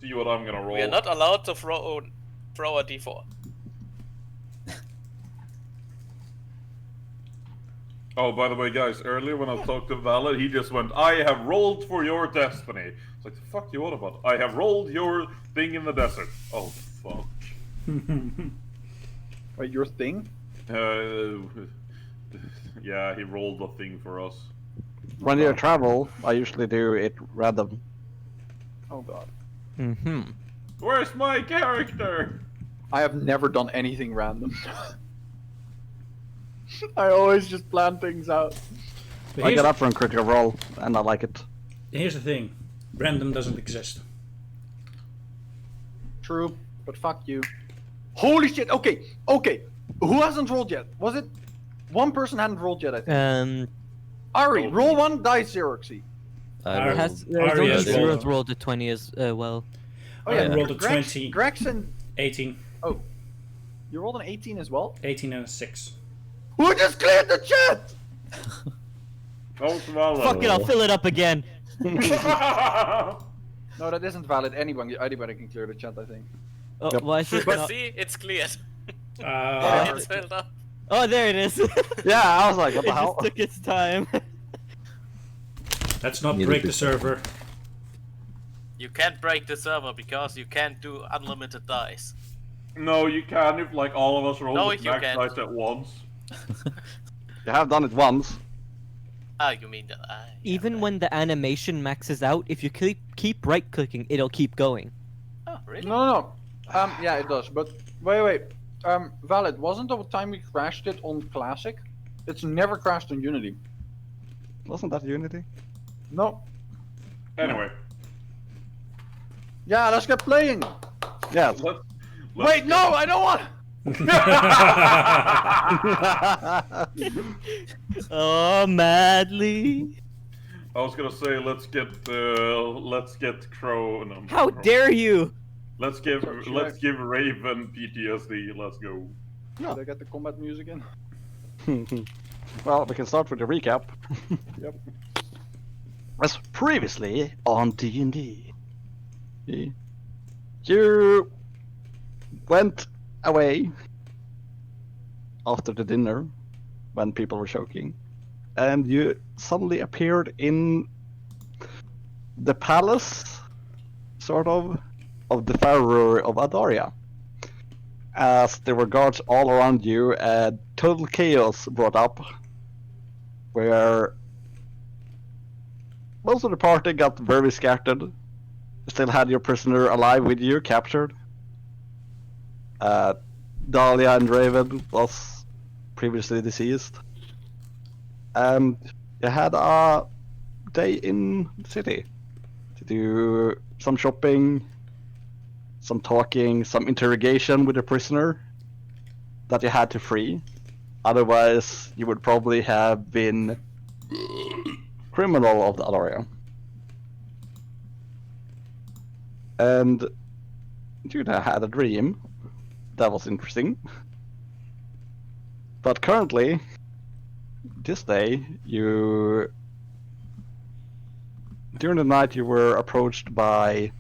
see what I'm gonna roll. We are not allowed to throw a d4. Oh, by the way, guys, earlier when I talked to Valid, he just went, I have rolled for your destiny. It's like, the fuck you what about? I have rolled your thing in the desert. Oh, fuck. Wait, your thing? Yeah, he rolled a thing for us. When you travel, I usually do it random. Oh god. Mm-hmm. Where's my character? I have never done anything random. I always just plan things out. But I get up for a critical roll, and I like it. Here's the thing. Random doesn't exist. True, but fuck you. Holy shit, okay. Who hasn't rolled yet? Was it? One person hadn't rolled yet, I think. Ari, roll 1, die 0, Xi. Ari There's has only rolled. zeros rolled a 20 as well. Oh I yeah, rolled a Grex, 20. Grex and... 18. Oh. You rolled an 18 as well? 18 and a 6. Who just cleared the chat? That was Valid. Fuck it, I'll fill it up again. No, that isn't valid. Anybody can clear the chat, I think. Oh, Yep. why is it But not? see, it's cleared. Uh, It's filled up. Oh, there it is. Yeah, I was like, what It the hell? just took its time. let's not Neither break did the server. You can't break the server because you can't do unlimited dice. No, you can if like all of us roll No, the you max can't. dice at once. You have done it once. Ah, you mean that? Even when the animation maxes out, if you keep right-clicking, it'll keep going. Oh, really? No. Yeah, it does. But wait. Valid. Wasn't the time we crashed it on Classic? It's never crashed on Unity. Wasn't that Unity? No. Anyway, Yeah, let's get playing. Yeah. let's Wait, no, I don't want. Oh, madly. I was gonna say let's get Crow. No, How Crow. dare you? Let's give Raven PTSD. Let's go. Did I get the combat music in? Well, we can start with the recap. Yep. As previously on D&D, you went away after the dinner when people were choking, and you suddenly appeared in the palace, sort of the Pharaoh of Adaria. As there were guards all around you, and total chaos brought up, where most of the party got very scattered. Still had your prisoner alive with you, captured. Dahlia and Raven was previously deceased. And you had a day in the city to do some shopping, some talking, some interrogation with the prisoner that you had to free. Otherwise, you would probably have been criminal of the area. And you had a dream that was interesting. But currently, this day, during the night you were approached by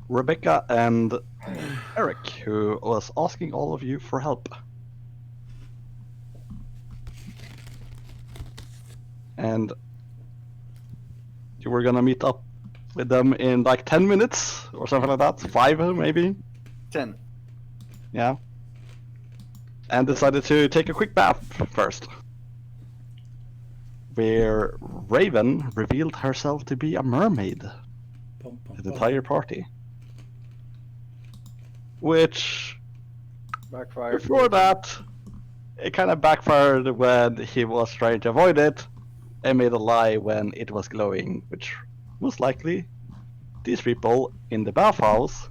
Rebecca and Eric, who was asking all of you for help. And you were gonna meet up with them in like 10 minutes or something like that, 5 maybe? 10. Yeah. And decided to take a quick bath first. Where Raven revealed herself to be a mermaid to the entire party. Which, Backfire. before that, it kind of backfired when he was trying to avoid it and made a lie when it was glowing, which most likely these people in the bathhouse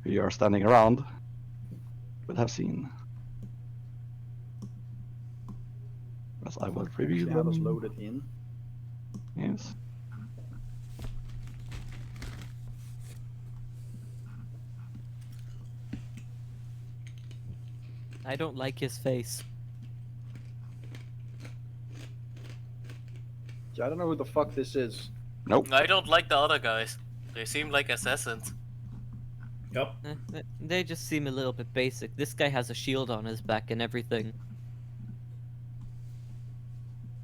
who you are standing around would have seen. As I will reveal Actually, I was them. loaded in. Yes. I don't like his face. Yeah, I don't know who the fuck this is. Nope. I don't like the other guys. They seem like assassins. Yep. They just seem a little bit basic. This guy has a shield on his back and everything.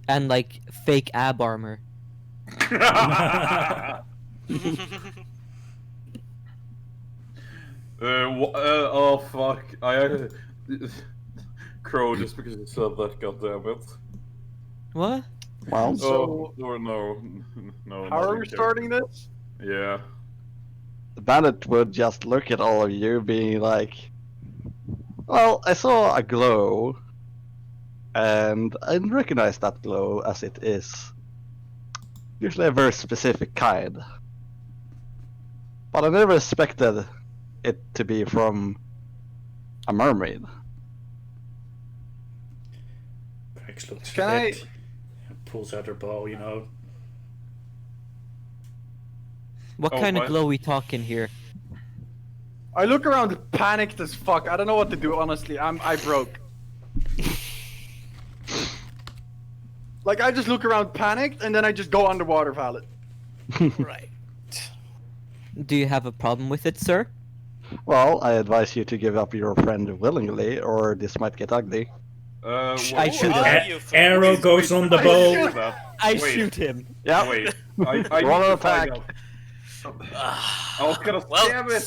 And like fake ab armor. Oh fuck! Crow, just because you said that, goddammit. What? Well, So- or no. How are we nothing. starting this? Yeah. the bandit would just look at all of you, being like, "Well, I saw a glow, and I recognize that glow as it is usually a very specific kind. But I never expected it to be from a mermaid." Rex looks Can a I- bit, pulls out her bow, you know. What Oh, kind of what? glow we talking here? I look around panicked as fuck. I don't know what to do, honestly. I broke. Like, I just look around panicked, and then I just go underwater, Valet. Right. Do you have a problem with it, sir? Well, I advise you to give up your friend willingly, or this might get ugly. I Wait, shoot Who him. are you, friend? Arrow goes on the bow. I Wait. shoot him. Yeah. Wait, I Roll need an to find attack. out. I was gonna Well, damn it!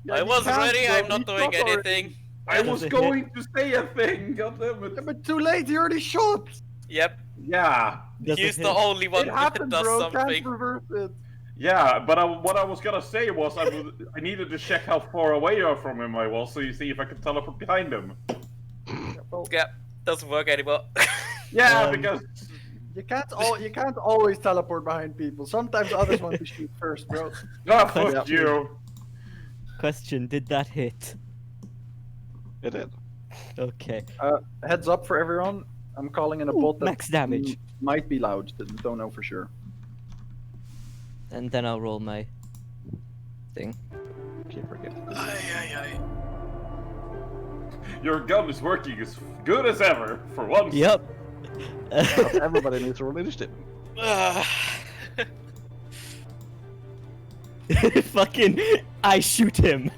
Yeah, I you was can't, ready. bro. I'm not You doing shot already. anything. I was Does it going to say a thing, goddammit. Yeah, but too late, you already shot. Yep. Yeah, Does it He's hit? the only one It that happened, does bro. something. Can't reverse it. yeah, but what I was gonna say was I needed to check how far away from him I was, so you see if I could teleport behind him. Yeah, well, Yeah, doesn't work anymore. Yeah, Um, because you can't always teleport behind people. Sometimes others want to shoot first, bro. fuck you. Question, did that hit? It did. Okay. Heads up for everyone. I'm calling in a Ooh, bolt that max damage. might be loud. Don't know for sure. And then I'll roll my thing. Keep forgetting. Your gun is working as good as ever for once. Yep. Everybody needs to roll initiative. Fucking, I shoot him.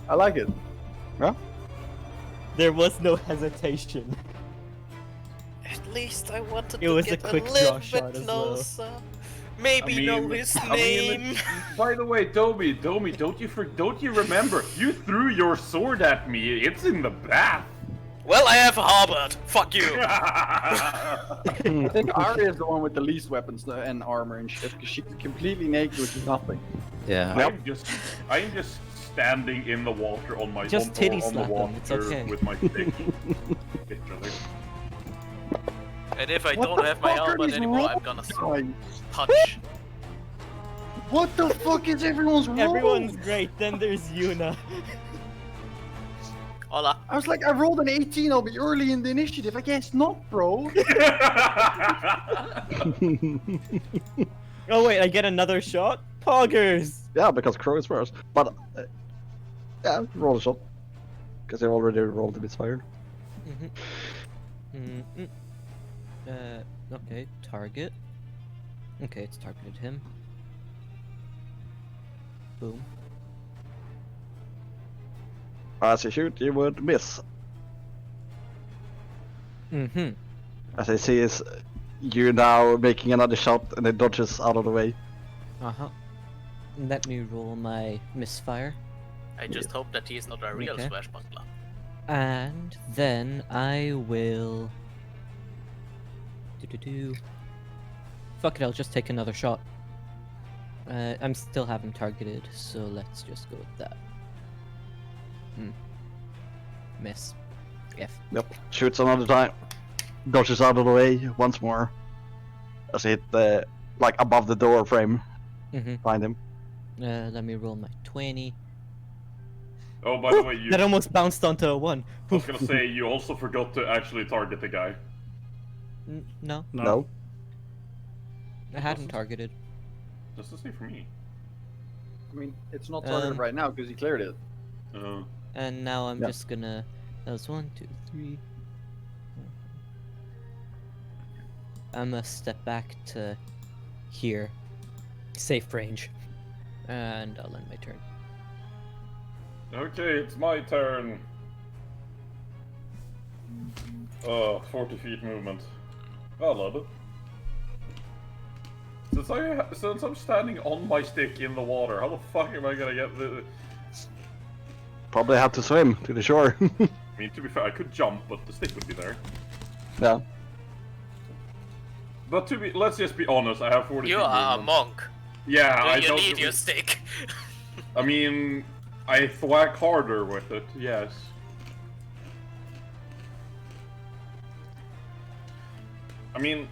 I like it. There was no hesitation. At least I wanted It to was a get quick a little draw shot bit as well. closer. Maybe know his name. By the way, Domi, don't you remember? You threw your sword at me. It's in the bath. Well, I have harbored. Fuck you. I think Ari is the one with the least weapons and armor and shit, because she's completely naked with nothing. Yeah. I'm just standing in the water on my Just on, titty on the slap him, water it's okay. with my stick. Literally. And if I What don't the have my fuck are helmet these anymore, I'm rolls, gonna guys? punch. What the fuck is everyone's roll? Everyone's great, then there's Yuna. Hola. I was like, I rolled an 18, I'll be early in the initiative. I guess not, bro. Oh wait, I get another shot? Poggers! Yeah, because Crow is first. But, yeah, roll a shot. Because they already rolled the misfire. Okay, target. Okay, it's targeted him. Boom. As you shoot, you would miss. Mm-hmm. As I see is you now making another shot and it dodges out of the way. Uh-huh. Let me roll my misfire. I just hope that he's not a real Okay. swashbuckler. And then I will... Fuck it, I'll just take another shot. I'm still having targeted, so let's just go with that. Miss. F. Yep. Shoots another time. Dodges out of the way once more. As it hit like above the door frame Mm-hmm. behind him. Let me roll my 20. Oh, by the way, you. That almost bounced onto a 1. I was gonna say you also forgot to actually target the guy. No, No. I hadn't targeted. Just to say for me. I mean, it's not targeted Um, right now because he cleared it. And now I'm Yeah. just gonna... That was 1, 2, 3... I'm gonna step back to here, safe range, and I'll end my turn. Okay, it's my turn. 40 feet movement. Valid. Since I'm standing on my stick in the water, how the fuck am I gonna get the... Probably have to swim to the shore. I mean, to be fair, I could jump, but the stick would be there. Yeah. But let's just be honest, I have 40 You feet are a movement. monk. Yeah, Do I you don't... need your stick? I mean, I thwack harder with it, yes. I mean,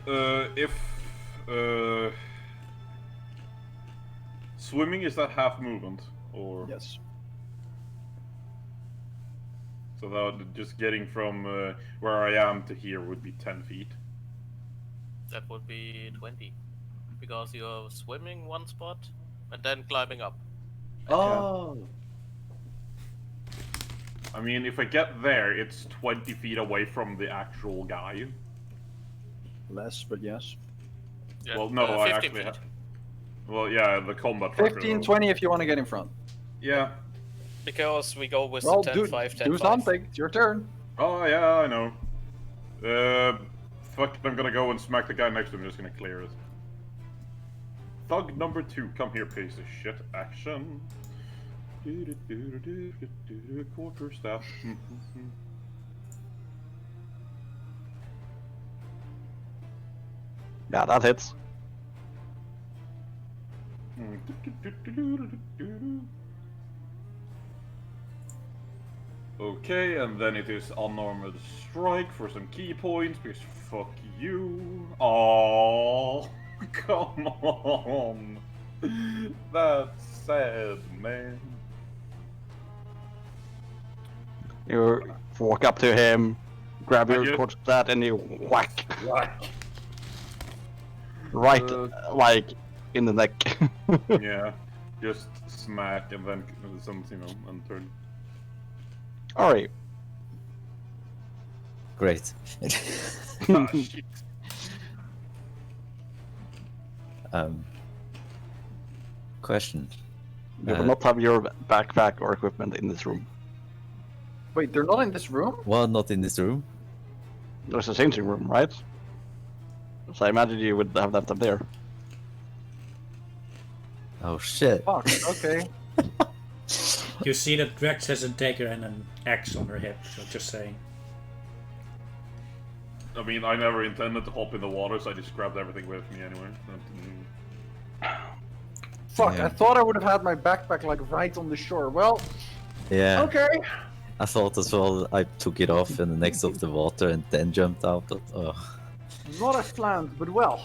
swimming, is that half movement? Or... Yes. So that just getting from where I am to here would be 10 feet. That would be 20. Because you're swimming one spot and then climbing up. Oh. I mean, if I get there, it's 20 feet away from the actual guy. Less, but yes. Yeah, Well, no, I 15 actually feet. have... Well, yeah, the combat tracker, 15, though. 20 if you want to get in front. Yeah. Because we go with Well, the 10, do 5, 10, do 5. something. It's your turn. Oh, yeah, I know. Fuck, I'm gonna go and smack the guy next to him, just gonna clear it. Thug number 2, come here, piece of shit. Action. Quarter staff. Yeah, that hits. Okay, and then it is unarmored strike for some key points, because fuck you. Oh, come on. That's sad, man. You walk up to him, grab I your just- quarter staff, and you whack. Whack. Right, like, in the neck. Yeah, just smack and then some, and turn. Alright. Great. Ah, shit. Question. You will not have your backpack or equipment in this room. Wait, they're not in this room? Well, not in this room. There's a changing room, right? So I imagine you would have left them there. Oh shit. Fuck, okay. You see that Rex has a dagger and an axe on her hip, so just saying. I mean, I never intended to hop in the water, so I just grabbed everything with me anyway. Fuck, Yeah. I thought I would have had my backpack like right on the shore. Well, Yeah. okay. I thought as well. I took it off in the next of the water and then jumped out. But, oh. Not as planned, but well.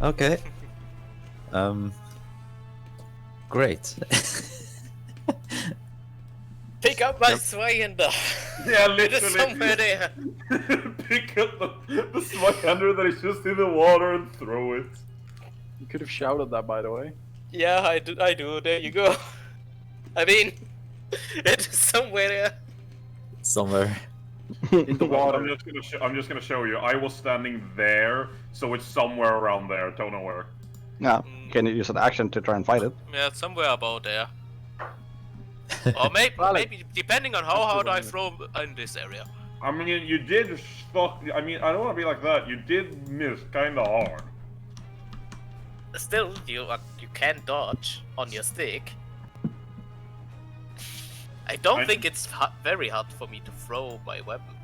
Okay. Great. Pick up my Swayender. Yeah, It is literally. somewhere there. Pick up the Swayender that is just in the water and throw it. You could have shouted that, by the way. Yeah, I do. There you go. I mean, it is somewhere there. Somewhere. In the water. I'm just gonna show you. I was standing there, so it's somewhere around there. Don't know where. Yeah. Can you use an action to try and fight it? Yeah, somewhere about there. Or maybe, depending on how hard I throw in this area. I mean, you did fuck. I mean, I don't want to be like that. You did miss kind of hard. Still, you can dodge on your stick. I don't think it's very hard for me to throw my weapon,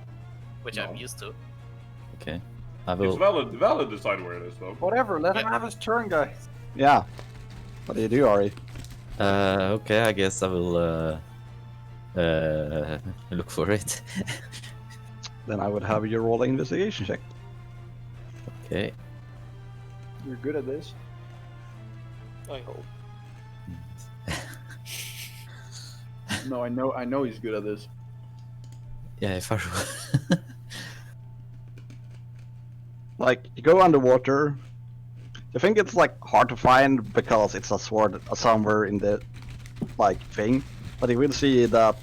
which I'm used to. Okay. I It's will. valid. Decide where it is though. Whatever, let him have his turn, guys. Yeah. What do you do, Ari? Okay. I guess I will. Look for it. Then I would have you roll an investigation check. Okay. You're good at this. I hope. No, I know he's good at this. Yeah. If I. Like, you go underwater. You think it's like hard to find because it's a sword somewhere in the like thing, but you will see that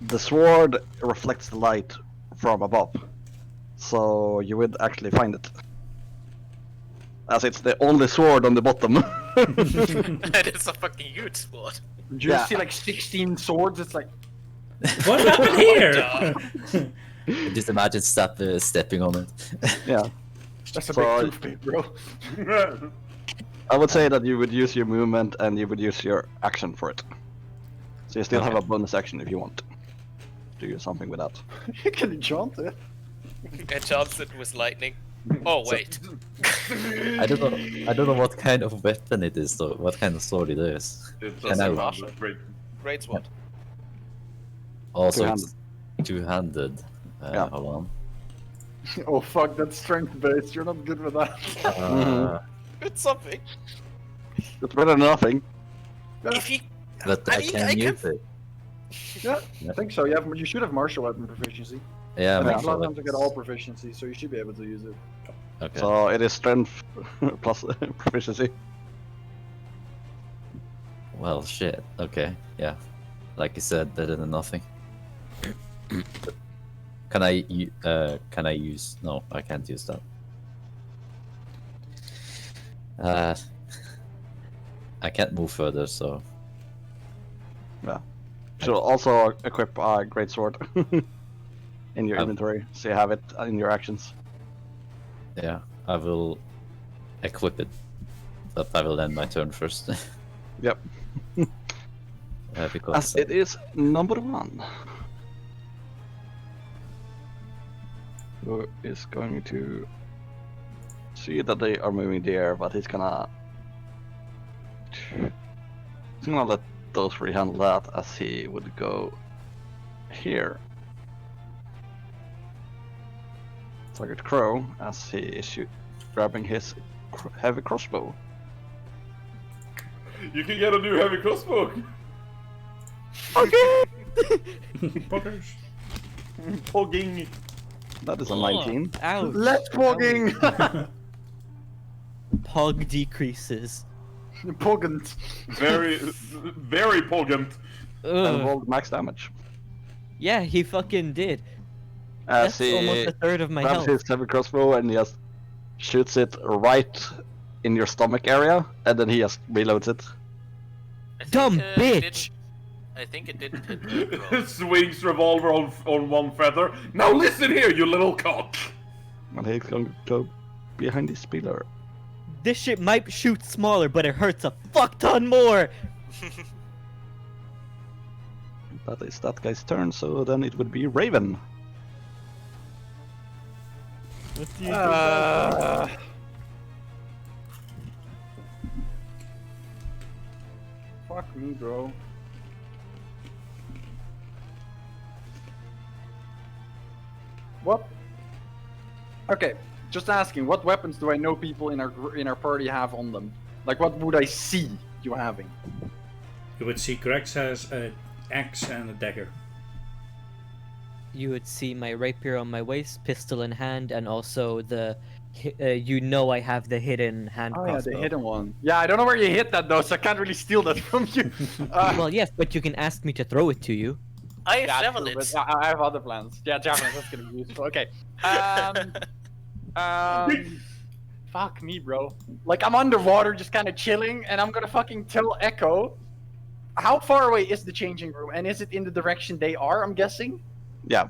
the sword reflects the light from above, so you would actually find it. as it's the only sword on the bottom. And it's a fucking huge sword. You Yeah. see like 16 swords. It's like What happened here? Just imagine stepping on it. Yeah. that's a So- big toothpick, bro. I would say that you would use your movement and you would use your action for it. So you still have a bonus action if you want to do something with that. You can enchant it. Enchants it with lightning. Oh wait. I don't know what kind of weapon it is though. What kind of sword it is. It's Can I- a great. Great sword. Also, Two-handed. it's two-handed. Yeah. Hold on. Oh fuck, that's strength based. You're not good with that. It's something. It's better than nothing. If you, But I I mean, can I can- use it. Yeah, I think so. You should have martial weapon proficiency. Yeah, I think martial Bloodhounds get weapons. all proficiency, so you should be able to use it. Okay. So it is strength plus proficiency. Well, shit. Okay. Yeah. Like you said, better than nothing. Can I use? No, I can't use that. I can't move further, so Should also equip a great sword in your Um, inventory, so you have it in your actions. yeah, I will equip it. But I will end my turn first. Yep. Because As it is number 1. Who is going to see that they are moving there, but he's gonna let those three handle that, as he would go here. Target Crow, as he is grabbing his heavy crossbow. You can get a new heavy crossbow. Poggers. Pogging. That is a 19. Ouch. Let's pogging! Pog decreases. Poggant. Very, very poggant. And Ugh. rolled max damage. Yeah, he fucking did. As That's almost he a third of my grabs health. his heavy crossbow and he just shoots it right in your stomach area, and then he just reloads it. I think, Dumb it bitch! didn't- I think it didn't hit the crow. Swings revolver on one feather. Now listen here, you little cock. And he's going to go behind his pillar. This shit might shoot smaller, but it hurts a fuck ton more! That is that guy's turn, so then it would be Raven. What do you do? Fuck me, bro. What? Okay, just asking. What weapons do I know people in our party have on them? Like, what would I see you having? You would see Greg has an axe and a dagger. You would see my rapier on my waist, pistol in hand, and also the. You know I have the hidden hand Oh yeah, crossbow. the hidden one. Yeah, I don't know where you hit that though, so I can't really steal that from you. Well, yes, but you can ask me to throw it to you. I have yeah, true, javelins. but I have other plans. Yeah, javelins. That's gonna be useful. Okay. Fuck me, bro. Like I'm underwater, just kind of chilling, and I'm gonna fucking tell Echo. How far away is the changing room, and is it in the direction they are? I'm guessing. Yeah.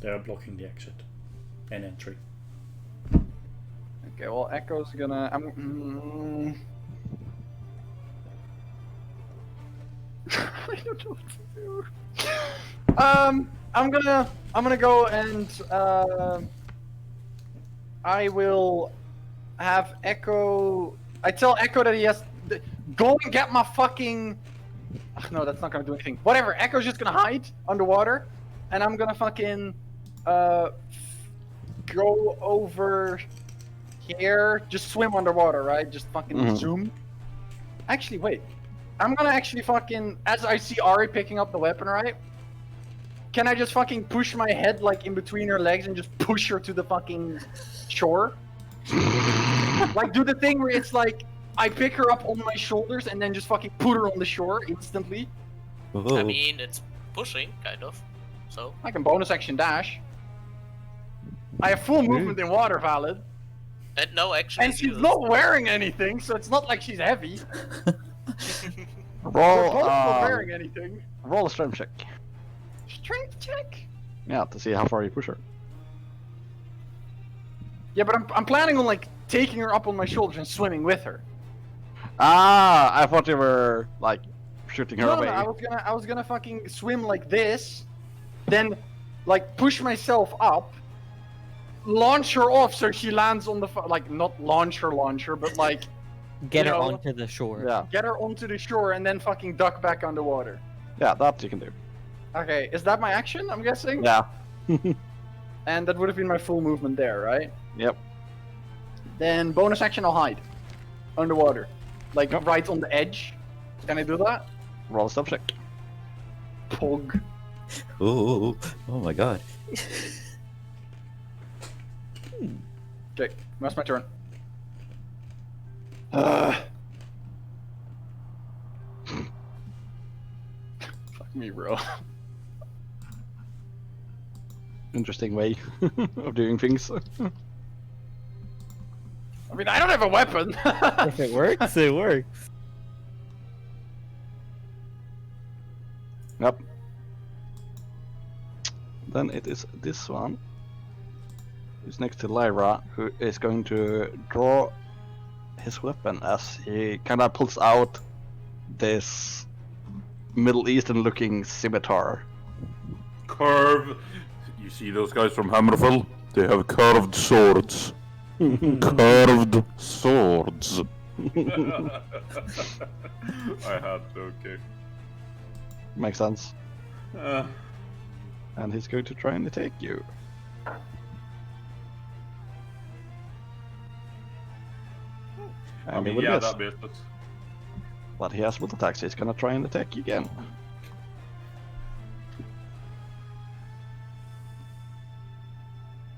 They are blocking the exit and entry. Okay, well, Echo's gonna. I don't know what to do. I'm gonna go and I will have Echo. I tell Echo that he has go and get my fucking. Ugh, no, that's not gonna do anything. Whatever. Echo's just gonna hide underwater, and I'm gonna fucking go over here. Just swim underwater, right? Just fucking zoom. Actually, wait. I'm gonna actually fucking, as I see Ari picking up the weapon, right? Can I just fucking push my head like in between her legs and just push her to the fucking shore? Like do the thing where it's like I pick her up on my shoulders and then just fucking put her on the shore instantly. I mean, it's pushing, kind of. So, I can bonus action dash. I have full movement in water, valid. And no, actually, And she's not wearing anything, so it's not like she's heavy. We're Roll, both not wearing anything. roll a strength check. Strength check? Yeah, to see how far you push her. Yeah, but I'm planning on like taking her up on my shoulders and swimming with her. Ah, I thought you were like shooting her No, away. I was gonna fucking swim like this, then like push myself up, launch her off so she lands on the like not launch her, but like Get You her know, onto the shore. Yeah, get her onto the shore and then fucking duck back underwater. yeah, that you can do. Okay, is that my action? I'm guessing. Yeah. And that would have been my full movement there, right? Yep. Then bonus action, I'll hide underwater, like Yep. right on the edge. Can I do that? Roll a stealth check. Pog. Oh, oh my god. Okay, that's my turn. Fuck me, bro. Interesting way of doing things. I mean, I don't have a weapon. If it works, it works. Yep. Then it is this one, who's next to Lyra, who is going to draw his weapon as he kind of pulls out this Middle Eastern looking scimitar. Curve. You see those guys from Hammerfell? They have curved swords. Curved swords. I had to, okay. Makes sense. Uh, And he's going to try and attack you. I And he mean, will yeah, miss. that missed it. But he has multi attacks, so he's gonna try and attack you again.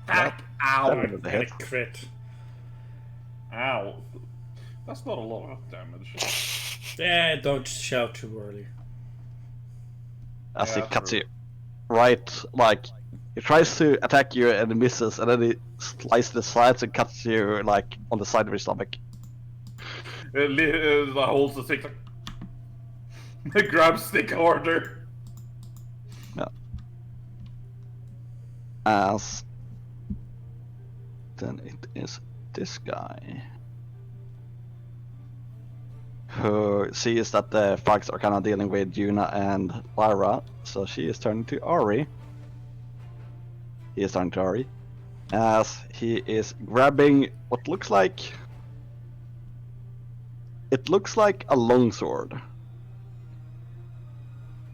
Back! Ow! That was a And a hit. crit. Ow. That's not a lot of damage. Yeah, don't shout too early. As he Yeah, cuts true. you right, like he tries to attack you and misses, and then he slices the sides and cuts you like on the side of your stomach. It holds the stick. It grabs stick harder. As then it is this guy who sees that the thugs are kind of dealing with Yuna and Lyra, so she is turning to Ari. He is turning to Ari as he is grabbing what looks like a longsword,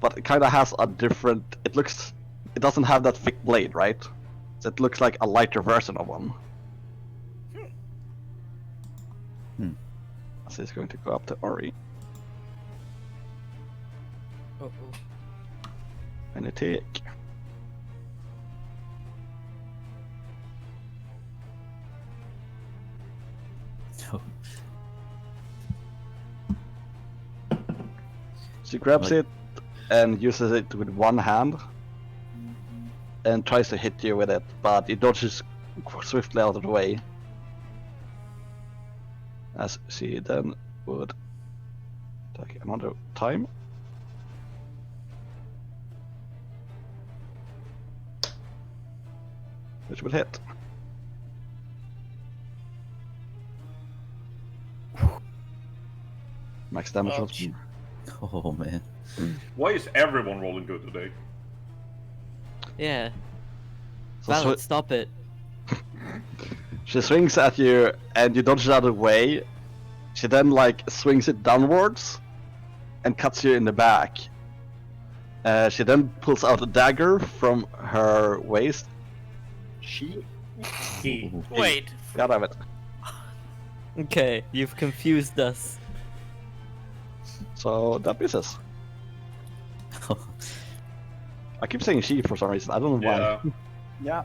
but it kind of has a different. It doesn't have that thick blade, right? So it looks like a lighter version of one. So he's going to go up to Ori and attack. She grabs it and uses it with one hand and tries to hit you with it, but it dodges swiftly out of the way. As she then would take another time. Which would hit. Max damage on Ouch. Oh man. Why is everyone rolling good today? Yeah. So Valid, stop it. she swings at you and you dodge it out of the way. She then like swings it downwards and cuts you in the back. She then pulls out a dagger from her waist. She? He. Wait. God damn it. Okay, you've confused us. So that misses. I keep saying she for some reason. I don't know Yeah. Yeah.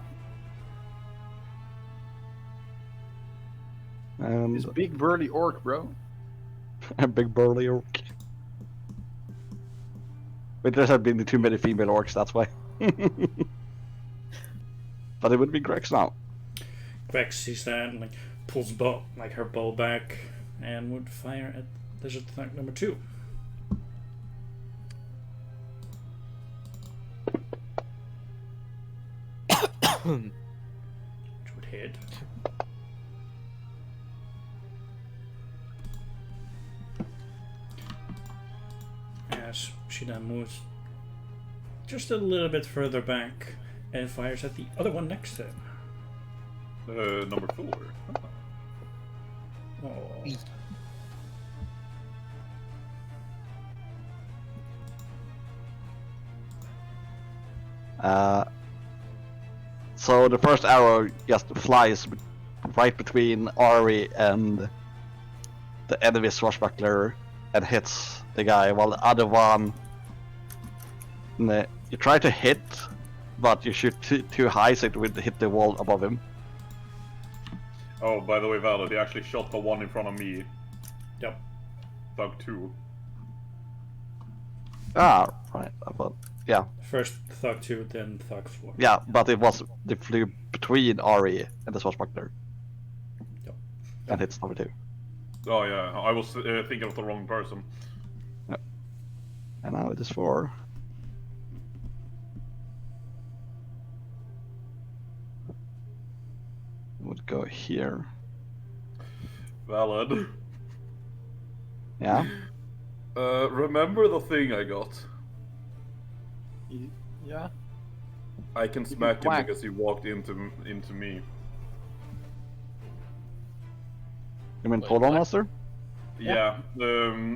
why. And This big burly orc, bro. a big burly orc. But there have been too many female orcs, that's why. But it would be Grex now. Rex, he's there and like, pulls her bow back and would fire at lizard thug number 2. Which would hit. As she then moves just a little bit further back and fires at the other one next to him. Number 4. Oh. So the first arrow just flies right between Ari and the enemy swashbuckler and hits the guy, while the other one, you try to hit, but you shoot too high so it would hit the wall above him. Oh, by the way, Valid, he actually shot the one in front of me. Yep. Thug 2. Ah, right. But yeah, First Thug 2, then Thug 4. yeah, but it flew between Ari and the swashbuckler. Yep. And hits number 2. Oh yeah, I was thinking of the wrong person. And now it is 4. Would go here. Valid. Yeah. Remember the thing I got? Yeah. I can smack him whack. because he walked into me. You mean Wait, Total what? Master? Yeah.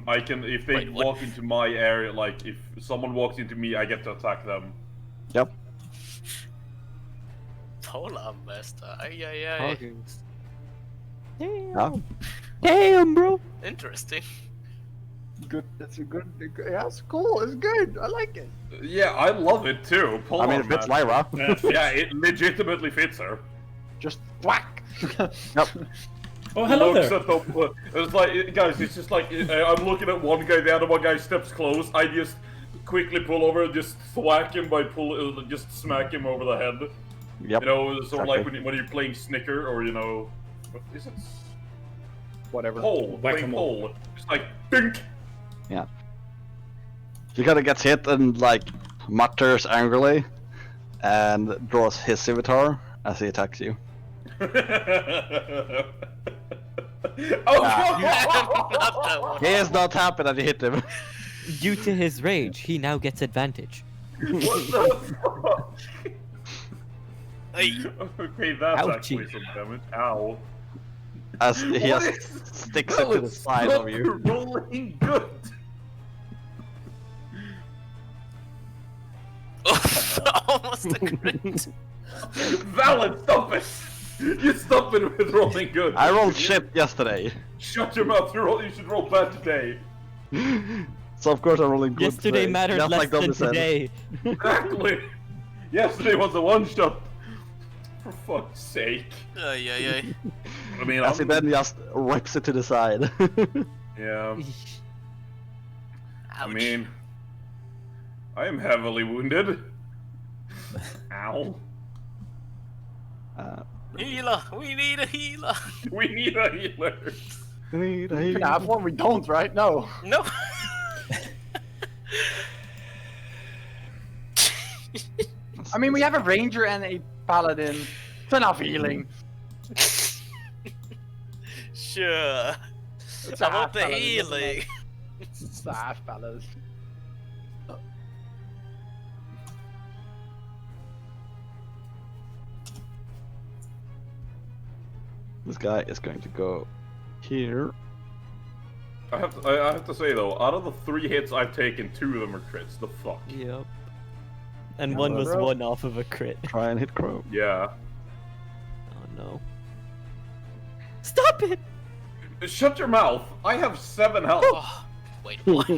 I can if they Wait, what? walk into my area, like if someone walks into me, I get to attack them. Yep. Polar Master. Ay. Yeah. Damn, bro. Interesting. Good. That's a good. Yeah, it's cool. It's good. I like it. Yeah, I love it too. I mean, it fits Lyra. Yeah, it legitimately fits her. Just whack. Yep. Oh, hello Looks there! at the. It's like, guys, it's just like I'm looking at one guy, the other one guy steps close. I just quickly pull over, just thwack him by just smack him over the head. Yep. You know, sort of like Exactly. when you're playing Snicker, or you know, what is it? Whatever. Pole, playing Whack-a-mole. pole. Just like dink. Yeah. He kind of gets hit and like mutters angrily, and draws his scimitar as he attacks you. Oh, Not that one. He is not happy that you hit him. Due to his rage, he now gets advantage. what the fuck? Ay. Okay, that's Ouchie. actually some damage. Ow. As he What just is- sticks No, it to the it's side not of you. rolling good. Almost a crit. Valid, stop it! You stop it with rolling good. I rolled shit yesterday. Shut your mouth. You should roll bad today. So of course I'm rolling good Yesterday today, mattered just less like than Dobby said. today. Exactly. Yesterday was a one shot. For fuck's sake. Ay. I mean, As he then just rips it to the side. yeah. I Ouch. mean, I am heavily wounded. Ow. Healer! We need a healer! We need a healer. We can have one. We don't, right? No. No! I mean, we have a ranger and a paladin. It's enough healing. Sure. It's I a want half the paladin, isn't healing. it? It's a half paladin. This guy is going to go here. I have to say though, out of the 3 hits I've taken, 2 of them are crits. The fuck? Yep. And Yeah, one was bro. one off of a crit. Try and hit Crow. Yeah. Oh no. Stop it! Shut your mouth. I have 7 health. Oh, wait, what?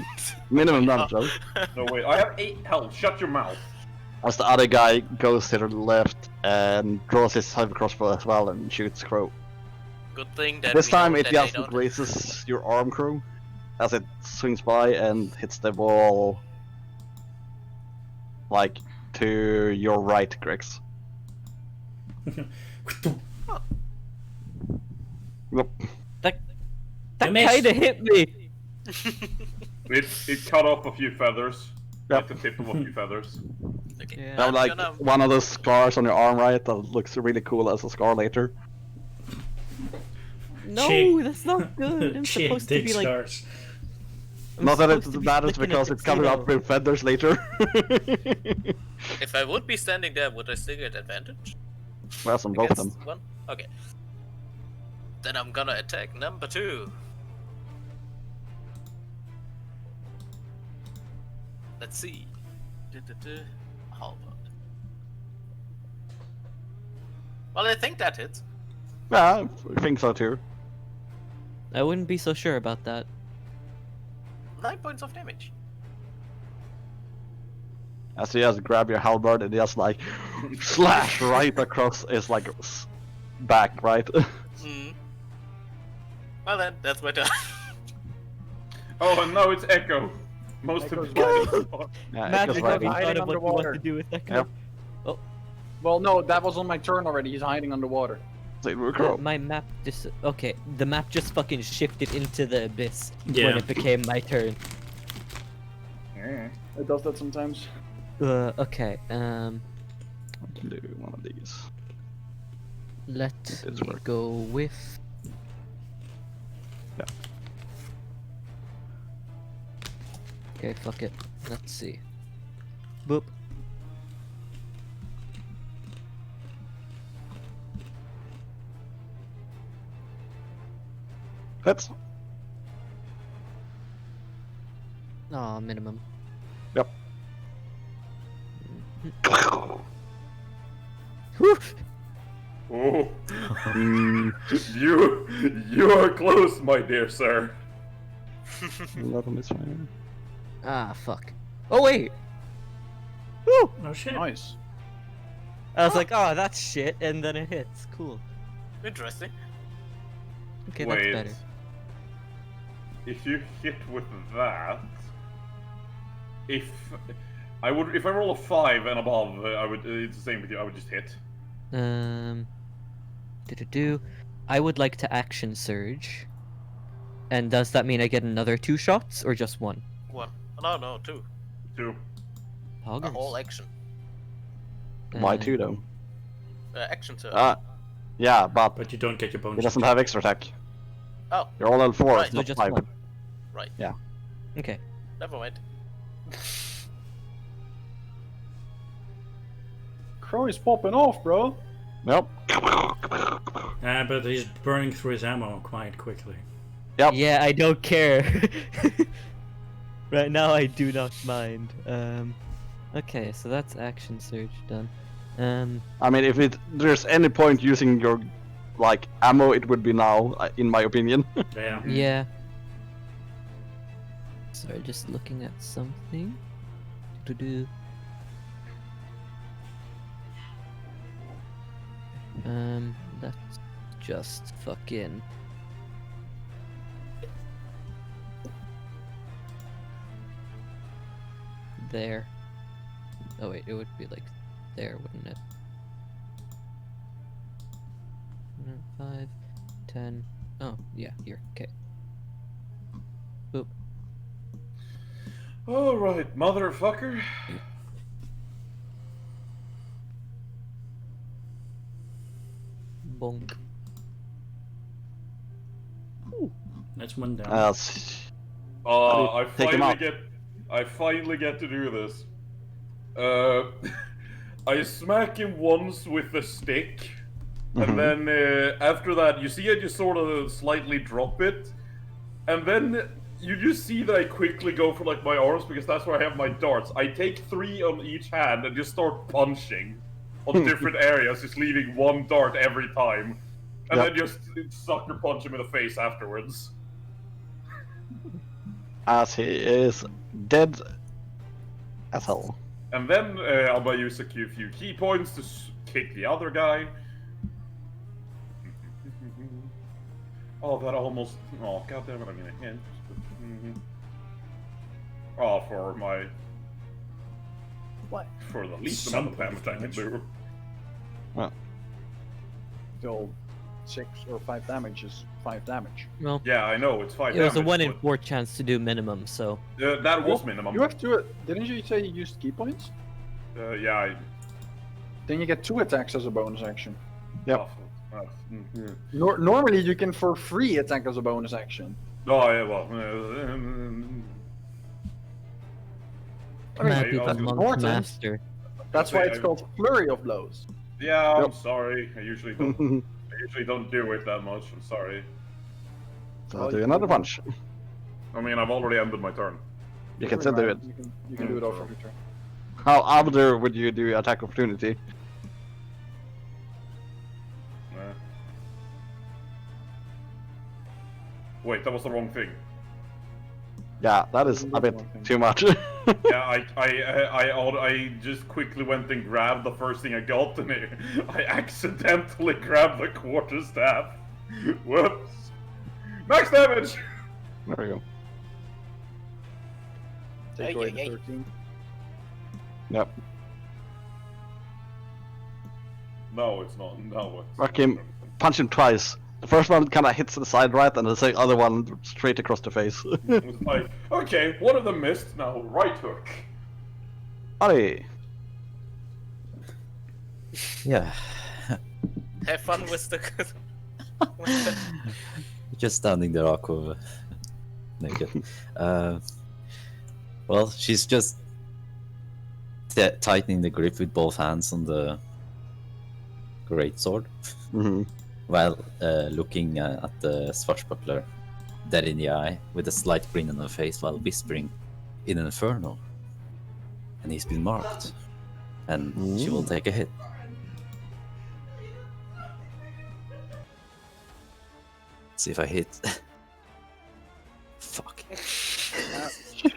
Minimum damage though. No wait, I have 8 health. Shut your mouth. As the other guy goes to the left and draws his heavy crossbow as well and shoots Crow. Good thing that This we time know it that just they don't. grazes your arm, Crow, as it swings by and hits the wall like to your right, Grex. That You missed. kind of hit me. It cut off a few feathers. Yep. Like the tip of a few feathers. Okay. Yeah. You have I'm like gonna... one of those scars on your arm, right? That looks really cool as a scar later. No, Cheek. that's not good. I'm Cheek supposed to dick be like. scars. I'm Not that supposed it to be matters flicking a because it's covered up tuxedo. with feathers later. If I would be standing there, would I still get advantage? Well, on both of them. Against one? Okay. Then I'm gonna attack number 2. Let's see. Halberd. Well, I think that hits. Yeah, I think so too. I wouldn't be so sure about that. 9 points of damage. As you just grab your halberd and just like slash right across his like back, right? Hmm. Well then, that's my turn. Oh, and now it's Echo. Most Echo's important. Yeah, Matt, it I goes Echo's right in. hiding thought of what you want underwater. to do with that. Yep. Well, no, that was on my turn already. He's hiding underwater. So we go. My map just okay. The map just fucking shifted into the abyss Yeah. when it became my turn. Yeah. It does that sometimes. Okay. I can do one of these. Let It's me work. go with. Yeah. Okay, fuck it. Let's see. Boop. Hits. Oh, minimum. Yep. Whew. Oh, Mm, you are close, my dear sir. 11 is fire. Ah, fuck. Oh wait. Woo! Oh shit. Nice. I was like, oh, that's shit, and then it hits. Cool. Interesting. Okay, Wait. that's better. If you hit with that, if I roll a 5 and above, I would. It's the same with you. I would just hit. Do. I would like to action surge. And does that mean I get another 2 shots or just 1? 1. No, 2. 2. A Poggers. whole action. Why 2 though? Action turn. Yeah, but But you don't get your he bonus. doesn't have extra attack. Oh, You're all on 4, Right, so not just 5. 1. right. Yeah. Okay. Never mind. Crow is popping off, bro. Yep. But he's burning through his ammo quite quickly. Yep. Yeah, I don't care. Right now, I do not mind. Okay, so that's action surge done. I mean, if there's any point using your like ammo, it would be now, in my opinion. Yeah. Yeah. Sorry, just looking at something. Do. Let's just fucking. There. Oh wait, it would be like there, wouldn't it? 5, 10. Oh, yeah, here. Okay. Boop. All right, motherfucker. Bonk. That's one down. I Take him out. I finally get to do this. I smack him once with a stick, and then after that, you see I just sort of slightly drop it, and then you just see that I quickly go for like my arms because that's where I have my darts. I take 3 on each hand and just start punching on different areas, just leaving 1 dart every time, and Yep. then just sucker punch him in the face afterwards. As he is dead as hell. And then I'm gonna use a few key points to kick the other guy. Oh, that almost. Oh, goddamn it! I'm gonna hit. Oh, for my. What? For the least Some amount of damage I can damage. do. Still 6 or 5 damage is 5 damage. Well, Yeah, I know, it's 5 it was a damage, 1 in but, 4 chance to do minimum, so. that was minimum. You have to. Didn't you say you used key points? Yeah, Then you get 2 attacks as a bonus action. Yep. Normally you can for free attack as a bonus action. Oh, yeah, well. I mean, Mad I people was monk important. master. That's why it's called flurry of blows. Yeah, I'm Yep. sorry. I usually don't do it that much. I'm sorry. So Well, do you another can- punch. I mean, I've already ended my turn. You can still do it. You can do it off every turn. How other would you do attack opportunity? Wait, that was the wrong thing. Yeah, that is a bit too much. Yeah, I just quickly went and grabbed the first thing I got, and I accidentally grabbed the quarterstaff. Whoops. Max damage! There we go. Take away the 13. Yep. No, it's not. No, it's Rock him. Punch him twice. The first one kind of hits the side right, and the other one straight across the face. It's like, okay, one of them missed, now right hook. Buddy. Yeah. Have fun with the. Just standing there awkward, naked. Well, she's just tightening the grip with both hands on the greatsword, Mm-hmm. while looking at the swashbuckler dead in the eye with a slight grin on her face while whispering in an inferno. And he's been marked. And she will take a hit. See if I hit. Fuck.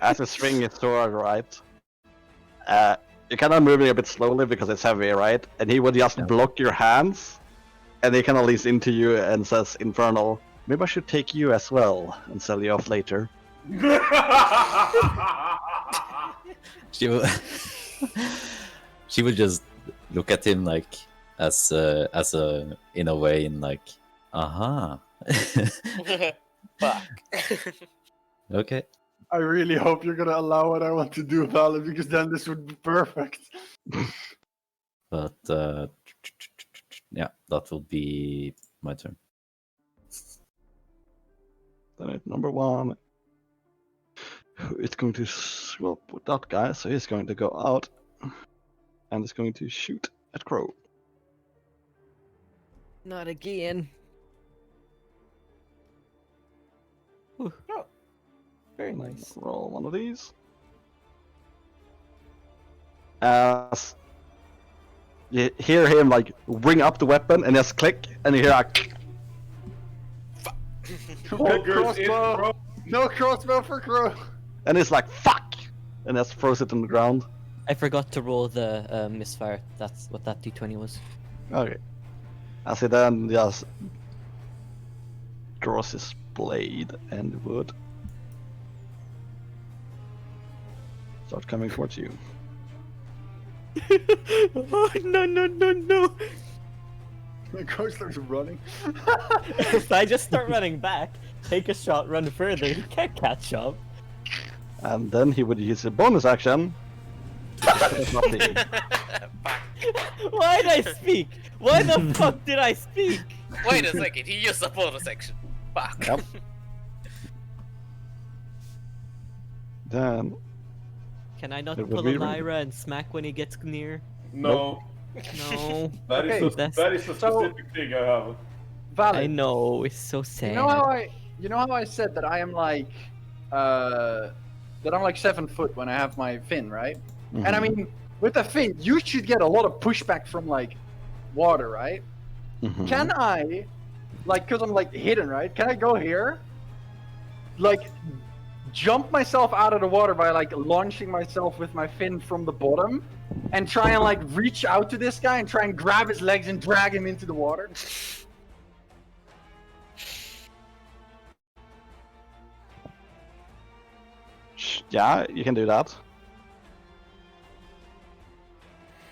As you swing his sword right, you're kind of moving a bit slowly because it's heavy, right? And he would just block your hands, and he kind of leans into you and says, "Infernal, maybe I should take you as well and sell you off later." She will. She would just look at him like as a in a way in like, aha. Fuck. Okay. I really hope you're gonna allow what I want to do, Vala, because then this would be perfect. But yeah, that will be my turn. Then at number 1, who is going to swap with that guy, so he's going to go out and is going to shoot at Crow. Not again. Whew. Oh. Very And nice. roll one of these. As you hear him like bring up the weapon and just click, and you hear like, Oh, crossbow! No crossbow for Crow! and it's like fuck, and just throws it on the ground. I forgot to roll the misfire. That's what that d20 was. Okay. As he then just draws his blade and wood. Start coming towards you. Oh, no. The Crow starts running. If I just start running back, take a shot, run further, he can't catch up. And then he would use a bonus action. Why did I speak? Why the fuck did I speak? Wait a second, he used a bonus action. Fuck. Yep. Then Can I not It would pull be a rude. Lyra and smack when he gets near? No, No. that is Okay, the, that's- that is the so- specific thing I have. Valid. I know, it's so sad. You know how I said that I am like that I'm like 7 foot when I have my fin, right? And I mean, with the fin, you should get a lot of pushback from like water, right? Mhm. Can I, like, cause I'm like hidden, right? Can I go here, like, jump myself out of the water by like launching myself with my fin from the bottom, and try and like reach out to this guy and try and grab his legs and drag him into the water? Yeah, you can do that.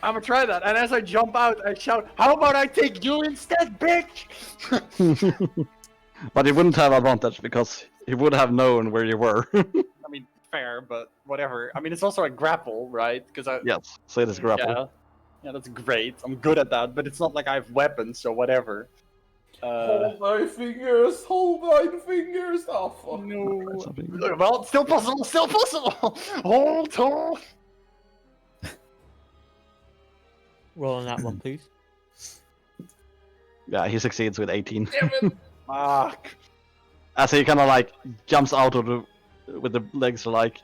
I'm gonna try that. And as I jump out, I shout, "How about I take you instead, bitch?" But he wouldn't have advantage because he would have known where you were. I mean, fair, but whatever. I mean, it's also a grapple, right? Because I. Yes, so it is grapple. Yeah. Yeah, that's great. I'm good at that, but it's not like I have weapons, so whatever. Hold thy fingers, hold thine fingers. Oh fuck. No. Something. Well, it's still possible. Still possible. Hold on. Roll on that one, please. Yeah, he succeeds with 18. Damn it. Fuck. As he kind of like jumps out of the with the legs like,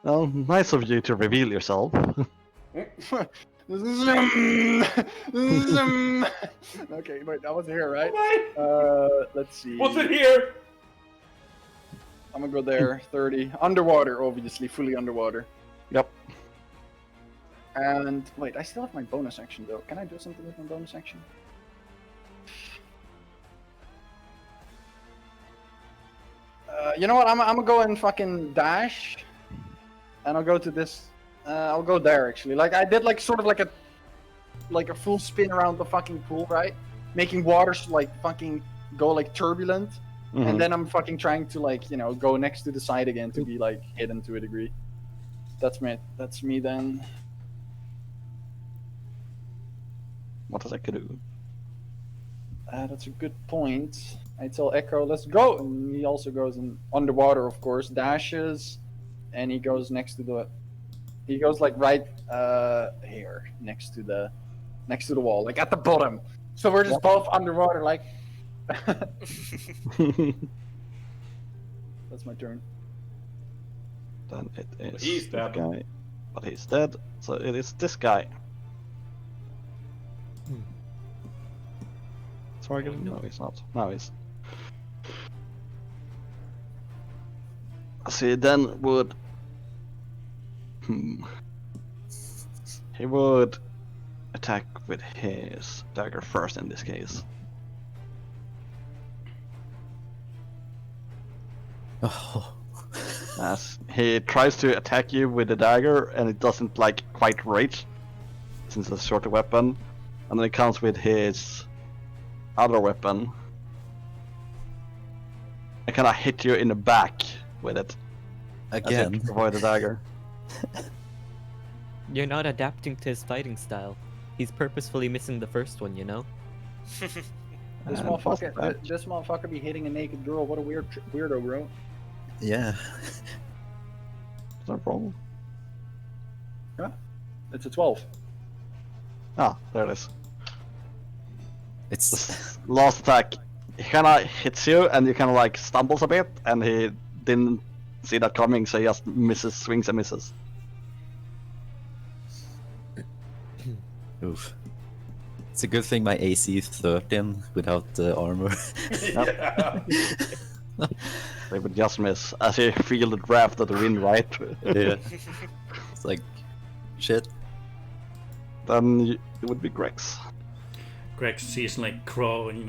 well, nice of you to reveal yourself. Zoom. Zoom. Okay, wait, that was here, right? Let's see. What's in here? I'm gonna go there. 30. Underwater, obviously, fully underwater. Yep. And wait, I still have my bonus action though. Can I do something with my bonus action? You know what? I'm gonna go and fucking dash, and I'll go to this. I'll go there actually. Like I did, like sort of like a full spin around the fucking pool, right? Making waters like fucking go like turbulent, Mhm. and then I'm fucking trying to like go next to the side again to be like hidden to a degree. That's me. That's me then. What does that do? That's a good point. I tell Echo, let's go, and he also goes in underwater, of course, dashes, and he goes next to the. He goes like right here, next to the wall, like at the bottom. So we're just both underwater, like. That's my turn. Then it is He's this dead. guy. But he's dead, so it is this guy. Target? No, he's not. No, he's. So he then would. He would attack with his dagger first in this case. Oh. As he tries to attack you with the dagger and it doesn't like quite reach since it's a shorter weapon. And then it comes with his other weapon. I kinda hit you in the back with it. As Again. it avoid the dagger. You're not adapting to his fighting style. He's purposefully missing the first one, you know? This And motherfucker, plus that. this motherfucker be hitting a naked girl. What a weirdo, bro. Yeah. No problem. It's a 12. Ah, there it is. It's This last attack, he kinda hits you and you kinda like stumbles a bit and he didn't see that coming, so he just misses, swings and misses. oof. It's a good thing my AC is 13 without armor. Yeah. They would just miss as you feel the draft of the wind, right? Yeah. It's like shit. Then it would be Greg's. Greg sees like Crow and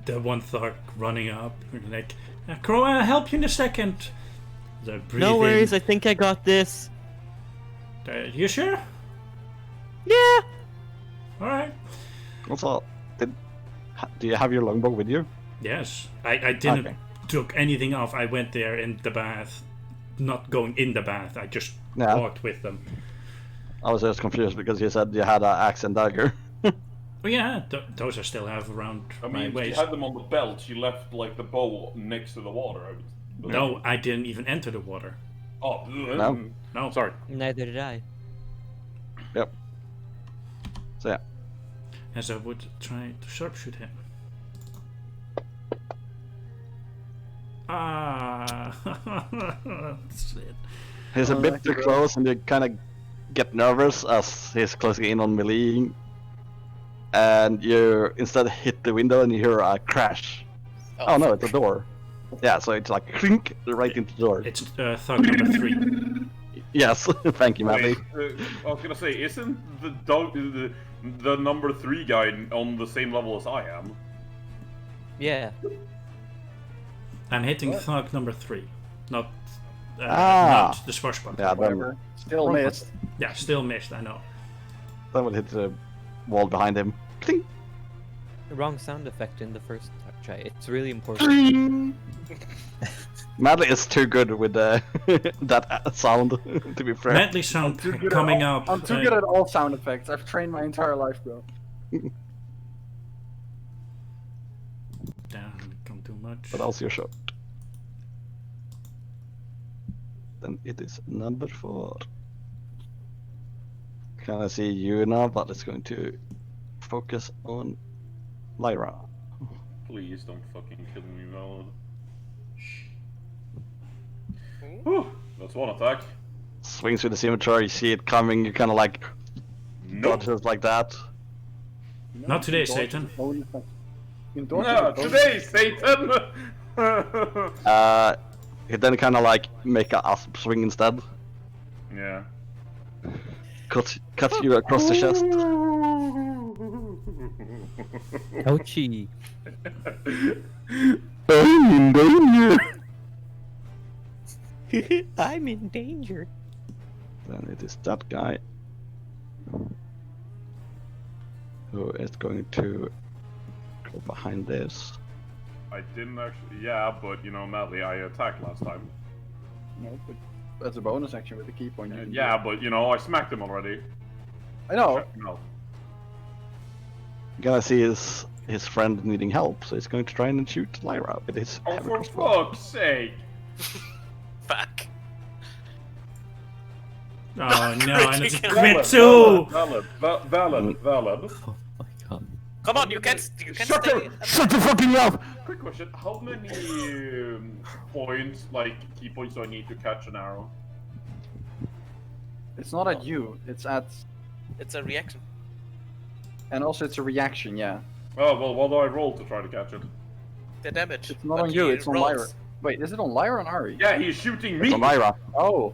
the one Thark running up, like Crow, I'll help you in a second. The No worries, breathing. I think I got this. You sure? Yeah! All right. Also, do you have your longbow with you? Yes, I didn't Okay. took anything off. I went there in the bath, not going in the bath. I just Yeah. walked with them. I was just confused because you said you had an axe and dagger. Oh yeah, those I still have around I my mean, you waist. had them on the belt. You left like the bow next to the water. No, I didn't even enter the water. Oh No? No, Sorry. Neither did I. Yep. So yeah. as I would try to sharpshoot him. Ah, shit. He's a bit too close and you kind of get nervous as he's closing in on melee. And you instead hit the window and you hear a crash. Oh no, it's a door. Yeah, so it's like clink right into the door. It's thug number 3. Yes, thank you, Matty. Wait, I was gonna say, isn't the number 3 guy on the same level as I am? Yeah. I'm hitting thug number 3, not Ah. not the swashbuckler. Yeah, then Whatever. Still missed. Yeah, still missed, I know. That will hit the wall behind him. Cling! Wrong sound effect in the first try. It's really important. Madly is too good with that sound, to be fair. Madly sound Too good coming at all, up. I'm too good at all sound effects. I've trained my entire life, bro. Damn, come too much. But also your shot. Then it is number 4. Can I see you now? But it's going to focus on Lyra. Please don't fucking kill me, Valid. Whew, that's one attack. Swings with the scimitar, you see it coming, you kind of like Nope. dodge it like that. Not today, Satan. No, today, Satan! He then kind of like make a asp swing instead. Yeah. Cut you across the chest. Ouchie. I'm in danger. I'm in danger. Then it is that guy who is going to go behind this. I didn't actually. Yeah, but you know, Madly, I attacked last time. No, but that's a bonus action with the key point. You can do Yeah, it. but you know, I smacked him already. I know. Shut him out. You're gonna see his friend needing help, so he's going to try and shoot Lyra with his Oh, heavy for crossbow. fuck's sake! Fuck. Oh no, and it's a Critical. crit too! Valid. Oh my god. Come on, you can Shut stay. Shut the fucking mouth! Quick question: how many points, like key points, do I need to catch an arrow? It's not at you. It's at, It's a reaction. and also it's a reaction. Yeah. Oh well, what do I roll to try to catch it? The damage. It's not but on you. he It's on rolls. Lyra. Wait, is it on Lyra or on Ari? Yeah, he's shooting me. It's on Lyra. Oh.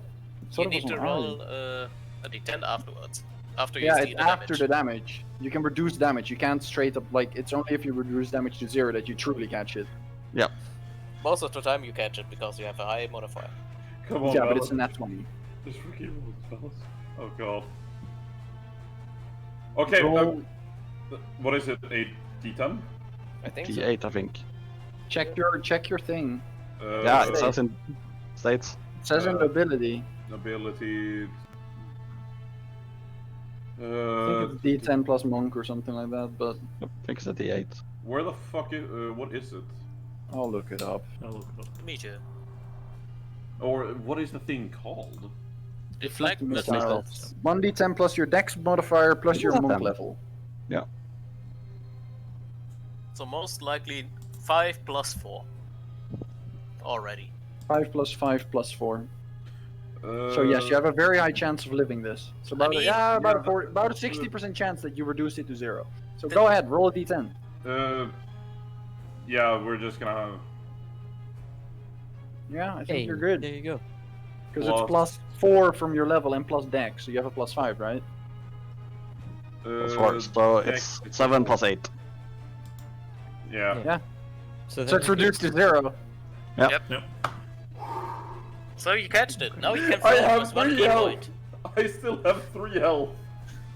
You Thought it need was to on Ari. roll a d10 afterwards. After you Yeah, see it's the after damage. the damage. You can reduce damage. You can't straight up like it's only if you reduce damage to 0 that you truly catch it. Most of the time you catch it because you have a high modifier. Come on, yeah, but Valid. it's a nat 20. Just freaking roll, fellas. Oh god. Okay. Roll, What is it? A D10? I think so. T8, I think. check your thing. Yeah, it says in states. It says in the ability. Ability. I think it's D10 plus monk or something like that, but I think it's a T8. Where the fuck is? What is it? I'll look it up. I'll look it up. Me too. Or what is the thing called? Deflect missiles. 1d10 plus your dex modifier plus your Yeah, monk then. level. So most likely 5 plus 4. Already. 5 plus 5 plus 4. So yes, you have a very high chance of living this. So about mean, about yeah, about a 60% chance that you reduce it to 0. So go ahead, roll a d10. Yeah, we're just gonna. Yeah, I think Hey, you're good. there you go. Because it's plus 4 from your level and plus dex, so you have a plus 5, right? That's worse. So it's 7 plus 8. Yeah. So, So it's reduced to 0. So you catched it. Now you can I throw have plus 1 3 key health. point. I still have 3 health.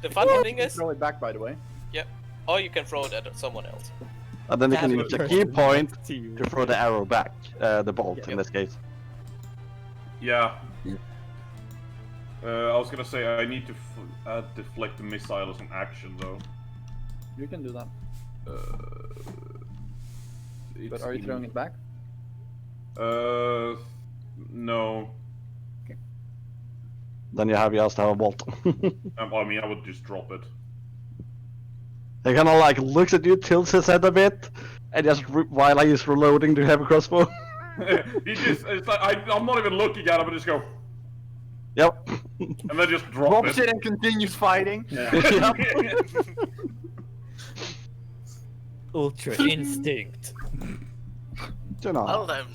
The funny thing You can is, throw it back, by the way. or you can throw it at someone else. And then you can use the key point to you. to throw the arrow back. The bolt in Yep. this case. Yeah. Yeah. I was gonna say I need to add deflect the missile as an action though. You can do that. It's But are you throwing it back? No. Then you have just have a bolt. I mean, I would just drop it. He kind of like looks at you, tilts his head a bit, and just while he's reloading the heavy crossbow. He just, it's like, I'm not even looking at him, I just go, Yep. and then just drop Drops it and continues fighting. Ultra instinct. You know. Well then,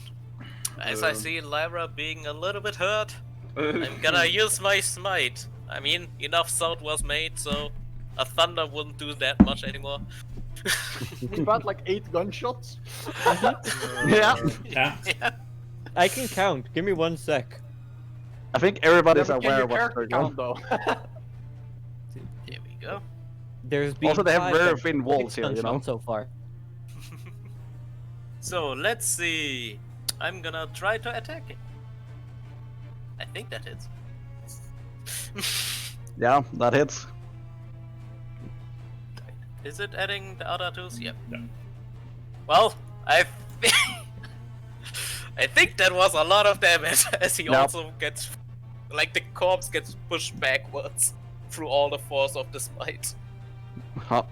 as I see Lyra being a little bit hurt, I'm I'm gonna use my smite. I mean, enough sound was made, so a thunder wouldn't do that much anymore. It's about like 8 gunshots. Yeah. Yeah. Yeah. I can count. Give me 1 sec. I think everybody's Never get aware your of what's character going on. count though. Here we go. There's been Also, they have 5 very and thin 6 walls here, you know? gunshots so far. So let's see. I'm gonna try to attack it. I think that hits. Yeah, that hits. Is it adding the other twos? Yep. No. Well, I think that was a lot of damage, as he Yep. also gets, like the corpse gets pushed backwards through all the force of the smite.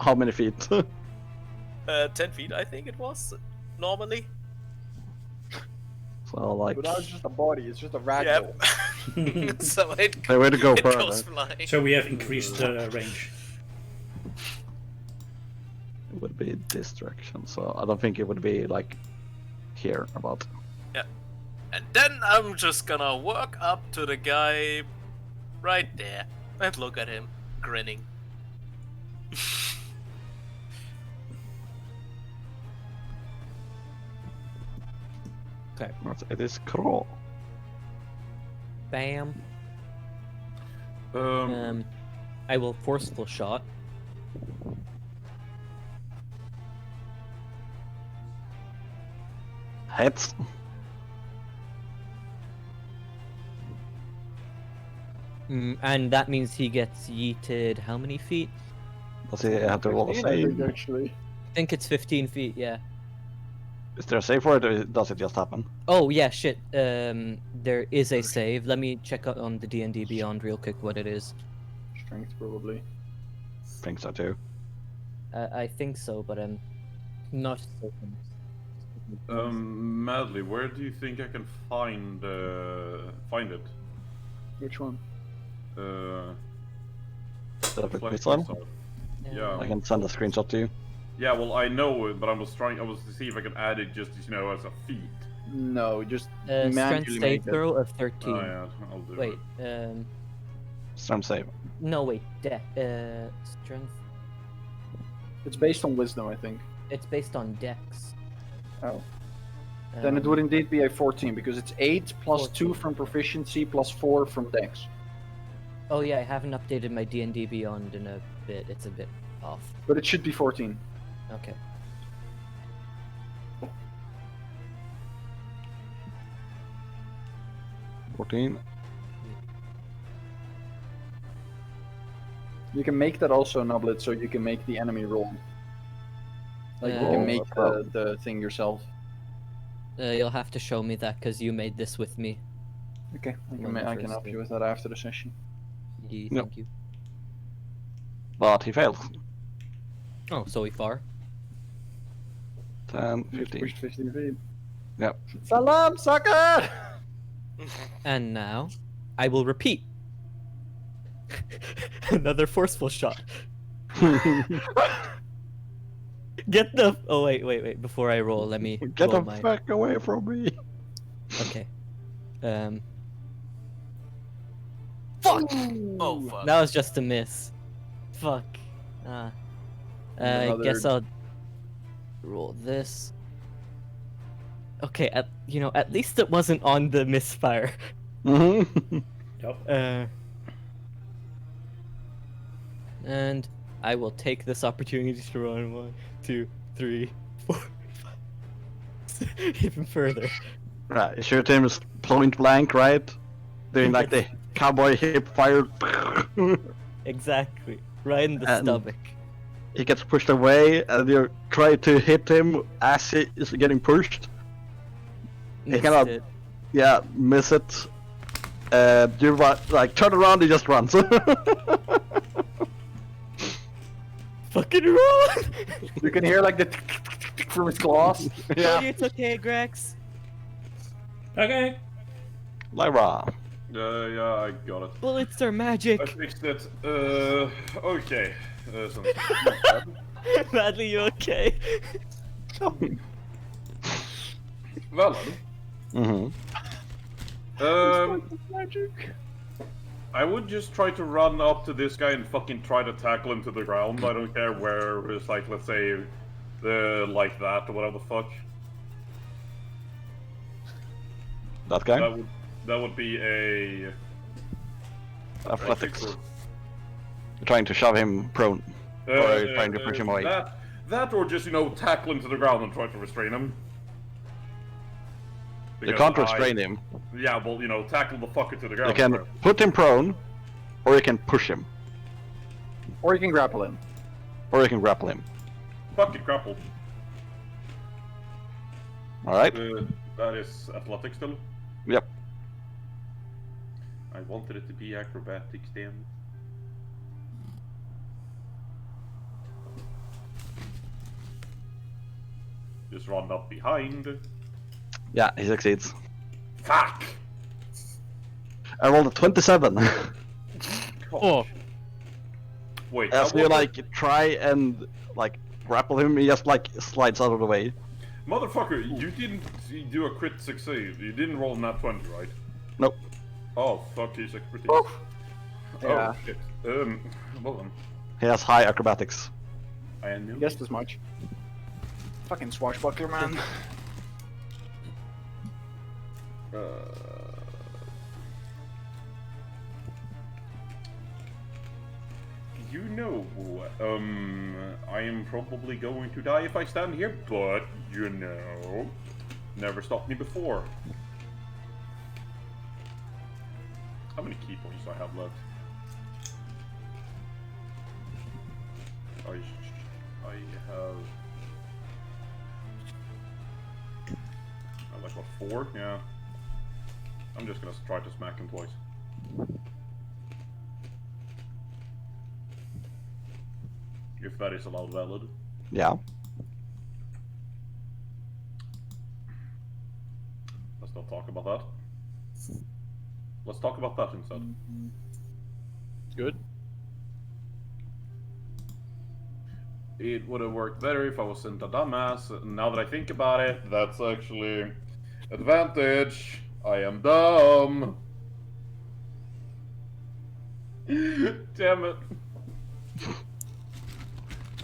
How many feet? 10 feet, I think it was, normally. So, like, But now it's just a body. It's just a rag Yep. doll. So it, the way to go it further. goes flying. So we have increased range. It would be this direction, so I don't think it would be like here about. And then I'm just gonna walk up to the guy right there and look at him, grinning. Okay. It is crawl. Bam. Um, I will forceful shot. Hits. And that means he gets yeeted how many feet? Does he have to roll a 15, I think, save? actually. I think it's 15 feet, yeah. Is there a save for it, or does it just happen? Oh, yeah, shit. There is a save. Let me check out on the D&D Beyond real quick what it is. Strength, probably. Think so too. I think so, but I'm not certain. Madly, where do you think I can find it? Which one? The Flesh missile? missile. Yeah. I can send a screenshot to you. Yeah, well, I know it, but I was to see if I can add it just, as a feat. No, just Strength manually save make it. throw of 13. Oh, yeah, I'll do Wait, it. Strength save. no, wait. Strength. It's based on wisdom, I think. It's based on dex. Oh. Then it would indeed be a 14, because it's 8 plus 2 14. from proficiency plus 4 from dex. Oh yeah, I haven't updated my D&D Beyond in a bit. It's a bit off. But it should be 14. Okay. $14. You can make that also, Noblet, so you can make the enemy roll. Like, you Oh, can make wow. the thing yourself. You'll have to show me that because you made this with me. Okay, When I I can first help did. you with that after the session. Yep. Yep. Thank you. But he failed. Oh, so we far? 10, You 15. pushed 15 feet. Yep. Salam, sucker! And now, I will repeat. Another forceful shot. Get the. Oh wait! Before I roll, let me Get roll the my. fuck away from me. Okay. Fuck! Oh, fuck. That was just a miss. Fuck. I guess Another- I'll roll this. Okay, at least it wasn't on the misfire. Mm-hmm. Yep. And I will take this opportunity to run 1, 2, 3, 4, 5, even further. Right, you shoot him point blank, right? Doing like the cowboy hip fire. Exactly, right in the And- stomach. He gets pushed away, and you try to hit him as he is getting pushed. Missed cannot- it. Yeah, miss it. You like turn around, he just runs. Fucking run! You can hear like the tick, tick, tick, tick from his claws. Oh, it's okay, Grex. Okay. Lyra. Yeah, I got it. Bullets are I magic. fixed it. Okay. Sounds not bad. Madly, you okay? Well, Mm-hmm. Magic. I would just try to run up to this guy and fucking try to tackle him to the ground. I don't care where it's like, let's say, like that or whatever the fuck. That guy. That would be a Athletics. Trying to shove him prone. Or trying to push him away. That or just, tackle him to the ground and try to restrain him. You can't restrain him. Yeah, well, tackle the fucker to the ground. You can put him prone, or you can push him. Or you can grapple him. Or you can grapple him. Fuck it, grapple. Alright. That is athletics still? Yep. I wanted it to be acrobatics, damn. Just run up behind. Yeah, he succeeds. Fuck! I rolled a 27. Oh. Wait, As you try and grapple him, he just slides out of the way. Motherfucker, you didn't do a crit succeed. You didn't roll nat 20, right? Nope. Oh, fuck, he's expertise. Yeah. Oh, shit. Well then. He has high acrobatics. I knew. Guessed as much. Fucking swashbuckler, man. I am probably going to die if I stand here, but, never stopped me before. How many key points do I have left? I have what, 4? Yeah. I'm just gonna try to smack him twice. If that is allowed valid. Yeah. Let's not talk about that. Let's talk about that instead. Good. It would have worked better if I wasn't a dumbass. Now that I think about it, that's actually advantage. I am dumb. Damn it.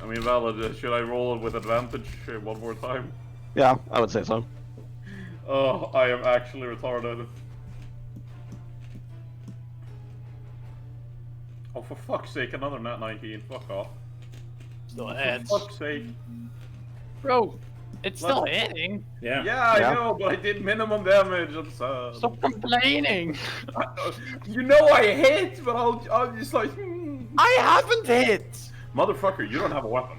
I mean, valid. Should I roll it with advantage one more time? Yeah, I would say so. Oh, I am actually retarded. Oh, for fuck's sake, another nat 19. Fuck off. Still For ahead. fuck's sake. Bro, it's still hitting. Yeah. Yeah, I Yeah. know, but I did minimum damage. I'm sad. Stop complaining. I hit, but I'm just like, I haven't hit. Motherfucker, you don't have a weapon.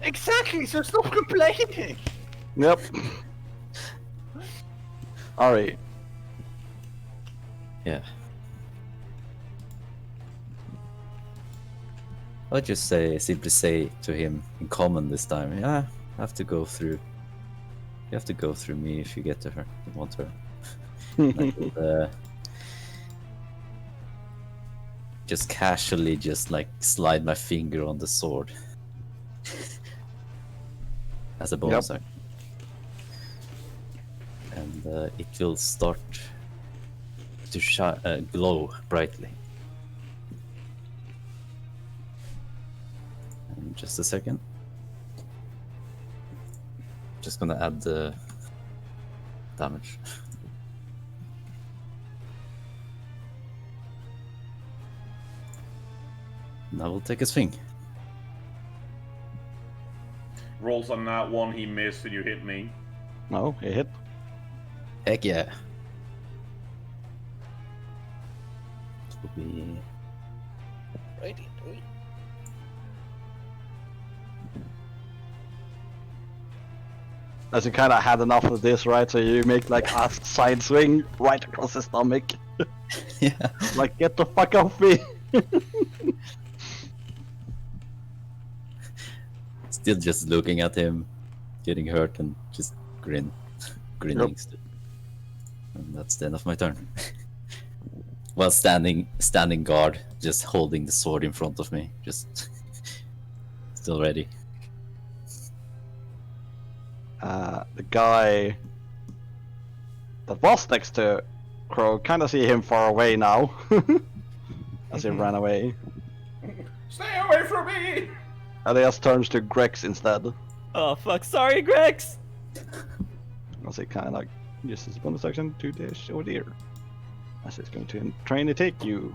Exactly, so stop complaining. Yep. Ari. Yeah. I'll just simply say to him in common this time, yeah, I have to go through. You have to go through me if you get to her. You want her. Just casually, slide my finger on the sword as a bonus action. And it will start to glow brightly. And just a second. Just gonna add the damage. Now we'll take a swing. Rolls on that one, he missed, and you hit me. No, he hit. Heck yeah. It will be Right into it. As you kind of had enough of this, right? So you make a side swing right across his stomach. yeah. Get the fuck off me. Still just looking at him, getting hurt, and just grinning Yep. still. And that's the end of my turn. While standing guard, just holding the sword in front of me, just still ready. The guy that was next to Crow kind of see him far away now, as he ran away. Stay away from me! And he just turns to Grex instead. Oh fuck! Sorry, Grex. As he kind of uses his bonus action to dash over there. As he's going to try and attack you.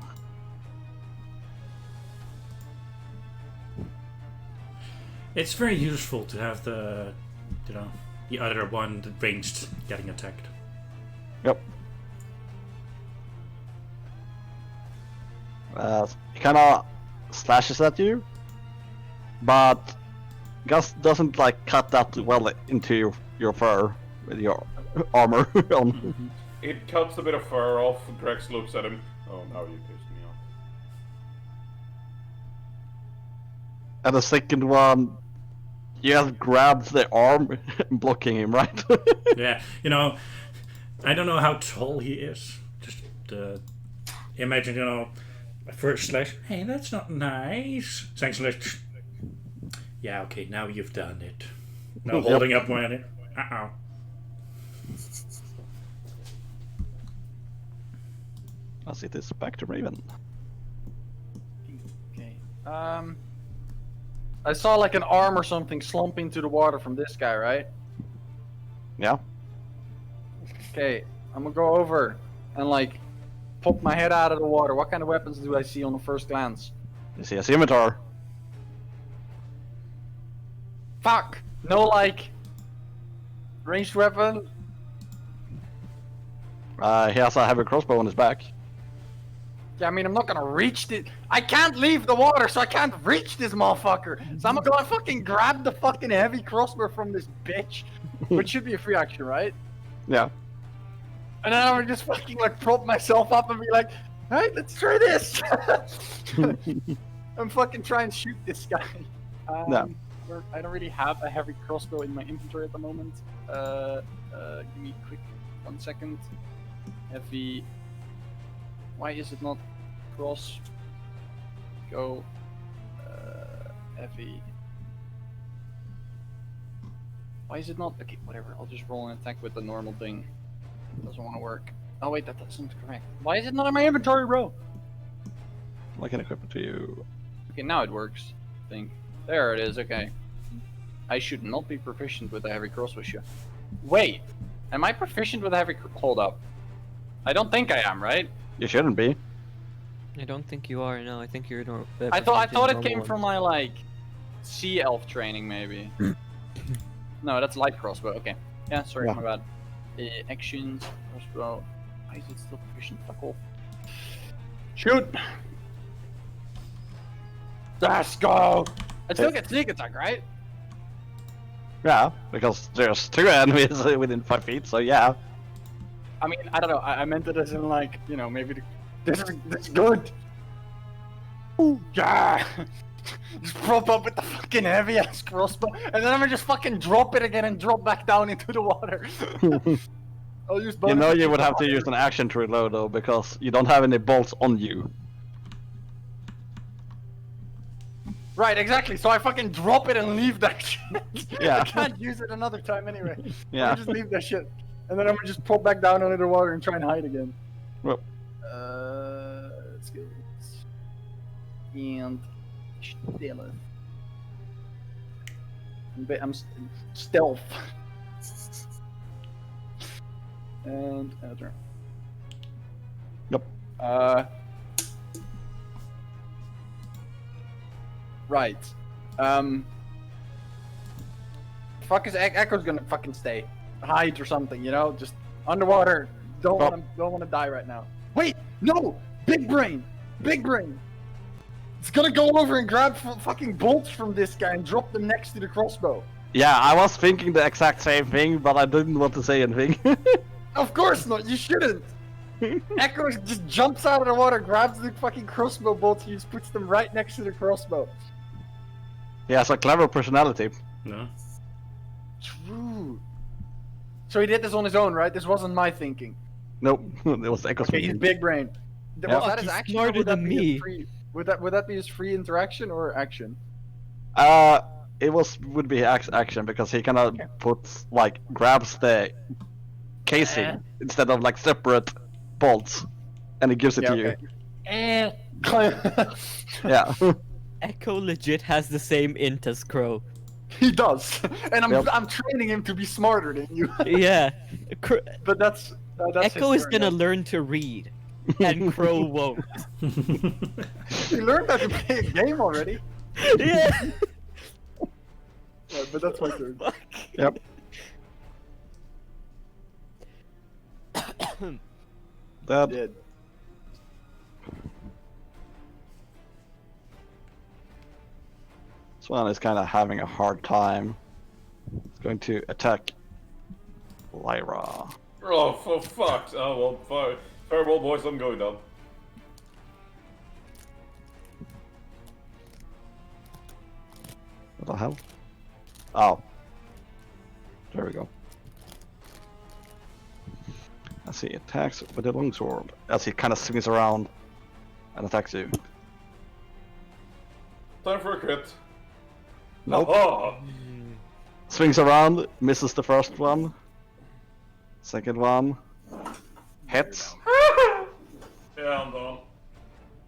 It's very useful to have the, the other one ranged getting attacked. Yep. He kind of slashes at you, but Gus doesn't like cut that well into your fur with your armor on. It cuts a bit of fur off. Grex looks at him. Oh, now you pissed me off. And the second one, you just grabs the arm, blocking him, right? Yeah, I don't know how tall he is. Just imagine, my first slash. Hey, that's not nice. Second slash. Yeah, okay, now you've done it. No holding up my. Uh-oh. As it is back to Raven. Okay. I saw like an arm or something slump into the water from this guy, right? Yeah. Okay, I'm gonna go over and like pop my head out of the water. What kind of weapons do I see on the first glance? You see a scimitar. Fuck! No like ranged weapon? He has a heavy crossbow on his back. Yeah, I mean, I'm not gonna reach it. I can't leave the water, so I can't reach this motherfucker. So I'm gonna fucking grab the fucking heavy crossbow from this bitch. Which should be a free action, right? Yeah. And then I'm gonna just fucking like prop myself up and be like, alright, let's try this. I'm fucking try and shoot this guy. No. I don't really have a heavy crossbow in my inventory at the moment. Give me a quick 1 second. Heavy. Why is it not cross? Go. Heavy. Why is it not? Okay, whatever. I'll just roll an attack with the normal thing. Doesn't want to work. Oh wait, that doesn't correct. Why is it not in my inventory, bro? I can equip it to you. Okay, now it works. I think. There it is. Okay. I should not be proficient with a heavy crossbow. Wait, am I proficient with a heavy? Hold up. I don't think I am, right? You shouldn't be. I don't think you are. No, I think you're. I thought it came from my like sea elf training, maybe. No, that's light crossbow. Okay. Yeah, sorry, Yeah. my bad. Actions, crossbow. Why is it still proficient? Fuck off. Shoot! Let's go! I still get sneak attack, right? Yeah, because there's 2 enemies within 5 feet, so yeah. I mean, I don't know. I meant it as in like, maybe this is good. Ooh, yeah! Just prop up with the fucking heavy ass crossbow, and then I'm gonna just fucking drop it again and drop back down into the water. I'll use bonus You would have to use an action to reload though, because you don't have any bolts on you. Right, exactly. So I fucking drop it and leave that shit. Yeah. I can't use it another time anyway. Yeah. I just leave that shit, and then I'm gonna just pop back down under the water and try and hide again. Well. Let's go. And stealth. I'm stealth. And turn. Yep. Right. Fuck is Echo's gonna fucking stay. Hide or something, just underwater. Don't wanna die right now. Wait, no! Big brain! Big brain! It's gonna go over and grab fucking bolts from this guy and drop them next to the crossbow. Yeah, I was thinking the exact same thing, but I didn't want to say anything. Of course not, you shouldn't! Echo just jumps out of the water, grabs the fucking crossbow bolts, and just puts them right next to the crossbow. He has a clever personality. No. True. So he did this on his own, right? This wasn't my thinking. Nope, it was Echo's Okay, he's thinking. big brain. Yeah. Was that his He's action? smarter Would that than be his me. free? Would that be his free interaction or action? It would be action because he kind of puts grabs the casing instead of separate bolts, and he gives it to you. Yeah. Echo legit has the same int as Crow. He does, and Yep. I'm training him to be smarter than you. Yeah. But that's Echo his is turn, gonna yeah. learn to read, and Crow won't. He learned how to play a game already. Yeah. But that's my turn. Yep. Dead. Dead. This one is kind of having a hard time. It's going to attack Lyra. Oh, for fuck's. Oh, well, farewell, boys, I'm going down. What the hell? Oh. There we go. As he attacks with the longsword, as he kind of swings around and attacks you. Time for a crit. Nope. Aha! Swings around, misses the first one. Second one. Hits. Yeah, I'm done.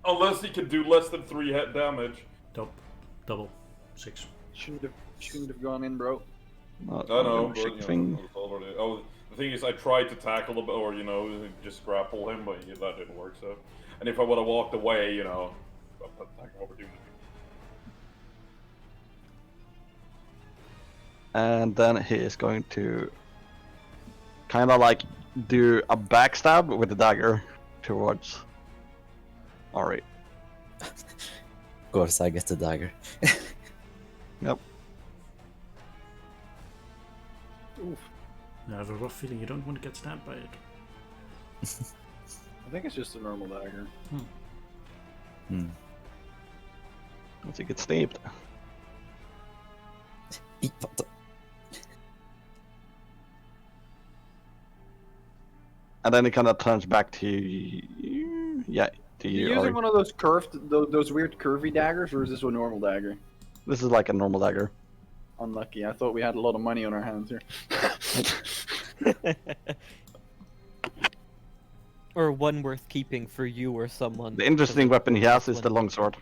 Unless he can do less than 3 hit damage. Double 6. Shouldn't have gone in, bro. Not I know, a but chick you thing. know, it's already. Oh, the thing is, I tried to tackle him, or you know, just grapple him, but yeah, that didn't work. So, and if I would have walked away, you know, attack him opportunity. And then he is going to kind of like do a backstab with the dagger towards Ari. Of course, I get the dagger. Yep. I have a rough feeling you don't want to get stabbed by it. I think it's just a normal dagger. Once he gets stabbed. And then he kind of turns back to you. Yeah, to You you. using Ari. one of those curved, those weird curvy daggers, or is this a normal dagger? This is like a normal dagger. Unlucky. I thought we had a lot of money on our hands here. Or one worth keeping for you or someone. The interesting weapon he has is the longsword.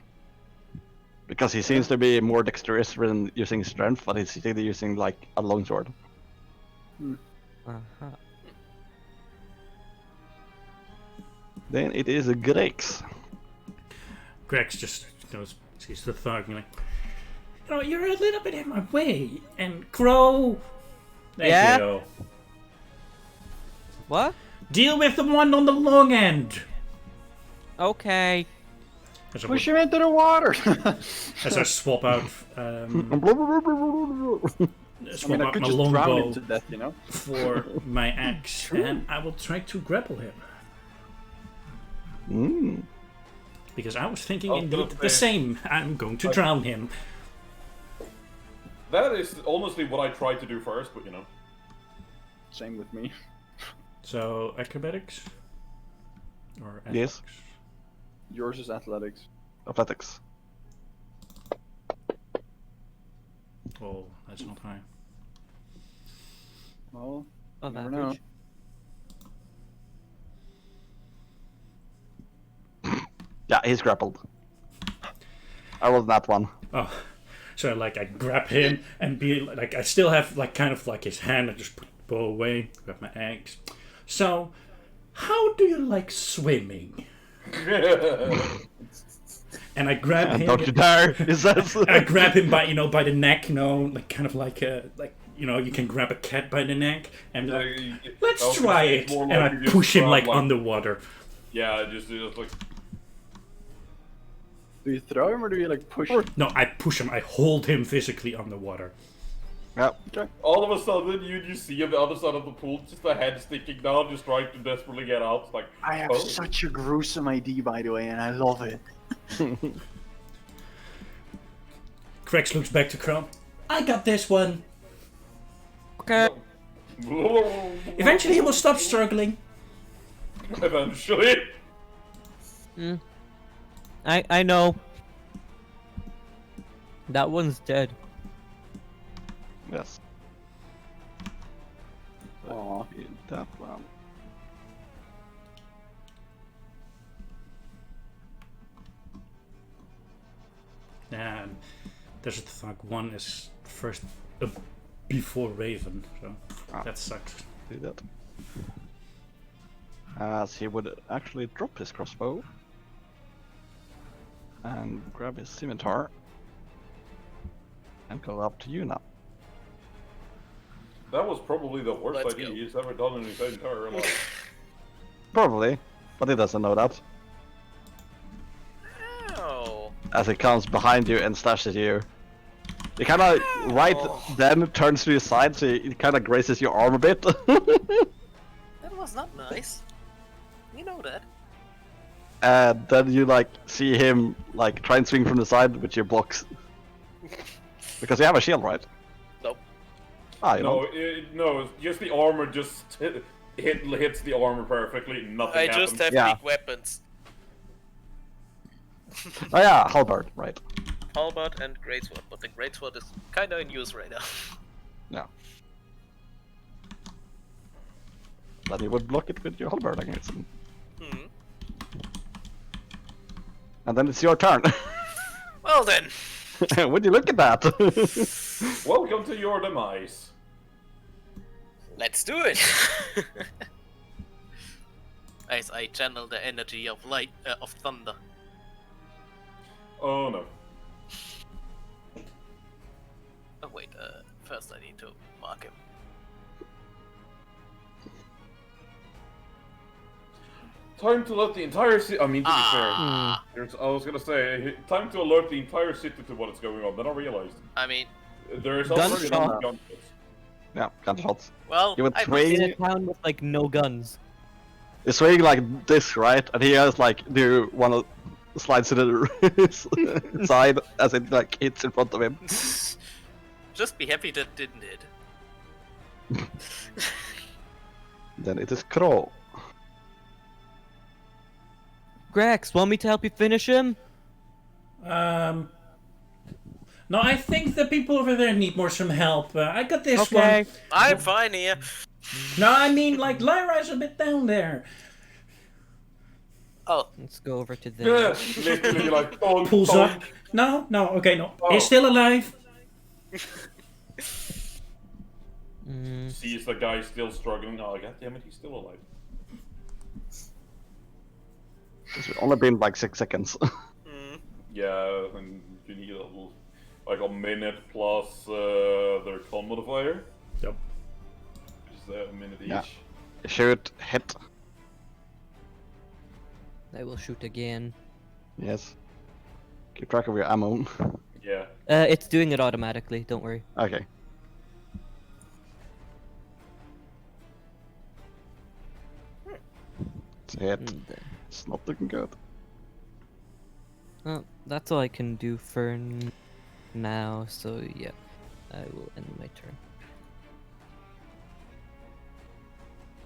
Because he seems to be more dexterous than using strength, but he's still using like a longsword. Uh-huh. Then it is Grex. Grex just sees the thug and like, you're a little bit in my way. And Crow, thank Yeah? you. What? Deal with the one on the long end. Okay. As I, Push him into the water. as I swap out, swap I out could my just drown him longbow to death, you know. for my axe, and I will try to grapple him. Because I was thinking indeed the same. I'm going to drown him. That is honestly what I tried to do first, but you know. Same with me. So acrobatics or athletics? Yes. Yours is athletics. Athletics. Oh, that's not high. Well, On never know. Yeah, he's grappled. I rolled that one. Oh, so like I grab him and be like I still have like kind of like his hand. I just put the bow away, grab my axe. So, how do you like swimming? And I grab him. Don't you dare! He says. I grab him by by the neck, like kind of like you can grab a cat by the neck and be like, let's try it, and I push him like underwater. Yeah, just like. Do you throw him or do you like push him? No, I push him. I hold him physically underwater. Yep. Okay. All of a sudden, you see on the other side of the pool, just a head sticking down, just trying to desperately get out. It's like, I have such a gruesome ID, by the way, and I love it. Crex looks back to Crow. I got this one. Okay. Eventually he will stop struggling. Eventually. I know. That one's dead. Yes. Aw. That one. And Desert Thug 1 is first before Raven, so that sucks. Do that. As he would actually drop his crossbow and grab his scimitar and go up to you now. That was probably the worst Let's idea go. he's ever done in his entire life. Probably, but he doesn't know that. Ow. As it comes behind you and slashes you. He kind of right then turns to his side, so it kind of grazes your arm a bit. That was not nice. You know that. And then you like see him like try and swing from the side with your blocks. Because you have a shield, right? Nope. Ah, you No, don't? no, just the armor just hits the armor perfectly. Nothing I happens. just have Yeah. big weapons. Oh yeah, halberd, right? Halberd and greatsword, but the greatsword is kinda in use right now. Yeah. Then you would block it with your halberd, I guess. Hmm. And then it's your turn. Well then. Would you look at that? Welcome to your demise. Let's do it! As I channel the energy of light, of thunder. Oh no. Oh wait, first I need to mark him. Time to let the entire city. I mean, to be Ah. fair, I was gonna say, time to alert the entire city to what is going on. Then I realized I mean, there is already Gunshot. gunshots. Yeah, gunshots. well, You would I swing- In a town with like no guns. You're swinging like this, right? And he has like do one of slides to the side as it like hits in front of him. just be happy that didn't hit. Then it is Crow. Grex, want me to help you finish him? No, I think the people over there need more some help. I got this Okay. one. I'm fine here. No, I mean, like, Lyra's a bit down there. Oh, Let's go over to them. Yeah, literally like Pulls up. No, okay, no. He's still alive. Sees the guy still struggling. Oh, goddammit, he's still alive. It's only been like 6 seconds. Yeah, and you need like a minute plus their con modifier. Yep. Is a minute each. Yeah. Shoot, hit. I will shoot again. Yes. Keep track of your ammo. Yeah. It's doing it automatically, don't worry. Okay. It's a hit. It's not looking good. Well, that's all I can do for now, so yeah. I will end my turn.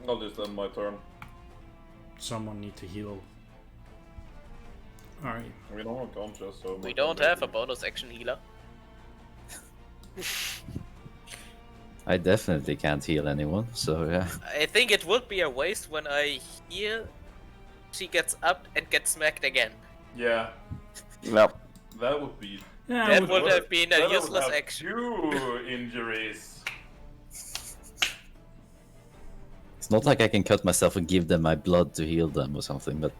I'll just end my turn. Someone need to heal. Alright. We don't have conscious, so... we don't have a bonus action healer. I definitely can't heal anyone, so yeah. I think it would be a waste when I heal. She gets up and gets smacked again. Yeah, Yep. that would be... Yeah, That would- would have been a Then I would useless have action. 2 injuries. It's not like I can cut myself and give them my blood to heal them or something, but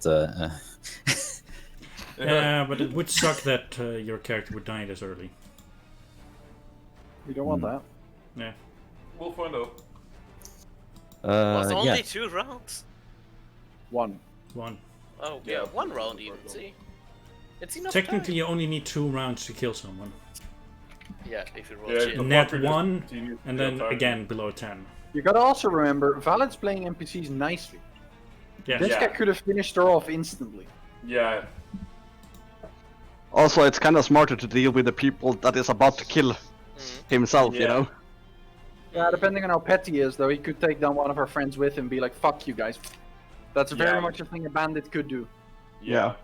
Yeah, but it would suck that your character would die this early. We don't want that. Yeah. We'll find out. It was only yeah. 2 rounds. One. One. Oh yeah, Yeah, 1 it's round not even. very See, it's enough Technically, time. you only need 2 rounds to kill someone. Yeah, if you roll Yeah, shit. the Net fucker just 1, continues to and then attack. again below 10. You gotta also remember, Valen's playing NPCs nicely. Yeah. This guy could have finished her off instantly. Yeah, Also, it's kind of smarter to deal with the people that is about to kill himself, you Yeah. know? Yeah, depending on how petty he is, though, he could take down one of her friends with him and be like, fuck you guys. That's very Yeah. much a thing a bandit could do. yeah.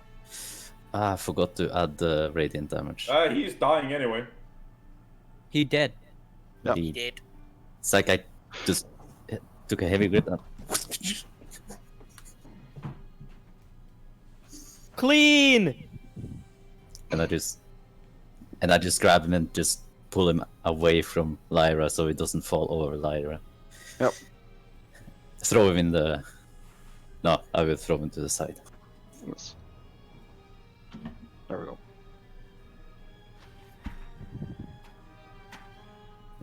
I forgot to add the radiant damage. He's dying anyway. He dead. Yeah. He did. It's like I just took a heavy grip and Clean! I just grab him and just pull him away from Lyra so he doesn't fall over Lyra. Yep. Throw him in the... No, I will throw him to the side. Yes. There we go.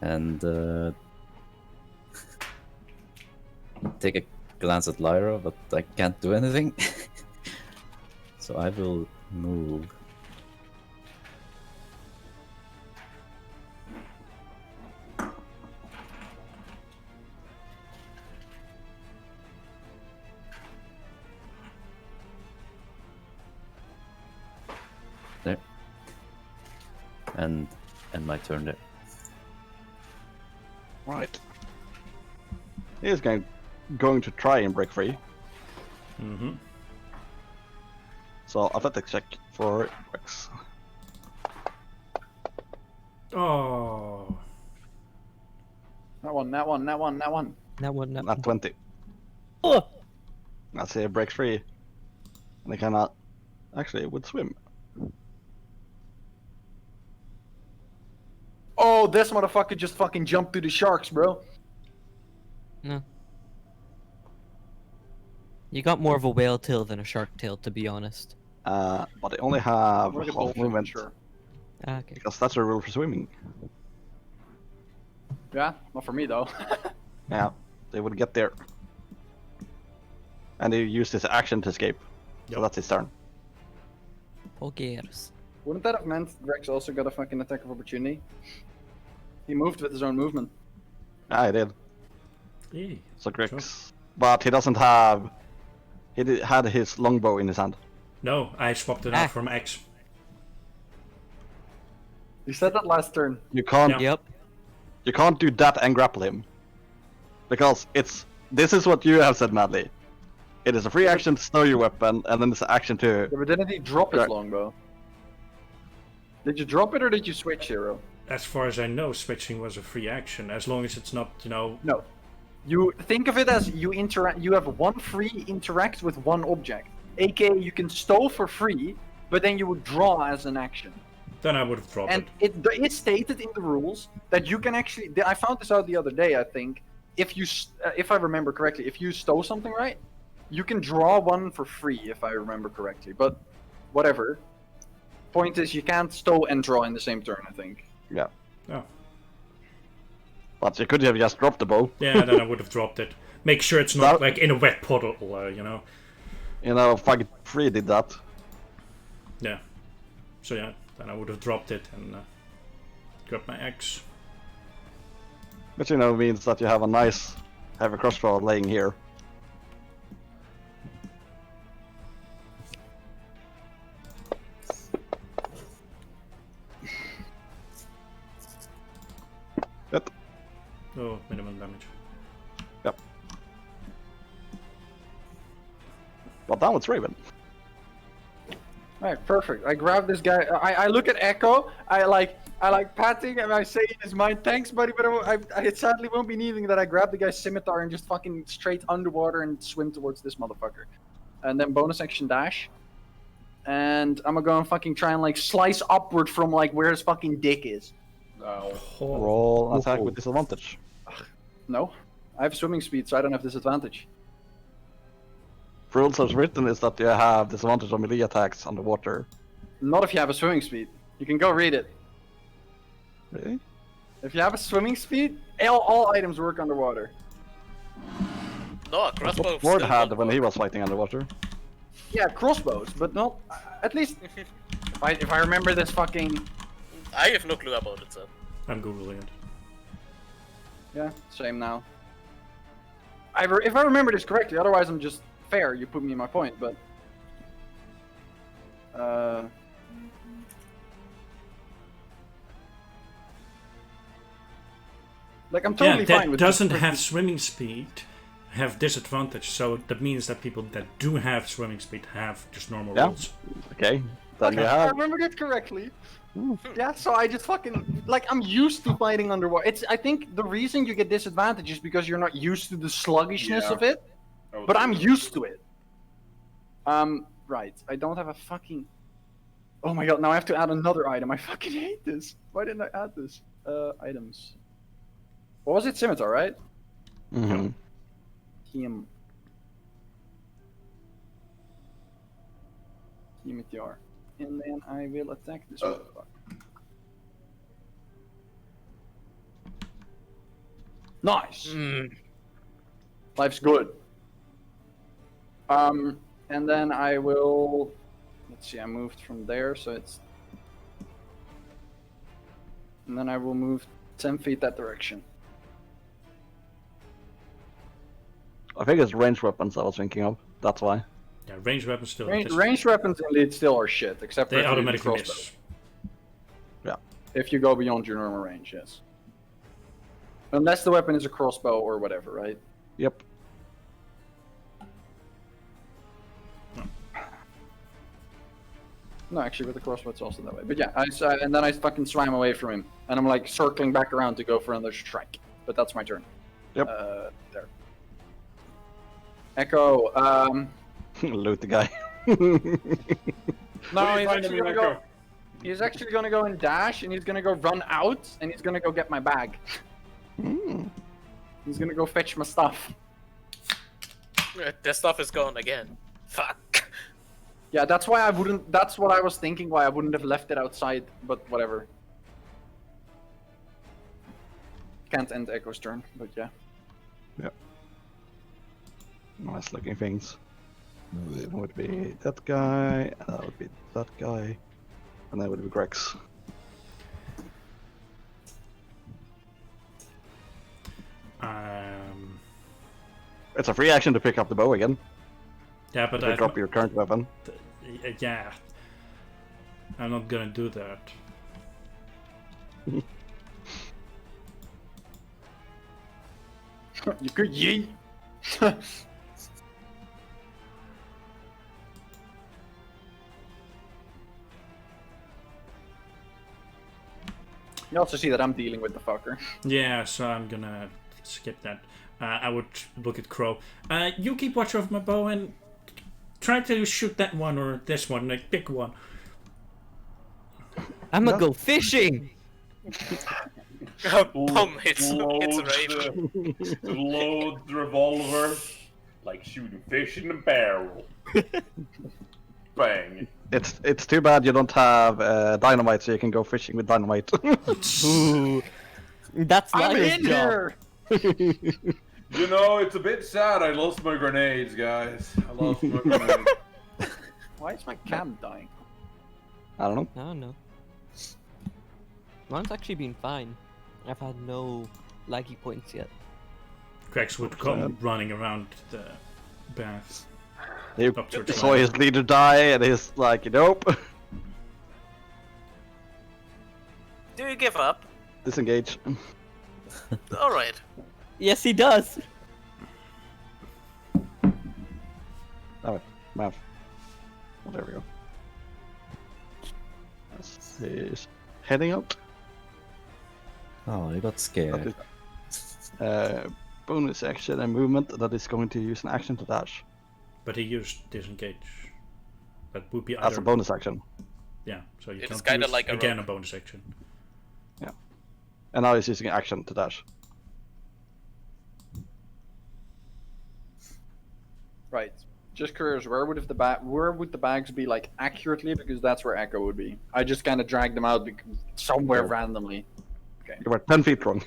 And take a glance at Lyra, but I can't do anything. So I will move. There. And my turn there. Right. He's going to try and break free. Mm-hmm. So athletics check for Rex. Oh. That one. That one. Not 20. Oh! That's it, breaks free. And they cannot. Actually, it would swim. Oh, this motherfucker just fucking jumped through the sharks, bro. No. You got more of a whale tail than a shark tail, to be honest. But they only have More like a half dolphin, movement. sure. Okay. Because that's a rule for swimming. Yeah, not for me though. Yeah, they would get there. And they use this action to escape. So Yep. that's his turn. Bulgarians. Wouldn't that have meant Rex also got a fucking attack of opportunity? He moved with his own movement. Yeah, he did. Yeah. So Grix. But he doesn't have. Had his longbow in his hand. No, I swapped it Ah. out from X. You said that last turn. You can't. Yeah. Yep. You can't do that and grapple him. Because it's. This is what you have said, Madly. It is a free action to stow your weapon, and then it's an action to. Yeah, but didn't he drop his Right. longbow? Did you drop it or did you switch, Hero? As far as I know, switching was a free action, as long as it's not, No. You think of it as you interact. You have one free interact with one object. AKA, you can stow for free, but then you would draw as an action. then I would have dropped And it. it's stated in the rules that you can actually. I found this out the other day. I think if I remember correctly, if you stow something right, you can draw one for free. If I remember correctly, but whatever. Point is, you can't stow and draw in the same turn. I think. Yeah. Oh. But you could have just dropped the bow. Yeah, then I would have dropped it. Make sure it's not That- like in a wet puddle, You know, Fag 3 did that. Yeah. So yeah, then I would have dropped it and grabbed my axe. Which, you know, means that you have a nice heavy crossbow laying here. Yep. Oh, minimum damage. Yep. Well, that one's Raven. Alright, perfect. I grab this guy. I look at Echo. I like patting and I say in his mind, "Thanks, buddy," but I sadly won't be needing that. I grab the guy's scimitar and just fucking straight underwater and swim towards this motherfucker. And then bonus action dash. And I'm gonna go and fucking try and like slice upward from like where his fucking dick is. No. Oh. Roll an attack with disadvantage. No, I have swimming speed, so I don't have disadvantage. Rules as written is that you have disadvantage on melee attacks underwater. Not if you have a swimming speed. You can go read it. Really? If you have a swimming speed, all items work underwater. No, a crossbow. What Ward still had won't when he work. was fighting underwater. Yeah, crossbows, but not. At least, if I remember this fucking. I have no clue about it, so. I'm googling it. Yeah, same now. If I remember this correctly, otherwise I'm just fair. You put me in my point, but. Like I'm totally yeah, fine that with doesn't this. have swimming speed, have disadvantage, so that means that people that do have swimming speed have just normal Yeah. rolls. Okay. Then Okay, you I have. remembered it correctly. Yeah, so I just fucking like I'm used to fighting underwater. I think the reason you get disadvantage is because you're not used to the sluggishness Yeah. of it. Oh, But I'm used to it. Right. I don't have a fucking. Oh my god! Now I have to add another item. I fucking hate this. Why didn't I add this? Items. What was it? Scimitar, right? Mhm. Him. Scimitar. And then I will attack this motherfucker. Nice. Life's good. And then I will. Let's see. I moved from there, so it's. And then I will move 10 feet that direction. I think it's ranged weapons I was thinking of. That's why. Yeah, ranged weapons still. Ranged weapons indeed still are shit, except for They if you use the automatically crossbow. miss. If you go beyond your normal range, yes. Unless the weapon is a crossbow or whatever, right? Yep. No, actually, with the crossbow it's also that way. But yeah, and then I fucking swam away from him, and I'm like circling back around to go for another strike. But that's my turn. Yep. There. Echo. Loot the guy. No, What are you he's finding actually me, gonna Echo? go. He's actually gonna go and dash, and he's gonna go run out, and he's gonna go get my bag. He's gonna go fetch my stuff. The stuff is gone again. Fuck. Yeah, that's why I wouldn't. That's what I was thinking. Why I wouldn't have left it outside, but whatever. Can't end Echo's turn, but yeah. Yep. Nice looking things. That would be that guy, and that would be that guy, and that would be Greg's. It's a free action to pick up the bow again. Yeah, but To drop your current weapon. Yeah. I'm not gonna do that. You could yeet. You also see that I'm dealing with the fucker. Yeah, so I'm gonna skip that. I would look at Crow. You keep watch of my bow and try to shoot that one or this one, like pick one. I'm gonna go fishing. Boom! It's Raven. Load the revolver like shooting fish in a barrel. Bang. It's too bad you don't have dynamite, so you can go fishing with dynamite. Ooh, that's I'm Lyra's in job. here. You know, it's a bit sad I lost my grenades, guys. I lost my grenades. Why is my cam dying? I don't know. I don't know. Mine's actually been fine. I've had no laggy points yet. Grex would come running around the bath. You Up to saw his leader die, and he's like, nope. Do you give up? Disengage. Alright. Yes, he does. Oh, math. Oh, there we go. He's heading out. Oh, I got scared. Bonus action and movement that is going to use an action to dash. But he used disengage. That would be That's either. a bonus action. Yeah, so you It's can't kinda use like a again rogue. a bonus action. And now he's using an action to dash. Right. Just curious, where would the bags be like accurately? Because that's where Echo would be. I just kind of dragged them out somewhere randomly. You were 10 feet wrong.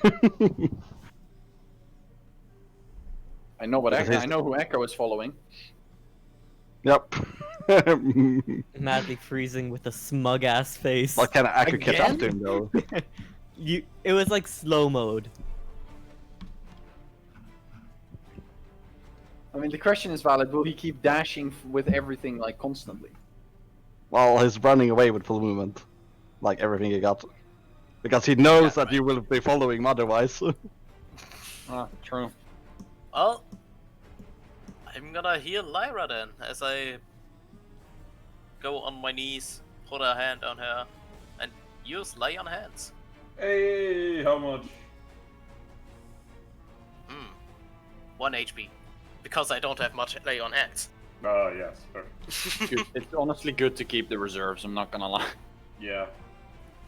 I know what Because Echo. his- I know who Echo is following. Yep. Madly freezing with a smug ass face. What kind of I could catch up to Again? him though? It was like slow mode. I mean, the question is valid. Will he keep dashing with everything like constantly? Well, he's running away with full movement, like everything he got, because he knows that you will be following him otherwise. Ah, true. Well, I'm gonna heal Lyra then, as I go on my knees, put a hand on her, and use lay on hands. Hey, how much? 1 HP. Because I don't have much lay on hands. Ah, yes. Fair. Good. It's honestly good to keep the reserves. I'm not gonna lie. Yeah.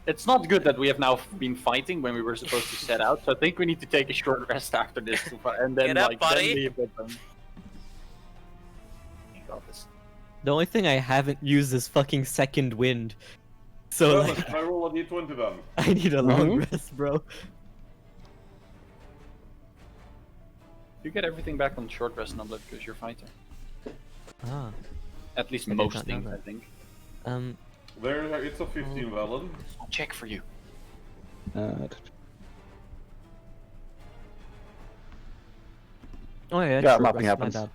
It's not good that we have now been fighting when we were supposed to set out. So I think we need to take a short rest after this, and then Get up, like buddy. then leave with them. You got this. The only thing I haven't used is fucking second wind. So Well, like, I roll a d20 then. I need a long rest, bro. You get everything back on short rest, Noblet, because you're fighter. Ah. At least I did most not know things, I that. think. There, it's a 15 valid. I'll check for you. Oh yeah, Yeah, short nothing rest, my happens. bad.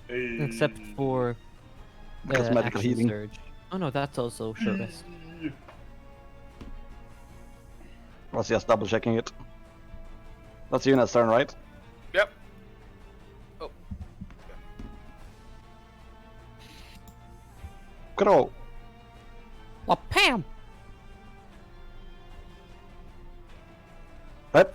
Hey. Except for Because medical action healing. surge. Oh no, that's also short rest. I was just double checking it. That's Yuna's turn, right? Yep. Oh. Go. Oh, Pam! Right?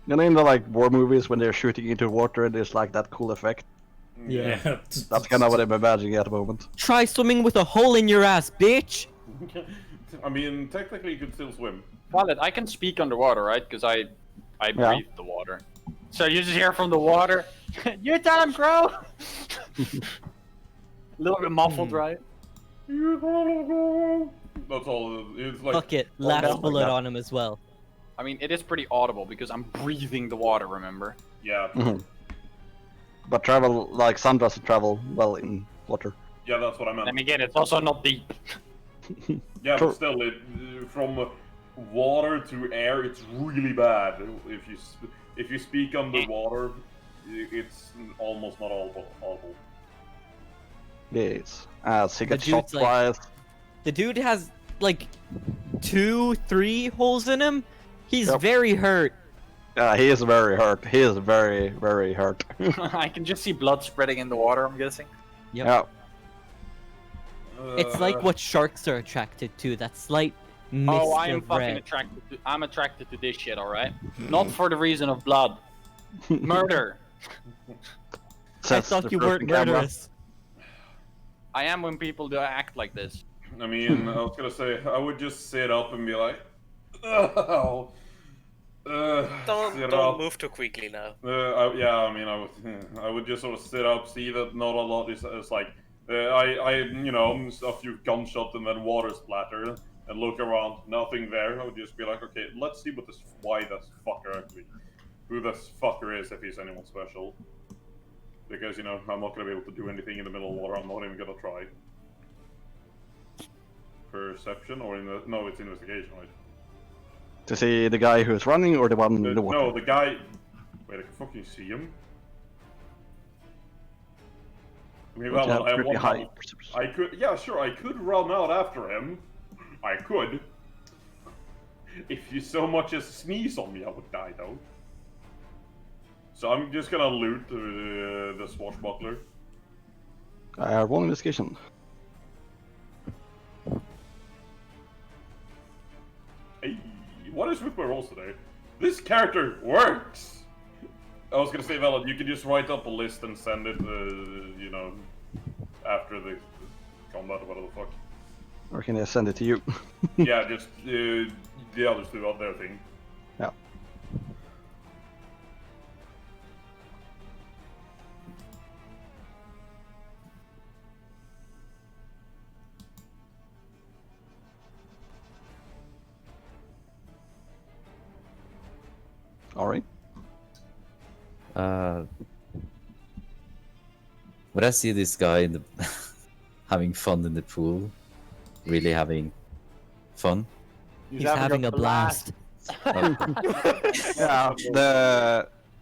You know, in the like war movies when they're shooting into water and there's like that cool effect. Yeah. That's kind of what I'm imagining at the moment. Try swimming with a hole in your ass, bitch! I mean, technically you could still swim. Valid, I can speak underwater, right? Because I Yeah. breathe the water. So you just hear from the water, you tell him, Crow! A little bit muffled, right? That's all. It's like. Fuck it, Oh, last no. bullet Yeah. on him as well. I mean, it is pretty audible because I'm breathing the water, remember? Yeah. Mhm. But travel, like sun doesn't travel well in water. Yeah, that's what I meant. And again, it's also not deep. Yeah, True. but still, from water to air, it's really bad. If you speak underwater, it's almost not audible. Yes. As he The gets shot dude's like- twice. The dude has like 2, 3 holes in him. He's Yep. very hurt. Yeah, he is very hurt. He is very, very hurt. I can just see blood spreading in the water, I'm guessing. Yep. Yeah. It's like what sharks are attracted to, that slight mist Oh, I am of fucking red. attracted to. I'm attracted to this shit, alright? Not for the reason of blood. Murder. I Says thought the you person weren't camera. murderous. I am when people do act like this. I mean, I was gonna say, I would just sit up and be like, oh. Don't sit don't up. move too quickly now. Yeah, I mean, I would just sort of sit up, see that not a lot is like, you know, a few gunshots and then water splatter, and look around, nothing there. I would just be like, okay, let's see why this fucker actually, who this fucker is, if he's anyone special. Because, you know, I'm not gonna be able to do anything in the middle of water. I'm not even gonna try. Perception or no, it's investigation, right? To see the guy who's running or the one in the water? No, the guy. Wait, I can fucking see him. I mean, But you well, have I have pretty one high level. perception. I could, yeah, sure, I could run out after him. I could. If you so much as sneeze on me, I would die, though. So I'm just gonna loot the swashbuckler. I have one investigation. Hey, what is with my rolls today? This character works! I was gonna say, Valid, you can just write up a list and send it, you know, after the combat or whatever the fuck. Or can I send it to you? Yeah, just the others do out their thing. Yeah. Alright. When I see this guy in the having fun in the pool, really having fun. He's having a blast. Yeah,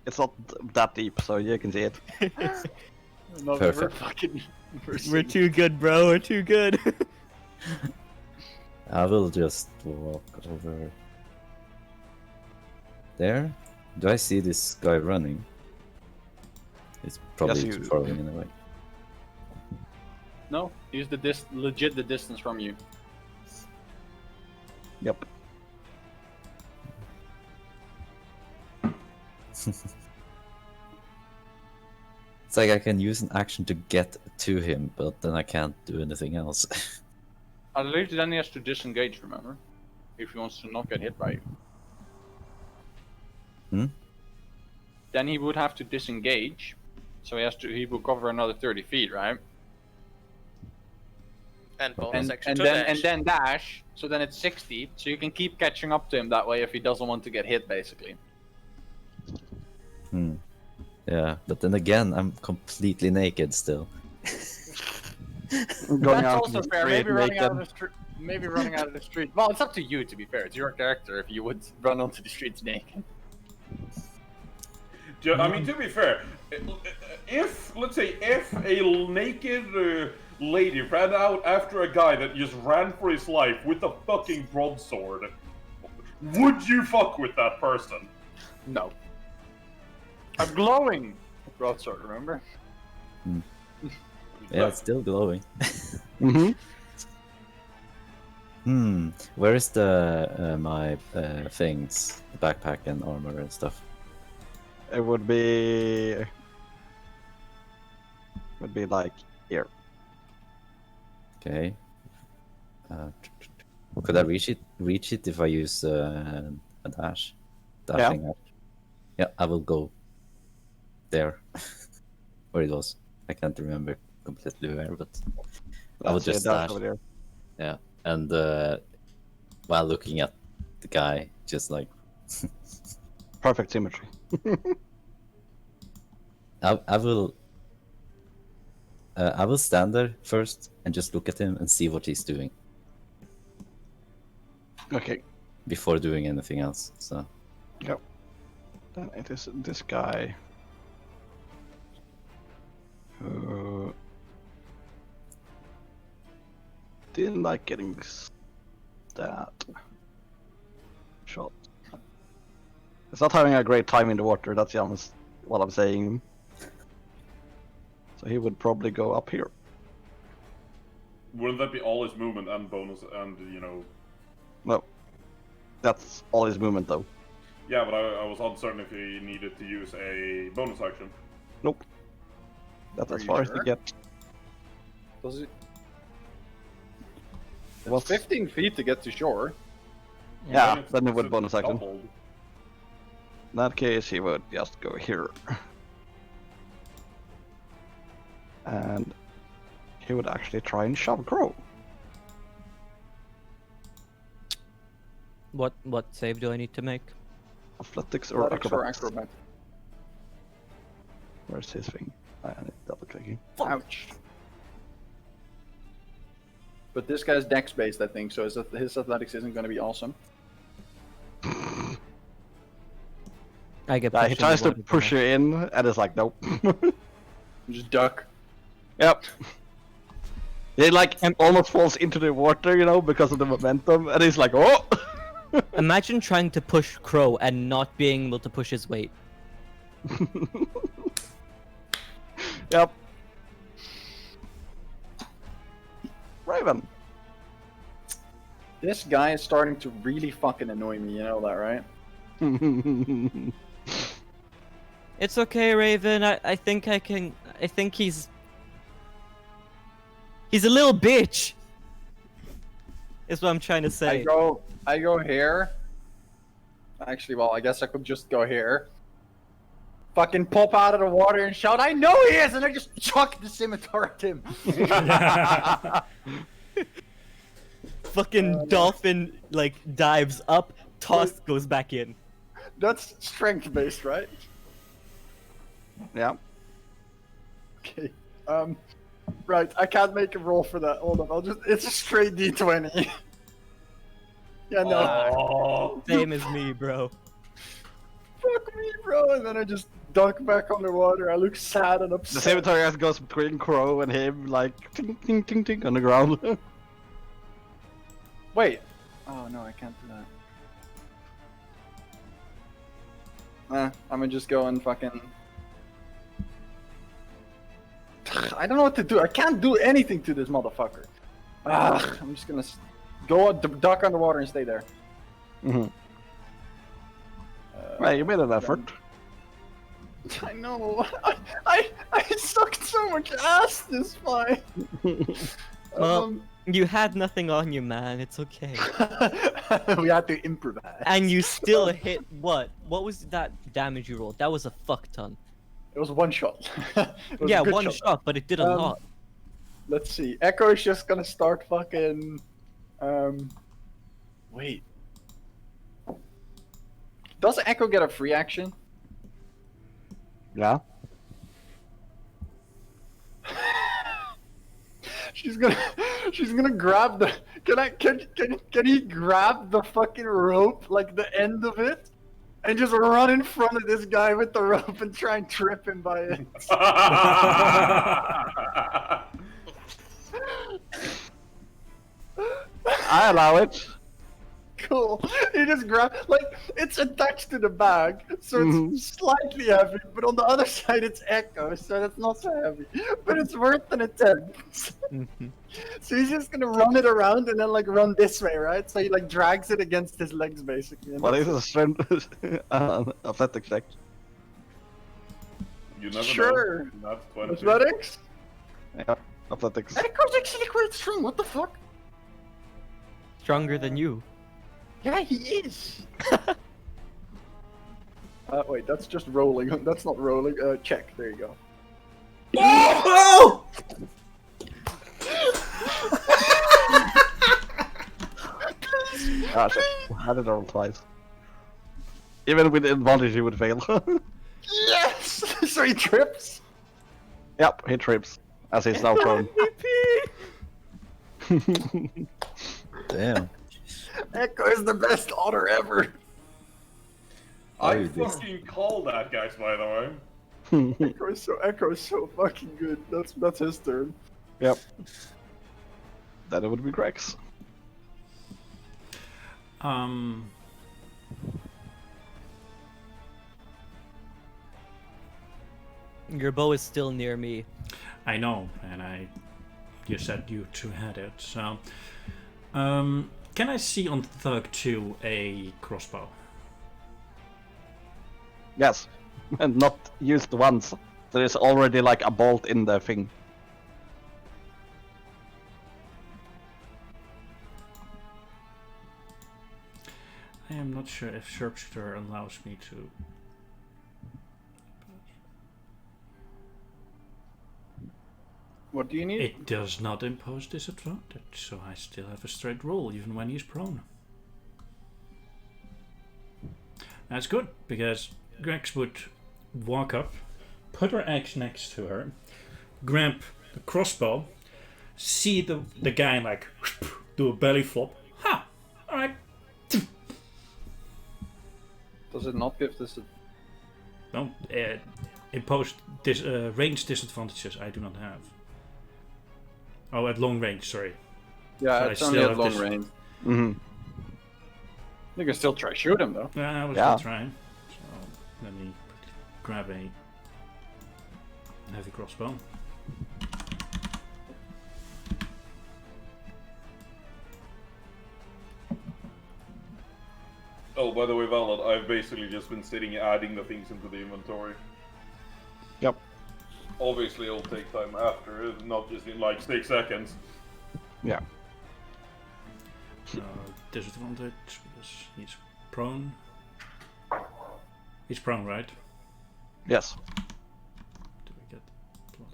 it's not that deep, so you can see it. No, Perfect. we're fucking. We're too good, bro. We're too good. I will just walk over there. Do I see this guy running? It's probably Yes, too you- far away in a way. No, he's legit the distance from you. Yep. It's like I can use an action to get to him, but then I can't do anything else. At least then he has to disengage, remember? If he wants to not get hit by you. Hmm? Then he would have to disengage. So he will cover another 30 feet, right? And bonus action And to then dash. dash So then it's 60. So you can keep catching up to him that way if he doesn't want to get hit, basically. Yeah, but then again, I'm completely naked still. Going That's out also to the fair. street Maybe running out of naked. the street. Maybe running out of the street. Well, it's up to you, to be fair. It's your character if you would run onto the streets naked. I mean, to be fair, if let's say if a naked lady ran out after a guy that just ran for his life with a fucking broadsword, would you fuck with that person? No. A glowing broadsword, remember? Yeah, it's still glowing. Mm-hmm. Where is the my things, the backpack and armor and stuff? It would be like here. Okay. Could I reach it if I use a dash? Dashing up. Yeah, I will go there. Where it was. I can't remember completely where, but I will That's just it, dash dash. over there. Yeah, and while looking at the guy, just like Perfect symmetry. I will stand there first and just look at him and see what he's doing Okay. before doing anything else. So Yep. Then it is this guy who didn't like getting that shot. It's not having a great time in the water, that's the honest what I'm saying. So he would probably go up here. Wouldn't that be all his movement and bonus and, you know... No. That's all his movement though. Yeah, but I was uncertain if he needed to use a bonus action. Nope. That's Are as you far as sure? you get. Does it? It's What's- 15 feet to get to shore. Yeah, it's- then it it's would a bonus action. doubled. In that case, he would just go here. And he would actually try and shove Crow. What save do I need to make? Athletics or Athletics or acrobatics? acrobat. Where's his thing? I need double clicking. Ouch. But this guy's dex based, I think, so his athletics isn't going to be awesome. I get. Yeah, he pushed in tries the to water, push don't you in, and it's like, nope. Just duck. Yep. He like almost falls into the water, you know, because of the momentum, and he's like, oh! I? Imagine trying to push Crow and not being able to push his weight. Yep. Raven. This guy is starting to really fucking annoy me, you know that, right? It's okay, Raven. I think I can. I think he's a little bitch. Is what I'm trying to say. I go here. Actually, well, I guess I could just go here. Fucking pop out of the water and shout, "I know he is!" And I just chuck the scimitar at him. Fucking dolphin like dives up, toss goes back in. That's strength based, right? Yeah. Okay. Right. I can't make a roll for that. Hold on. It's a straight D20. Yeah, no. Oh, Same as me, bro. Fuck me, bro. And then I just duck back underwater. I look sad and The upset. cemetery as goes between Crow and him, like, ting, ting, ting, ting, on the ground. Wait. Oh, no, I can't do that. I'm gonna just go and fucking... I don't know what to do. I can't do anything to this motherfucker. I'm just gonna go duck underwater and stay there. Mm-hmm. Right, you made an effort. I know. I sucked so much ass this fight. Well, you had nothing on you, man. It's okay. We had to improvise. And you still hit what? What was that damage you rolled? That was a fuck ton. It was one shot. It was Yeah, a good one shot, but it did a lot. Let's see. Echo is just gonna start fucking Wait. Does Echo get a free action? Yeah. She's gonna grab the. Can he grab the fucking rope, like the end of it, and just run in front of this guy with the rope and try and trip him by it? I allow it. Cool. He just grab, like, it's attached to the bag, so it's slightly heavy, but on the other side it's Echo, so it's not so heavy. But it's worth an attempt. So he's just gonna run it around and then like run this way, right? So he like drags it against his legs basically. And What that's is a strength athletic check? You never Sure. know. That's 20. Athletics? Yeah, athletics. Echo's actually quite strong, what the fuck? Stronger than you. Yeah, he is. Wait, that's just rolling. That's not rolling. Check. There you go. Oh! Ah, shit. I did roll twice. Even with advantage, he would fail. Yes! So he trips? Yep, he trips as he's now prone. Damn. Echo is the best otter ever. I Oh, this- fucking call that, guys, by the way. Echo is so fucking good. That's his turn. Yep. Then it would be Greg's. Your bow is still near me. I know, and you said you two had it, so... can I see on Thug 2 a crossbow? Yes. And not used once. There is already like a bolt in the thing. I am not sure if Sharpshooter allows me to... What do you need? It does not impose disadvantage, so I still have a straight roll, even when he's prone. That's good, because Grex would walk up, put her axe next to her, grab the crossbow, see the guy like do a belly flop. Ha! Alright. Does it not give this? No, imposed range disadvantages I do not have. Oh, at long range, sorry. Yeah, So it's I only still at have long this- range. Mm-hmm. You can still try shoot him though. I was Yeah. still trying. So let me grab a heavy crossbow. Oh, by the way, Valad, I've basically just been sitting adding the things into the inventory. Yep. Obviously, it'll take time after, not just in like 6 seconds. Yeah. Disadvantage because he's prone. He's prone, right? Yes. Do we get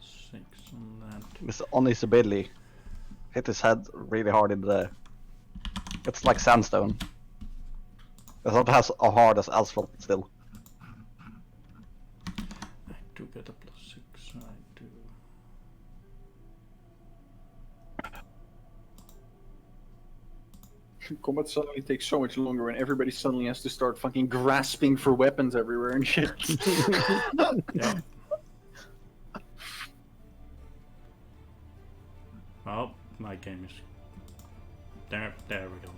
+6 on that? It's on his belly. Hit his head really hard in the... It's like sandstone. It's not as hard as asphalt still. I do get a +6. I do. Combat suddenly takes so much longer when everybody suddenly has to start fucking grasping for weapons everywhere and shit. Yeah. Oh, my game is there. There we go.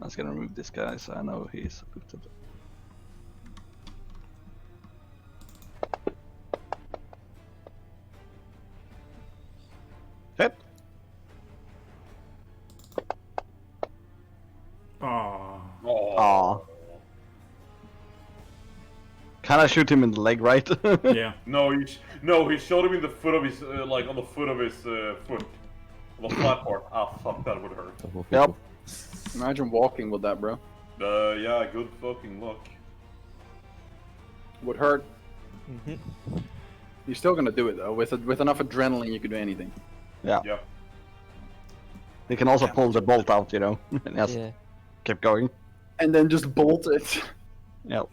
I was gonna remove this guy so I know he's booted. Hit! Oh, Aww. Can I shoot him in the leg, right? yeah. No, he shot him in the foot of his, like on the foot of his foot. On the flat part. Ah, fuck, that would hurt. Yep. Imagine walking with that, bro. Yeah, good fucking luck. Would hurt. Mm-hmm. You're still gonna do it though. With enough adrenaline, you could do anything. Yeah. Yeah. He can also pull the bolt out, you know, and just Yeah. keep going. And then just bolt it. Yeah.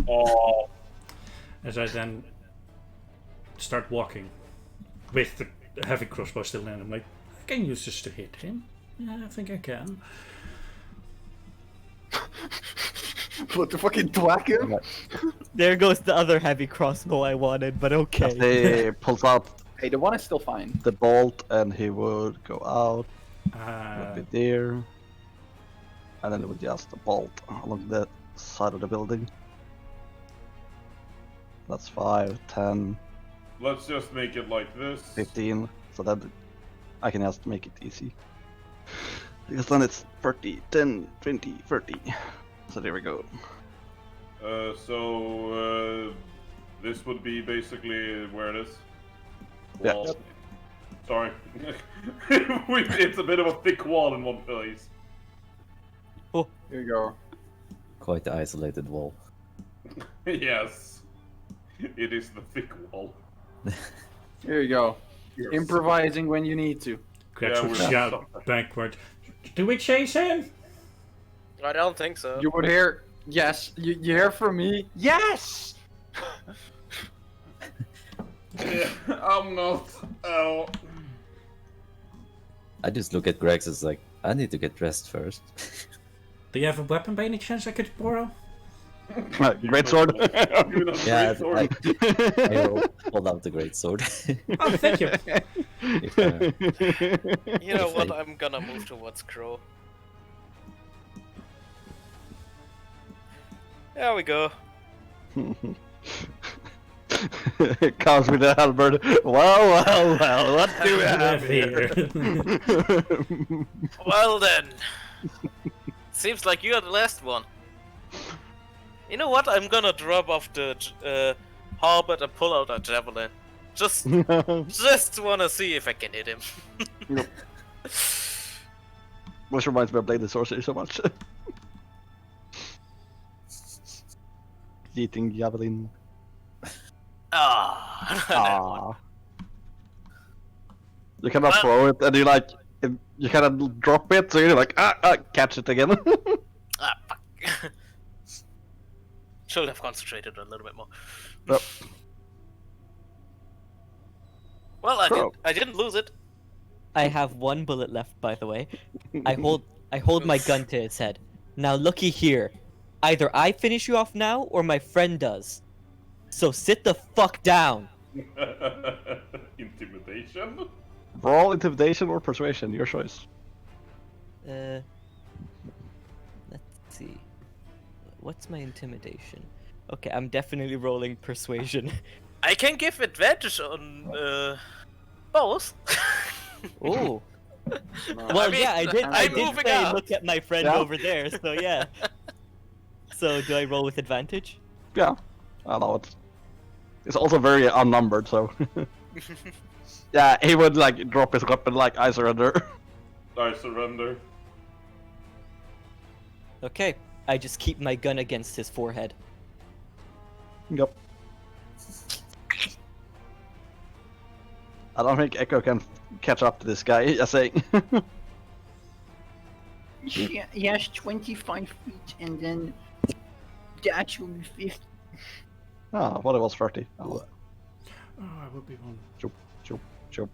Oh. As I then start walking with the heavy crossbow still in, I'm like, I can use this to hit him. Yeah, I think I can. What, to fucking thwack him? There goes the other heavy crossbow I wanted, but okay. He pulls out Hey, the one is still fine. the bolt and he would go out, Uh, would be there, and then it would just bolt along the side of the building. That's 5, 10, Let's just make it like this. 15, so that I can just make it easy. Because then it's 30, 10, 20, 30. So there we go. This would be basically where it is. Yeah. Wall. Sorry. It's a bit of a thick wall in one place. Here you go. Quite the isolated wall. Yes. It is the thick wall. Here you go. Improvising when you need to. Grex Yeah, would we're shout stuck. backward. Do we chase him? I don't think so. You would hear, yes. You hear from me, yes! Yeah, I'm not. Oh. I just look at Greg's as like, I need to get dressed first. Do you have a weapon by any chance I could borrow? Great sword. Even a Yeah, straight sword. I hold out the great sword. Oh, thank you. If, You know If what? I- I'm gonna move towards Crow. There we go. Comes with the halberd. Well, what do we have Have here? here. Well then. Seems like you are the last one. You know what? I'm gonna drop off the halberd and pull out a javelin. Just wanna see if I can hit him. Which reminds me of Blade the Sorcerer so much. Eating javelin. Ah. Ah. You cannot throw it, and you like you cannot drop it, so you're like catch it again. Ah, fuck. Should have concentrated a little bit more. Yep. Well, Crow. I didn't lose it. I have one bullet left, by the way. I hold my gun to his head. Now looky here. Either I finish you off now, or my friend does. So sit the fuck down. Intimidation? Brawl, intimidation, or persuasion, your choice. Let's see. What's my intimidation? Okay, I'm definitely rolling persuasion. I can give advantage on both. Oh. No. Well, mean, yeah, I did. I I'm did moving say up. look at my friend Yeah. over there. So yeah. So do I roll with advantage? Yeah, I know it. It's also very unnumbered, so. Yeah, he would like drop his weapon like I surrender. I surrender. Okay, I just keep my gun against his forehead. Yep. I don't think Echo can catch up to this guy, just saying. Yes, 25 feet, and then the actual 50. Ah, I thought it was 30. Oh, Oh, I would be one. choop, choop.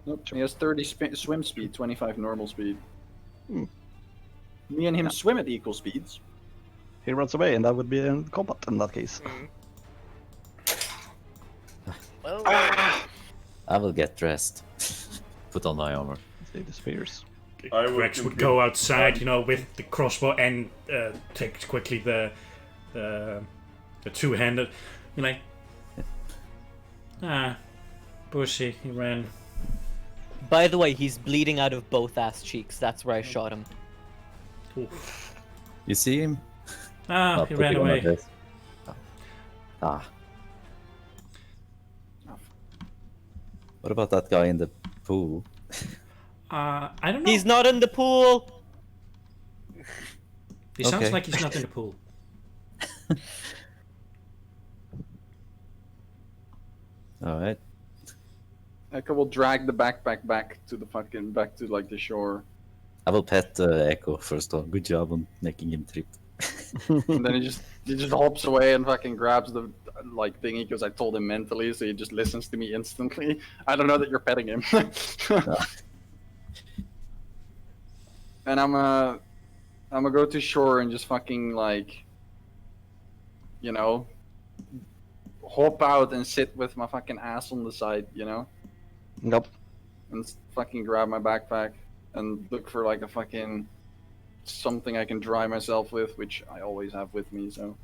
Nope, he has 30 swim speed, 25 normal speed. Hmm. Me and him swim at equal speeds. He runs away, and that would be in combat in that case. Well, I will get dressed. Put on my armor. See the spears. I would Rex would compete- go outside, you know, with the crossbow and take quickly the two-handed. Be like, pussy, he ran. By the way, he's bleeding out of both ass cheeks. That's where I shot him. Oof. You see him? Ah, I'll he put ran you on my away. desk. Ah. What about that guy in the pool? I don't know. He's not in the pool. He sounds Okay. like he's not in the pool. All right. Echo will drag the backpack back to like the shore. I will pet Echo first of all. Good job on making him trip. And then he just hops away and fucking grabs the like thingy because I told him mentally, so he just listens to me instantly. I don't know that you're petting him. And I'm gonna go to shore and just fucking like, you know, hop out and sit with my fucking ass on the side, you know, Nope. and fucking grab my backpack and look for like a fucking something I can dry myself with, which I always have with me. So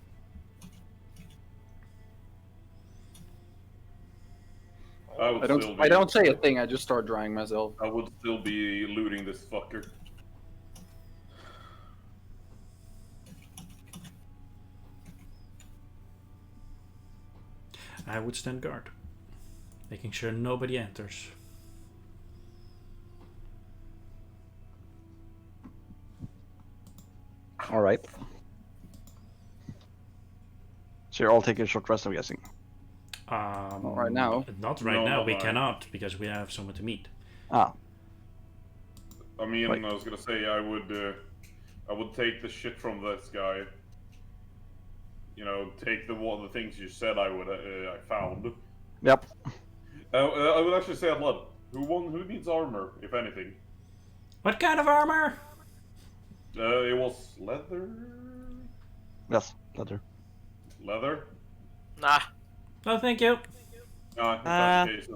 I don't say a thing. I just start drying myself. I would still be looting this fucker. I would stand guard, making sure nobody enters. All right. So you're all taking a short rest, I'm guessing. Not right now. Not right No, now. not We right. cannot because we have someone to meet. Ah, I mean, Right. I was gonna say I would take the shit from this guy. You know, take the things you said I found. yep. I would actually say out loud, who needs armor, if anything? What kind of armor? It was leather. Yes, leather. Leather. Nah. No, thank you. If that's the case,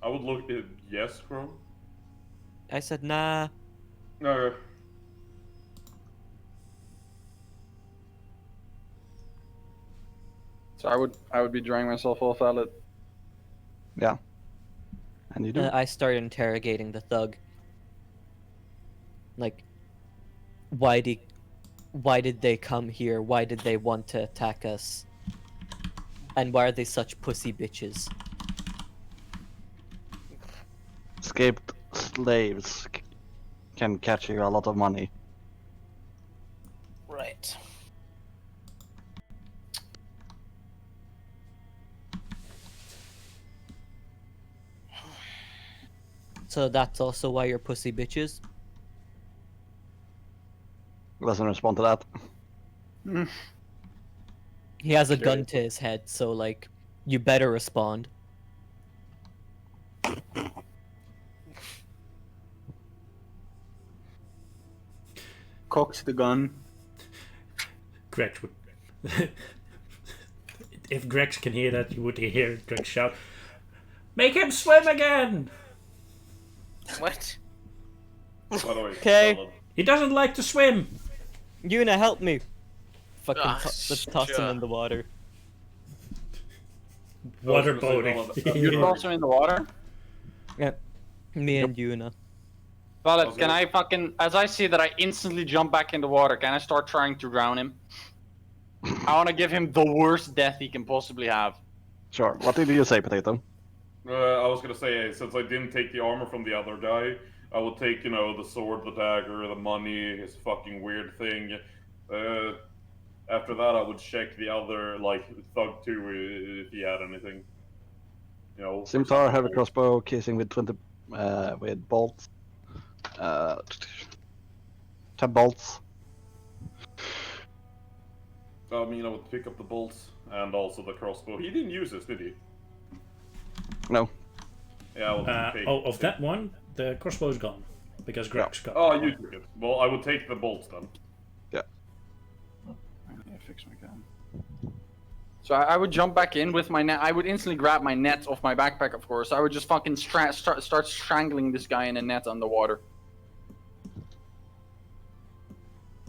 I would look at yes, Chrome. I said nah. No. So I would be drying myself off, Alec. Yeah. And you do? I started interrogating the thug. Like, why did they come here? Why did they want to attack us? And why are they such pussy bitches? Escaped slaves can catch you a lot of money. Right. So that's also why you're pussy bitches? Doesn't respond to that. He has a gun to his head, so like, you better respond. Cocks the gun. Greg would. If Greg can hear that, you would hear Greg shout, "Make him swim again!" What? By the way, Okay. Alan, He doesn't like to swim. Yuna, help me! Fucking Ah, let's toss him sure. in the water. Waterboating. You toss him in the water. Yeah. Me and Yuna. Valid, can I fucking, as I see that I instantly jump back in the water, can I start trying to drown him? I want to give him the worst death he can possibly have. Sure. What did you say, Potato? I was gonna say, since I didn't take the armor from the other guy, I would take, you know, the sword, the dagger, the money, his fucking weird thing. After that, I would check the other, like, thug too, if he had anything. You know. for Scimitar, heavy example. crossbow, casing with 20, with bolts. 10 bolts. I mean, I would pick up the bolts and also the crossbow. He didn't use this, did he? No. Yeah, I would take. Of that one, the crossbow's gone because Greg's got. Oh, you took it. Well, I would take the bolts then. Yeah. I need to fix my gun. So I would jump back in with my net. I would instantly grab my net off my backpack, of course. I would just fucking start strangling this guy in a net underwater.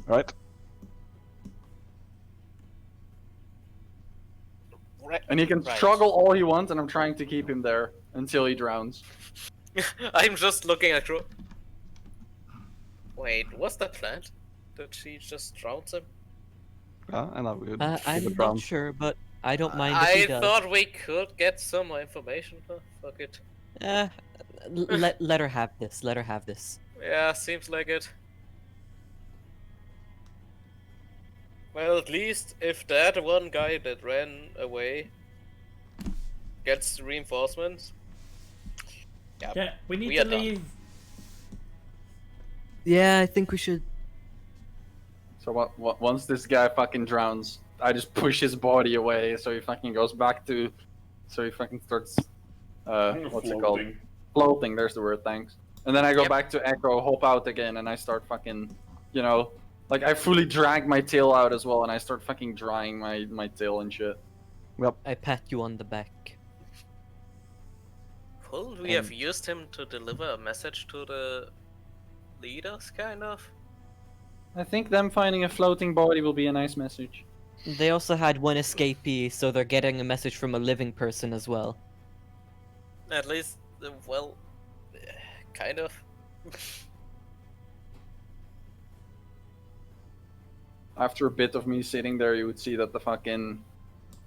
Right. Right. And he can Right. struggle all he wants, and I'm trying to keep him there until he drowns. I'm just looking at. Wait, what's the plan? Did she just drown him? Yeah, and I would I'm keep it not round. sure, but I don't mind if he I does. thought we could get some more information. Huh? Fuck it. Let her have this. Let her have this. Yeah, seems like it. Well, at least if that one guy that ran away gets reinforcements. Yeah, we need We to are done. leave. Yeah, I think we should. So once this guy fucking drowns, I just push his body away so he fucking goes back to, so he fucking starts, what's it called? Floating. Floating, there's the word, thanks. And then I go Yep. back to Echo, hop out again, and I start fucking, you know, like I fully drag my tail out as well, and I start fucking drying my tail and shit. I pat you on the back. Could we have used him to deliver a message to the leaders, kind of? I think them finding a floating body will be a nice message. They also had one escapee, so they're getting a message from a living person as well. At least, well, kind of. After a bit of me sitting there, you would see that the fucking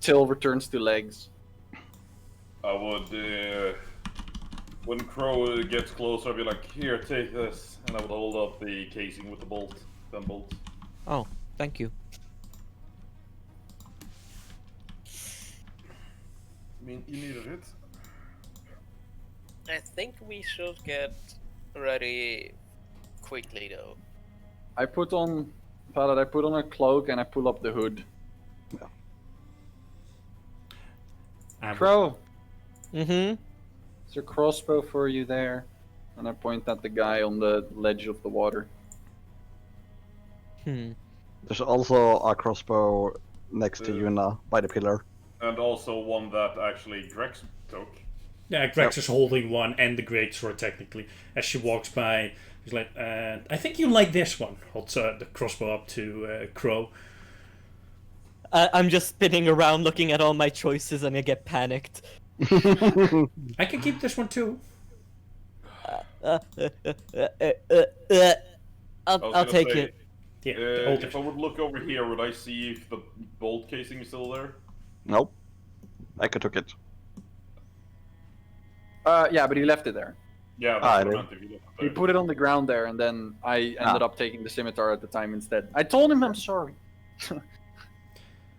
tail returns to legs. I would, when Crow gets closer, I'd be like, here, take this. And I would hold up the casing with the bolt. Them bolts. Oh, thank you. I mean, you needed it. I think we should get ready quickly, though. I put on a cloak and I pull up the hood. And Crow, Mm-hmm. there's a crossbow for you there. And I point at the guy on the ledge of the water. There's also a crossbow next to Yuna by the pillar. And also one that actually Drex took. Yeah, Grex is holding one and the greatsword technically. As she walks by, he's like, I think you like this one. Holds the crossbow up to Crow. I'm just spinning around looking at all my choices and I get panicked. I can keep this one too. I'll gonna take say, it. Yeah, hold if it. I would look over here, would I see if the bolt casing is still there? Nope. Echo took it. Yeah, but he left it there. Yeah, Ah, that's what I I meant. If you left it He there. put it on the ground there, and then I ended up taking the scimitar at the time instead. I told him I'm sorry.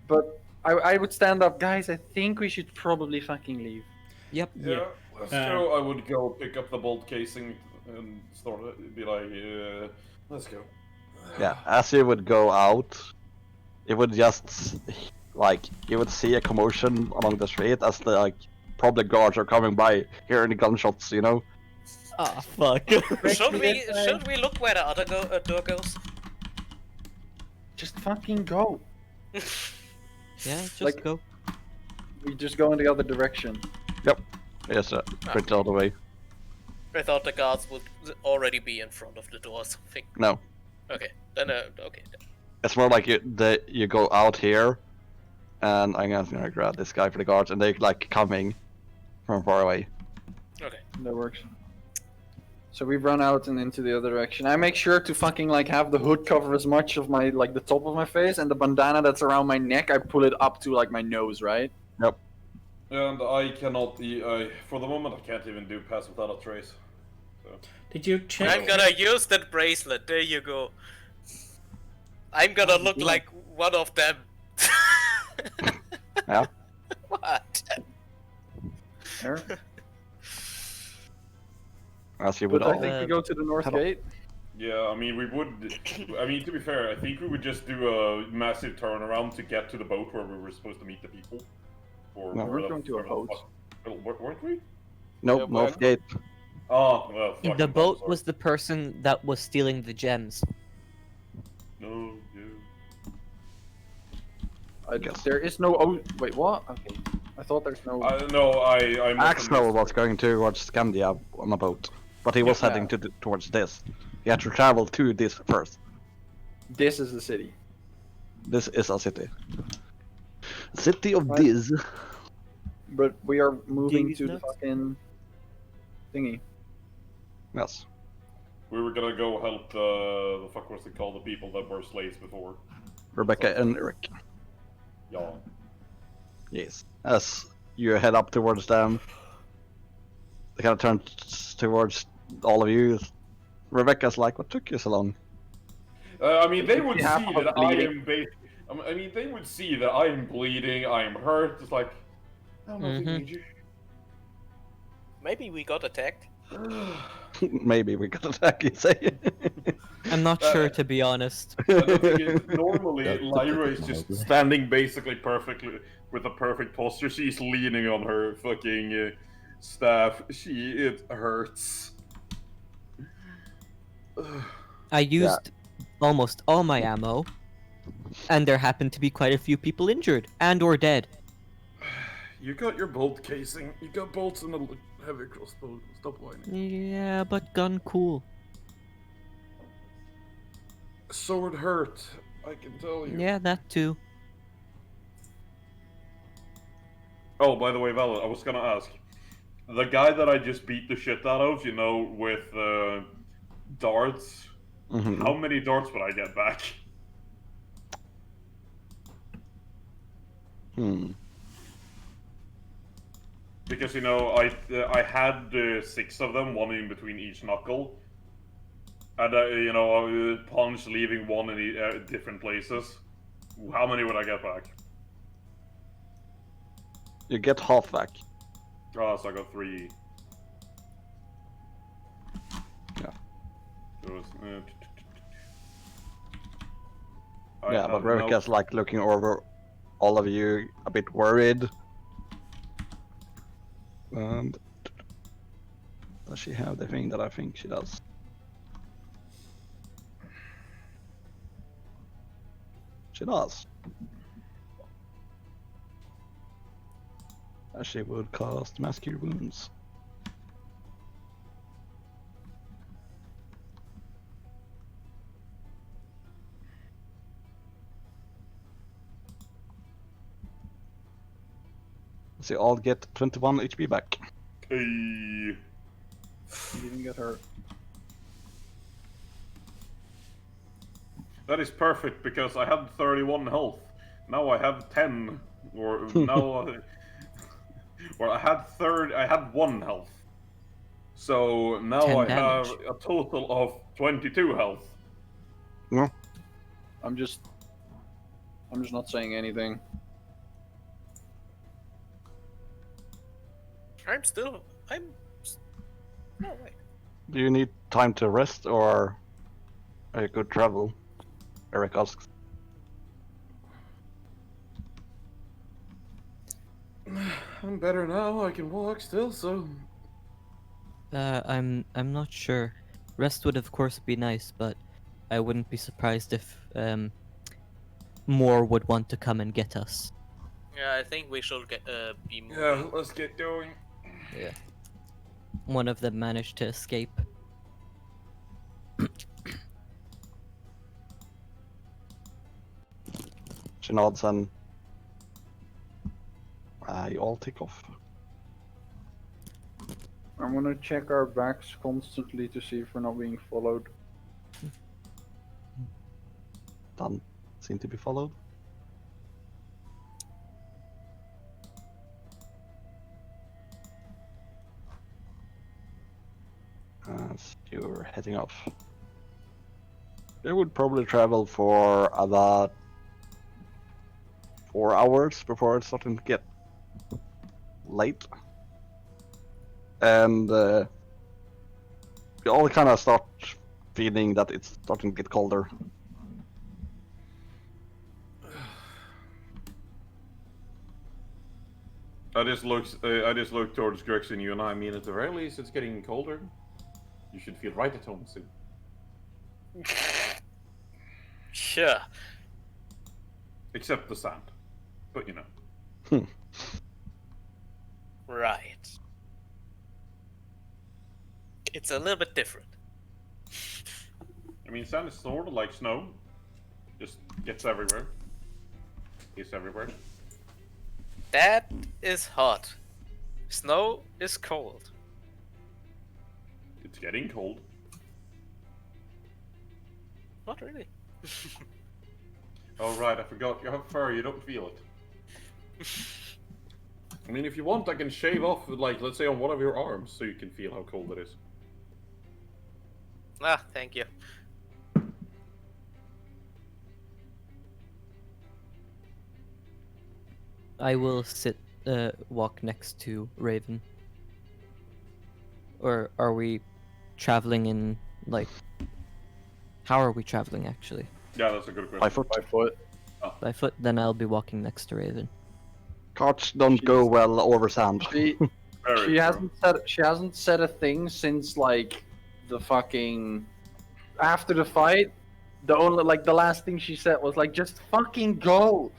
But I would stand up, guys. I think we should probably fucking leave. Yep. Yeah, let's go. I would go pick up the bolt casing and start it. Be like, let's go. Yeah, as you would go out, it would just like you would see a commotion along the street as the probably guards are coming by, hearing the gunshots. You know. Ah, fuck. Should we look where the other door goes? Just fucking go. Yeah, just Like- go. We just go in the other direction. Yes, print all the way. I thought the guards would already be in front of the door or something. No, Okay, then okay. it's more like you go out here, and I'm gonna grab this guy for the guards, and they like coming from far away. Okay. That works. So we run out and into the other direction. I make sure to fucking like have the hood cover as much of my like the top of my face, and the bandana that's around my neck, I pull it up to like my nose, right? And I cannot. For the moment, I can't even do pass without a trace. So. Did you check? I'm gonna use that bracelet. There you go. I'm gonna look like one of them. Yeah. What? There. As you would But I all. think we go to the north Hello. gate. Yeah, I mean, we would. I mean, to be fair, I think we would just do a massive turnaround to get to the boat where we were supposed to meet the people. Or No, where we're the- going to a where the boat. fuck- Weren't we? Nope, Yeah, north gate. Oh, well, fuck, The I'm boat sorry. was the person that was stealing the gems. No, yeah. Yes. There is no. Oh, wait, what? Okay. I thought there's no. I must have Axel missed- was going towards Scandia on a boat, but he was Yeah. heading towards this. He had to travel to this first. This is the city. This is a city. City of Right. Diz. But we are moving These to the nuts? fucking thingy. Yes. We were gonna go help the fuck was it called? The people that were slaves before. Rebecca and Eric. Yeah. Yes. As you head up towards them, they kind of turn towards all of you. Rebecca's like, "What took you so long?" I mean, they would see Half of that I bleeding. am I mean, they would see that I am bleeding, I am hurt. It's like, I don't know if we Mhm. need you. Maybe we got attacked. Maybe we got attack, you say? I'm not sure, to be honest. And the thing is, normally That's a Lyra bit is just mildly. standing basically perfectly with a perfect posture. She's leaning on her fucking staff. It hurts. I used almost all my ammo, and there happened to be quite a few people injured and or dead. You got your bolt casing. You got bolts and a heavy crossbow. Stop whining. Yeah, but gun cool. Sword hurt. I can tell you. Yeah, that too. Oh, by the way, Val, I was gonna ask. The guy that I just beat the shit out of, you know, with darts. Mhm. How many darts would I get back? Because, you know, I had 6 of them, one in between each knuckle. And, you know, punch leaving one in different places. How many would I get back? You get half back. Oh, so I got 3. Yeah. It was, Yeah, but Rebecca's like looking over all of you, a bit worried. And does she have the thing that I think she does? She does. And she would cast Mass Cure Wounds. So you all get 21 HP back. Hey. You didn't get hurt. That is perfect because I had 31 health. Now I have 10. Or now or I had 1 health. So now 10 I have damage. a total of 22 health. No? I'm just not saying anything. No, wait. Do you need time to rest or a good travel? Eric asks. I'm better now, I can walk still, so... I'm not sure. Rest would of course be nice, but I wouldn't be surprised if more would want to come and get us. Yeah, I think we should get be moving. Yeah, let's get going. Yeah. One of them managed to escape. She nods and you all take off. I'm gonna check our backs constantly to see if we're not being followed. Don't seem to be followed. As you're heading off. They would probably travel for about 4 hours before it's starting to get late. And you all kind of start feeling that it's starting to get colder. I just look towards Grex and you, and I mean, at the very least, it's getting colder. You should feel right at home soon. Sure. Except the sand. But you know. Right. It's a little bit different. I mean, sand is sort of like snow. Just gets everywhere. Is everywhere. That is hot. Snow is cold. It's getting cold. Not really. Oh right, I forgot. You have fur, you don't feel it. I mean, if you want, I can shave off, like, let's say on one of your arms, so you can feel how cold it is. Ah, thank you. I will walk next to Raven. or are we traveling in like? How are we traveling actually? Yeah, that's a good question. By foot. By foot. By foot? Then I'll be walking next to Raven. Carts don't go She's- well over sand. She Very she true. hasn't said a thing since like the fucking after the fight. The only like the last thing she said was like just fucking go.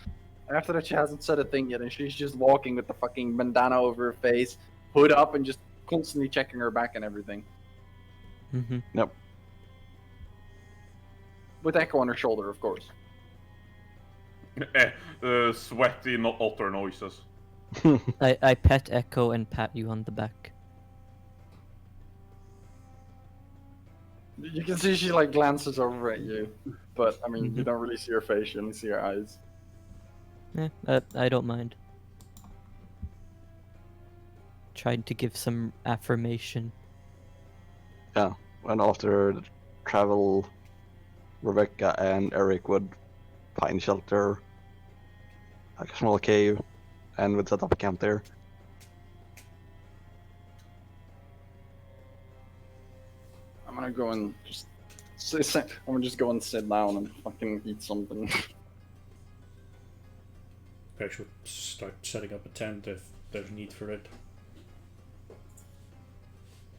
After that, she hasn't said a thing yet, and she's just walking with the fucking bandana over her face, hood up, and just constantly checking her back and everything. Mm-hmm. With Echo on her shoulder, of course. Sweaty, not otter noises. I pet Echo and pat you on the back. You can see she like glances over at you, but I mean, you don't really see her face; you only see her eyes. Yeah, I don't mind. Trying to give some affirmation. Yeah, and after the travel, Rebecca and Eric would find shelter, like a small cave, and would set up a camp there. I'm gonna go and just I'm gonna just go and sit down and fucking eat something. I should start setting up a tent if there's need for it.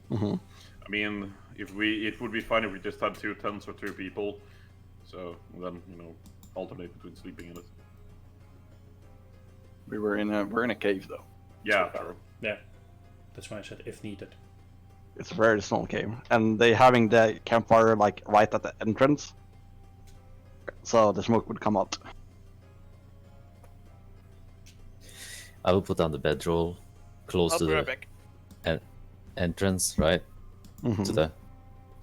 Mm-hmm. I mean, it would be fine if we just had 2 tents for 2 people. So then, alternate between sleeping in it. We're in a cave though. Yeah, So, true. Yeah, that's why I said if needed. It's a very small cave, and they having the campfire like right at the entrance, so the smoke would come out. I will put down the bedroll close I'll to be right the back. entrance, right? Mm-hmm. To the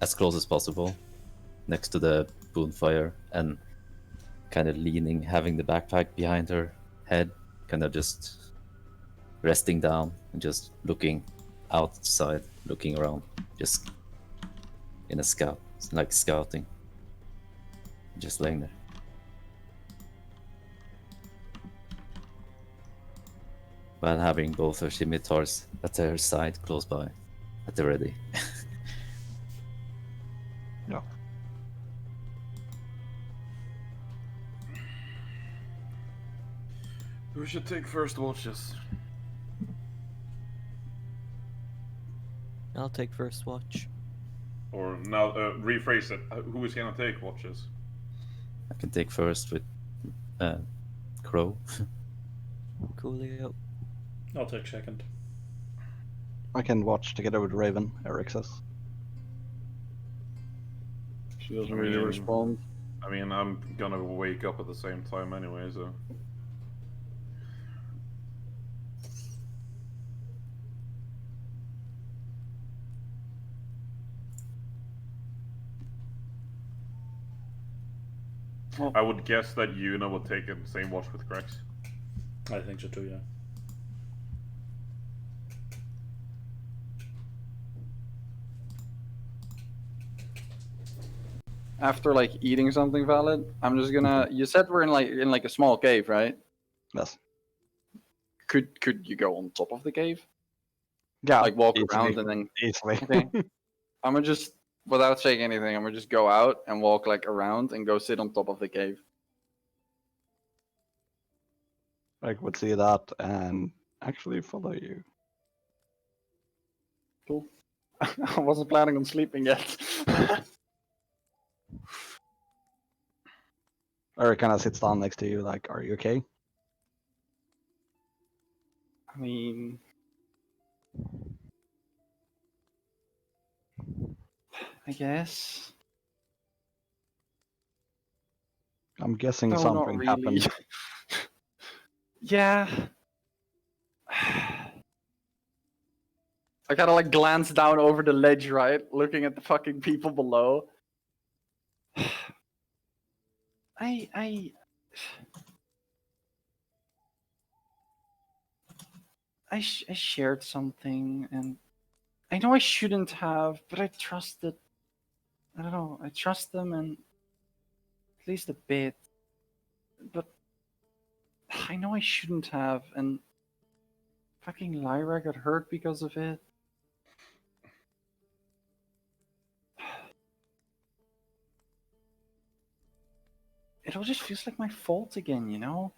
as close as possible, next to the bonfire, and kind of leaning, having the backpack behind her head, kind of just resting down and just looking outside, looking around, just in a scout, like scouting, just laying there. While having both her scimitars at her side, close by, at the ready. Yeah. Who should take first watches? I'll take first watch. Or now, rephrase it. Who is gonna take watches? I can take first with Crow. Coolio. I'll take second. I can watch together with Raven, Eric says. She doesn't really respond. I mean, I'm gonna wake up at the same time anyway, so. I would guess that Yuna would take the same watch with Grex. I think so too, yeah. After like eating something valid, I'm just gonna. You said we're in like a small cave, right? Yes. Could you go on top of the cave? Yeah. Like walk easily. around and then Easily. okay. I'm gonna just without saying anything, I'm gonna just go out and walk like around and go sit on top of the cave. I would see that and actually follow you. Cool. I wasn't planning on sleeping yet. Eric kind of sits down next to you, like, "Are you okay?" I mean, I guess. I'm guessing No, not something really. happened. Yeah. I kind of like glance down over the ledge, right? Looking at the fucking people below. I shared something, and I know I shouldn't have, but I trusted. I don't know. I trust them, and at least a bit. But I know I shouldn't have, and fucking Lyra got hurt because of it. all just feels like my fault again, you know?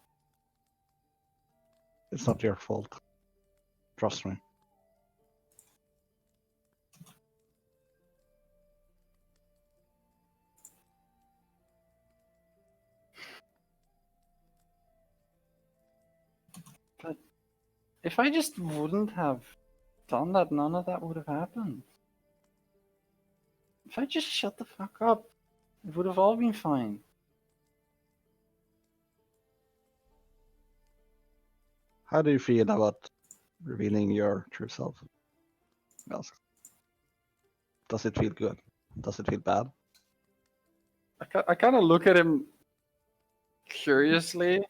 It's not your fault. Trust me. But if I just wouldn't have done that, none of that would have happened. If I just shut the fuck up, it would have all been fine. How do you feel about revealing your true self? Yes. Does it feel good? Does it feel bad? I kind of look at him curiously.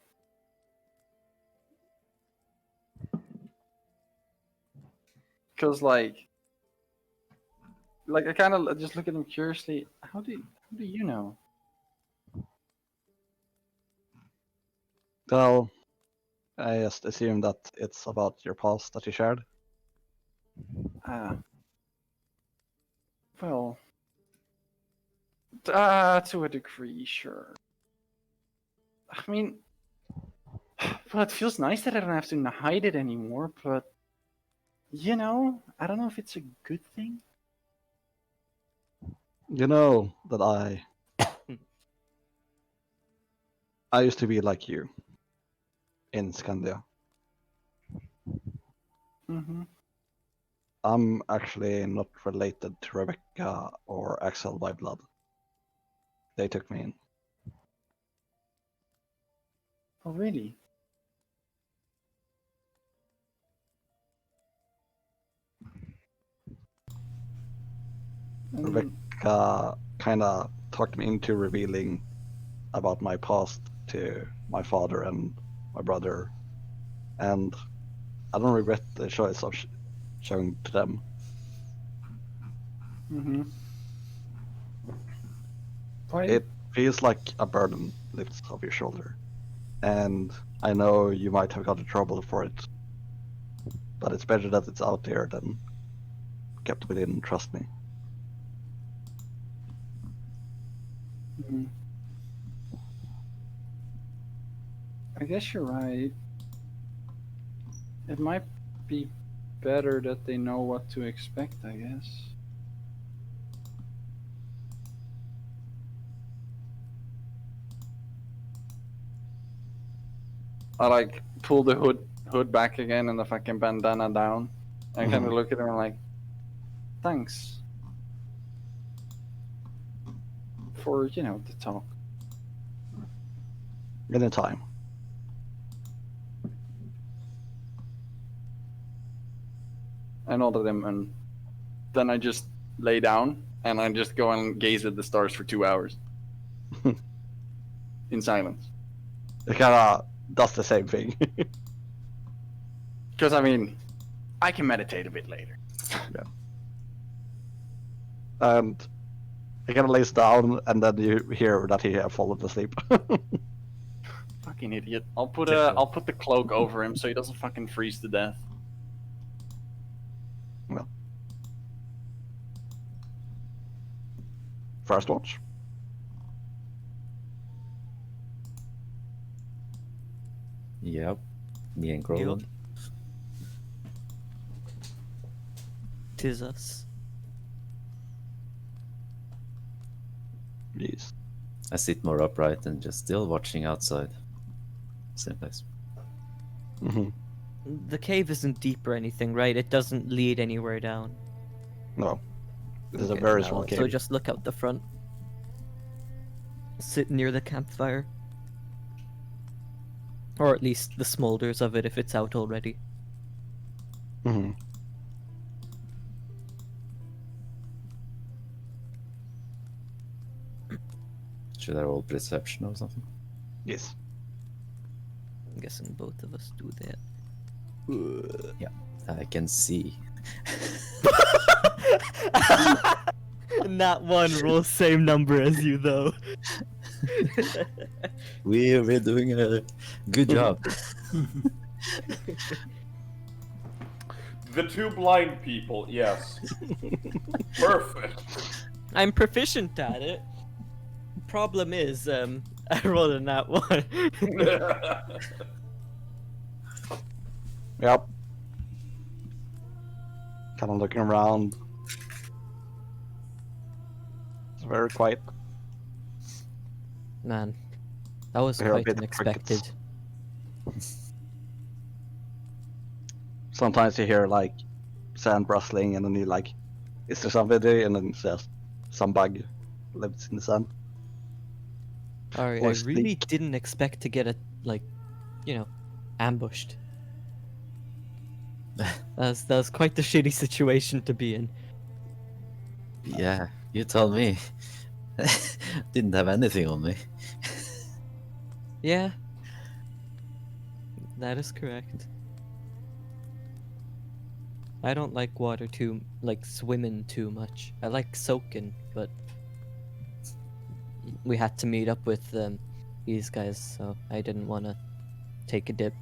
Because, like I kind of just look at him curiously. How do you know? Well, I just assume that it's about your past that you shared. Well, to a degree, sure. I mean, well, it feels nice that I don't have to hide it anymore, but, you know, I don't know if it's a good thing. You know that I used to be like you in Scandia. Mm-hmm. I'm actually not related to Rebecca or Axel by blood. They took me in. Oh, really? And, Rebecca kind of talked me into revealing about my past to my father and my brother, and I don't regret the choice of showing to them. mm-hmm. Why? It feels like a burden lifts off your shoulder, and I know you might have got in trouble for it, but it's better that it's out there than kept within. Trust me. Mhm. I guess you're right. It might be better that they know what to expect, I guess. I like pull the hood back again and the fucking bandana down. I kind of look at him and like, thanks for, you know, the talk. Anytime. I nod at him and then I just lay down and I just go and gaze at the stars for 2 hours. In silence. It kind of does the same thing. Because, I mean, I can meditate a bit later. And he kind of lays down, and then you hear that he has fallen asleep. Fucking idiot. I'll put Typical. I'll put the cloak over him so he doesn't fucking freeze to death. Well, first watch. Yep. Me and Grolan. Yup. Tis us. Yes. I sit more upright and just still watching outside. Same place. Hmm. The cave isn't deep or anything, right? It doesn't lead anywhere down. No. It is a Okay, very I'll small also cave. just look out the front. Sit near the campfire. Or at least the smolders of it if it's out already. Hmm. Should I roll perception or something? Yes. I'm guessing both of us do that. I can see. Not one roll same number as you though. We're doing a good job. The two blind people, yes. Perfect. I'm proficient at it. Problem is, I rolled a nat one. Yep. Kind of looking around. It's very quiet. Man, that was We hear a quite bit of unexpected. crickets. Sometimes you hear like sand rustling, and then you like, is there somebody? And then it's just some bug lives in the sand. Alright, Or I really sneak. didn't expect to get ambushed. That was quite the shitty situation to be in. Yeah, you told me. Didn't have anything on me. Yeah, that is correct. I don't like water swimming too much. I like soaking, but we had to meet up with these guys, so I didn't want to take a dip.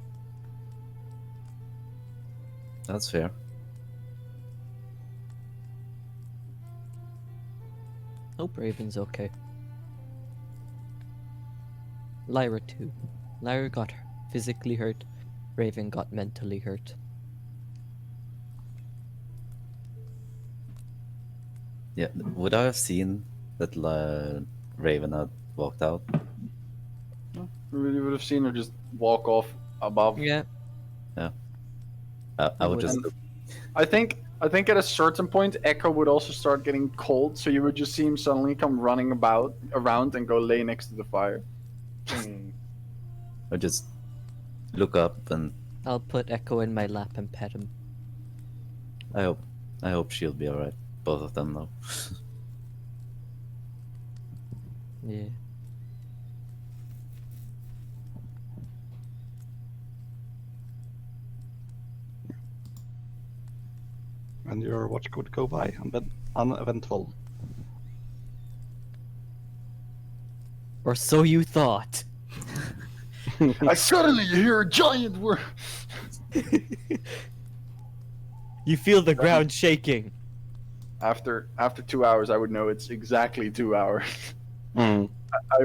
That's fair. Hope Raven's okay. Lyra too. Lyra got physically hurt. Raven got mentally hurt. Yeah, would I have seen that Raven had walked out? You would have seen her just walk off above. Yeah. I would just. And I think at a certain point, Echo would also start getting cold, so you would just see him suddenly come running around and go lay next to the fire. Hmm. I just look up and I'll put Echo in my lap and pet him. I hope she'll be alright. Both of them though. Yeah. And your watch could go by uneventful. Or so you thought. I suddenly hear a giant word. You feel the ground shaking. After 2 hours, I would know it's exactly 2 hours. Mm. I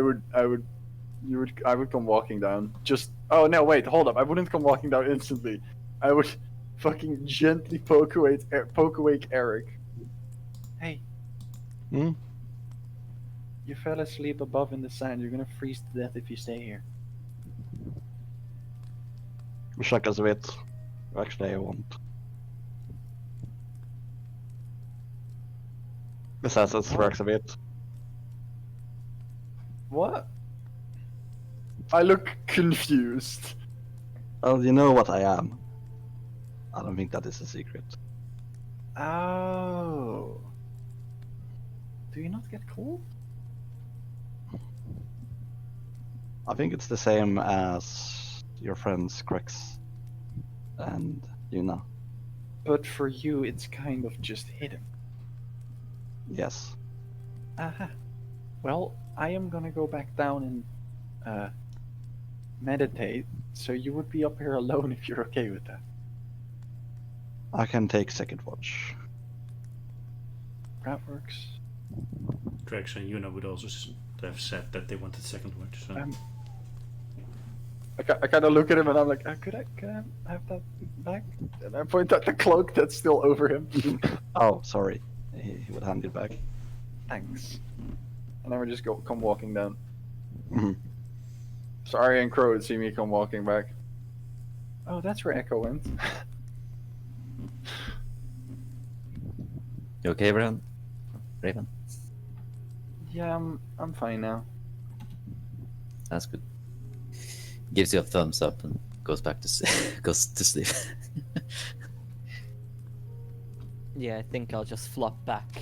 would come walking down. Just oh no, wait, hold up. I wouldn't come walking down instantly. I would fucking gently poke awake Eric. Hey. Hmm? You fell asleep above in the sand. You're gonna freeze to death if you stay here. Ursäkta vet. Actually, I won't. Besides, it's works a bit. What? I look confused. Well, you know what I am. I don't think that is a secret. Oh. Do you not get cold? I think it's the same as your friends Crex and Yuna. But for you, it's kind of just hidden. Yes. Aha. Well, I am gonna go back down and meditate, so you would be up here alone if you're okay with that. I can take second watch. That works. Drex and Yuna would also have said that they wanted second watch. So. I kind of look at him and I'm like, could I have that back? And I point at the cloak that's still over him. Oh, sorry. He would hand it back. Thanks. And then we just come walking down. Mhm. Sorry, and Crow would see me come walking back. Oh, that's where Echo went. You okay, Raven? Raven? Yeah, I'm fine now. That's good. Gives you a thumbs up and goes back to goes to sleep. Yeah, I think I'll just flop back.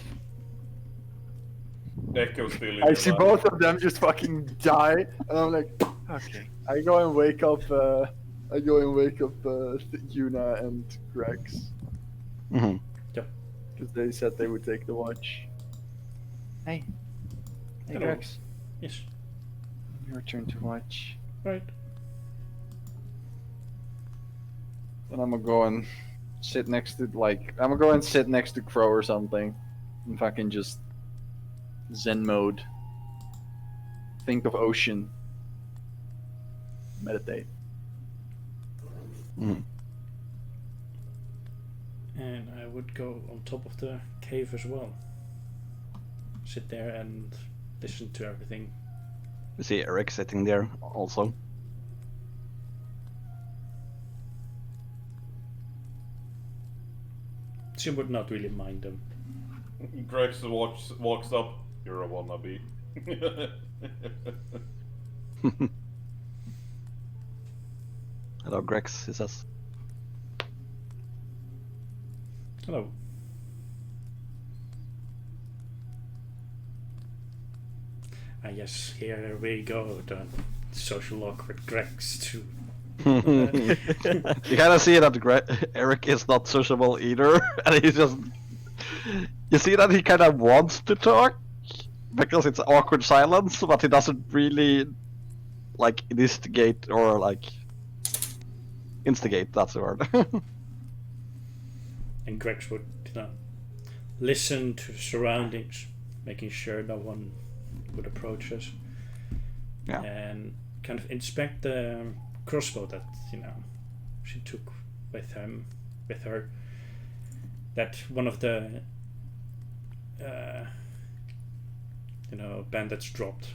Echo's still in I your see lap. both of them just fucking die, and I'm like, okay. I go and wake up. Yuna and Grex Mhm. because they said they would take the watch. Hey, Hello. Grex, Yes. your turn to watch. Right. And I'm gonna go and sit next to Crow or something, and fucking just Zen mode. Think of ocean meditate. Mm. And I would go on top of the cave as well. Sit there and listen to everything. You see Eric sitting there also. She would not really mind them. Grex walks up. You're a wannabe. Hello, Grex, he says. Hello. Ah yes, here we go, the social awkward Grex too. You kind of see that Eric is not sociable either, and he's just. You see that he kind of wants to talk because it's awkward silence, but he doesn't really like instigate or like instigate. That's the word. And Grex would, listen to the surroundings, making sure no one would approach us. Yeah. And kind of inspect the crossbow that she took with her. That one of the bandits dropped.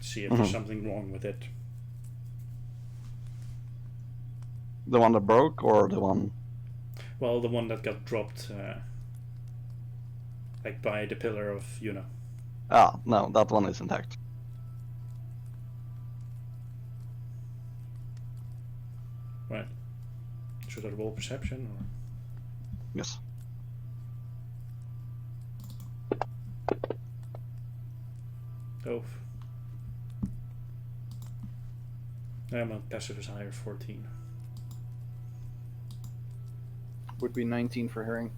See if there's something wrong with it. The one that broke, or the one? Well, the one that got dropped, like by the pillar of Ah, no, that one is intact. Right. Should I roll perception or? Yes. Oh. My passive is higher, 14. Would be 19 for Herring.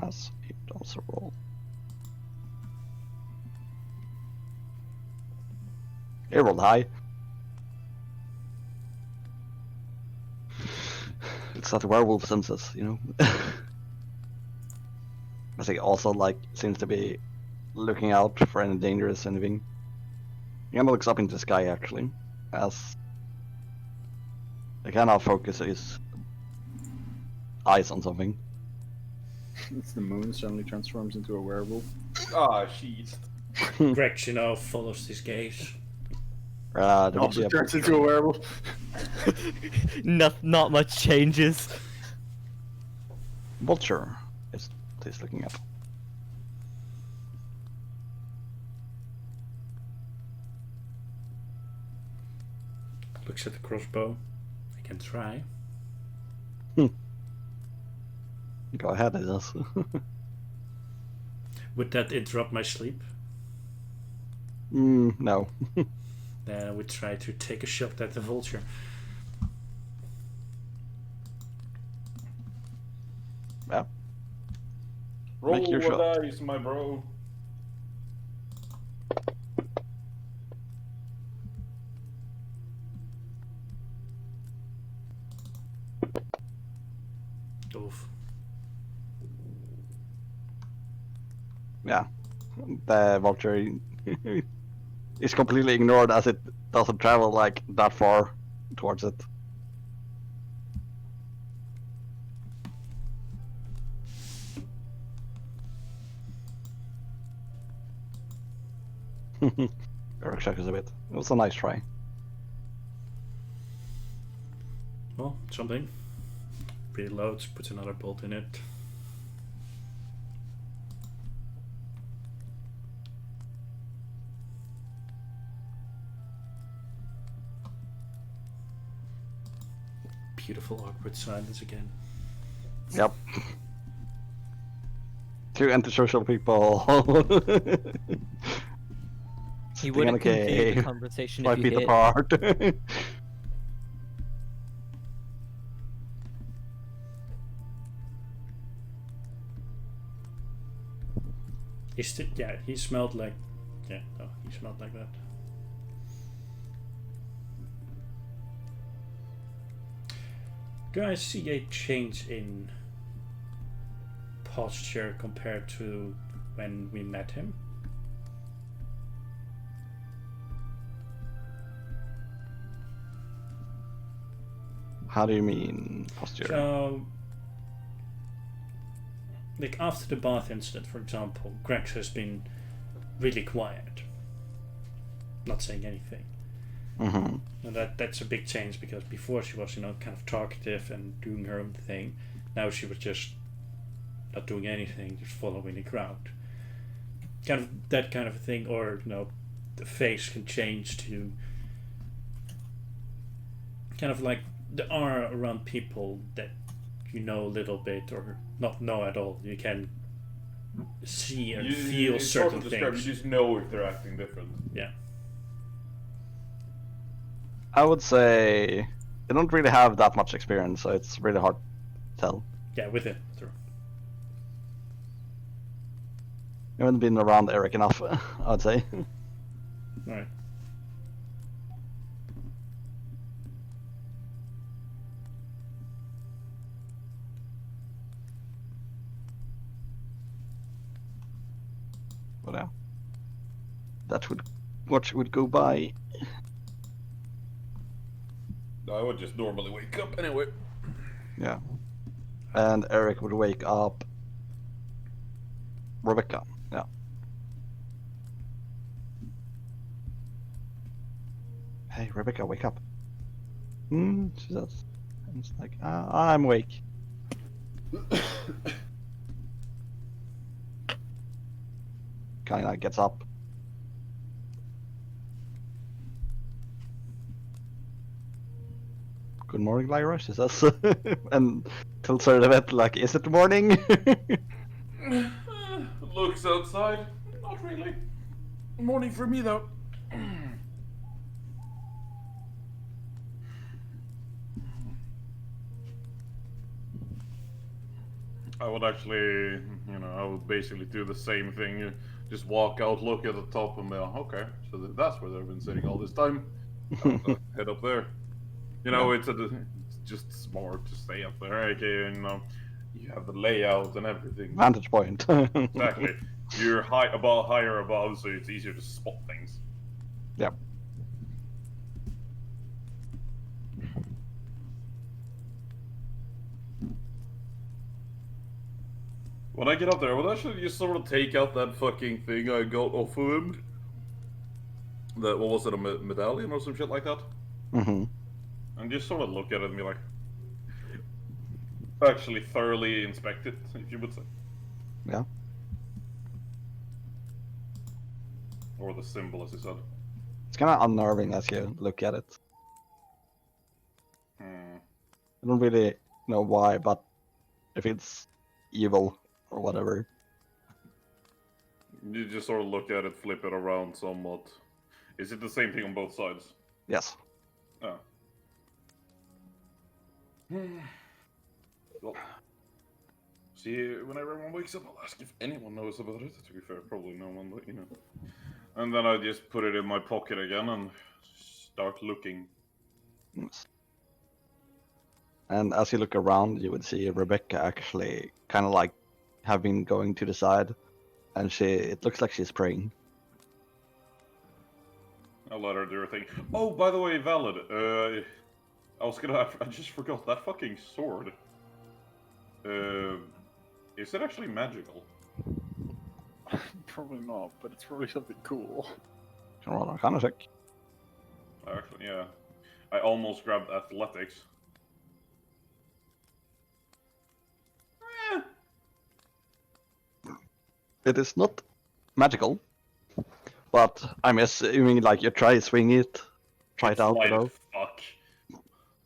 As it also roll. He rolled high. It's that werewolf senses, I think also seems to be looking out for any dangerous anything. He kind of looks up into the sky actually, as the kind of focus his eyes on something. It's the moon suddenly transforms into a werewolf. Ah, shit. Grex, follows his gaze. There will Also be a turns into a werewolf. Not much changes. vulture is what he's looking at. Looks at the crossbow. I can try. Go ahead, I guess. Would that interrupt my sleep? No. Then I would try to take a shot at the vulture. Yeah. Roll Make your a shot. dice, my bro. Oof. Yeah. The vulture is completely ignored as it doesn't travel that far towards it. Eric chuckles a bit. It was a nice try. Well, something. Reloads, puts another bolt in it. Beautiful awkward silence again. Yep. Two antisocial people. He Sitting wouldn't in a continue the cave, conversation 5 if you feet did. apart. He smelled like. Yeah, no, he smelled like that. Do I see a change in posture compared to when we met him? How do you mean posture? So, like after the bath incident, for example, Grex has been really quiet, not saying anything. Mm-hmm. And that's a big change because before she was, kind of talkative and doing her own thing. Now she was just not doing anything, just following the crowd. Kind of that kind of thing, or the face can change to kind of like the aura around people that you know a little bit or not know at all. You can see and feel it's certain hard to describe, things. You just know if they're acting different. Yeah. I would say they don't really have that much experience, so it's really hard to tell. Yeah, with it. True. You haven't been around Eric enough, I'd say. Alright. But yeah, what would go by. I would just normally wake up anyway. Yeah, and Eric would wake up Rebecca. Yeah. Hey, Rebecca, wake up. She says. And it's like, I'm awake. Kinda gets up. Good morning, Lyra, she says. And tells her the vet, like, is it morning? Looks outside. Not really. Morning for me though. I would actually, I would basically do the same thing. You just walk out, look at the top, and be like, okay, so that's where they've been sitting all this time. Head up there. It's just smart to stay up there. Okay, you have the layout and everything. Vantage point. Exactly. You're higher above, so it's easier to spot things. Yep. When I get up there, I would actually just sort of take out that fucking thing I got off of him. What was it, a medallion or some shit like that? Mm-hmm. And just sort of look at it and be like, actually thoroughly inspect it, if you would say. Yeah. Or the symbol, as you said. It's kind of unnerving as you look at it. I don't really know why, but if it's evil or whatever. You just sort of look at it, flip it around somewhat. Is it the same thing on both sides? Yes. Oh. Well, see, when everyone wakes up, I'll ask if anyone knows about it. To be fair, probably no one, but And then I just put it in my pocket again and start looking. Yes. And as you look around, you would see Rebecca actually kind of like have been going to the side, and it looks like she's praying. I'll let her do her thing. Oh, by the way, valid. I just forgot that fucking sword. Is it actually magical? Probably not, but it's probably something cool. Can roll Arcana check. Actually, yeah. I almost grabbed athletics. It is not magical, but I'm assuming like you try swing it, try it out, Light though. as fuck.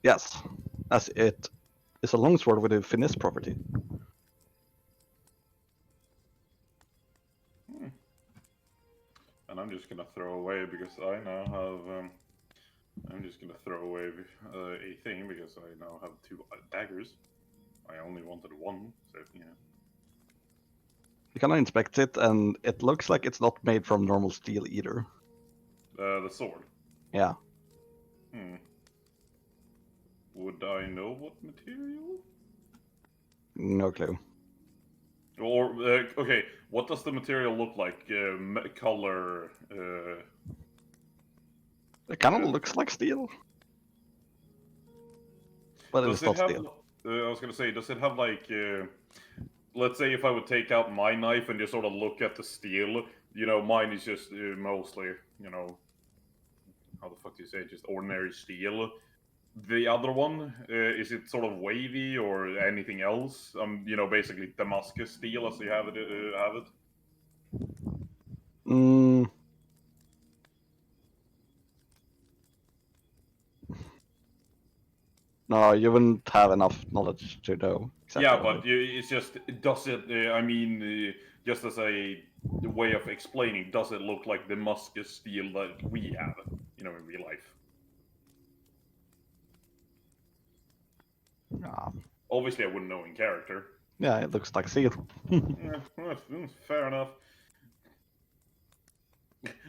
Yes, as it is a longsword with a finesse property. And I'm just gonna throw away because I now have. I'm just gonna throw away a thing because I now have 2 daggers. I only wanted 1, so You can inspect it, and it looks like it's not made from normal steel either. The sword. Yeah. Would I know what material? No clue. Or okay, what does the material look like? Color. It kind of looks like steel, but Does it's it not have? steel. I was gonna say, does it have like? Let's say if I would take out my knife and just sort of look at the steel, mine is just mostly, how the fuck do you say it? Just ordinary steel. The other one, is it sort of wavy or anything else? Basically Damascus steel as you have it. Mm. No, you wouldn't have enough knowledge to know exactly. Yeah, what but it's just, does it, just as a way of explaining, does it look like the Damascus steel that we have, in real life? Obviously, I wouldn't know in character. Yeah, it looks like steel. Fair enough.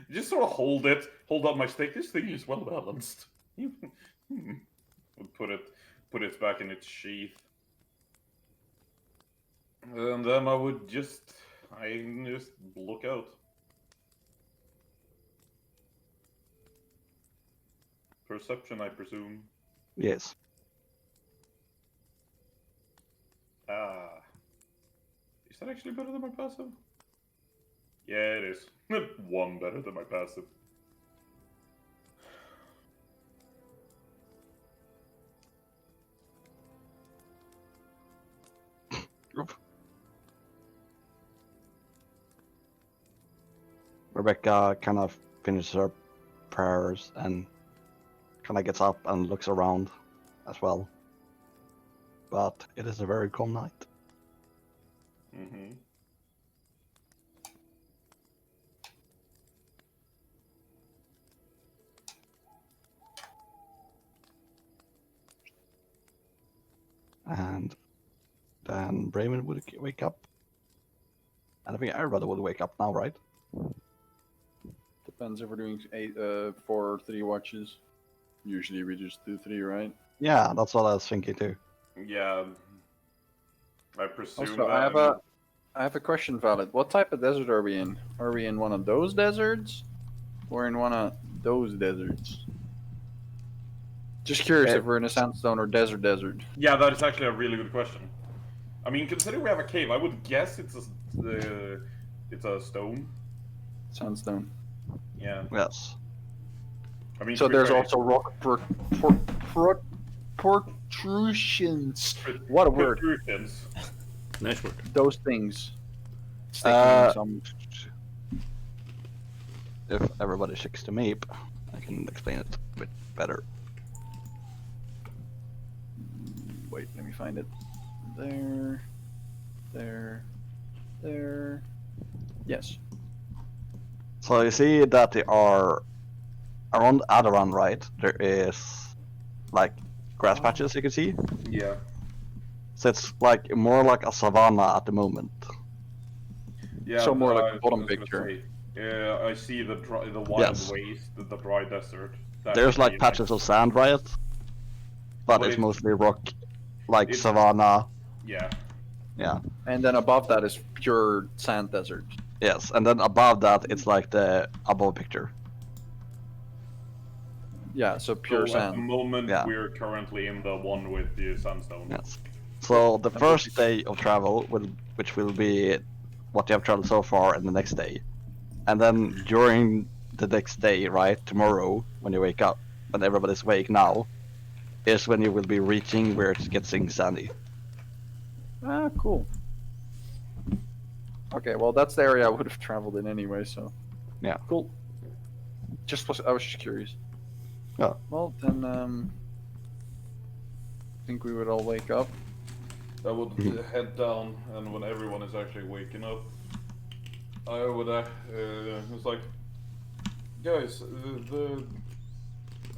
Just sort of hold up my stick. This thing is well balanced. Put it back in its sheath. And then I just look out. Perception, I presume. Yes. Ah. Is that actually better than my passive? Yeah, it is. One better than my passive. Rebecca kind of finishes her prayers and kind of gets up and looks around as well. But it is a very calm night. Mm-hmm. And then Brayman would wake up. And I think everybody would wake up now, right? Depends if we're doing 4 or 3 watches. Usually we just do 3, right? Yeah, that's what I was thinking too. Yeah. I presume Also, that. I have a question, Valid. What type of desert are we in? Are we in one of those deserts? Or in one of those deserts? Just curious if we're in a sandstone or desert. Yeah, that is actually a really good question. I mean, considering we have a cave, I would guess it's a stone. Sandstone. Yeah. Yes. I mean, So to be there's fair, also rock protrusions. What a word. protrusions. Nice word. Those things. Sticking some. If everybody checks the map, I can explain it a bit better. Wait, let me find it. There. Yes. So you see that they are around Adaran, right? There is like grass patches you can see. Yeah. So it's like more like a savanna at the moment. Yeah. So more like the I bottom was gonna picture. say, yeah, I see the wild Yes. waste, the dry desert. That There's could like be patches of sand, right? But But it's it's- mostly rock, like it's- savanna. Yeah. Yeah. And then above that is pure sand desert. Yes, and then above that it's like the above picture. Yeah, so pure So at the sand. moment, Yeah. we're currently in the one with the sandstone. Yes. So the first day of travel which will be what you have traveled so far, and the next day, and then during the next day, right, tomorrow when you wake up, when everybody's awake now, is when you will be reaching where it gets sandy. Ah, cool. Okay, well that's the area I would have traveled in anyway, so. Yeah. Cool. I was just curious. Yeah. Well then, I think we would all wake up. I would head down, and when everyone is actually waking up, I would it's like, guys,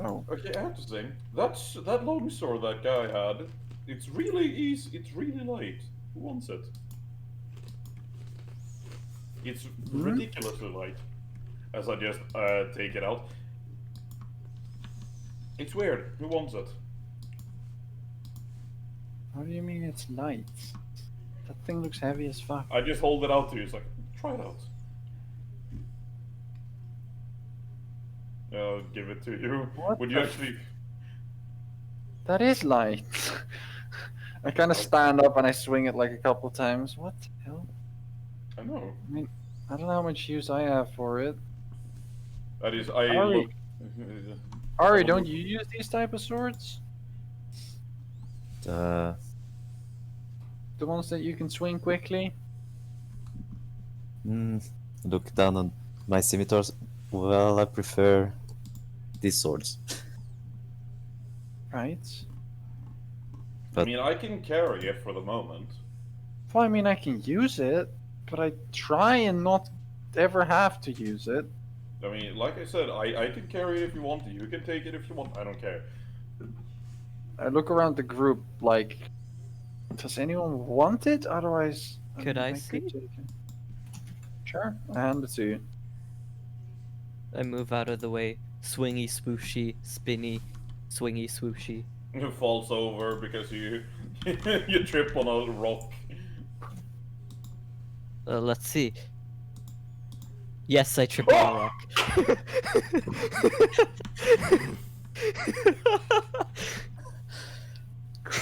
Oh. okay, I have to say, that longsword that guy had, it's really easy, it's really light. Who wants it? It's ridiculously light. As I just take it out. It's weird. Who wants it? What do you mean it's light? That thing looks heavy as fuck. I just hold it out to you. It's like, try it out. I'll give it to you. What Would you the actually? That is light. I kind of stand up and I swing it like a couple times. What the hell? I know. I don't know how much use I have for it. That is, I Ari. look. Ari, don't you use these type of swords? Uh, The ones that you can swing quickly? look down on my scimitars. Well, I prefer these swords. Right. I mean, I can carry it for the moment. Well, I mean, I can use it, but I try and not ever have to use it. I mean, like I said, I can carry it if you want to. You can take it if you want. I don't care. I look around the group like, does anyone want it? Otherwise, Could I could see? take it. Sure, I hand it to you. I move out of the way. Swingy, swooshy, spinny, swingy, swooshy. It falls over because you you trip on a rock. Let's see. Yes, I trip on a rock.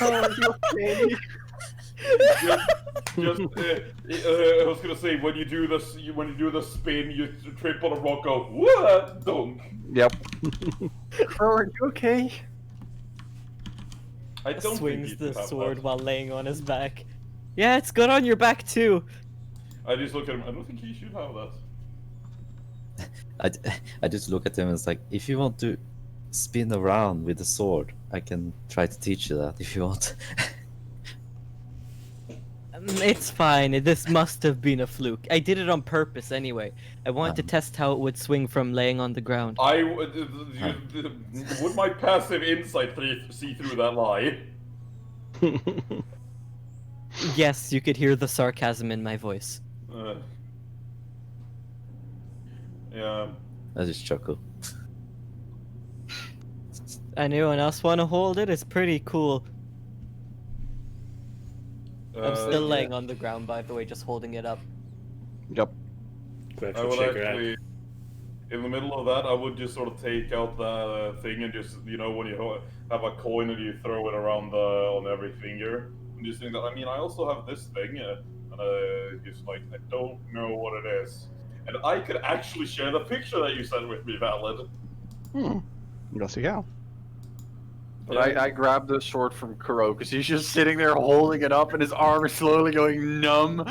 Oh, you okay? I was gonna say when you do this, when you do the spin, you trip on a rock. Go what? Dunk. Yep. Crow, are you okay? I don't Swings think you the should have sword that. while laying on his back. Yeah, it's good on your back too. I just look at him. I don't think he should have that. I just look at him and it's like, if you want to spin around with the sword, I can try to teach you that if you want. It's fine. This must have been a fluke. I did it on purpose anyway. I wanted to test how it would swing from laying on the ground. I would my passive insight see through that lie? Yes, you could hear the sarcasm in my voice. Yeah. I just chuckle. Anyone else want to hold it? It's pretty cool. I'm still yeah. laying on the ground, by the way, just holding it up. Yep. Go I ahead, would shake your head. actually, in the middle of that, I would just sort of take out the thing and just, you know, when you have a coin and you throw it around on every finger, and just think that. I mean, I also have this thing, and just like I don't know what it is, and I could actually share the picture that you sent with me, Valid. Yes, you can. But I grabbed the sword from Kuro because he's just sitting there holding it up and his arm is slowly going numb.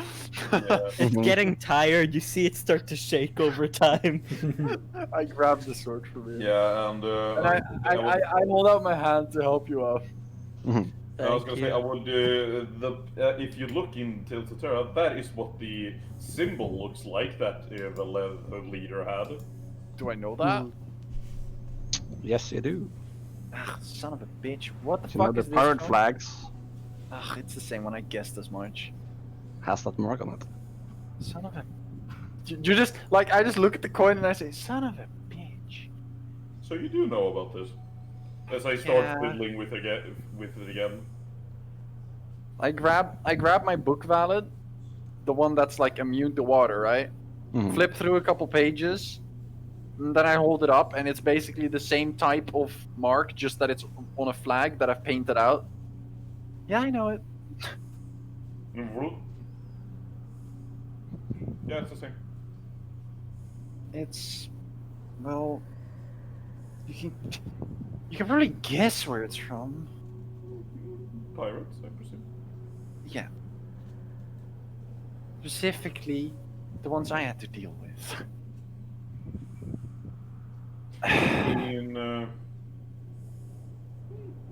It's getting tired. You see it start to shake over time. I grabbed the sword from him. Yeah, and I hold out my hand to help you up. I was Thank gonna you. say I would if you look in From Terra, that is what the symbol looks like that the leader had. Do I know that? Yes, you do. Ugh, son of a bitch. What the You know fuck the is this? pirate from? flags Ugh, it's the same one. I guessed as much. has that mark on it. Son of a. You just like I just look at the coin and I say, "Son of a bitch." So you do know about this. As I start Yeah. fiddling with it again. I grab my book valid, the one that's like immune to water, right? Flip through a couple pages, and then I hold it up, and it's basically the same type of mark, just that it's on a flag that I've painted out. Yeah, I know it. Yeah, it's the same. It's, well, you can probably guess where it's from. Pirates, I presume. Yeah. Specifically, the ones I had to deal with. I mean,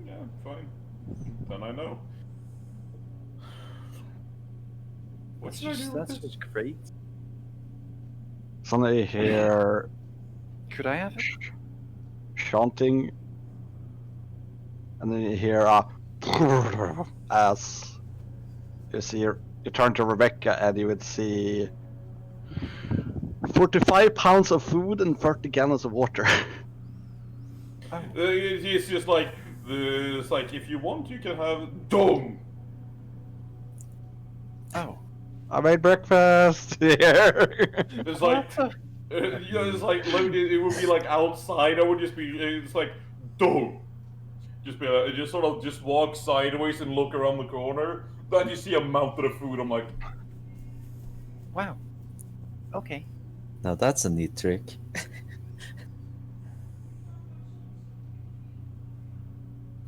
yeah, fine. Then I know. What That's should I just, do with that's this? just great. Suddenly you hear Could I have it? chanting, and then you hear as you see you turn to Rebecca and you would see 45 pounds of food and 30 gallons of water. It's just like it's like if you want, you can have dong. Oh. I made breakfast here. It's like, it's like, it would be like outside. I would just be, it's like, dog. Just be like, just sort of just walk sideways and look around the corner. Then you see a mountain of food. I'm like, Wow. Okay. Now that's a neat trick.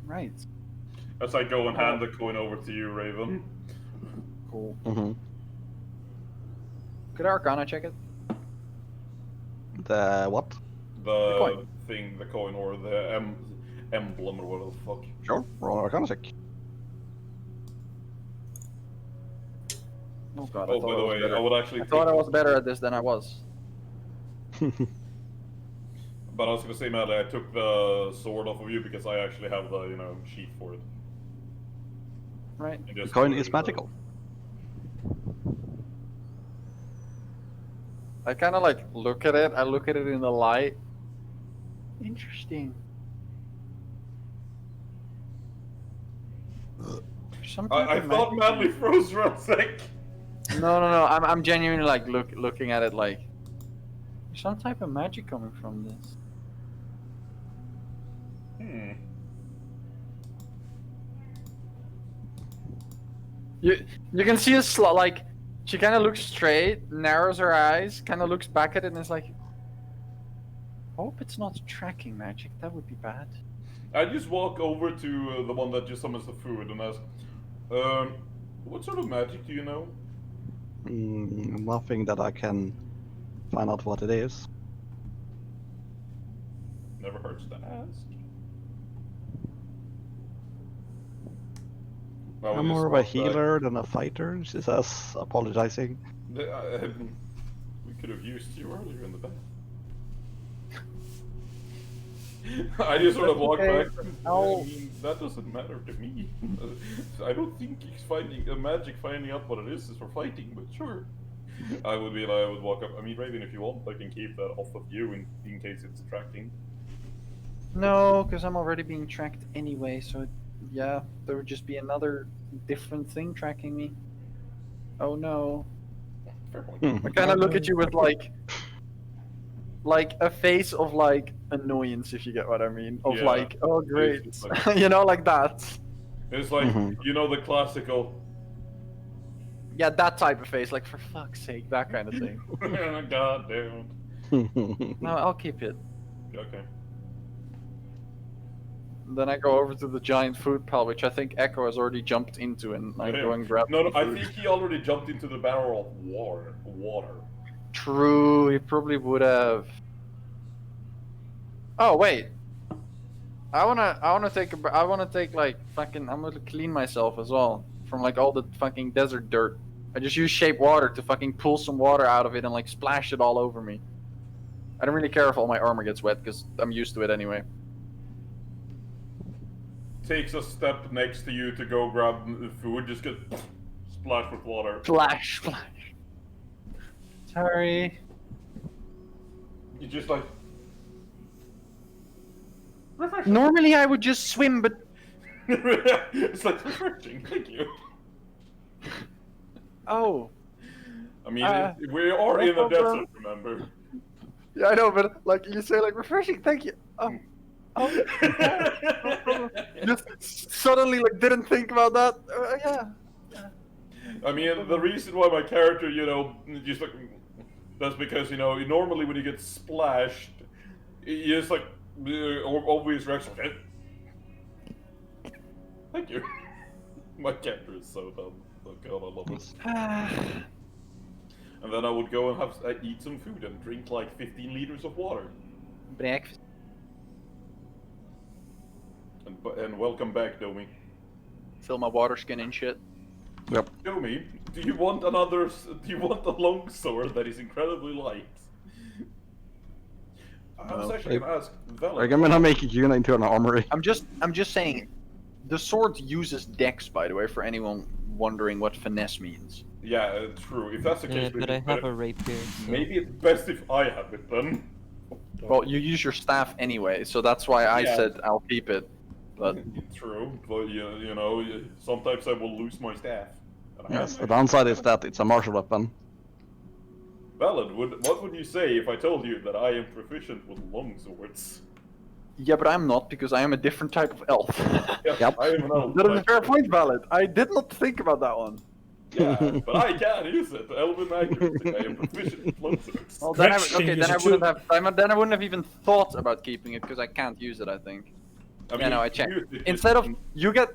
Right. as I go and hand the coin over to you, Raven. Cool. Mm-hmm. Could Arcana check it? The what? The coin. thing, the coin, or the emblem, or whatever the fuck. Sure, roll an Arcana check. Oh god. Oh, by the way, I would actually. I thought I was better at this than I was. But I was gonna say, Maddie, I took the sword off of you because I actually have the, sheath for it. Right. And The just coin put it is in the- magical. I kind of like look at it. I look at it in the light. Interesting. Some type I of thought magic- Madly froze for a sec. No. I'm genuinely like looking at it like there's some type of magic coming from this. Hmm. You can see a slot like she kind of looks straight, narrows her eyes, kind of looks back at it, and is like, "Hope it's not tracking magic. That would be bad." I just walk over to the one that just summons the food and ask, what sort of magic do you know? Nothing that I can find out what it is. Never hurts to ask. Well, I'm we more of just a walk back. healer than a fighter, she says, apologizing. We could have used you earlier in the bath. I just sort of walk okay. back. I'll- I mean, that doesn't matter to me. I don't think he's finding magic. Finding out what it is for fighting, but sure. I would walk up. I mean, Raven, if you want, I can keep that off of you in case it's attracting. No, because I'm already being tracked anyway. So yeah, there would just be another different thing tracking me. Oh no. Fair point. I kind of look at you with like a face of like annoyance, if you get what I mean. Of Yeah. like, oh great, It's like- you know, like that. It's like Mhm. the classical. Yeah, that type of face, like for fuck's sake, that kind of thing. God damn. No, I'll keep it. Okay. Then I go over to the giant food pile, which I think Echo has already jumped into, and I go and grab. No, the I food. think he already jumped into the barrel of water. True, he probably would have. Oh wait, I wanna take like fucking. I'm gonna clean myself as well from like all the fucking desert dirt. I just use shape water to fucking pull some water out of it and like splash it all over me. I don't really care if all my armor gets wet because I'm used to it anyway. Takes a step next to you to go grab the food, just get splashed with water. Splash, splash. Sorry. You just like. Refreshing. Normally I would just swim, but It's like refreshing, thank you. oh. I mean, Uh, we are in no a desert, problem. remember? Yeah, I know, but like you say, like refreshing. Thank you. Oh. Just suddenly like didn't think about that. Yeah. I mean, the reason why my character, just like, that's because, normally when you get splashed, you just like, obvious reaction, okay? Thank you. My character is so dumb. Oh god, I love it. And then I would go and eat some food and drink like 15 liters of water. Breakfast. And welcome back, Domi. Fill my water skin and shit. Domi, do you want a longsword that is incredibly light? I was actually gonna ask Vela. I'm gonna make Yuna into an armory. I'm just saying, the sword uses dex, by the way, for anyone wondering what finesse means. Yeah, true. If that's the Yeah, case, but I have a rapier. So. maybe it's best if I have it then. Well, you use your staff anyway, so that's why I Yeah. said I'll keep it. But True, but sometimes I will lose my staff. And I Yes, am the downside is that it's a martial weapon. Valid. What would you say if I told you that I am proficient with longswords? Yeah, but I'm not because I am a different type of elf. Yes, Yep. I am an elf. That but is a fair point, Valid. I did not think about that one. Yeah, but I can use it. Elven accuracy. I am proficient with longswords. Well, then Gretch can use then I it wouldn't too. have. Then I wouldn't have even thought about keeping it because I can't use it. I think. I Yeah, no, I checked. use it Instead of just-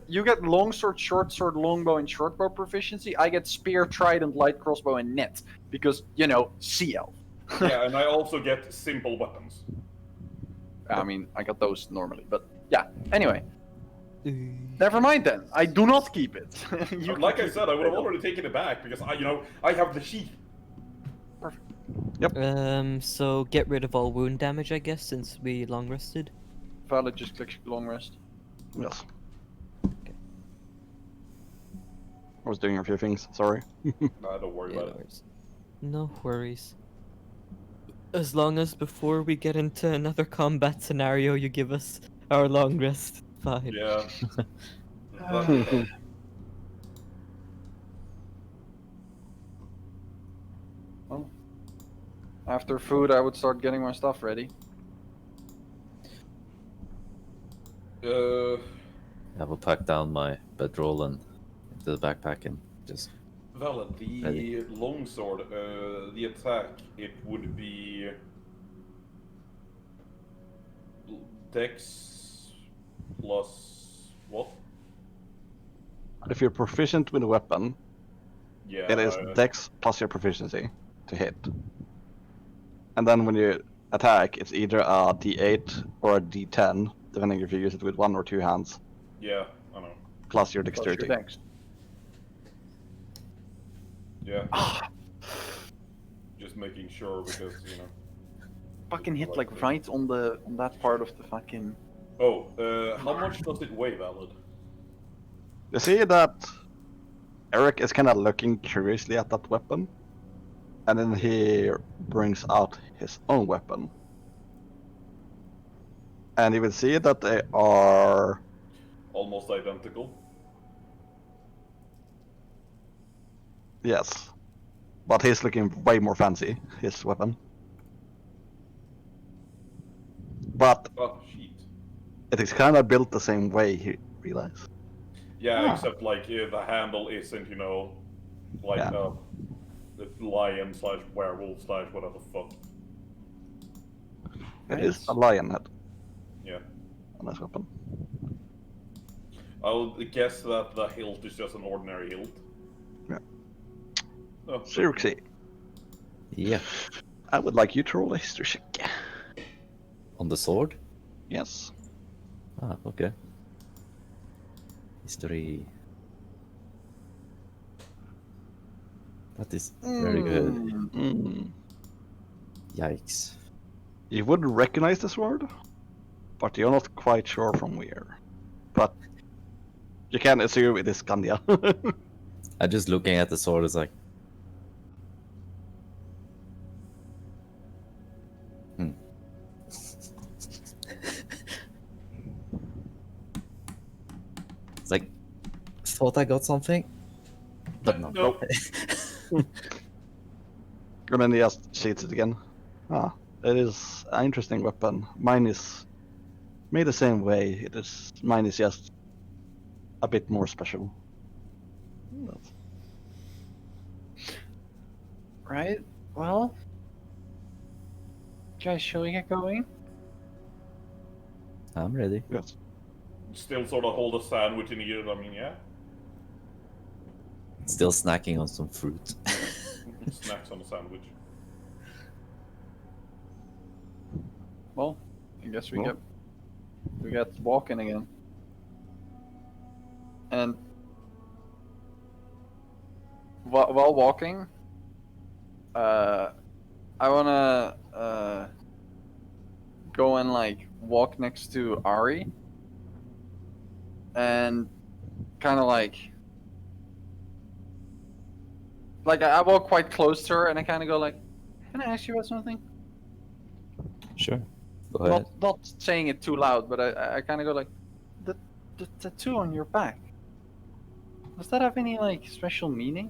you get longsword, short sword, longbow, and shortbow proficiency, I get spear, trident, light crossbow, and net because sea elf. yeah, and I also get simple weapons. I mean, I got those normally, but yeah. Anyway, never mind then. I do not keep it. You Like can I keep said, it, I would have Rachel. already taken it back because I have the sheath. So get rid of all wound damage, I guess, since we long rested. Valid just clicks long rest. Yes. I was doing a few things, sorry. Nah, don't worry Yeah, about no it. worries. No worries. As long as before we get into another combat scenario, you give us our long rest. Fine. Yeah. Well, after food, I would start getting my stuff ready. I will pack down my bedroll and into the backpack and just. Valid, the Ready. longsword, the attack, it would be Dex plus what? If you're proficient with a weapon, Yeah. it is Dex plus your proficiency to hit. And then when you attack, it's either a D8 or a D10, depending if you use it with one or two hands, Yeah, I know. plus your Plus your dexterity. dex. Yeah. Just making sure because Fucking hit like right on that part of the fucking. Oh, how much does it weigh, Valid? You see that Eric is kind of looking curiously at that weapon, and then he brings out his own weapon. And you will see that they are... Almost identical. Yes. But he's looking way more fancy, his weapon. But Oh, shit. it is kind of built the same way, he realized. Yeah, Ah. except like the handle isn't, like Yeah. the lion slash werewolf slash whatever the fuck. It is a lion head Yeah. on this weapon. I'll guess that the hilt is just an ordinary hilt. Yeah. Oh, Xeroxy, Yeah. I would like you to roll a history check. On the sword? Yes. Ah, okay. History. That is very good. Mm. Yikes. You would recognize the sword, but you're not quite sure from where. But you can assume it is Scandia. I'm just looking at the sword, it's like. It's like, thought I got something, but no. Nope. And then he just shoots it again. Ah, it is an interesting weapon. Mine is made the same way. Mine is just a bit more special. Right. Well, guys, shall we get going? I'm ready. Yes. Still sort of hold a sandwich in here, I mean, yeah? Still snacking on some fruit. Snacks on a sandwich. Well, I guess we Well. get walking again. And while walking, I wanna go and like walk next to Ari, and kind of like I walk quite close to her, and I kind of go like, "Can I ask you about something?" Sure. Go ahead. Not saying it too loud, but I kind of go like, the tattoo on your back. Does that have any like special meaning?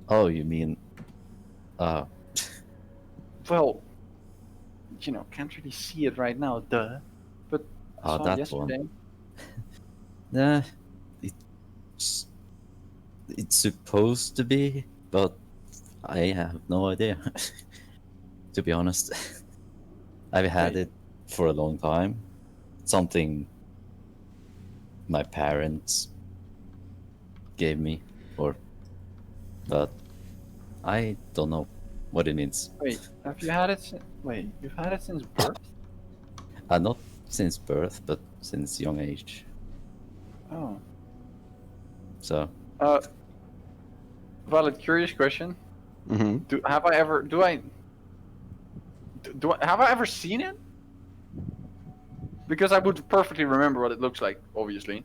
Oh, you mean? Uh, Well, can't really see it right now, duh. But I oh, saw it that yesterday. one. Nah, it's it's supposed to be, but I have no idea. To be honest, I've had Wait. it for a long time. Something my parents gave me, but I don't know what it means. Wait, have you had it? Wait, you've had it since birth? Not since birth, but since young age. Oh. So Uh, valid, curious question. Mm-hmm. Have I ever seen it? Because I would perfectly remember what it looks like, obviously.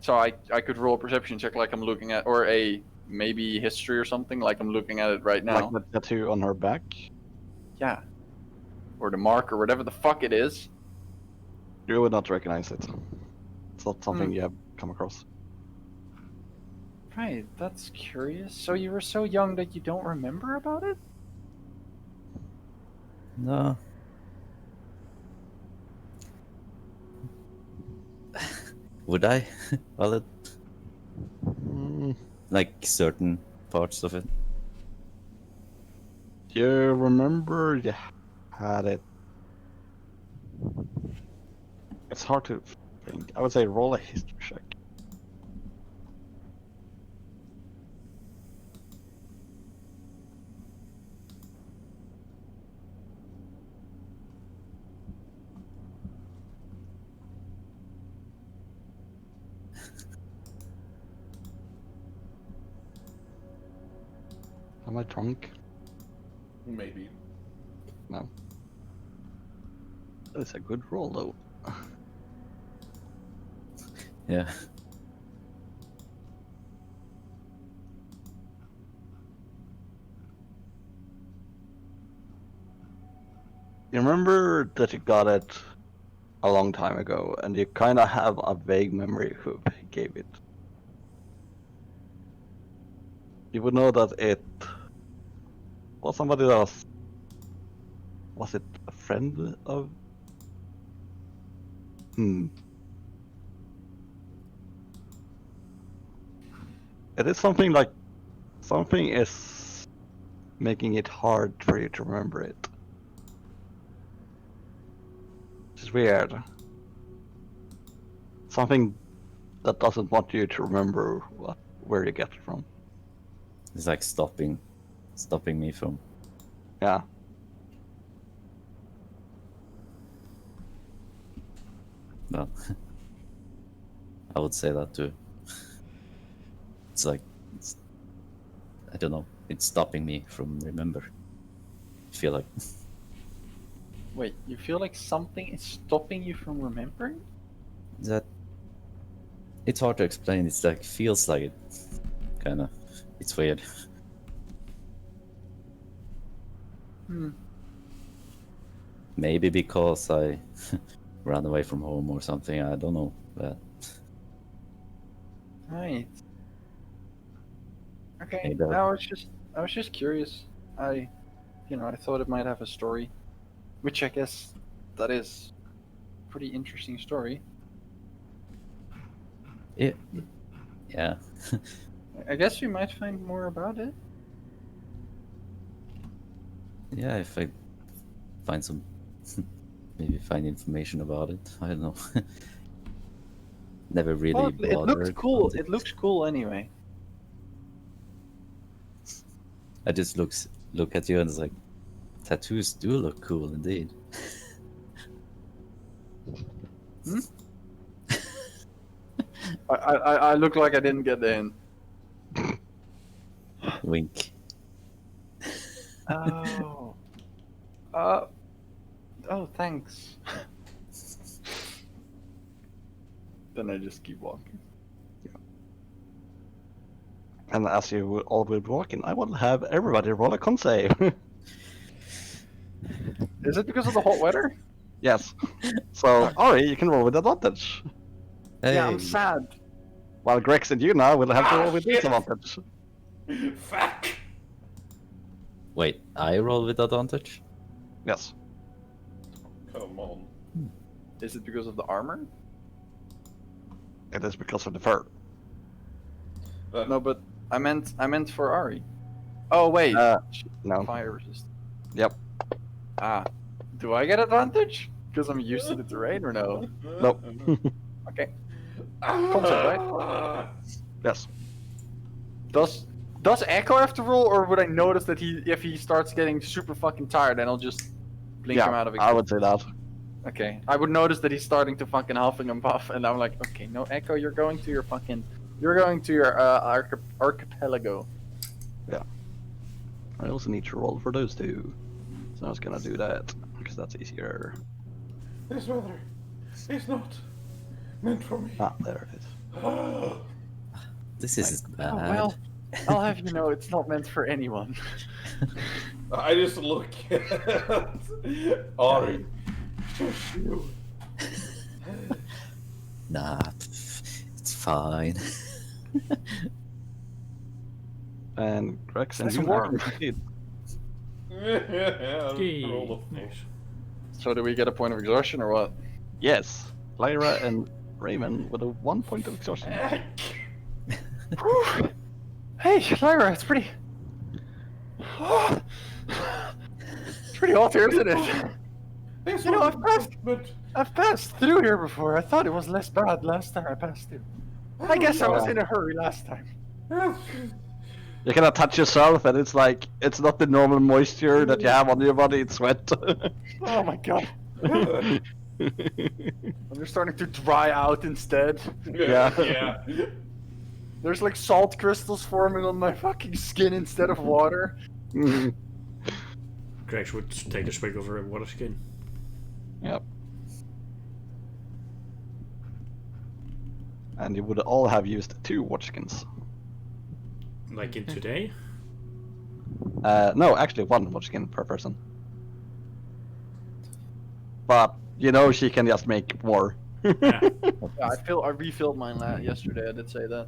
So I could roll a perception check like I'm looking at, or a maybe history or something like I'm looking at it right now. Like the tattoo on her back. Yeah. Or the mark or whatever the fuck it is. You would not recognize it. It's not something Hmm. you have come across. Right, that's curious. So you were so young that you don't remember about it? no. Would I? Well, Mm, like certain parts of it. you remember you had it. It's hard to think. I would say roll a history check. Am I drunk? Maybe. No. That is a good roll, though. Yeah. You remember that you got it a long time ago, and you kind of have a vague memory who gave it. You would know that it was somebody else. Was it a friend of? It is something like something is making it hard for you to remember it. It's weird. Something that doesn't want you to remember where you get it from. It's like stopping me from. Yeah. Well, I would say that too. It's like I don't know. It's stopping me from remember. I feel like Wait, you feel like something is stopping you from remembering? that. It's hard to explain. It's like feels like it. Kind of. It's weird. Hmm. Maybe because I ran away from home or something. I don't know. But Right. Okay. Maybe I- I was just curious. I thought it might have a story, which I guess that is a pretty interesting story. yeah. I guess we might find more about it. Yeah, if I find some, maybe find information about it. I don't know. Never really Well, bothered. it looks cool. about It looks cool anyway. I just look at you and it's like, tattoos do look cool indeed. I look like I didn't get the hint. Wink. Oh. Oh, thanks. Then I just keep walking. And as you will all be walking, I will have everybody roll a con save. Is it because of the hot weather? Yes. So, Ari, you can roll with advantage. Yeah, I'm Hey. sad. While Grex and you now will have to roll with shit. disadvantage. Fuck! Wait, I roll with advantage? Yes. Come on. Is it because of the armor? It is because of the fur. No, but I meant for Ari. Oh wait, No. fire resist. Yep. Ah, do I get advantage? Because I'm used to the terrain, or no? Nope. Okay. Console, right? Yes. Does Echo have to roll, or would I notice that if he starts getting super fucking tired, then I'll just blink him out of I would say that. Okay, I would notice that he's starting to fucking huffing and puff, and I'm like, okay, no, Echo, you're going to your archipelago. I also need to roll for those two. So I was gonna do that, because that's easier. This weather is not meant for me. Ah, there it is. This isn't bad. Oh well, I'll have you know, it's not meant for anyone. I just look at Ari. Just you. Nah, it's fine. And Grex and That's you a now warm. can proceed. Yeah, Okay. roll the fish. So do we get a point of exhaustion or what? Yes. Lyra and Raymond with a 1 point of exhaustion. Hey, Lyra, it's pretty. It's pretty hot here, isn't it? This You know, one, but I've passed through here before. I thought it was less bad last time I passed through. I guess I was in a hurry last time. You cannot touch yourself, and it's like, it's not the normal moisture that you have on your body, it's sweat. Oh my god. I'm just starting to dry out instead. Yeah. Yeah. There's like salt crystals forming on my fucking skin instead of water. Grex would take a swig over a water skin. Yep. And you would all have used 2 watch skins. Like in today? No, actually 1 watch skin per person. But, you know, she can just make more. Yeah. Yeah, I refilled mine yesterday. I did say that.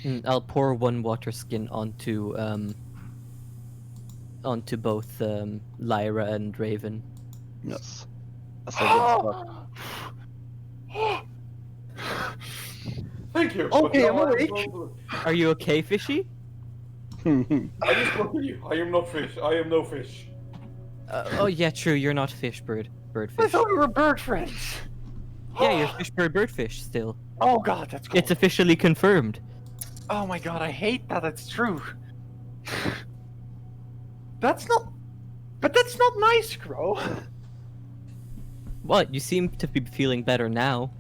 Yeah. I'll pour 1 water skin onto both Lyra and Raven. Yes. That's a Thank you. Okay, but I'm now awake. Are you okay, Fishy? good stuff. I just look at you. I am not fish. I am no fish. Oh yeah, true. You're not fish, I birdfish. thought we were bird friends. Yeah, you're fish, birdfish still. Oh god, that's cool. It's officially confirmed. Oh my god, I hate that it's true. That's not nice, Crow. What? You seem to be feeling better now.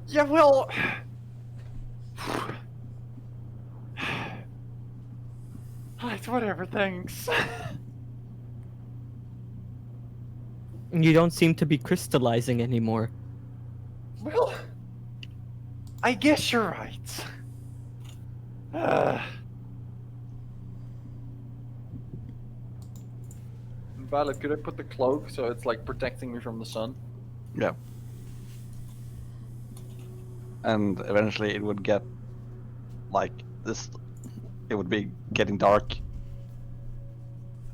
Yeah, well. Alright, whatever, thanks. You don't seem to be crystallizing anymore. Well, I guess you're right. Violet, could I put the cloak so it's like protecting me from the sun? Yeah. And eventually it would get like this. It would be getting dark,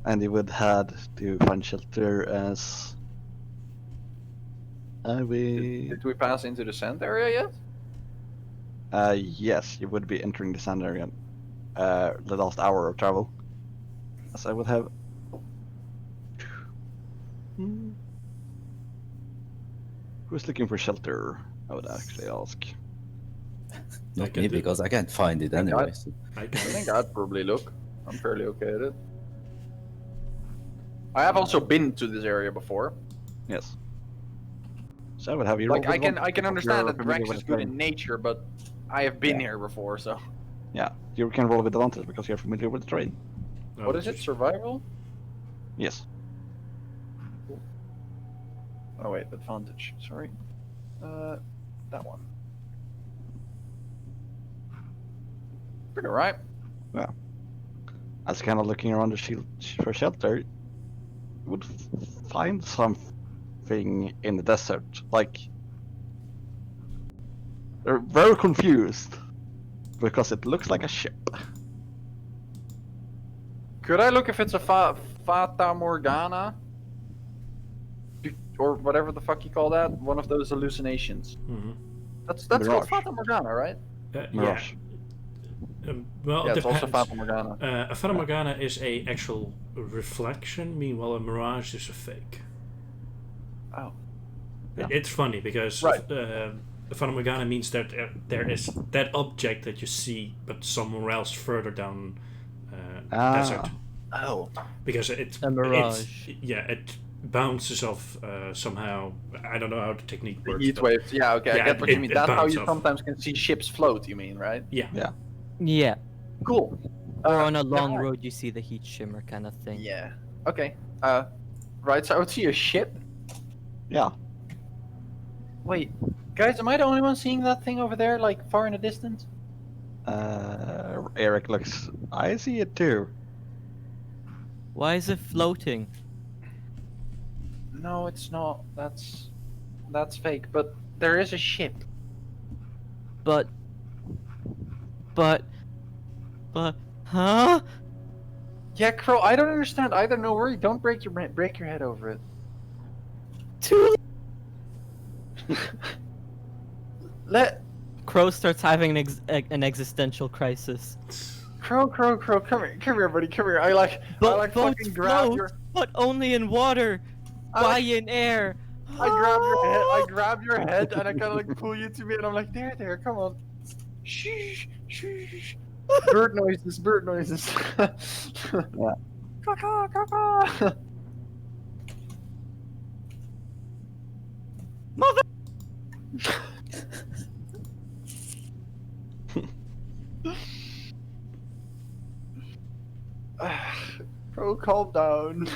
and you would had to find shelter as. Did we pass into the sand area yet? Yes, you would be entering the sand area. The last hour of travel. As I would have. Who's looking for shelter? I would actually ask. Not can me, do- because I can't find it anyway. So. I I can. think I'd probably look. I'm fairly okay at it. I have also been to this area before. Yes. So I would have you. Like roll I with can one I can if understand you're that familiar Rex with is the good terrain. in nature, but I have been Yeah. here before, so. Yeah, you can roll with advantage because you're familiar with the terrain. No, What is it? just- Survival? Yes. Oh wait, advantage. Sorry. That one. Pretty alright. As kind of looking around the shield for shelter, you would find some thing in the desert. Like, they're very confused because it looks like a ship. Could I look if it's a Fata Morgana? Or whatever the fuck you call that? One of those hallucinations. Hmm. That's called Mirage. Fata Morgana, right? Mirage. Yeah. Well, Yeah, it it's also depends. Fata Morgana. A Fata Morgana is a actual reflection, meanwhile a mirage is a fake. Oh. Yeah. It's funny because Right. a Fata Morgana means that there is that object that you see, but somewhere else further down desert. Oh. Because it A mirage. it bounces off somehow. I don't know how the technique The works. heat but waves. Yeah, okay, I Yeah, get what you mean. it That's how bounces you off. sometimes can see ships float, you mean, right? Yeah. Yeah. Cool. Or on a long yeah. road, you see the heat shimmer kind of thing. Yeah. Okay. Right, so I would see a ship. Yeah. Wait, guys, am I the only one seeing that thing over there, like, far in the distance? Eric looks. I see it too. Why is it floating? No, it's not. That's fake, but there is a ship. But, huh? Yeah, Crow, I don't understand either. No worry, don't break your head over it. Too Let Crow starts having an existential crisis. Crow, come here, buddy, come here. I like Boats fucking grab float, your. but only in water. I Why like- in air? I grab your head. I grab your head, and I kind of like pull you to me, and I'm like, there, come on. Shh. Bird noises. Yeah. Caw. Mother. Bro, calm down.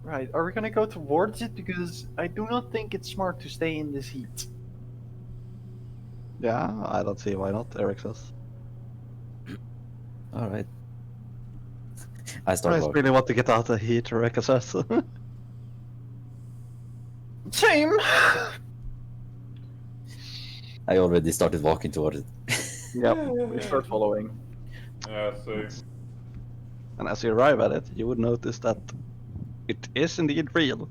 Right, are we gonna go towards it? Because I do not think it's smart to stay in this heat. Yeah, I don't see why not, Eric says. All right. I start I walking. really want to get out of the heat, Eric says. Same! I already started walking toward it. Yep. We start following. Yeah, so And as you arrive at it, you would notice that it is indeed real.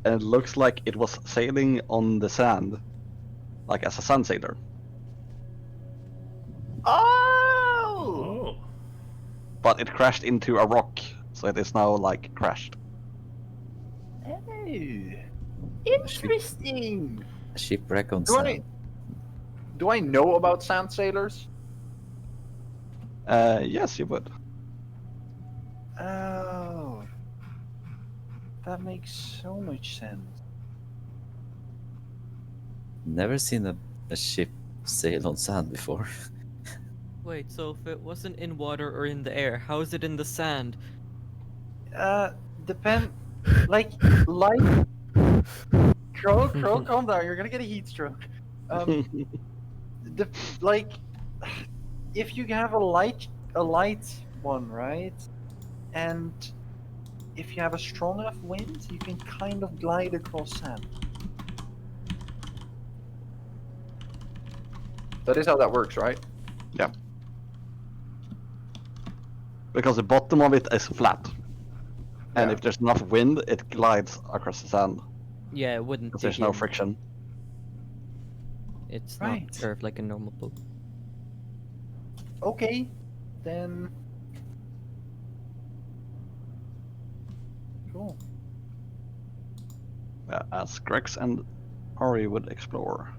And it looks like it was sailing on the sand. Like as a sand sailor. Oh! Oh. But it crashed into a rock. So it is now like crashed. Hey. Interesting! A shipwreck on Do sand. do I know about sand sailors? Yes, you would. Oh. That makes so much sense. Never seen a ship sail on sand before. Wait, so if it wasn't in water or in the air, how is it in the sand? Depend. Like. Crow, calm down. You're gonna get a heat stroke. Like, if you have a light one, right? And if you have a strong enough wind, you can kind of glide across sand. That is how that works, right? Because the bottom of it is flat. And Yeah. if there's enough wind, it glides across the sand. Yeah, it wouldn't. Because there's dig no in. friction. It's Right. not curved like a normal boat. Okay, then. Cool. As Grex and Ari would explore.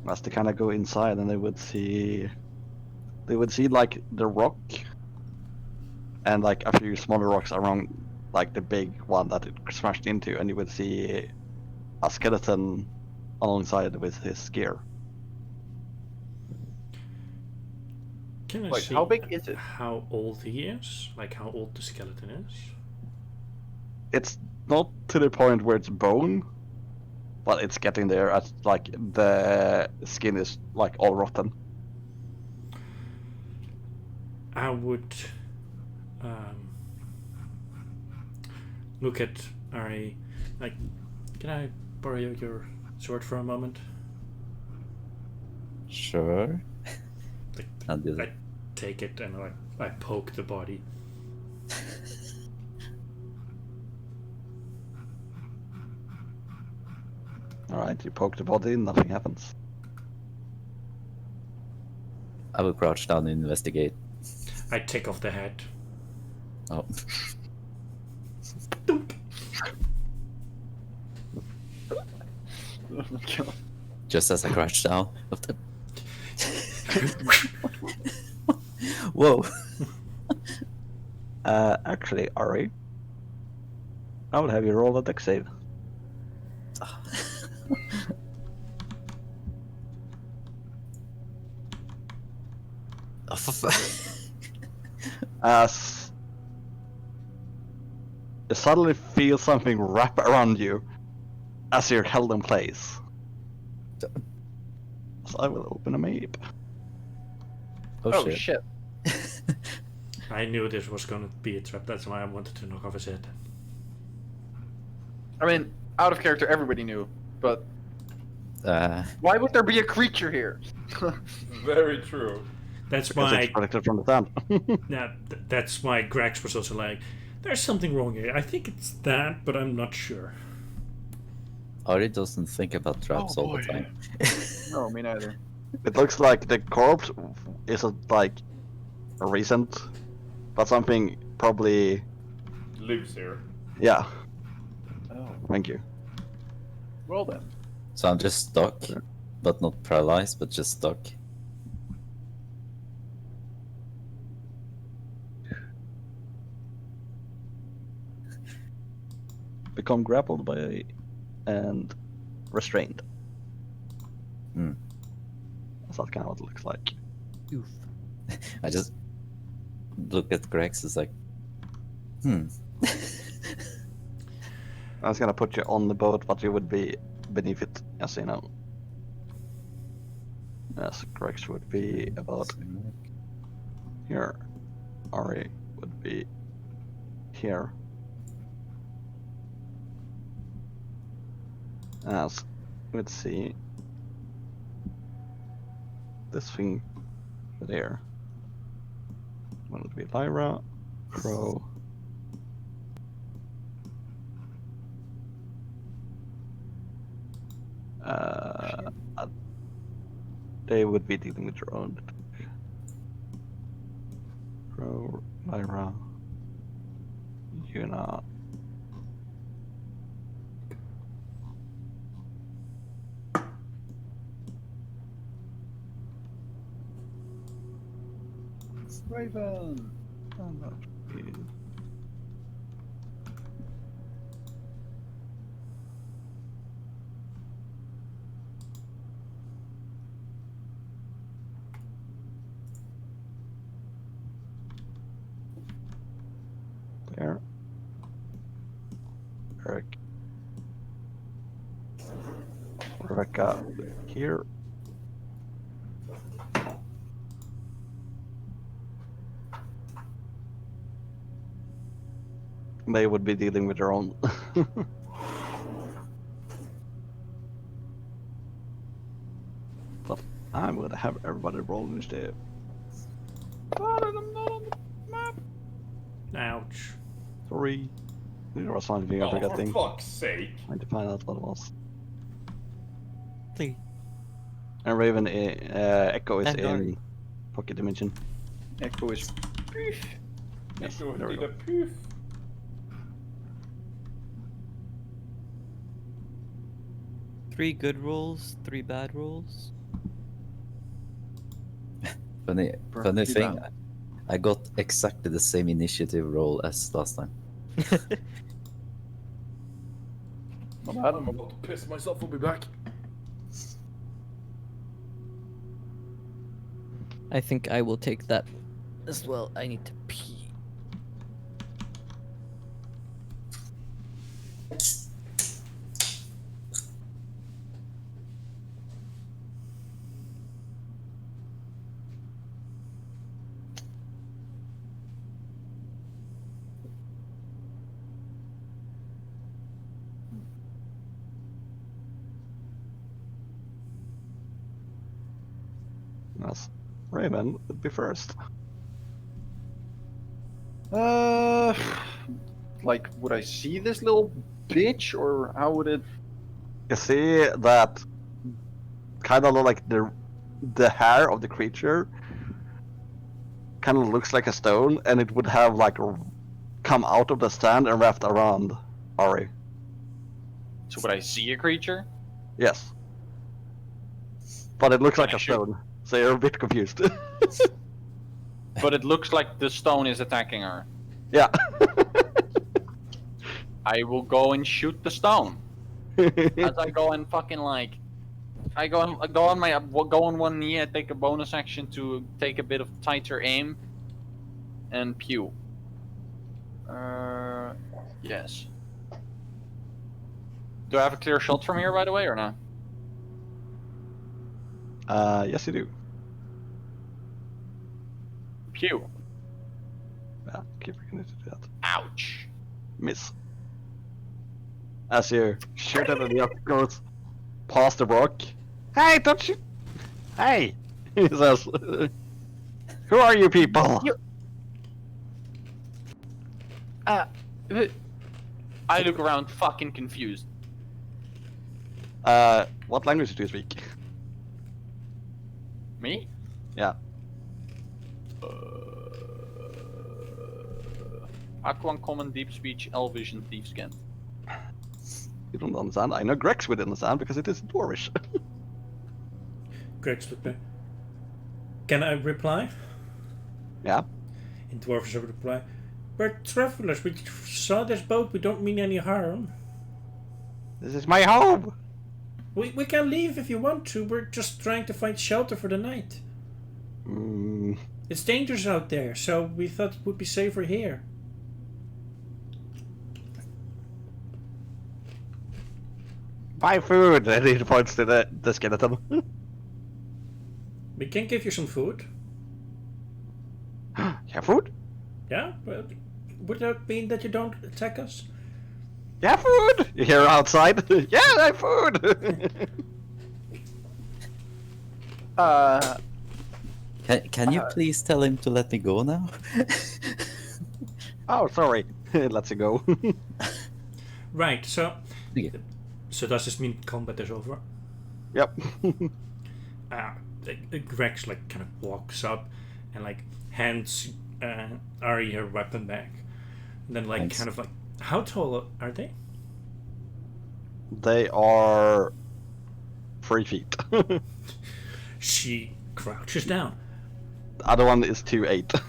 As they kind of go inside and they would see like the rock and like a few smaller rocks around like the big one that it smashed into, and you would see a skeleton alongside with his gear. Can I Wait, see how big is it? how old he is? Like how old the skeleton is? It's not to the point where it's bone, but it's getting there. At like the skin is like all rotten. I would look at Ari. Like, can I borrow your sword for a moment? Sure. Like, I'll do that. I take it and I poke the body. Alright, you poke the body, nothing happens. I will crouch down and investigate. I take off the hat. Oh. Just as I crouch down. Whoa. Actually, Ari, I would have you roll a dex save. As you suddenly feel something wrap around you as you're held in place. So I will open a map. Oh shit. I knew this was gonna be a trap. That's why I wanted to knock off his head. I mean, out of character, everybody knew, but why would there be a creature here? Very true. That's Because why. it's protected from the sun. Yeah, that's why Grex was also like, "There's something wrong here. I think it's that, but I'm not sure." Ari doesn't think about traps all the time. No, me neither. It looks like the corpse isn't like a recent, but something probably. Lives here. Yeah, Oh, thank you. well then. So I'm just stuck, but not paralyzed, but just stuck. Become grappled by and restrained. Hmm. That's not kind of what it looks like. Oof. I just look at Grex, it's like, I was gonna put you on the boat, but you would be beneath it, as you know. Yes, Grex would be about here. Ari would be here. As let's see, this thing there. One would be Lyra, Crow. They would be dealing with their own. Crow, Lyra, Yuna. Raven. And that would be there. Eric. Rebecca here. They would be dealing with their own. But I'm gonna have everybody roll instead. Ouch. Sorry. There was something I Oh, for forgetting. fuck's sake. Trying to find out what it was. Please. And Raven, Echo is And in Ari. Pocket Dimension. Echo is. Yes, Echo there we did go. a poof. Three good rolls, three bad rolls. funny Perfectly thing, balanced. I got exactly the same initiative roll as last time. Not bad. I'm about to piss myself. I'll be back. I think I will take that as well. I need to pee. Yes. Raven would be first. Like, would I see this little bitch, or how would it? You see that kind of like the hair of the creature kind of looks like a stone, and it would have like come out of the stand and wrapped around Ari. So would I see a creature? Yes. But it looks like I a should- stone, so you're a bit confused. But it looks like the stone is attacking her. Yeah. I will go and shoot the stone. As I go and fucking like, I go on one knee. I take a bonus action to take a bit of tighter aim, and pew. Yes. Do I have a clear shot from here, by the way, or no? Yes, you do. Pew. Yeah, keep forgetting to do that. Ouch. Miss. As you shoot it and it goes past the rock. Hey, don't you? Hey! He says, who are you people? I look around fucking confused. What language do you speak? Me? Yeah. Aquan, Common, Deep Speech, Elvish, and Thief Scan. You don't understand. I know Grex would understand because it is Dwarvish. Greg's look back. Can I reply? Yeah. In Dwarvish I would reply. We're travelers. We saw this boat. We don't mean any harm. This is my home. We can leave if you want to. We're just trying to find shelter for the night. It's dangerous out there, so we thought it would be safer here. Buy food. And he points to the skeleton. We can give you some food. Yeah, food? Yeah? But would that mean that you don't attack us? Yeah, food. You hear outside? Yeah, I have food. Can you please tell him to let me go now? Oh, sorry. Let's go. Right, so... Okay. So does this mean combat is over? Yep. Grex like kind of walks up and like hands Ari her weapon back. And then like Thanks. kind of like... How tall are they? They are 3 feet. She crouches down. The other one is 2'8".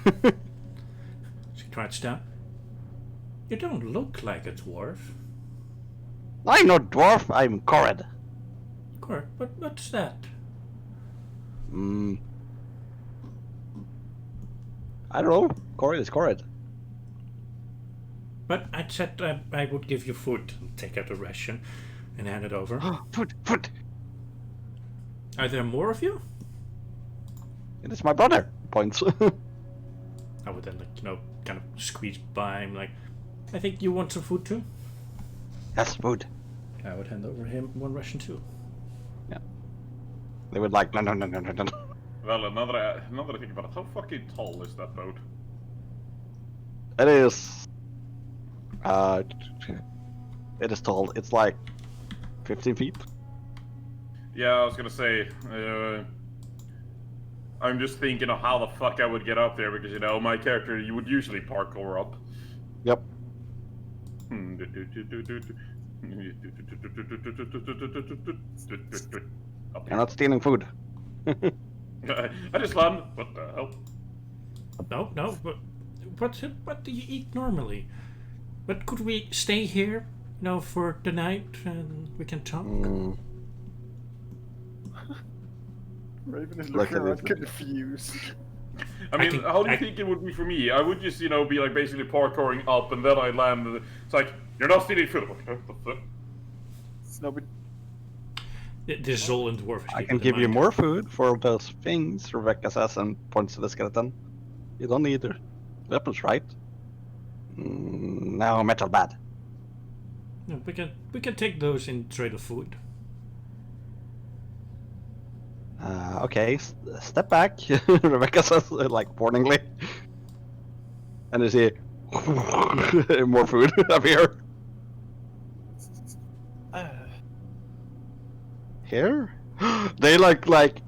She crouches down. You don't look like a dwarf. I'm not dwarf, I'm Korred. Correct, but what's that? I don't know. Korred is Korred. But I said I would give you food. Take out a ration and hand it over. Food, food. Are there more of you? It is my brother. Points. I would then, like, you know, kind of squeeze by him, like, I think you want some food too? Yes, food. I would hand over him one ration too. They would like, no. Well, another thing about it. How fucking tall is that boat? It is... it is tall. It's like 15 feet. Yeah, I was gonna say, I'm just thinking of how the fuck I would get up there because, you know, my character, you would usually parkour up. Yep. You're not stealing food. I just landed. What the hell? No, but what do you eat normally? But could we stay here, you know, for the night and we can talk? Raven is Look looking at around it. confused. I mean, can- how do you I- think it would be for me? I would just, you know, be like basically parkouring up and then I land. And it's like, you're not stealing food. Okay, what the fuck? No, but This is all in Dwarvish. I keep can it in give you mind. more food for those things, Rebecca says and points to the skeleton. You don't need weapons, right? No, metal bad. No, we can take those in trade of food. okay, step back. Rebecca says, like, warningly. And you see more food appear. Here? They like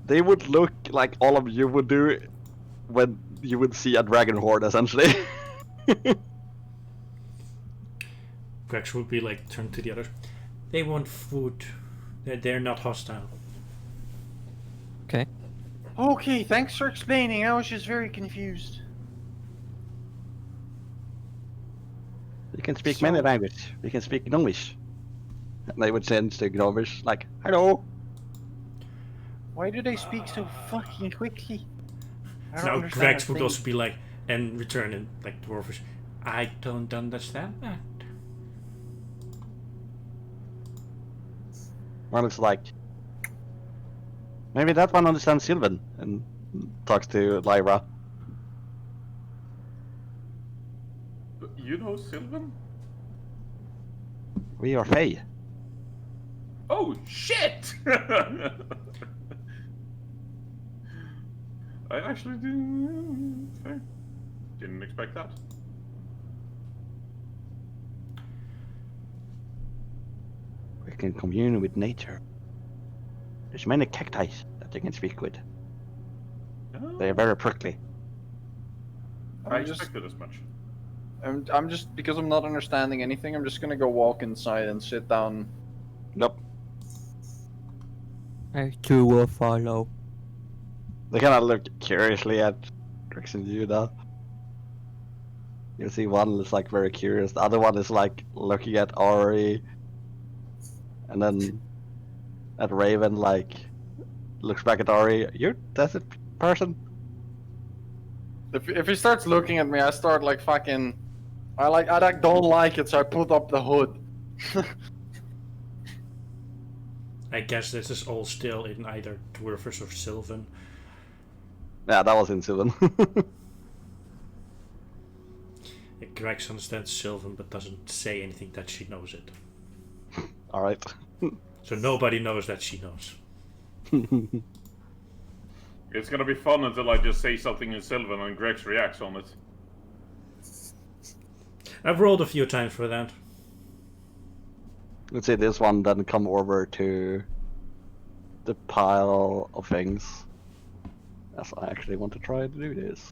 they would look like all of you would do when you would see a dragon horde, essentially. Grex would be like turned to the others. They want food. They're not hostile. Okay. Okay, thanks for explaining. I was just very confused. You can speak many languages. You can speak Gnomish. And they would send to Gnomish, like, hello. Why do they speak so fucking quickly? I don't Now understand Grex that would thing. also be like, and return in like Dwarfish. I don't understand that. One is like, maybe that one understands Sylvan and talks to Lyra. You know Sylvan? We are Fae. Oh shit! I actually didn't expect that. We can commune with nature. There's many cacti that you can speak with. They are very prickly. I I'm just, expected as much. I'm just because I'm not understanding anything. I'm just gonna go walk inside and sit down. Nope. I too will follow. They kind of look curiously at Grix and you now. You see one is like very curious, the other one is like looking at Ori, and then at Raven, like looks back at Ori. You're desert person? If he starts looking at me, I start like fucking. I like don't like it, so I put up the hood. I guess this is all still in either Dwarfish or Sylvan. Yeah, that was in Sylvan. Grex understands Sylvan but doesn't say anything that she knows it. Alright. So nobody knows that she knows. It's gonna be fun until I just say something in Sylvan and Grex reacts on it. I've rolled a few times for that. Let's say this one then come over to the pile of things. Yes, I actually want to try to do this.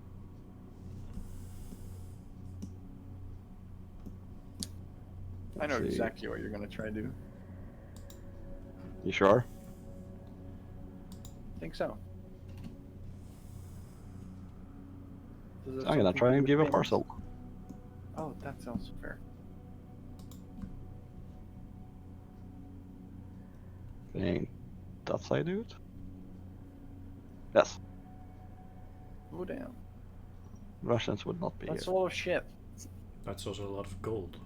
I know Let's see. exactly what you're gonna try to do. You sure? I think so. Does it have I'm gonna something try to do and with give a payments? parcel. Oh, that sounds fair. Think that's how I do it? Yes. Oh damn, Russians would not be that's a here. lot of shit. That's also a lot of gold.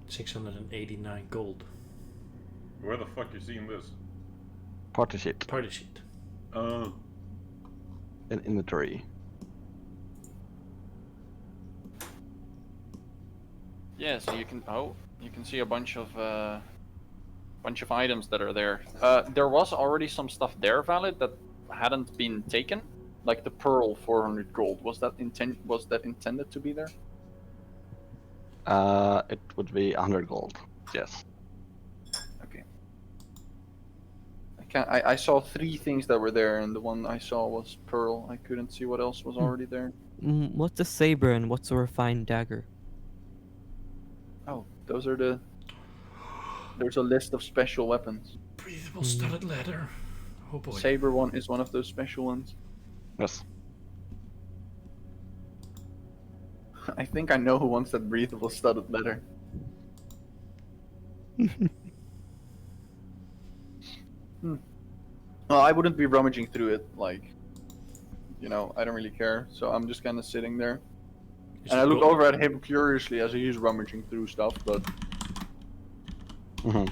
689 gold. Where the fuck you seeing this? Party sheet. Party sheet. In inventory. Yeah, so you can you can see a bunch of items that are there. There was already some stuff there valid that hadn't been taken, like the pearl 400 gold. Was that intended to be there? It would be 100 gold. Yes. Okay. I saw 3 things that were there, and the one I saw was pearl. I couldn't see what else was already there. What's a saber and what's a refined dagger? Oh, those are the. There's a list of special weapons. Breathable studded leather. Oh boy. Saber one is one of those special ones. Yes. I think I know who wants that breathable studded leather. Well, I wouldn't be rummaging through it, like, you know, I don't really care. So I'm just kind of sitting there. Is And it I look gold? over at him curiously as he's rummaging through stuff, but Mm-hmm.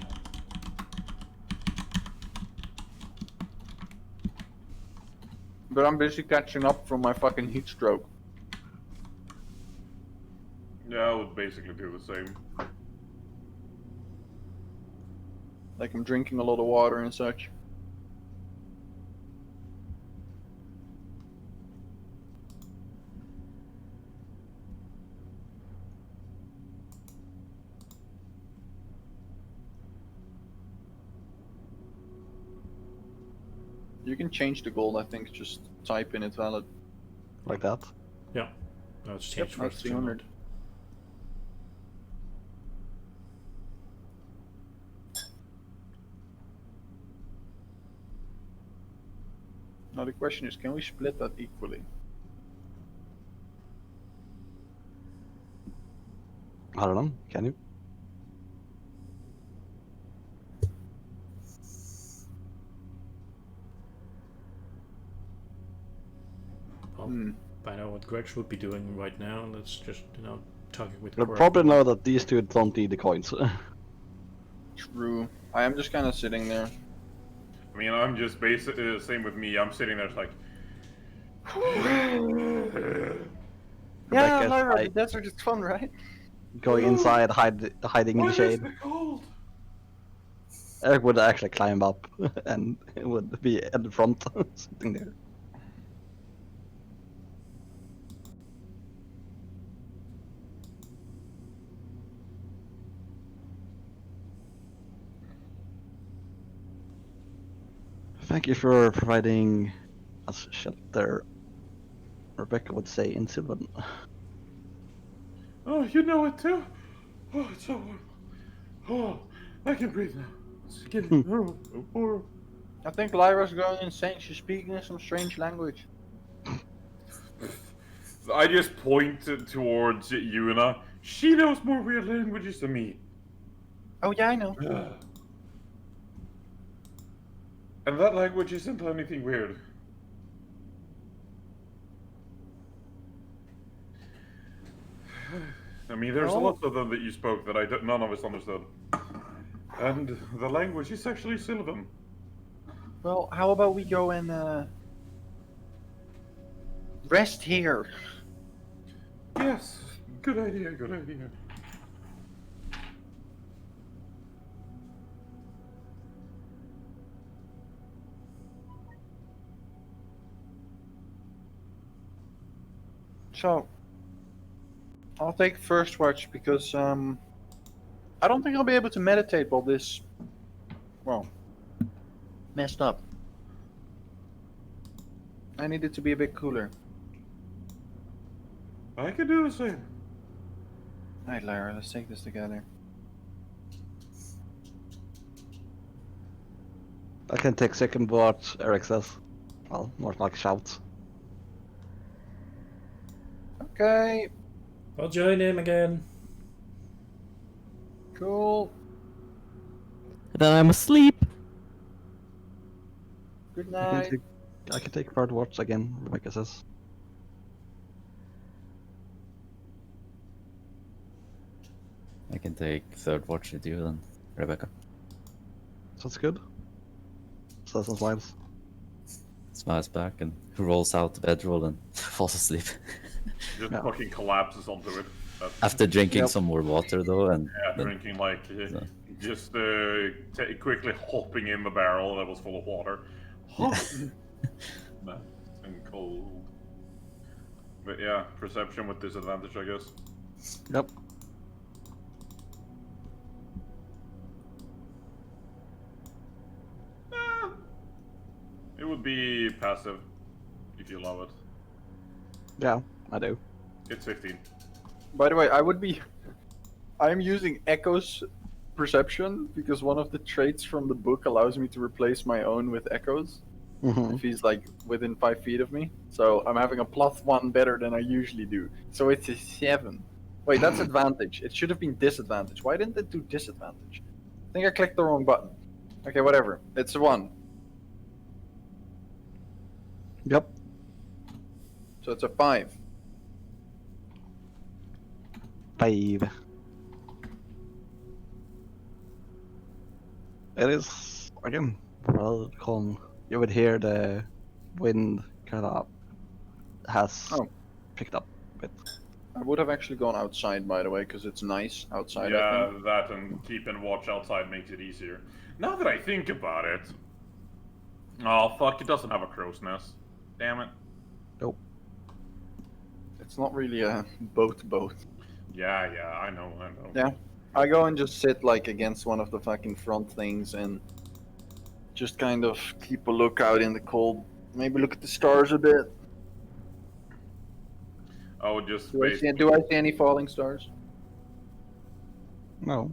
I'm busy catching up from my fucking heat stroke. Yeah, I would basically do the same. Like I'm drinking a lot of water and such. You can change the gold, I think, just type in it valid. Like that. Yeah. No, it's Yep, changed that's for 300. Now the question is, can we split that equally? I don't know. Can you? Well, I know what Greg's would be doing right now. Let's just, talking with You'll Quirk. probably know that these two don't need the coins. True. I am just kind of sitting there. I mean, I'm just basically same with me. I'm sitting there, it's like. Yeah, Rebecca's Lyra, the like desert is fun, right? going inside, hiding in the What is shade. the cold? Eric would actually climb up and would be at the front, sitting there. Thank you for providing us shelter, Rebecca would say in Sylvan. Oh, you know it too? Oh, it's so warm. Oh, I can breathe now. It's getting warm. I think Lyra's going insane. She's speaking some strange language. I just pointed towards Yuna. She knows more weird languages than me. Oh yeah, I know. And that language isn't anything weird. I mean, there's a lot of them that you spoke that none of us understood. And the language is actually Sylvan. Well, how about we go and rest here? Yes, good idea, good idea. So, I'll take first watch because I don't think I'll be able to meditate while this, well, messed up. I need it to be a bit cooler. I can do the same. Alright, Lyra, let's take this together. I can take second watch, Eric says. Well, more like shouts. Okay, I'll join him again. cool. Then I'm asleep. Good I can night. take third watch again, Rebecca says. I can take third watch with you then, Rebecca. Sounds good. Says and smiles. Smiles back and rolls out the bedroll and falls asleep. Just Yeah. fucking collapses onto it. After drinking Yep. some more water though, and Yeah, then- drinking like So. just quickly hopping in the barrel that was full of water. Nice and cold. But yeah, perception with disadvantage, I guess. Yep. It would be passive if you love it. Yeah, I do. It's 15. By the way, I'm using Echo's perception because one of the traits from the book allows me to replace my own with Echo's Mm-hmm. if he's like within 5 feet of me. So I'm having a +1 better than I usually do. So it's a 7. Wait, that's advantage. It should have been disadvantage. Why didn't it do disadvantage? I think I clicked the wrong button. Okay, whatever. It's a 1. Yep. So it's a 5. 5. It is, again, well calm. You would hear the wind kind of has Oh. picked up a bit. I would have actually gone outside, by the way, because it's nice outside, I Yeah, think. that and keeping watch outside makes it easier. Now that I think about it... Oh, fuck, it doesn't have a crow's nest. Damn it. Nope. It's not really a boat. Yeah, I know. Yeah. I go and just sit, like, against one of the fucking front things and just kind of keep a lookout in the cold. Maybe look at the stars a bit. I would just Do I basically... see any falling stars? No.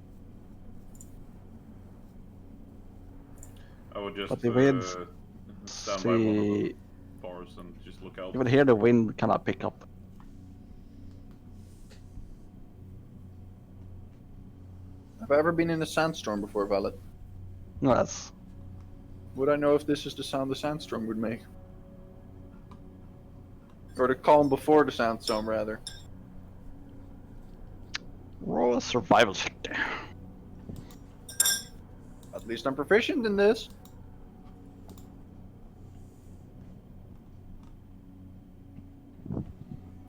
I would just But the winds stand by one of the see... bars and just look out. You would hear the wind kind of pick up. Have I ever been in a sandstorm before, Valet? No, that's... Would I know if this is the sound the sandstorm would make? Or the calm before the sandstorm, rather. Roll a survival check there. At least I'm proficient in this.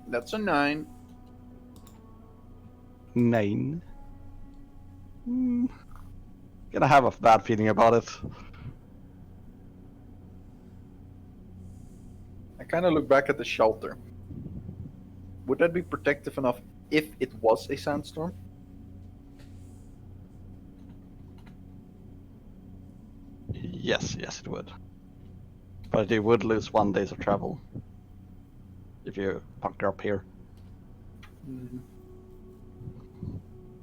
That's a 9. 9. Gonna have a bad feeling about it. I kind of look back at the shelter. Would that be protective enough if it was a sandstorm? Yes, it would. But you would lose 1 day of travel if you bunker up here.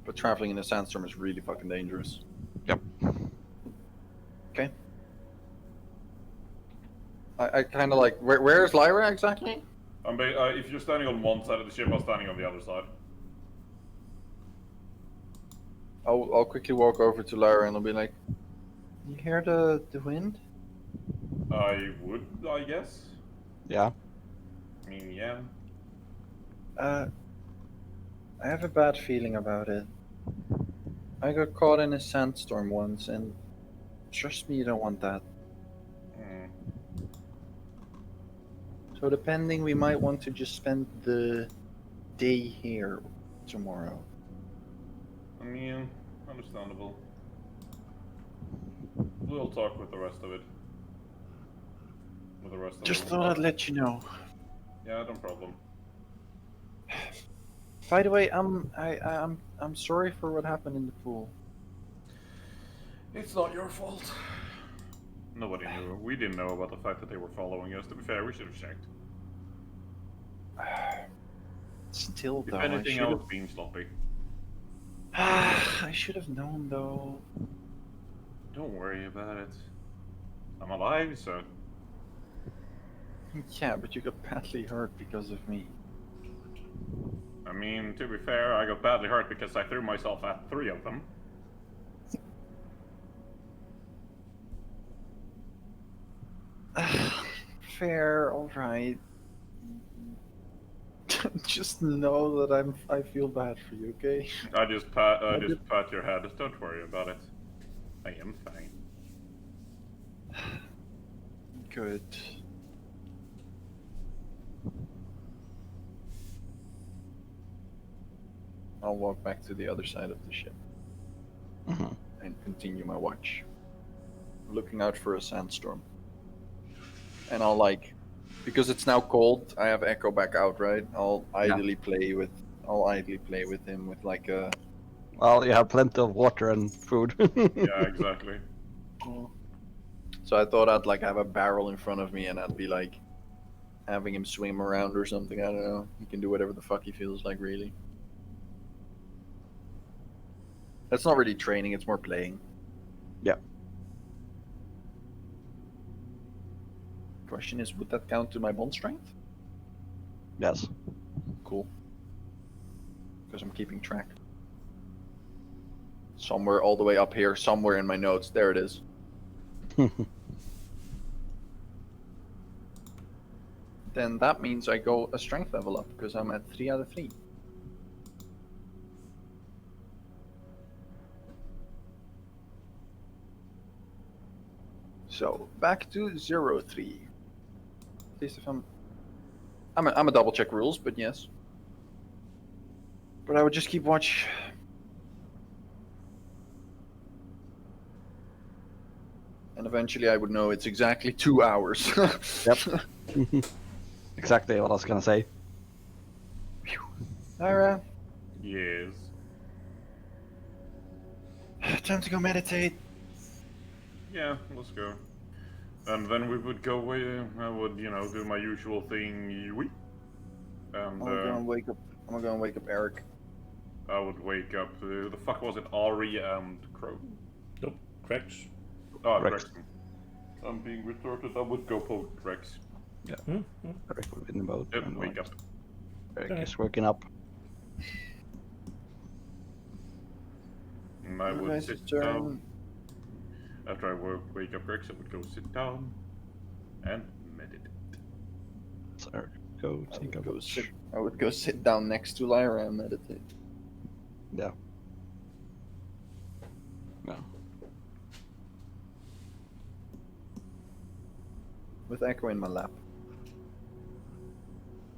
But traveling in a sandstorm is really fucking dangerous. Yep. Okay. I kind of like... Where's Lyra exactly? If you're standing on one side of the ship, I'm standing on the other side. I'll quickly walk over to Lyra and I'll be like, you hear the wind? I would, I guess. Yeah. I mean, yeah. I have a bad feeling about it. I got caught in a sandstorm once, and trust me, you don't want that. Hmm. So depending, we might want to just spend the day here tomorrow. I mean, understandable. We'll talk with the rest of it. With the rest of Just it. thought I'd let you know. Yeah, no problem. By the way, I'm sorry for what happened in the pool. It's not your fault. Nobody knew. We didn't know about the fact that they were following us. To be fair, we should have checked. Still, If though, anything, I was being sloppy. I should have known, though. Don't worry about it. I'm alive, so... Yeah, but you got badly hurt because of me. I mean, to be fair, I got badly hurt because I threw myself at 3 of them. Fair, alright. Just know that I feel bad for you, okay? I just pat your head. Don't worry about it. I am fine. Good. I'll walk back to the other side of the ship and continue my watch. Looking out for a sandstorm. And I'll because it's now cold, I have Echo back out, right? I'll idly play with him with like a... Well, you have plenty of water and food. Yeah, exactly. So I thought I'd have a barrel in front of me and I'd be having him swim around or something. I don't know. He can do whatever the fuck he feels like, really. That's not really training, it's more playing. Yeah. Question is, would that count to my bond strength? Yes. Cool. Because I'm keeping track. Somewhere all the way up here, somewhere in my notes. There it is. Then that means I go a strength level up, because I'm at 3 out of 3. So, back to 0-3. At least if I'm a double check rules, but yes. But I would just keep watch. And eventually I would know it's exactly 2 hours. Yep. Exactly what I was gonna say. Alright. Yes. Time to go meditate. Yeah, let's go. And then we would go away. I would, do my usual thing. And I'm gonna wake up. I'm gonna wake up Eric. I would wake up. The fuck was it? Ari and Crow. Nope. Correct. Oh, Rex. Rex. I'm being retorted. I would go poke Rex. Hmm? Eric will be in the boat. Yep, and wake up. Eric Okay. is waking up. And I You would guys sit turn- down. After I wake up Rex, I would go sit down and meditate. So Eric, go I take a would go watch. sit. I would go sit down next to Lyra and meditate. Yeah. No. With Echo in my lap.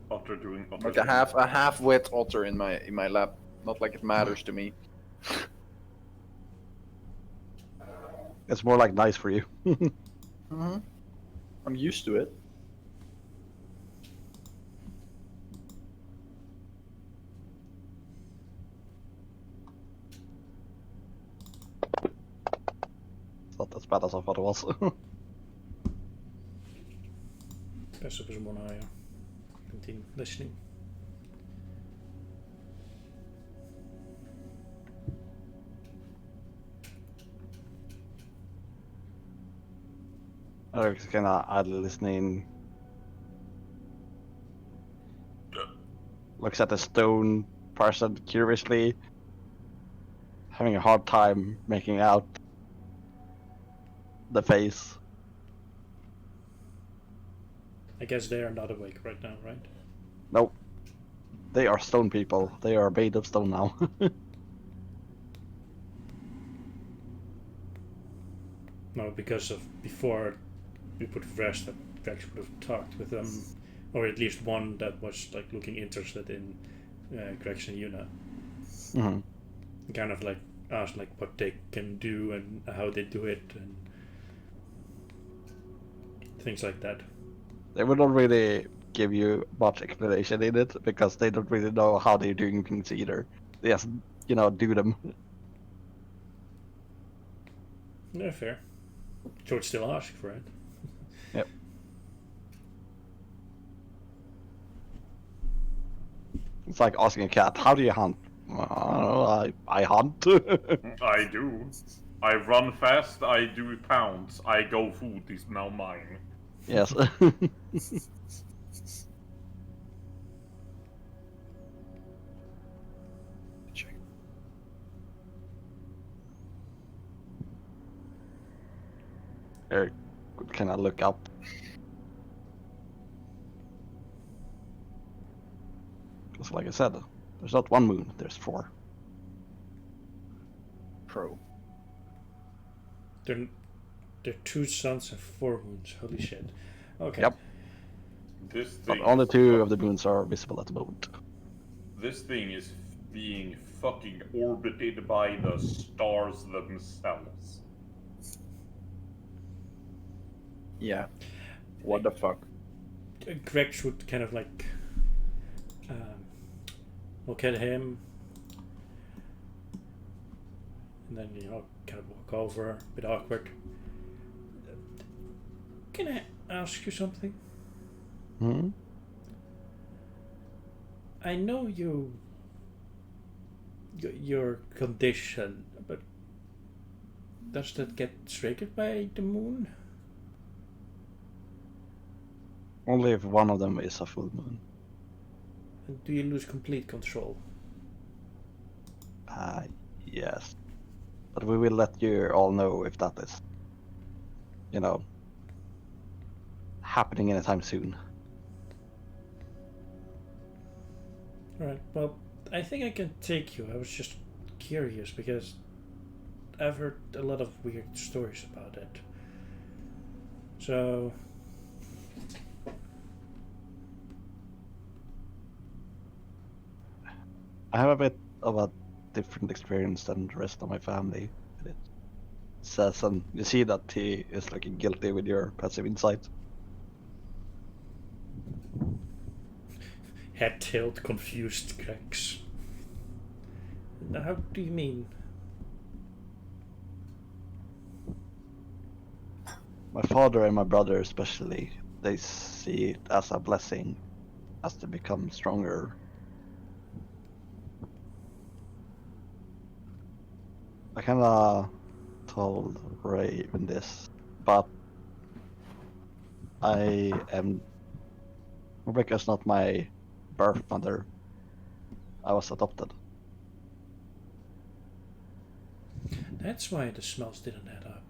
Otter doing Otter. Like a half wet otter in my lap. Not like it matters to me. It's more like nice for you. Mm-hmm. I'm used to it. It's not as bad as I thought it was. Best up as one eye. Continue listening. Eric's kinda idly listening. Looks at the stone person curiously. Having a hard time making out the face. I guess they are not awake right now, right? Nope. They are stone people. They are made of stone now. No, because of before we put rest, that we actually would have talked with them, or at least one that was like looking interested in Grex and Yuna. hmm Kind of like asked like what they can do and how they do it and things like that. They would not really give you much explanation in it because they don't really know how they're doing things either. They just, do them. Yeah, fair. So it's still ask for it. Yep. It's like asking a cat, how do you hunt? Well, I don't know, I hunt. I do. I run fast. I do pounds. I go. Food is now mine. Yes. Eric could kind of look up. Because like I said, there's not one moon, there's 4. Pro. They're 2 suns and 4 moons. Holy shit. Okay. Yep. This But thing. only 2 of the moons are visible at the moment. This thing is being fucking orbited by the stars themselves. Yeah. What the fuck? Grex would kind of like look at him and then kind of walk over, a bit awkward. Can I ask you something? Hmm? I know your condition, but does that get triggered by the moon? Only if one of them is a full moon. And do you lose complete control? Yes. But we will let you all know if that is, happening anytime soon. Alright, well, I think I can take you. I was just curious because I've heard a lot of weird stories about it. So, I have a bit of a different experience than the rest of my family. It says, and you see that he is looking guilty with your passive insight. Head tilt, confused cracks. How do you mean? My father and my brother especially, they see it as a blessing as they become stronger. I kinda told Raven this, but Rebecca's not my birth mother. I was adopted. That's why the smells didn't add up.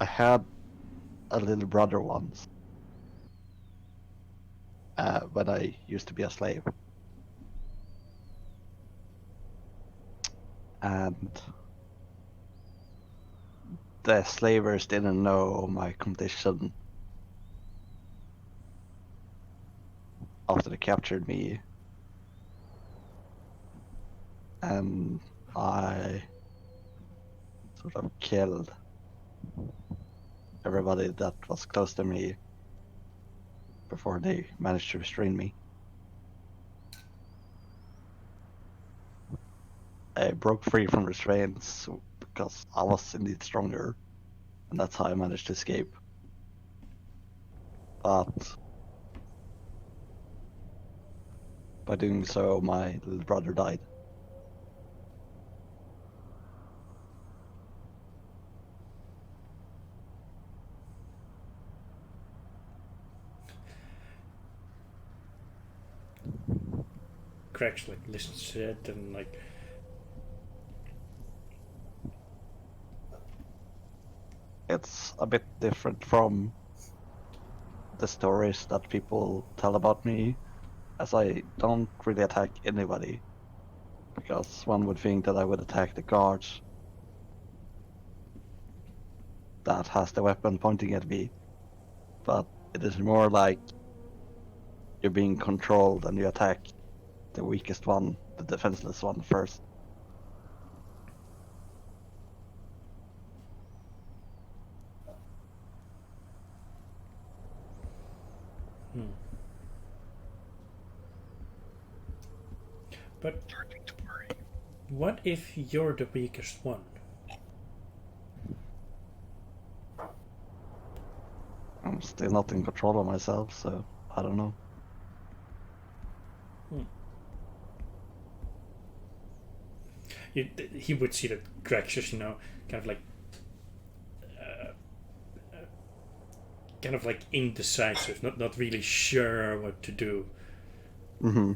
I had a little brother once, when I used to be a slave. And the slavers didn't know my condition after they captured me. And I sort of killed everybody that was close to me before they managed to restrain me. I broke free from restraints because I was indeed stronger, and that's how I managed to escape. But by doing so, my little brother died. Cracks like listens to it and like It's a bit different from the stories that people tell about me, as I don't really attack anybody, because one would think that I would attack the guards that has the weapon pointing at me, but it is more like you're being controlled and you attack the weakest one, the defenseless one first. but what if you're the weakest one? I'm still not in control of myself, so I don't know. He would see that Cracks is, kind of like kind of like indecisive, not really sure what to do. Mm-hmm.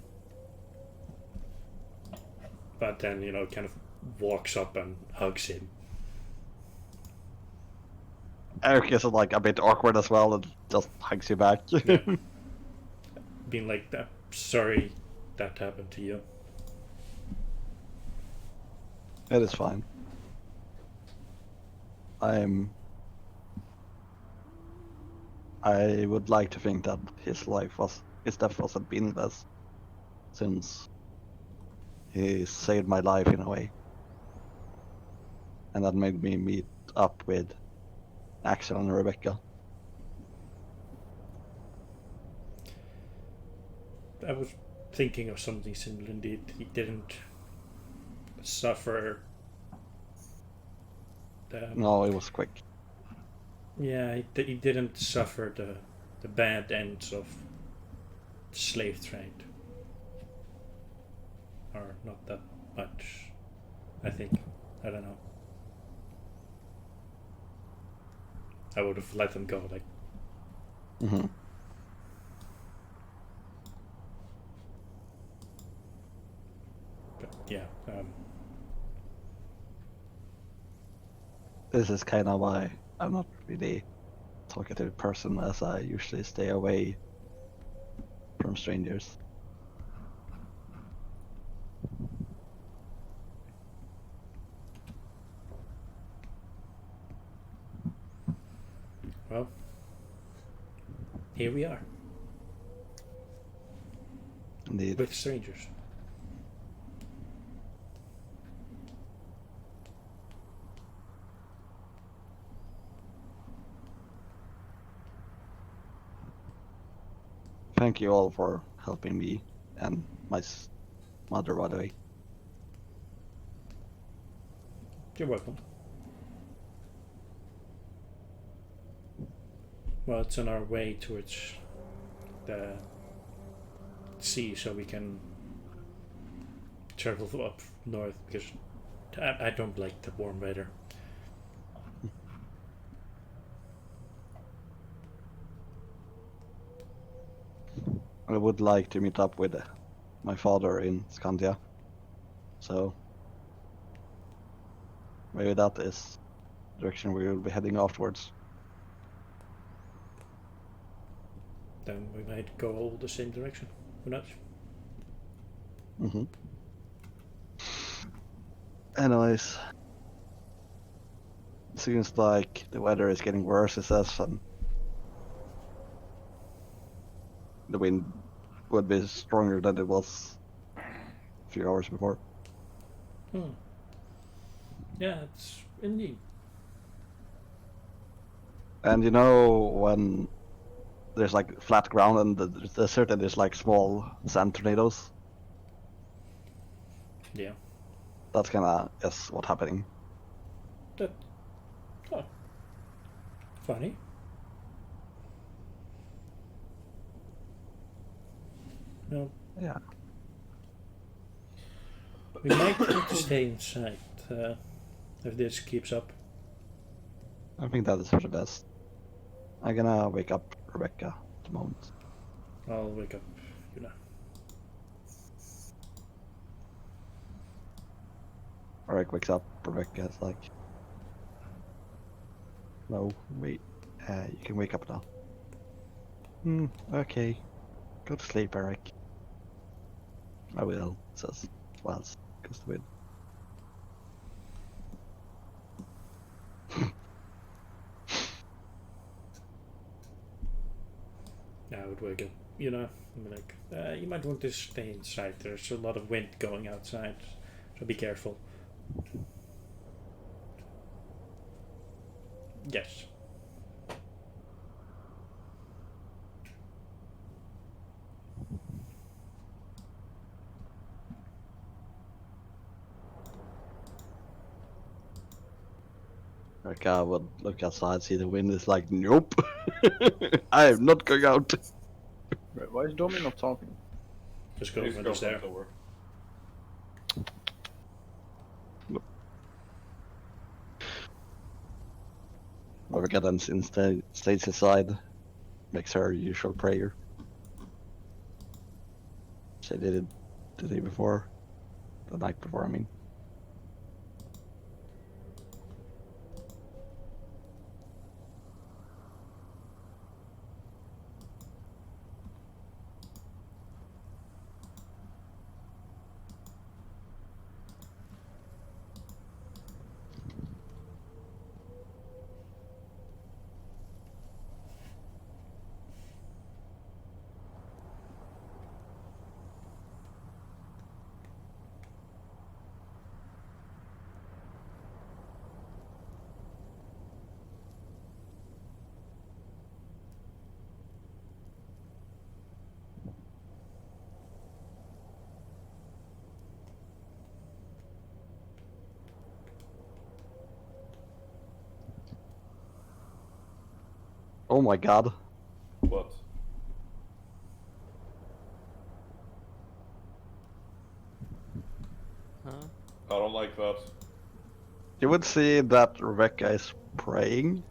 But then, kind of walks up and hugs him. Eric is like a bit awkward as well and just hugs you back. Yeah. Being like, sorry that happened to you. It is fine. I would like to think that his death wasn't meaningless, since he saved my life in a way. And that made me meet up with Axel and Rebecca. I was thinking of something similar indeed. He didn't suffer. No, it was quick. Yeah, he didn't suffer the bad ends of the slave trade. Or not that much, I think. I don't know. I would have let him go, like. Mm-hmm. But yeah. This is kind of why I'm not really a talkative person, as I usually stay away from strangers. Well, here we are. Indeed. with strangers. Thank you all for helping me and my mother, by the way. You're welcome. Well, it's on our way towards the sea, so we can travel up north because I don't like the warm weather. I would like to meet up with my father in Scandia. So maybe that is the direction we will be heading afterwards. Then we might go all the same direction. Who knows? Mm-hmm. Anyways, seems like the weather is getting worse, it says, and the wind would be stronger than it was a few hours before. Yeah, it's indeed. And you know when there's like flat ground and the desert and there's like small sand tornadoes? Yeah. That's kinda what's happening. That. Oh. Funny. No. Yeah. We might need to stay inside if this keeps up. I think that is for the best. I'm gonna wake up Rebecca at the moment. I'll wake up, you know. Eric wakes up, Rebecca is like, no, wait, you can wake up now. Okay. Go to sleep, Eric. I will, says Wells, goes to bed. I would wake up, you know. I'm like, you might want to stay inside. There's a lot of wind going outside, so be careful. Yes. Rebecca would look outside, see the wind is like, nope, I am not going out. Wait, why is Domi not talking? His His girlfriend is there. girlfriend's over. Rebecca then instead stays inside, makes her usual prayer. She did it the day before, the night before, I mean. Oh my god. What? Huh? I don't like that. You would see that Rebecca is praying.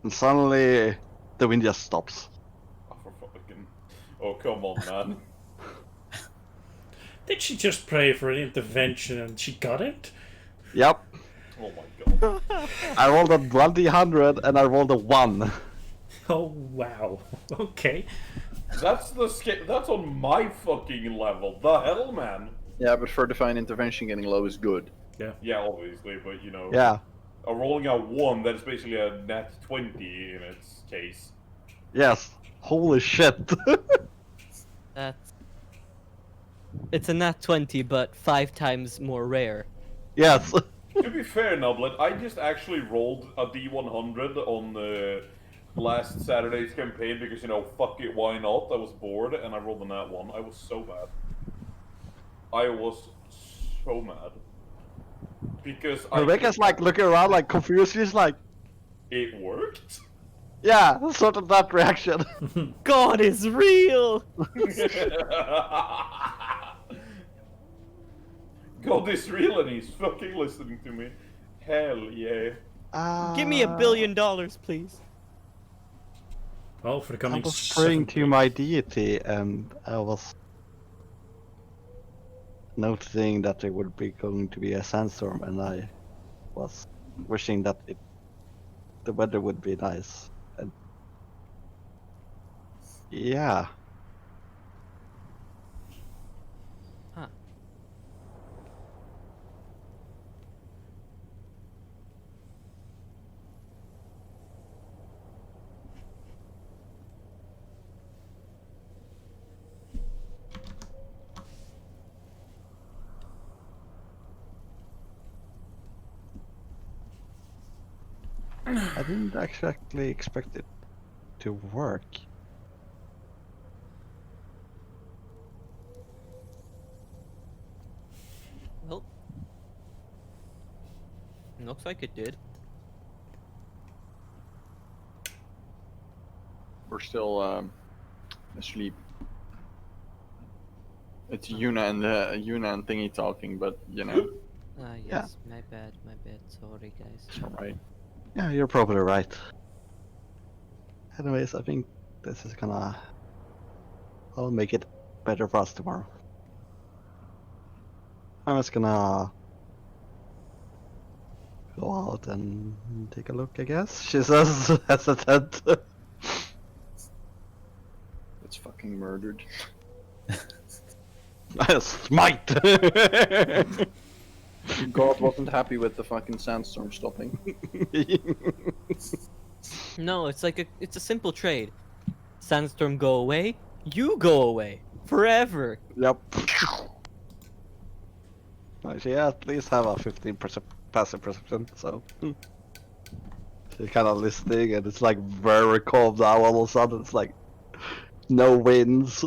And suddenly the wind just stops. Oh, for fucking... Oh, come on, man. Did she just pray for an intervention and she got it? Yep. Oh my god. I rolled a 1d100 and I rolled a 1. Oh wow. Okay. That's that's on my fucking level. The hell, man? Yeah, but for divine intervention, getting low is good. Yeah, obviously, but you know... Yeah. Rolling a 1, that's basically a net 20 in its case. Yes. Holy shit. That's. It's a nat 20, but 5 times more rare. Yes. To be fair, Noblet, I just actually rolled a D100 on last Saturday's campaign because, you know, fuck it, why not? I was bored and I rolled on that one. I was so bad. I was so mad. Because Rebecca's like looking around like confused. She's like, it worked? yeah, sort of that reaction. God is real! God is real and he's fucking listening to me. Hell yeah. Give me $1 billion, please. Well, for the I coming was 7 praying to days. my deity and I was noticing that there would be going to be a sandstorm and I was wishing that the weather would be nice. And yeah. Huh. I didn't exactly expect it to work. Well. Looks like it did. We're still asleep. It's Yuna and Thingy talking, but you know, Yes, my bad, sorry guys. it's alright. Yeah, you're probably right. Anyways, I think this is gonna... I'll make it better for us tomorrow. I'm just gonna go out and take a look, I guess. She says hesitant. It's fucking murdered. Smite! God wasn't happy with the fucking sandstorm stopping. No, it's a simple trade. Sandstorm go away, you go away. Forever. Yep. She at least have a 15% passive perception, so... She's kind of listening and it's like very calm now all of a sudden. It's like... No winds.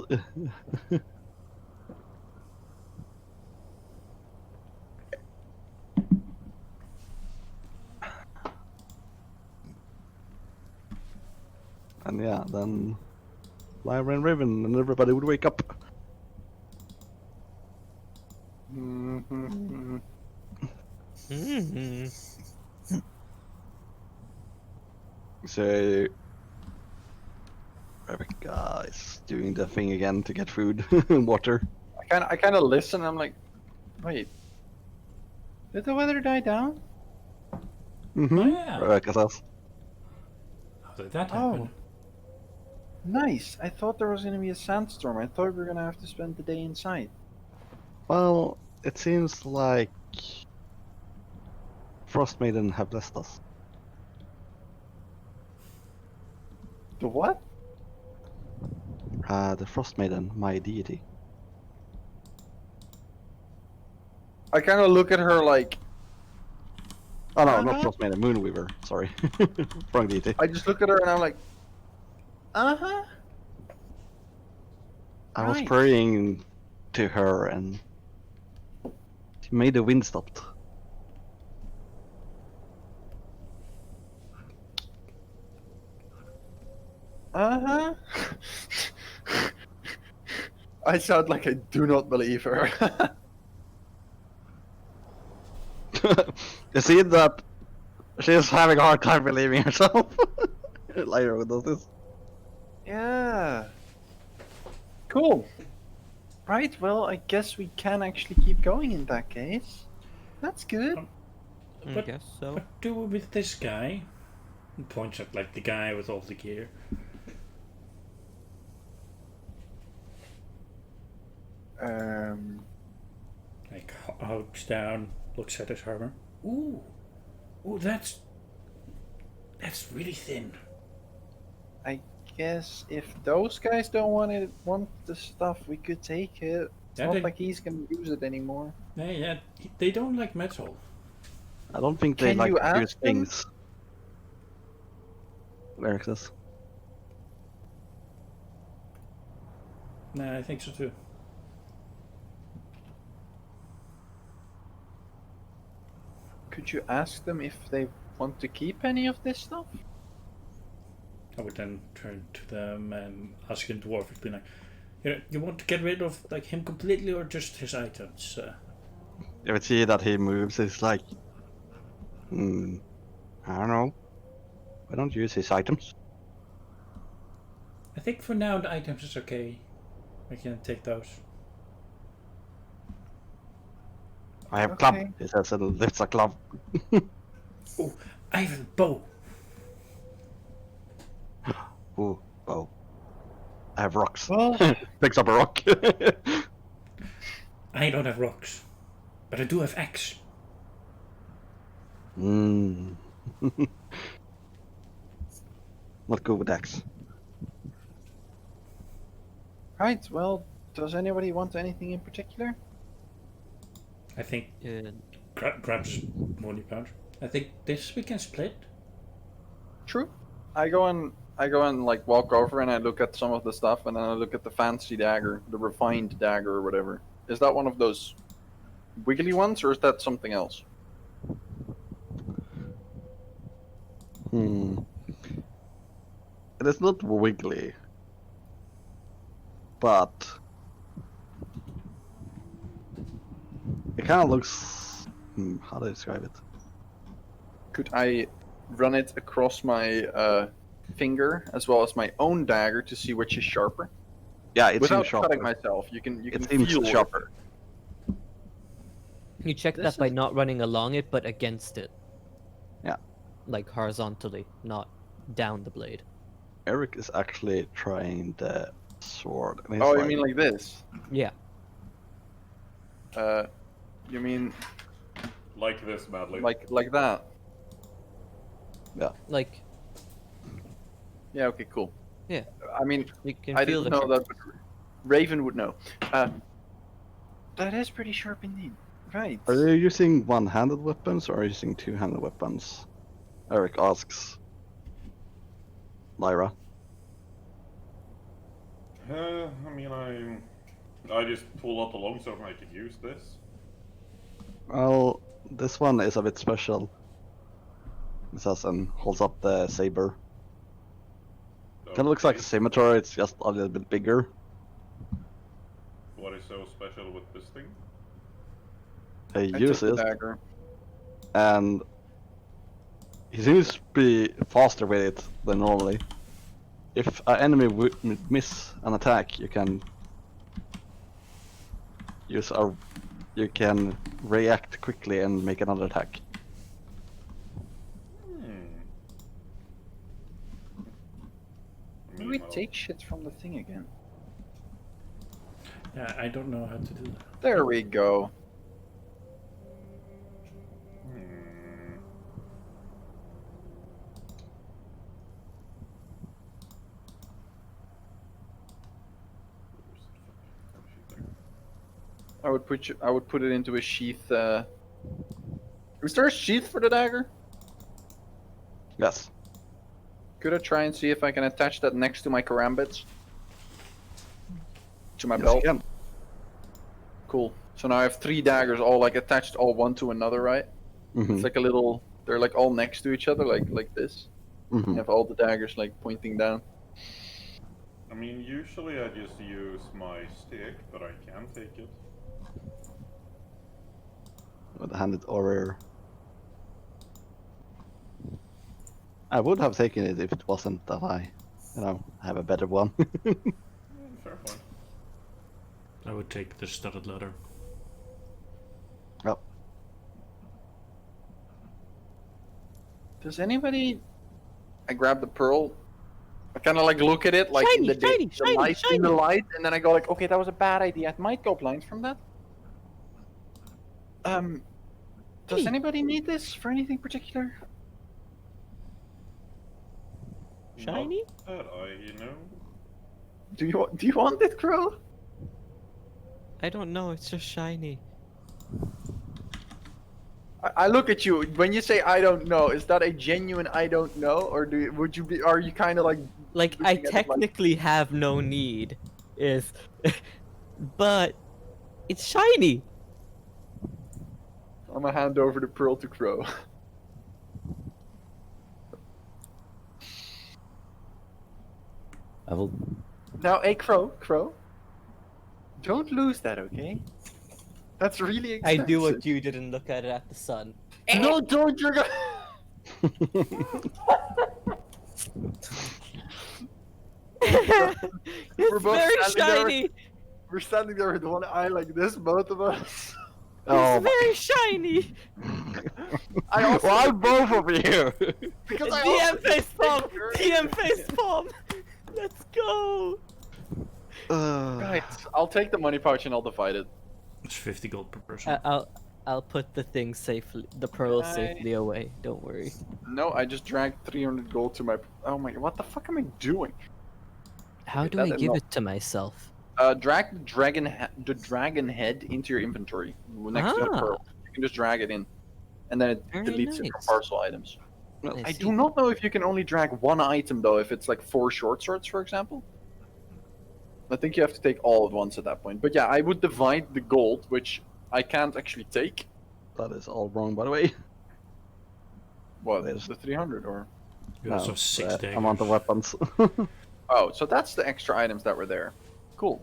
And yeah, then Lyra and Raven and everybody would wake up. Mm-hmm. So Rebecca is doing the thing again to get food and water. I kind of listen. I'm like, wait, did the weather die down? Mm-hmm. Oh, yeah. Rebecca says. How did that Oh. happen? Nice. I thought there was gonna be a sandstorm. I thought we were gonna have to spend the day inside. Well, it seems like Frost Maiden have blessed us. The what? The Frost Maiden, my deity. I kind of look at her like, Oh no, not Uh-huh. Frost Maiden, Moonweaver. Sorry, wrong deity. I just look at her and I'm like, uh-huh. I was Right. praying to her and she made the wind stopped. Uh-huh. I sound like I do not believe her. You see that she's having a hard time believing herself. Lyra does this. Yeah. Cool. Right, well, I guess we can actually keep going in that case. That's good. I But- guess so. What do we with this guy? He points at like the guy with all the gear. Like hugs down, looks at his armor. Ooh, ooh, that's really thin. I guess if those guys don't want the stuff, we could take it. It's Yeah, not they- like he's gonna use it anymore. Yeah, they don't like metal. I don't think they Can like you to use ask them? things. Eric says. Nah, I think so too. Could you ask them if they want to keep any of this stuff? I would then turn to them and ask him dwarf if be like, you want to get rid of like him completely or just his items? You would see that he moves. It's like, I don't know. Why don't you use his items? I think for now the items is okay. I can take those. I have Okay. club. He says and lifts a club. Oh, I have a bow. Ooh, bow. I have rocks. Well, Picks up a rock. I don't have rocks, but I do have axe. Not good with axe. right. Well, does anybody want anything in particular? I think Uh, grabs money pouch. I think this we can split. True. I go and like walk over and I look at some of the stuff and then I look at the fancy dagger, the refined dagger or whatever. Is that one of those wiggly ones or is that something else? It is not wiggly, but it kind of looks. How do I describe it? Could I run it across my finger as well as my own dagger to see which is sharper? Yeah, it Without seems sharper. cutting myself, you can It seems feel sharper. you check This that by is- not running along it, but against it. Yeah. Like horizontally, not down the blade. Eric is actually trying the sword. And he's Oh, you mean like this? Yeah. You mean Like this, madly. like that? Like, Yeah. Okay. Cool. Yeah. I mean, you can I feel didn't the know that. But Raven would know. That is pretty sharp indeed. Right. Are you using one-handed weapons or are you using two-handed weapons? Eric asks. Lyra. I mean, I just pull out the longsword and I could use this. Well, this one is a bit special. It says and holds up the saber. Kind of looks like a scimitar, it's just a little bit bigger. What is so special with this thing? He I took uses the it, dagger. and he seems to be faster with it than normally. If an enemy would miss an attack, you can use a. You can react quickly and make another attack. How do we take shit from the thing again? Yeah, I don't know how to do that. There we go. I would put it into a sheath. Is there a sheath for the dagger? Yes. Could I try and see if I can attach that next to my karambits? To my Yes, belt? you can. Cool. So now I have 3 daggers all like attached all one to another, right? Mhm. It's like a little, they're like all next to each other, like this. Mhm. You have all the daggers like pointing down. I mean, usually I just use my stick, but I can take it. Would hand it over. I would have taken it if it wasn't that I, have a better one. Fair point. I would take the studded leather. Well, Does anybody? I grab the pearl. I kind of like look at it like in the Shiny, day, shiny, the light, shiny, in the light, and then I go like, okay, that was a bad idea. I might go blind from that. Does Hey. anybody need this for anything particular? Shiny? Not that I know. Do you want it, Crow? I don't know. It's just shiny. I look at you when you say I don't know. Is that a genuine I don't know, or would you be? Are you kind of like? Like I looking at it like- technically have no need, is, but it's shiny. I'm gonna hand over the pearl to Crow. I will. Now, hey, Crow, don't lose that, okay? That's really I expensive. do what you did and look at it at the sun. No, don't! You're gonna. It's both very standing there. shiny. We're standing there with one eye like this, both of us. Oh, It's very shiny. I also why both of you? because I DM also face palm. Sure. DM face palm. Let's go. Right, I'll take the money pouch and I'll divide it. It's 50 gold per person. I'll put the thing safely, the pearls Can I- safely away. Don't worry. No, I just dragged 300 gold to my. Oh my! What the fuck am I doing? How Okay, do that I is give not- it to myself? Drag the dragon head into your inventory next to the Ah. pearl. You can just drag it in, and then it Very deletes it from nice. parcel items. I see. do not know if you can only drag one item though. If it's like 4 short swords, for example. I think you have to take all at once at that point. But yeah, I would divide the gold, which I can't actually take. That is all wrong, by the way. What? There's- The 300 or? You also have 6 the daggers. amount of weapons. Oh, so that's the extra items that were there. Cool.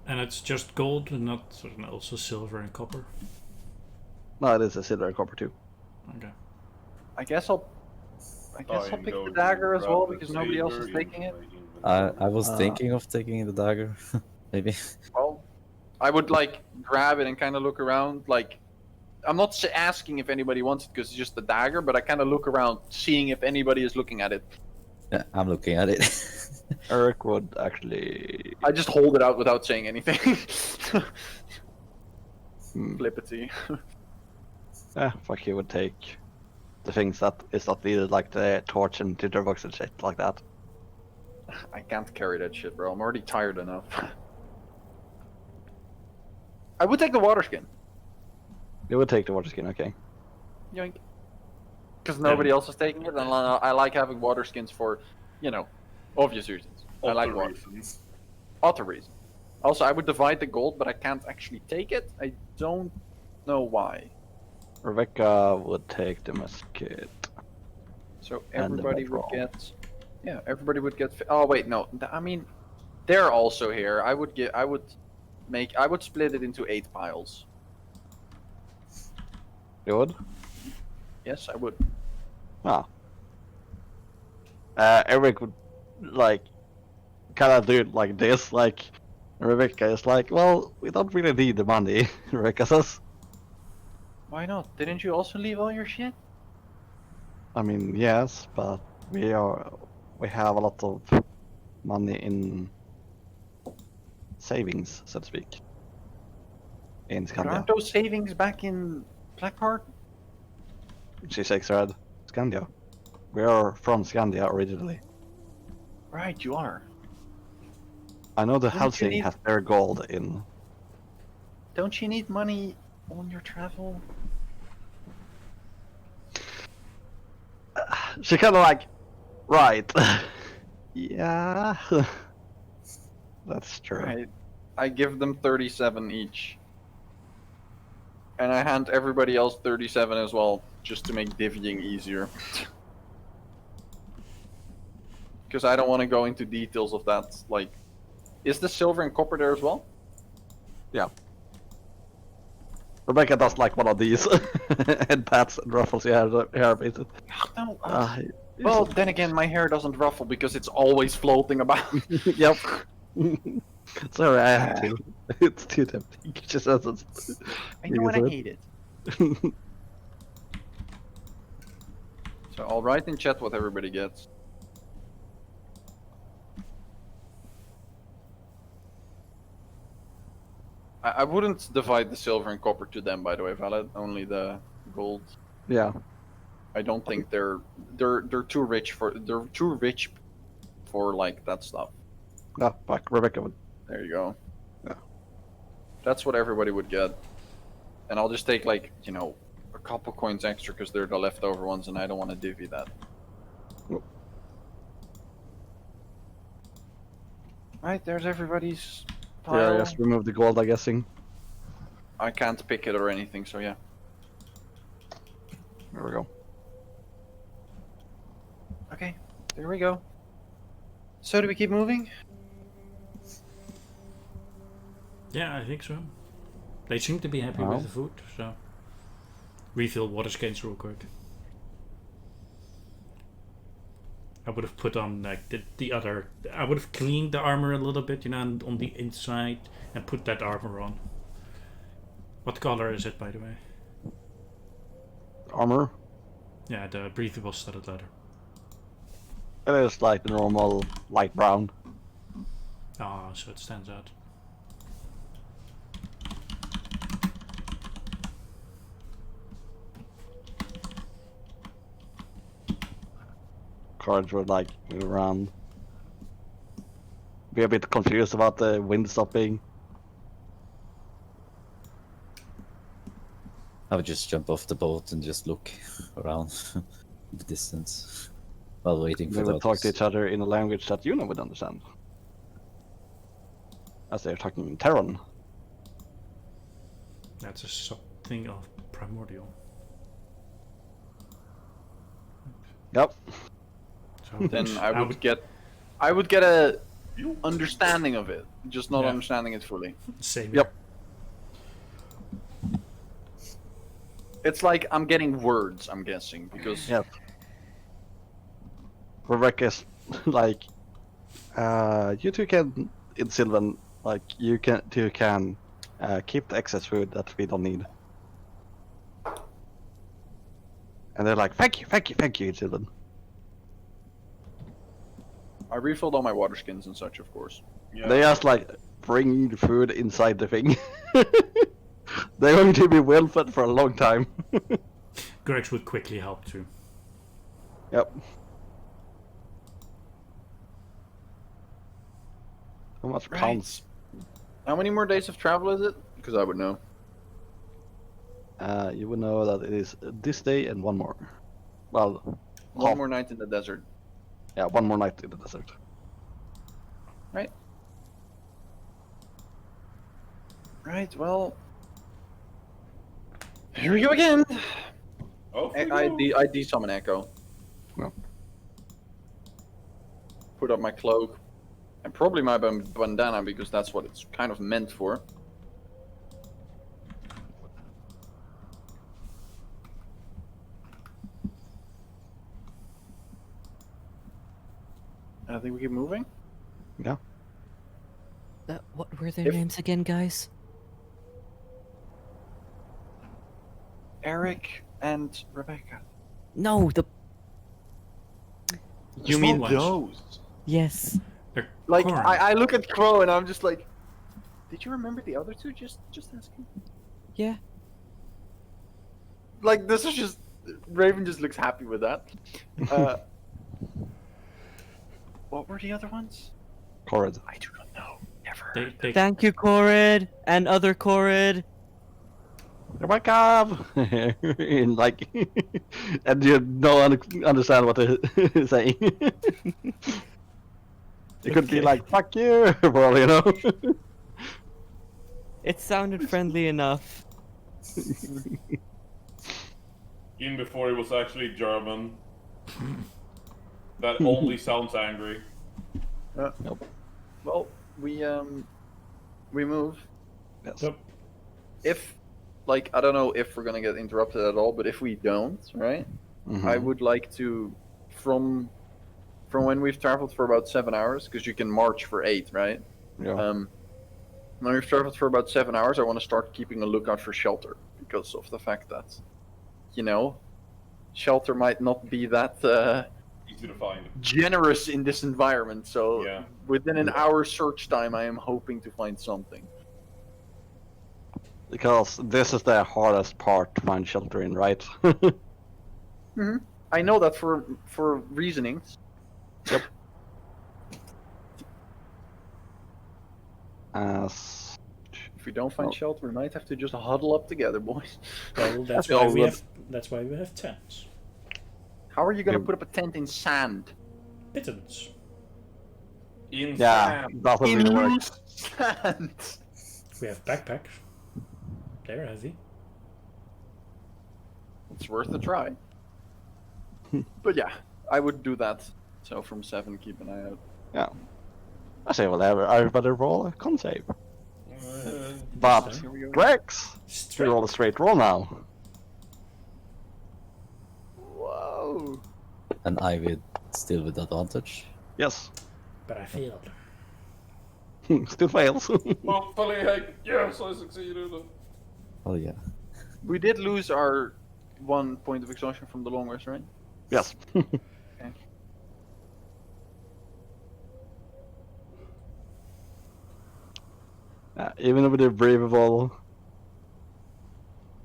And it's just gold and not also silver and copper. No, it is a silver and copper too. Okay. I guess I'll I'm pick the going dagger to as well grab the because nobody else is saber taking it. into my inventory. I was Ah. thinking of taking the dagger, maybe. Well, I would like grab it and kind of look around. Like, I'm not asking if anybody wants it because it's just the dagger, but I kind of look around, seeing if anybody is looking at it. Yeah, I'm looking at it. Eric would actually. I just hold it out without saying anything. Hmm. Flippity. Fuck, you would take the things that is not needed, like the torch and tinderbox and shit like that. I can't carry that shit, bro. I'm already tired enough. I would take the water skin. You would take the water skin, okay. Yoink. Because nobody else is taking it, and I like having water skins for, obvious reasons. I like Other water. reasons. Other reasons. Also, I would divide the gold, but I can't actually take it. I don't know why. Rebecca would take the musket. So And the everybody would overall. get. Yeah, everybody would get. Oh wait, no. I mean, they're also here. I would split it into 8 piles. You would? Yes, I would. Ah. Eric would, like, kind of do it like this, like, Rebecca is like, well, we don't really need the money, Rebecca says. Why not? Didn't you also leave all your shit? I mean, yes, but we have a lot of money in savings, so to speak. In But Scandia. aren't those savings back in Blackheart? She shakes her head. Scandia. We are from Scandia originally. Right, you are. I know the Don't you housing need- has their gold in. Don't you need money on your travel? She kind of like, right. Yeah. That's true. Right. I give them 37 each. And I hand everybody else 37 as well, just to make divvying easier. Because I don't want to go into details of that. Like, is the silver and copper there as well? Rebecca does like one of these and pats and ruffles your hair a bit. No. Well, Well, then again, my hair doesn't ruffle because it's always floating about. yep. Sorry, I have to. It's too tempting. She says it's. I know and I hate it. So I'll write in chat what everybody gets. I wouldn't divide the silver and copper to them, by the way, Valid. Only the gold. Yeah. I don't think they're too rich for like that stuff. Yeah, fuck, Rebecca would. There you go. Yeah. That's what everybody would get. And I'll just take like, you know, a couple coins extra because they're the leftover ones and I don't want to divvy that. Nope. Right, there's everybody's Yeah, pile. just remove the gold, I'm guessing. I can't pick it or anything, so yeah. There we go. Okay, there we go. So do we keep moving? Yeah, I think so. They seem to be happy Wow. with the food, so refill water skins real quick. I would have put on like the other. I would have cleaned the armor a little bit, you know, on the inside, and put that armor on. What color is it, by the way? Armor. Yeah, the breathable studded leather. It is like the normal light brown. Ah, so it stands out. Cards would like move around. Be a bit confused about the wind stopping. I would just jump off the boat and just look around the distance while waiting They for the would talk to others. each other in a language that you would understand. As they're talking in Terran. That's a something of primordial. Yep. So Then I would get a understanding of it, just not Yeah. understanding it fully. same. Yep. It's like I'm getting words, I'm guessing, because Yep. Rebecca's like, you two can, in Sylvan, like, you can keep the excess food that we don't need. And they're like, thank you, Sylvan. I refilled all my water skins and such, of course. Yeah. They just like bring the food inside the thing. They're going to be well fed for a long time. Grex would quickly help too. Yep. How much Right. pounds? How many more days of travel is it? Because I would know. You would know that it is this day and one more. Well, One half- more night in the desert. yeah, one more night in the desert. Right, well... Here we go again! Oh, I de-summon Echo. No. Put up my cloak. And probably my bandana, because that's what it's kind of meant for. I think we keep moving. Yeah. What were their If- names again, guys? Eric and Rebecca. No, the You mean ones. those? yes. They're Like, corn. I look at Crow and I'm just like, did you remember the other two? Just asking. Yeah. Like, this is just... Raven just looks happy with that. What were the other ones? Corrid. I do not know. Never heard. They Thank you, Corrid, and other Corrid. Rebecca! In like, and you don't understand what they're saying. It could be Okay. like, fuck you, for all you know. It sounded friendly enough. Even before he was actually German. That only sounds angry. Well, we move. Yes. Yep. If, like, I don't know if we're gonna get interrupted at all, but if we don't, right? Mhm. I would like to, from when we've traveled for about 7 hours, because you can march for 8, right? Yeah. When we've traveled for about 7 hours, I want to start keeping a lookout for shelter, because of the fact that, you know, shelter might not be that Easy to find. generous in this environment. So Yeah. within an hour search time, I am hoping to find something. Because this is the hardest part to find shelter in, right? I know that for reasonings. As If we don't find Well- shelter, we might have to just huddle up together, boys. Well, that's That's why all we good. have. That's why we have tents. How are you gonna Yeah. put up a tent in sand? Pittance. In yeah, sand. doesn't In really work. loose sand. We have backpacks. They're heavy. It's worth a try. But yeah, I would do that. So from 7, keep an eye out. Yeah. I say whatever. Everybody roll a con save. But Here we go. Grex, you Straight. roll a straight roll now. Whoa. And I with still with advantage. Yes. But I failed. Still fails. Hopefully, yes, I succeeded. Oh yeah. We did lose our 1 point of exhaustion from the long rest, right? yes. Even with the breathable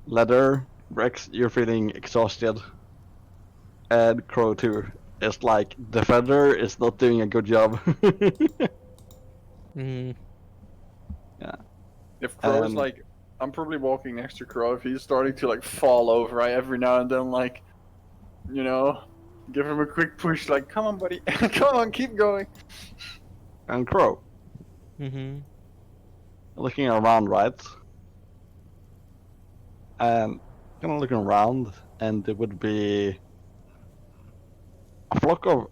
leather, Rex, you're feeling exhausted. And Crow too. It's like Defender is not doing a good job. Mm. If Crow's Um, like, I'm probably walking next to Crow. If he's starting to like fall over, right, every now and then, like, you know, give him a quick push, like, come on, buddy, come on, keep going. And Crow, Mm-hmm. looking around, right? And kind of looking around, and it would be a flock of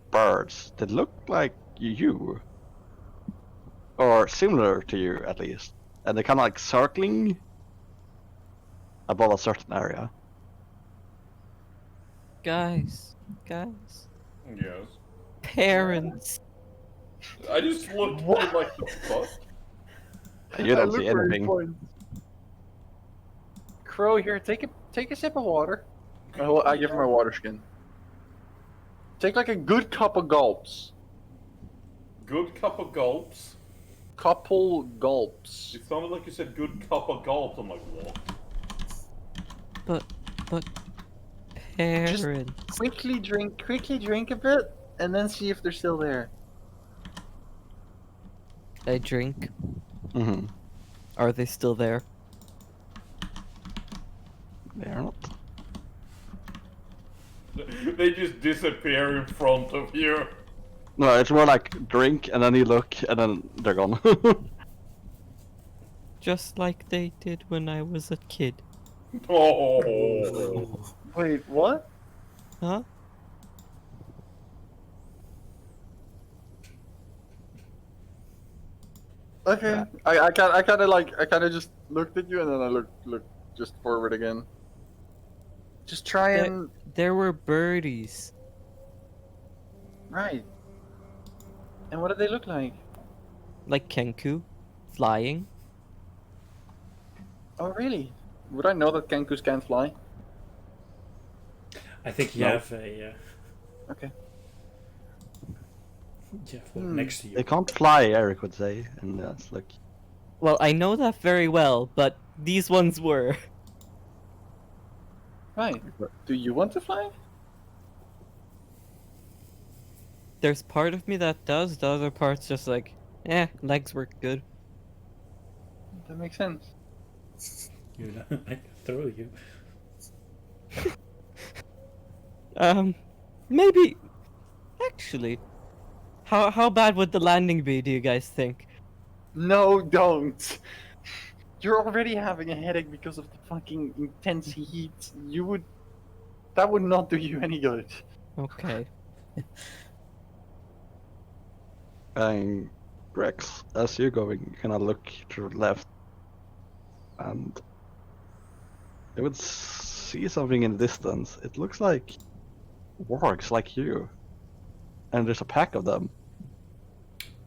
birds that look like you, or similar to you at least, and they're kind of like circling above a certain area. Guys. Yes. Parents. I just looked like the fuck. You I don't look see where he anything. points. Crow, here, take a sip of water. I give him a water skin. Take like a good cup of gulps. Good cup of gulps. Couple gulps. It sounded like you said good cup of gulps. I'm like, what? But parents. Quickly drink a bit, and then see if they're still there. I drink. Mm-hmm. Are they still there? They are not. They just disappear in front of you. No, it's more like drink, and then you look, and then they're gone. Just like they did when I was a kid. Oh. Wait, what? Huh? Okay. I kind of just looked at you, and then I looked just forward again. Just try Yeah. and There were birdies. right. And what do they look like? Like Kenku. Flying. Oh, really? Would I know that Kenkus can't fly? I think you No. have a. Okay. You have one next to you. They can't fly, Eric would say, and that's like, Well, I know that very well, but these ones were. Right. Do you want to fly? There's part of me that does, the other part's just like, legs work good. That makes sense. You know, I throw you. Maybe. Actually, how bad would the landing be? Do you guys think? No, don't. You're already having a headache because of the fucking intense heat. That would not do you any good. Okay. and Rex, as you're going, you kind of look to the left, and you would see something in the distance. It looks like wargs like you, and there's a pack of them,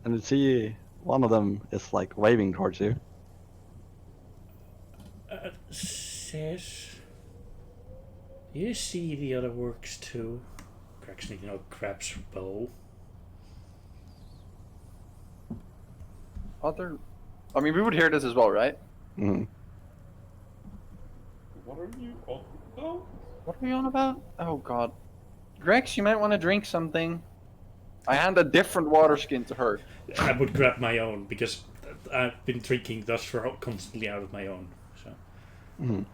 and you see one of them is like waving towards you. Sis, you see the other works too. Gregson, grabs her bow. I mean, we would hear this as well, right? Mhm. What are you on about? What are we on about? Oh god. Grex, you might want to drink something. I hand a different water skin to her. I would grab my own because I've been drinking thus far constantly out of my own. So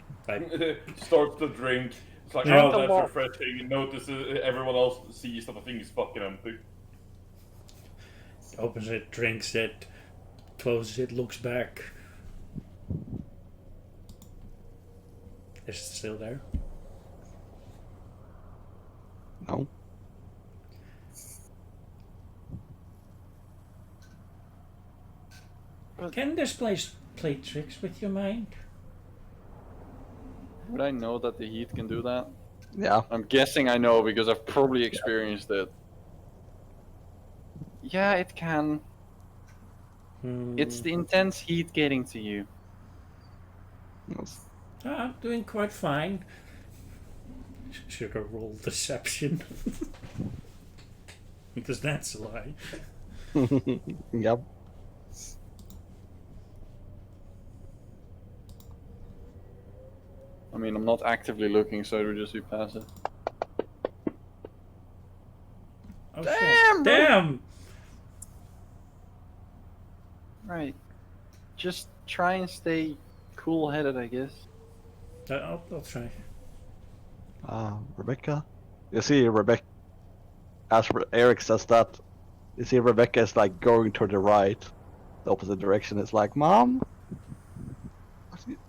Starts to drink. It's like, No. oh, that's refreshing. Notices everyone else sees that the thing is fucking empty. Opens it, drinks it, closes it, looks back. Is it still there? No. Can this place play tricks with your mind? Would I know that the heat can do that? Yeah. I'm guessing I know because I've probably experienced it. Yeah, it can. It's the intense heat getting to you. Yes. I'm doing quite fine. Should I roll deception? Because that's a lie. Yep. I mean, I'm not actively looking, so it would just be passive. Oh, Damn, shit. bro. Damn! Right. Just try and stay cool-headed, I guess. I'll try. Rebecca. You see Rebecca. As Eric says that, you see Rebecca is like going to the right, the opposite direction. It's like, Mom.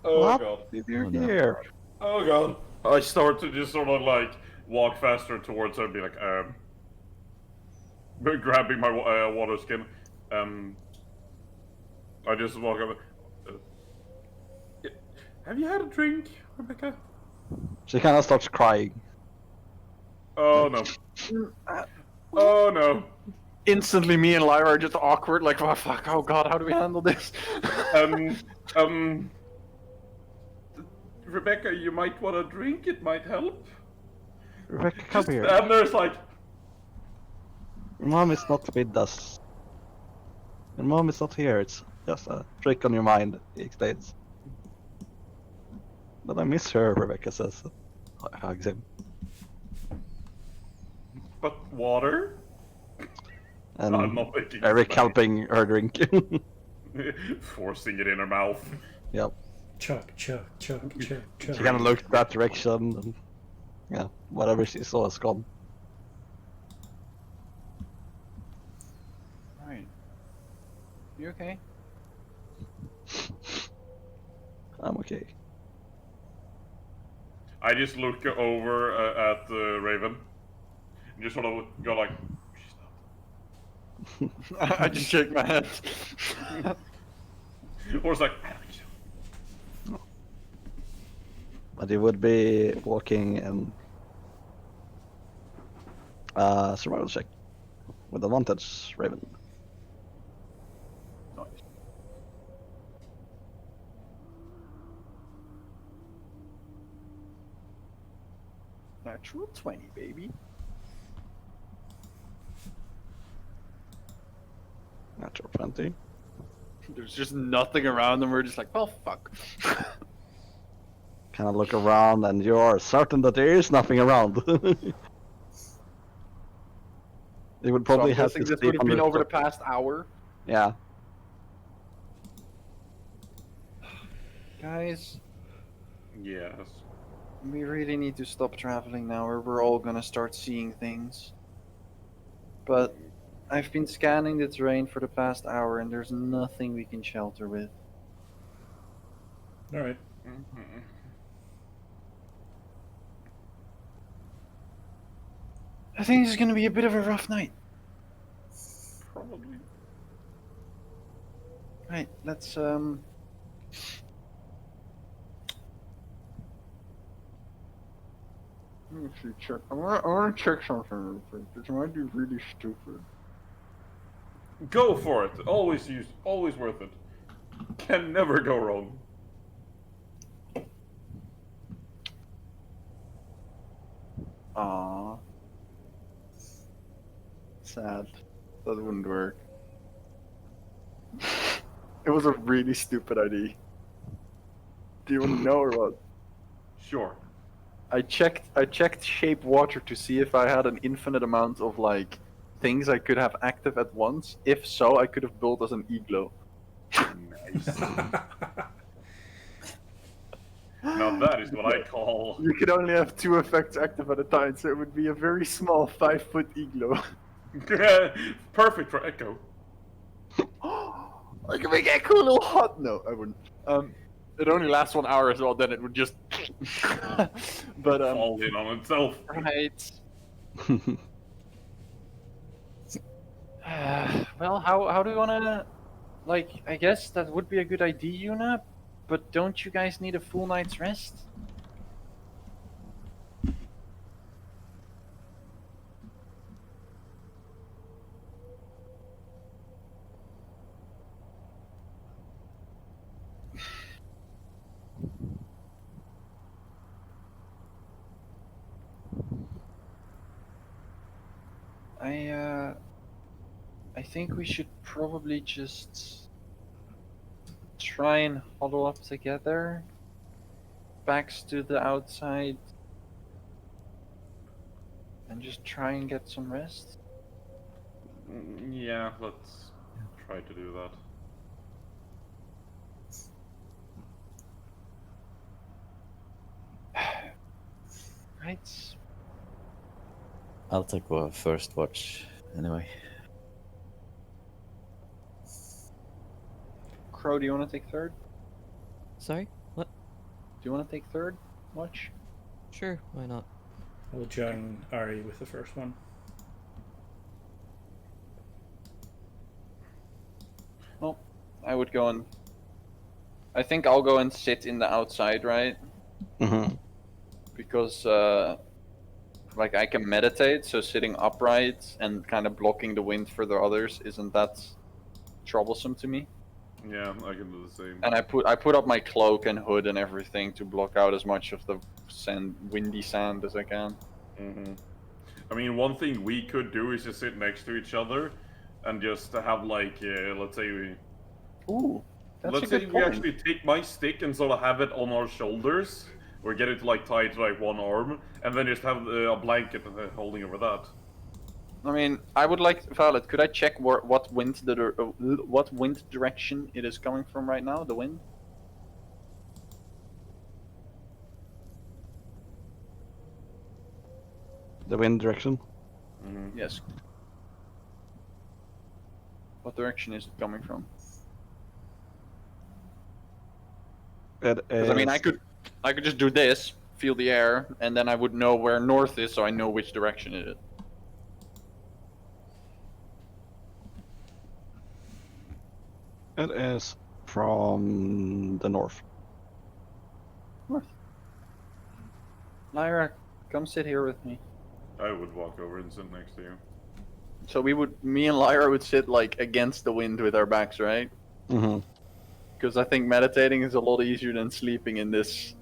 Oh What god. did you Oh, no. hear? Oh god. I start to just sort of like walk faster towards her and be like, grabbing my water skin. I just walk up. Have you had a drink, Rebecca? She kind of starts crying. Oh no. Oh no. Instantly, me and Lyra are just awkward, like, oh fuck, oh god, how do we handle this? Rebecca, you might want a drink. It might help. Rebecca, come here. And there's like, Your mom is not with us. Your mom is not here. It's just a trick on your mind, he explains. But I miss her, Rebecca says. Hugs him. but water? And I'm not making Eric this helping her drink. forcing it in her mouth. Yep. Chug, chug, chug, chug, chug. She kind of looked that direction, and yeah, whatever she saw is gone. Right. You okay? I'm okay. I just look over at Raven and just sort of go like, she's not. I just shake my head. Or it's like, I don't think so. But you would be walking in survival check with advantage, Raven. Nice. Natural 20, baby. Natural 20. There's just nothing around, and we're just like, well, fuck. Kind of look around, and you are certain that there is nothing around. You would probably so I'm have to guessing this sleep would have under been over the top- past hour. Yeah. Guys, Yes. we really need to stop traveling now, or we're all gonna start seeing things. But I've been scanning the terrain for the past hour, and there's nothing we can shelter with. Alright. Mm-hmm. I think this is gonna be a bit of a rough night. Probably. Right, let's let me see, check. I wanna check something real quick. This might be really stupid. Go for it. Always worth it. Can never go wrong. Aww. Sad. That wouldn't work. It was a really stupid idea. Do you want to know or what? Sure. I checked shape water to see if I had an infinite amount of like things I could have active at once. If so, I could have built as an igloo. Nice. Now that is what I call. You could only have 2 effects active at a time, so it would be a very small 5-foot igloo. Perfect for Echo. I can make a cool little hut. No, I wouldn't. It only lasts 1 hour as well. Then it would just. But Fall in on itself. right. Well, how do we wanna? Like, I guess that would be a good idea, Yuna. But don't you guys need a full night's rest? I think we should probably just try and huddle up together, backs to the outside, and just try and get some rest. Yeah, let's try to do that. Right. I'll take a first watch anyway. Crow, do you want to take third? Sorry? What? Do you want to take third watch? Sure, why not? I'll join Ari with the first one. Well, I would go and. I think I'll go and sit in the outside, right? Mm-hmm. Because, like, I can meditate, so sitting upright and kind of blocking the wind for the others isn't that troublesome to me. Yeah, I can do the same. And I put up my cloak and hood and everything to block out as much of the windy sand as I can. Mm-hmm. I mean, one thing we could do is just sit next to each other and just have like, let's say we. Ooh, that's Let's a say good we point. actually take my stick and sort of have it on our shoulders, or get it like tied to like one arm, and then just have a blanket holding over that. I mean, I would like, Violet, could I check what wind direction it is coming from right now? The wind. The wind direction. Mm-hmm. Yes. What direction is it coming from? It Because I mean, is- I could just do this, feel the air, and then I would know where north is, so I know which direction it is. It is from the north. North. Lyra, come sit here with me. I would walk over and sit next to you. So me and Lyra would sit like against the wind with our backs, right? Mm-hmm. Because I think meditating is a lot easier than sleeping in this.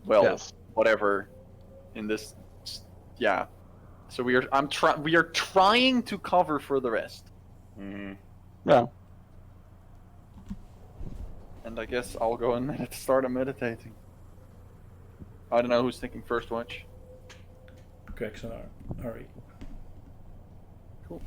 Well, Yes. whatever. In this, yeah. So we are trying to cover for the rest, Mm-hmm. Yeah. and I guess I'll go and start meditating. I don't know who's taking first watch. Gregson Ari. Cool.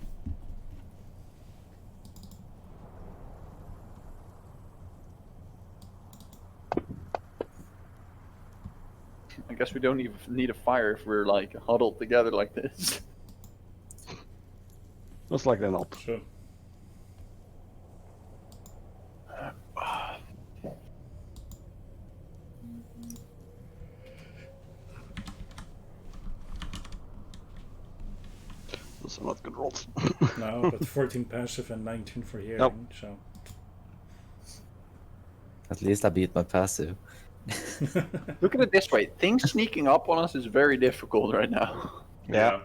I guess we don't even need a fire if we're like huddled together like this. Most likely not. So Those are not good rolls. no, but 14 passive and 19 for hearing. Nope. So At least I beat my passive. Look at it this way: things sneaking up on us is very difficult right now. Yeah.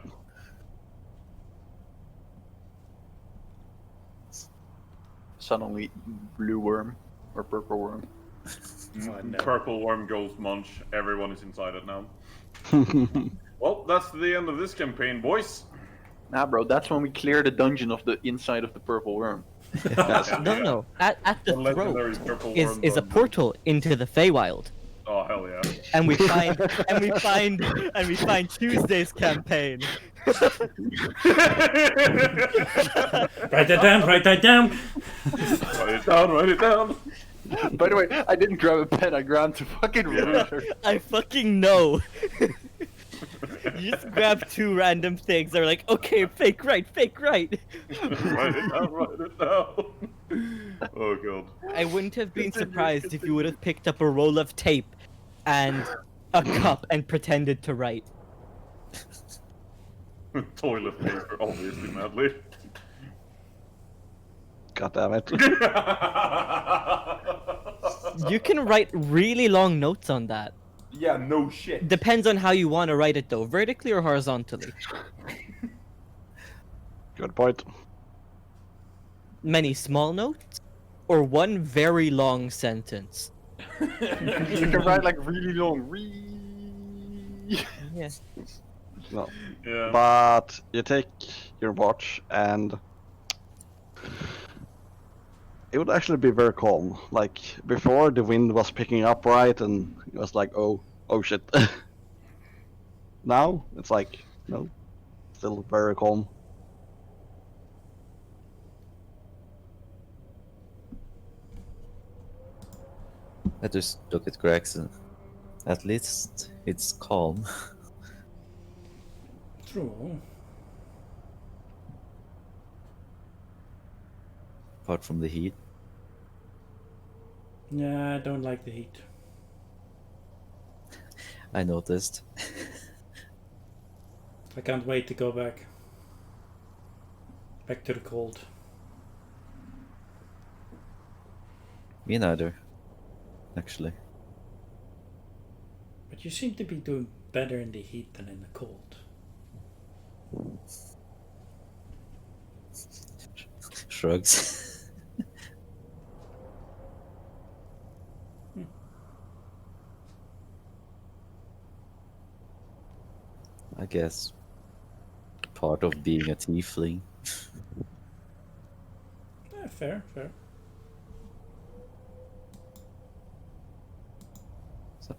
Suddenly, blue worm or purple worm. no. Purple worm ghost munch. Everyone is inside it now. Well, that's the end of this campaign, boys. Nah, bro, that's when we clear the dungeon of the inside of the purple worm. No. At the The legendary throat purple is worm a dungeon. portal into the Feywild. Oh hell yeah! and we find Tuesday's campaign. Write that down. Write that down. Write it down, write it down. By the way, I didn't grab a pen. I grabbed a fucking ruler. I fucking know. You just grab two random things. They're like, okay, fake right, fake right. Write it down, write it down. Oh god. I wouldn't have been surprised if you would have picked up a roll of tape and a cup and pretended to write. Toilet paper, obviously, madly. God damn it. You can write really long notes on that. Yeah, no shit. Depends on how you want to write it though, vertically or horizontally. Good point. Many small notes or one very long sentence. You can write like really long. Yeah. No. Yeah. But you take your watch and it would actually be very calm. Like before the wind was picking up right and it was like oh shit. Now it's like no, still very calm. I just look at Gregson. At least it's calm. True. Apart from the heat. Yeah, I don't like the heat. I noticed. I can't wait to go back. Back to the cold. Me neither. Actually. But you seem to be doing better in the heat than in the cold. Shrugs. I guess part of being a tiefling. Yeah, fair, fair. So,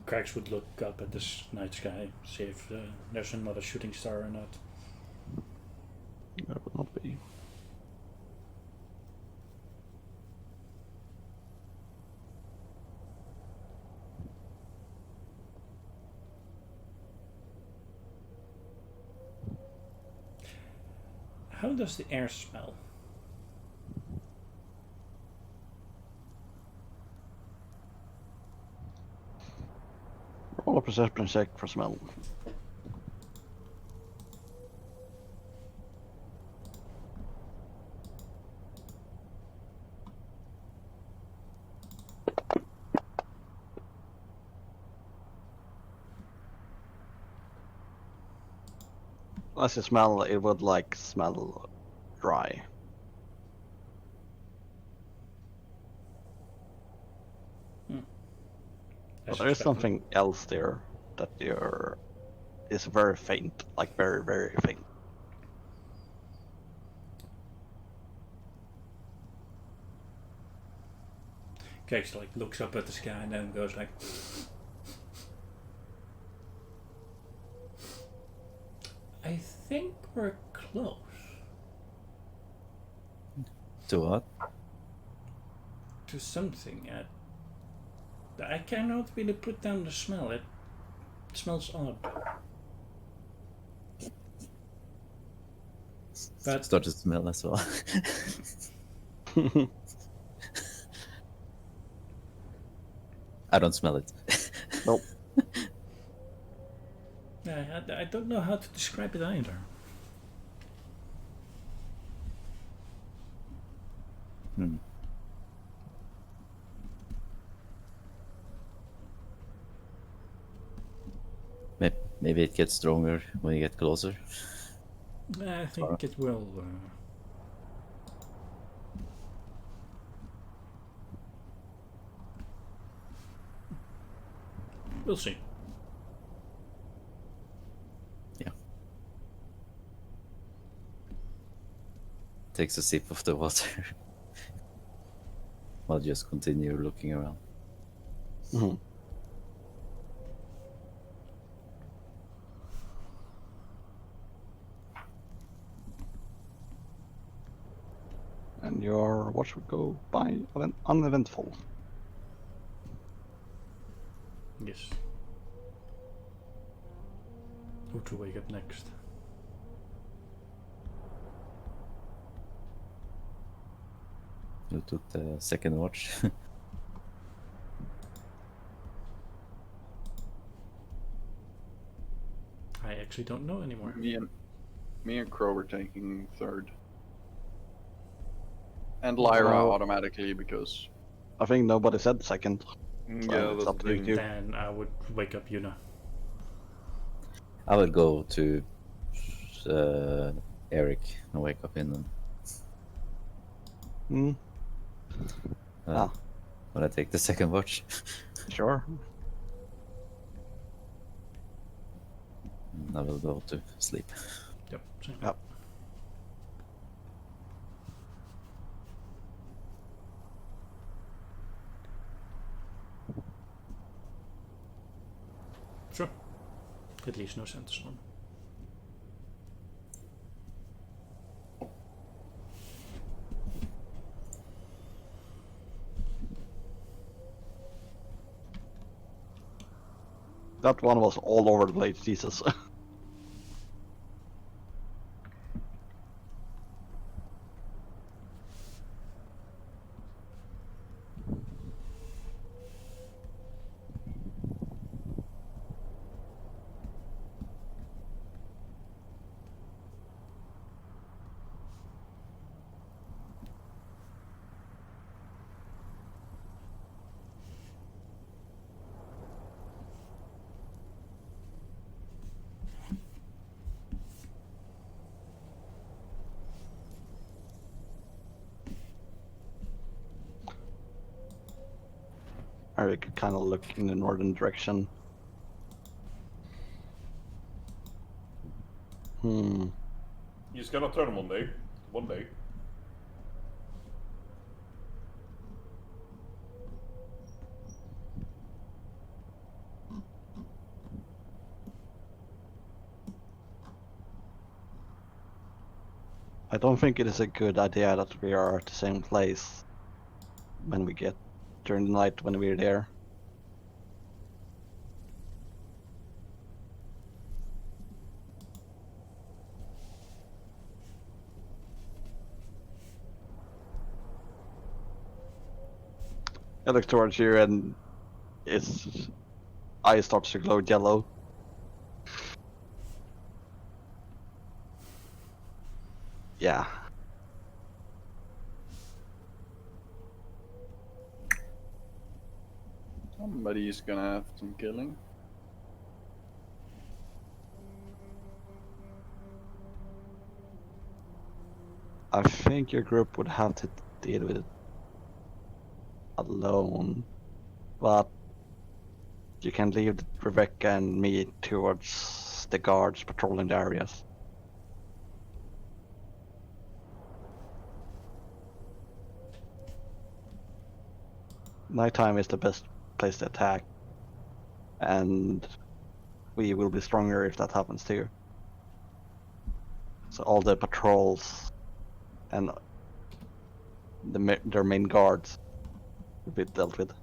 Gregs would look up at this night sky, see if there's another shooting star or not. That would not be. How does the air smell? Roll a perception check for smell. As you smell, it would like smell dry. But there is something else there that is very faint, like very, very faint. Gregs like looks up at the sky and then goes like, I think we're close. to what? To something. I cannot really put down the smell. It smells odd. But Start to smell as well. I don't smell it. Nope. yeah, I don't know how to describe it either. Hmm. Maybe it gets stronger when you get closer. I think it will. We'll see. Yeah. Takes a sip of the water. I'll just continue looking around. Mhm. And your watch would go by uneventful. Yes. Who to wake up next? Who took the second watch? I actually don't know anymore. Me and Crow were taking third. And Lyra Well, automatically because I think nobody said second. So Yeah, it's that's up the to you thing. two. Then I would wake up Yuna. I would go to Eric and wake up in them. Hmm. Ah. When I take the second watch. Sure. I will go to sleep. Yep. Same. Yep. Sure. At least no sandstorm. That one was all over the place, Jesus. Eric could kind of look in the northern direction. Hmm. You just gotta turn one day. One day. I don't think it is a good idea that we are at the same place when we get during the night when we're there. I look towards you and its eye starts to glow yellow. Yeah. somebody's gonna have some killing. I think your group would have to deal with it alone, but you can leave Rebecca and me towards the guards patrolling the areas. Nighttime is the best place to attack, and we will be stronger if that happens too. So all the patrols and their main guards will be dealt with.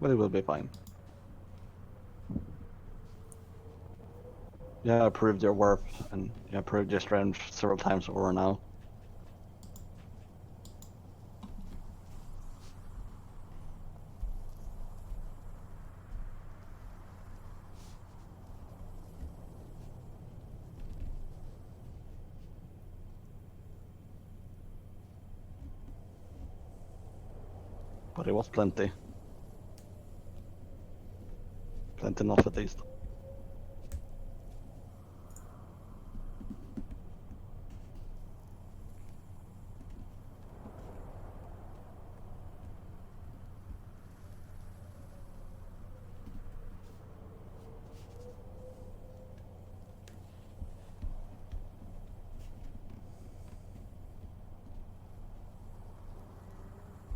But it will be fine. Yeah, I proved your worth, and you proved your strength several times over now. But it was plenty. Plenty enough at least.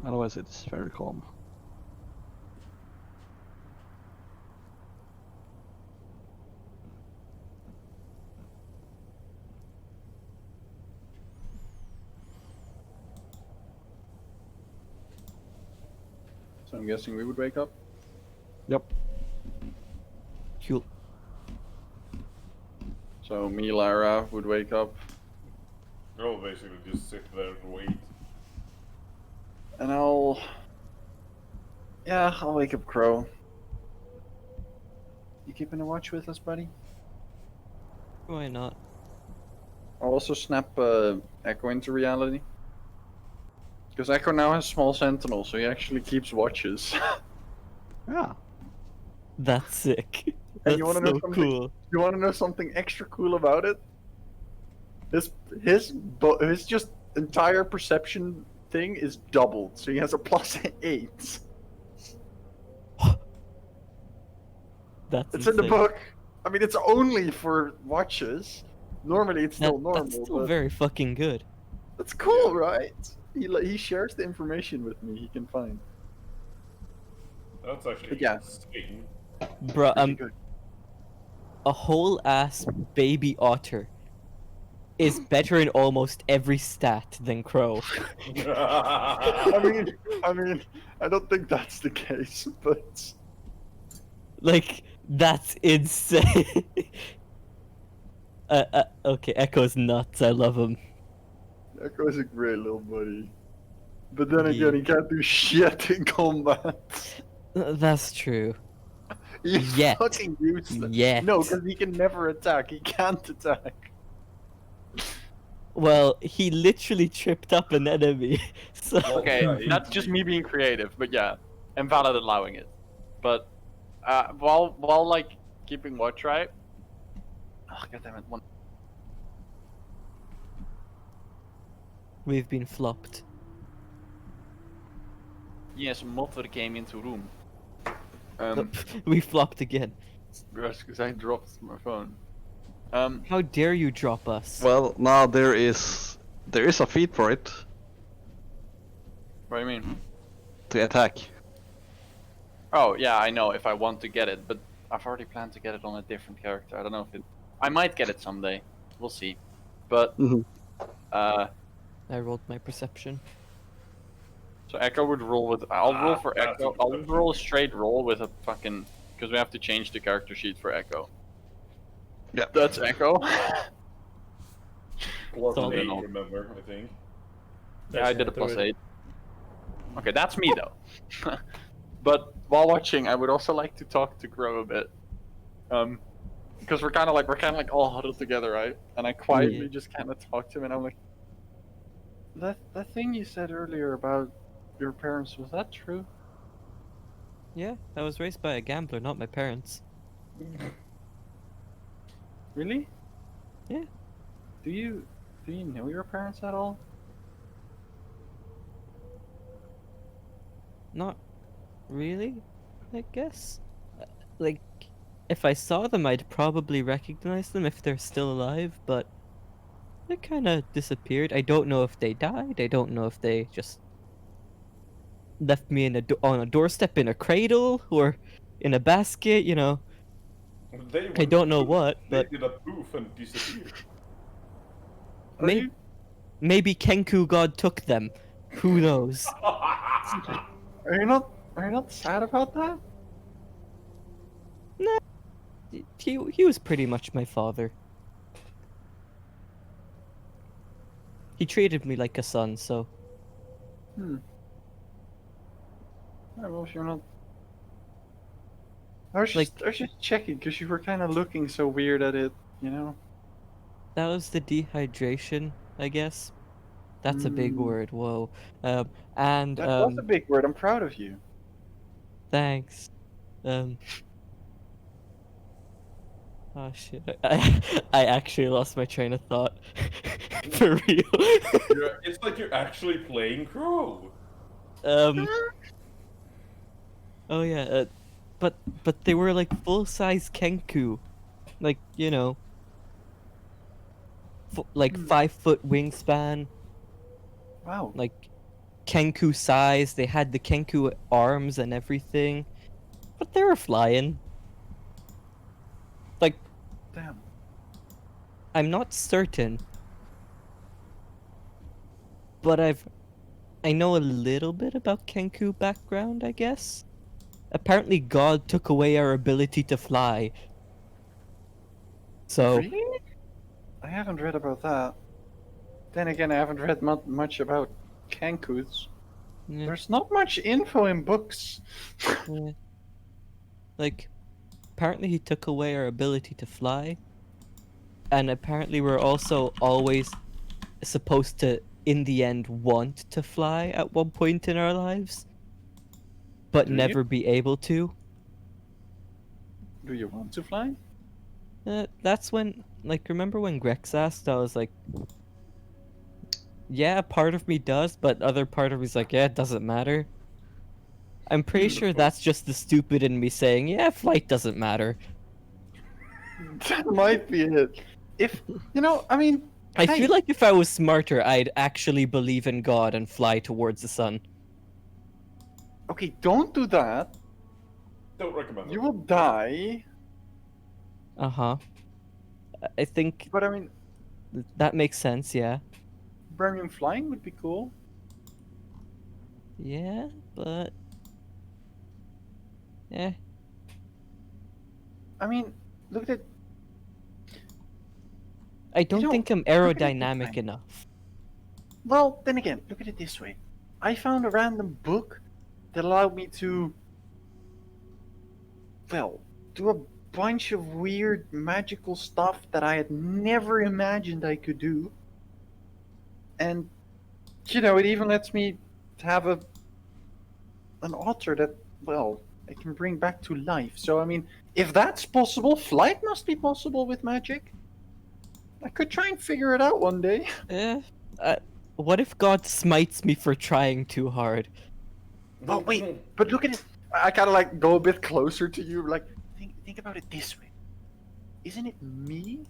Otherwise it's very calm. So I'm guessing we would wake up. Yep. You'll So me, Lara would wake up, I'll basically just sit there and wait. and I'll wake up Crow. You keeping a watch with us, buddy? why not? I'll also snap Echo into reality. Because Echo now has small sentinel, so he actually keeps watches. Yeah. That's sick. And That's you wanna know so something? cool. You want to know something extra cool about it? His just entire perception thing is doubled, so he has a +8. That's It's in the insane. book. I mean, it's only for watches. Normally, it's still normal. That's still but very fucking good. that's cool, right? He shares the information with me he can find. That's actually But yeah. insane. Bruh, Pretty good. a whole ass baby otter is better in almost every stat than Crow. I mean, I don't think that's the case, but Like, that's insane. Okay, Echo's nuts. I love him. Echo's a great little buddy. But then Yeah. again, he can't do shit in combat. That's true. He's Yet. fucking useless. Yet. No, because he can never attack. He can't attack. Well, he literally tripped up an enemy. So Okay, Yeah, he- that's just me being creative, but yeah, and valid allowing it. But while like keeping watch, right? Oh god damn it! One. we've been flopped. Yes, Motter came into room. We flopped again. Because I dropped my phone. How dare you drop us? Well, now there is a feat for it What do you mean? to attack. Oh yeah, I know if I want to get it, but I've already planned to get it on a different character. I don't know if it. I might get it someday. We'll see. But Mhm. I rolled my perception. So Echo would roll with. I'll roll for that's Echo. a I'll perception. roll a straight roll with a fucking. Because we have to change the character sheet for Echo. Yeah. That's Echo. Plus So- 8, remember, I think. Yeah, I did a That's right, +8. Okay, that's me though. But while watching, I would also like to talk to Crow a bit. Because we're kind of like all huddled together, right? And I quietly Yeah. just kind of talk to him, and I'm like, that thing you said earlier about your parents, was that true? Yeah, I was raised by a gambler, not my parents. Really? Yeah. Do you know your parents at all? Not really, I guess. Like, if I saw them, I'd probably recognize them if they're still alive, but they kind of disappeared. I don't know if they died. I don't know if they just left me in on a doorstep in a cradle or in a basket, you know. They I went don't know poof. what, They but did a poof and disappeared. Are May- you- maybe Kenku God took them. Who knows? Are you not sad about that? He was pretty much my father. He treated me like a son, so Yeah, well, if you're not. I was just checking because you were kind of looking so weird at it, you know. that was the dehydration, I guess. That's a big word. Whoa. And That was a big word. I'm proud of you. thanks. Oh shit. I actually lost my train of thought. For real. It's like you're actually playing Crow. Um. Oh yeah. But they were like full size Kenku, like like 5 foot wingspan, Wow. like Kenku size. They had the Kenku arms and everything, but they were flying. Like Damn. I'm not certain, but I know a little bit about Kenku background, I guess. Apparently God took away our ability to fly. So, Really? I haven't read about that. Then again, I haven't read much about Kenkus. yeah, There's not much info in books. yeah. Like apparently he took away our ability to fly, and apparently we're also always supposed to in the end want to fly at one point in our lives, but Do you? never be able to. Do you want to fly? That's when, like, remember when Grex asked, I was like, yeah, part of me does, but other part of me's like, yeah, it doesn't matter. I'm pretty sure that's just the stupid in me saying, yeah, flight doesn't matter. That might be it. If I mean, I hey, feel like if I was smarter, I'd actually believe in God and fly towards the sun. okay, don't do that. Don't recommend it. You will die. Uh-huh. I think But I mean, that makes sense, yeah. Birmingham flying would be cool. Yeah, but... Yeah. I mean, look at I don't know, think I'm look at it this aerodynamic way. enough. Well, then again, look at it this way. I found a random book that allowed me to, well, do a bunch of weird magical stuff that I had never imagined I could do. And, it even lets me have an otter that, well, I can bring back to life. So, I mean, if that's possible, flight must be possible with magic. I could try and figure it out one day. Eh, what if God smites me for trying too hard? Oh wait, but look at it. I kind of like go a bit closer to you. Like, think about it this way. Isn't it me?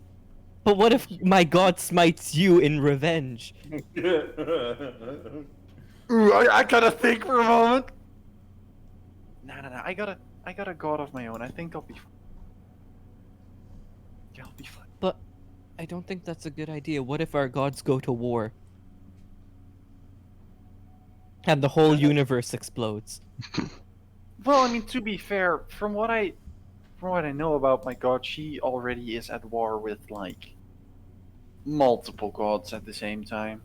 But what if my God smites you in revenge? Ooh, I gotta think for a moment. No. I got a god of my own. I think I'll be fine. Yeah, I'll be fine. But I don't think that's a good idea. What if our gods go to war? And the whole universe explodes. Well, I mean, to be fair, from what I know about my god, she already is at war with like multiple gods at the same time.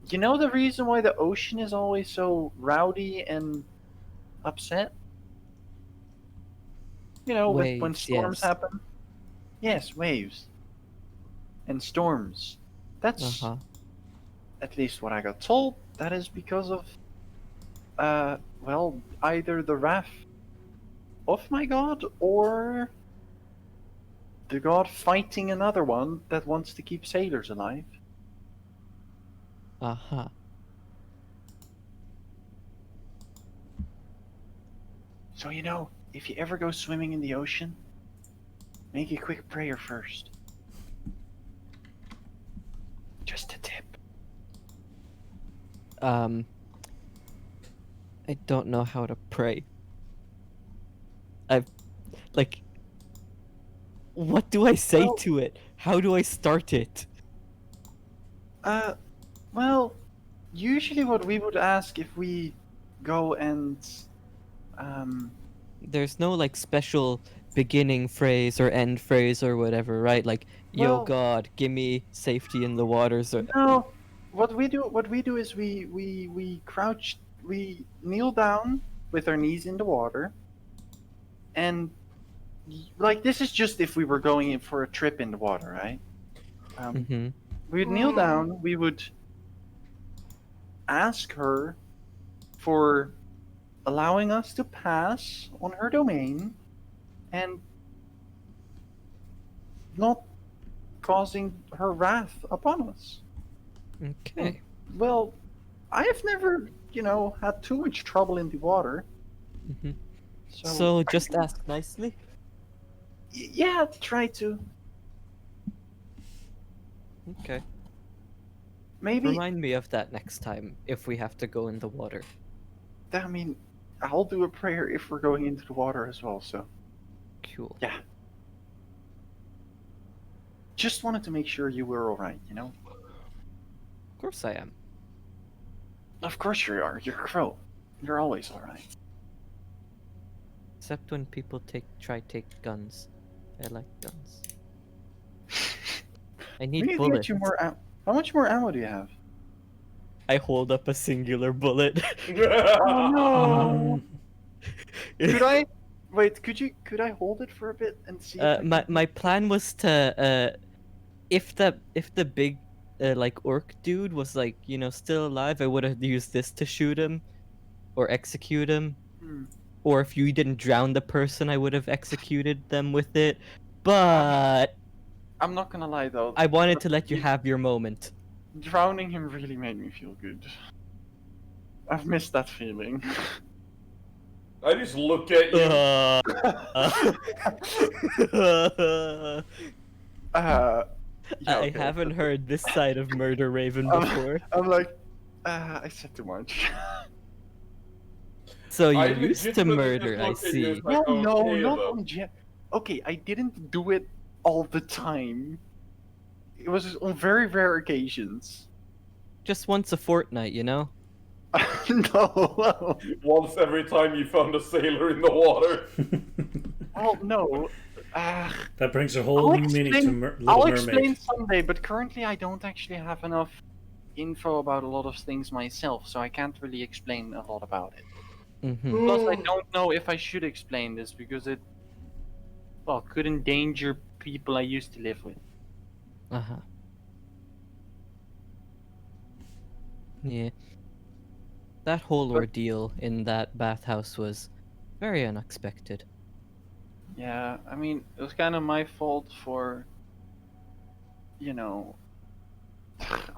You know the reason why the ocean is always so rowdy and upset? When Waves, storms yes. happen? Yes, waves. And storms. That's Uh-huh. at least what I got told. That is because of, well, either the wrath of my god or the god fighting another one that wants to keep sailors alive. Uh-huh. So, if you ever go swimming in the ocean, make a quick prayer first. Just a tip. I don't know how to pray. What do I say Well- to it? How do I start it? Well, usually what we would ask if we go and, There's no like special beginning phrase or end phrase or whatever, right? Like, yo Well- God, give me safety in the waters or no, what we do is we crouch, we kneel down with our knees in the water, and like this is just if we were going in for a trip in the water, right? Mhm. We would kneel down, we would ask her for allowing us to pass on her domain and not causing her wrath upon us. Okay. Well, I have never, had too much trouble in the water. Mhm. So, So just ask nicely. Yeah, try to. Okay. Maybe, Remind me of that next time if we have to go in the water. I mean, I'll do a prayer if we're going into the water as well, so. Cool. Yeah. Just wanted to make sure you were alright, Of course I am. Of course you are. You're a crow. You're always alright. Except when people try take guns. I like guns. I We need need to bullets. get you more How much more ammo do you have? I hold up a singular bullet. Oh no! Mm, Could I? Wait, could I hold it for a bit and see? If I my can... my plan was to if the big like orc dude was like still alive, I would have used this to shoot him or execute him. Hmm. Or if you didn't drown the person, I would have executed them with it. But I'm not gonna lie though. I wanted to let you have your moment. Drowning him really made me feel good. I've missed that feeling. I just look at you. Yeah, I okay. haven't heard this side of Murder Raven before. I'm like, I said too much. So I you're used to legitimately murder, just I look at you, see. it's like, No, okay, not then. on Okay, I didn't do it all the time. It was on very rare occasions. Just once a fortnight, No. Once every time you found a sailor in the water. Well, no. Uh, that brings a whole I'll new meaning to explain, Little I'll Mermaid. explain someday, but currently I don't actually have enough info about a lot of things myself, so I can't really explain a lot about it. Mm-hmm. Plus, I don't know if I should explain this because it, could endanger people I used to live with. Uh-huh. Yeah. That whole But- ordeal in that bathhouse was very unexpected. Yeah, I mean, it was kind of my fault for, I'm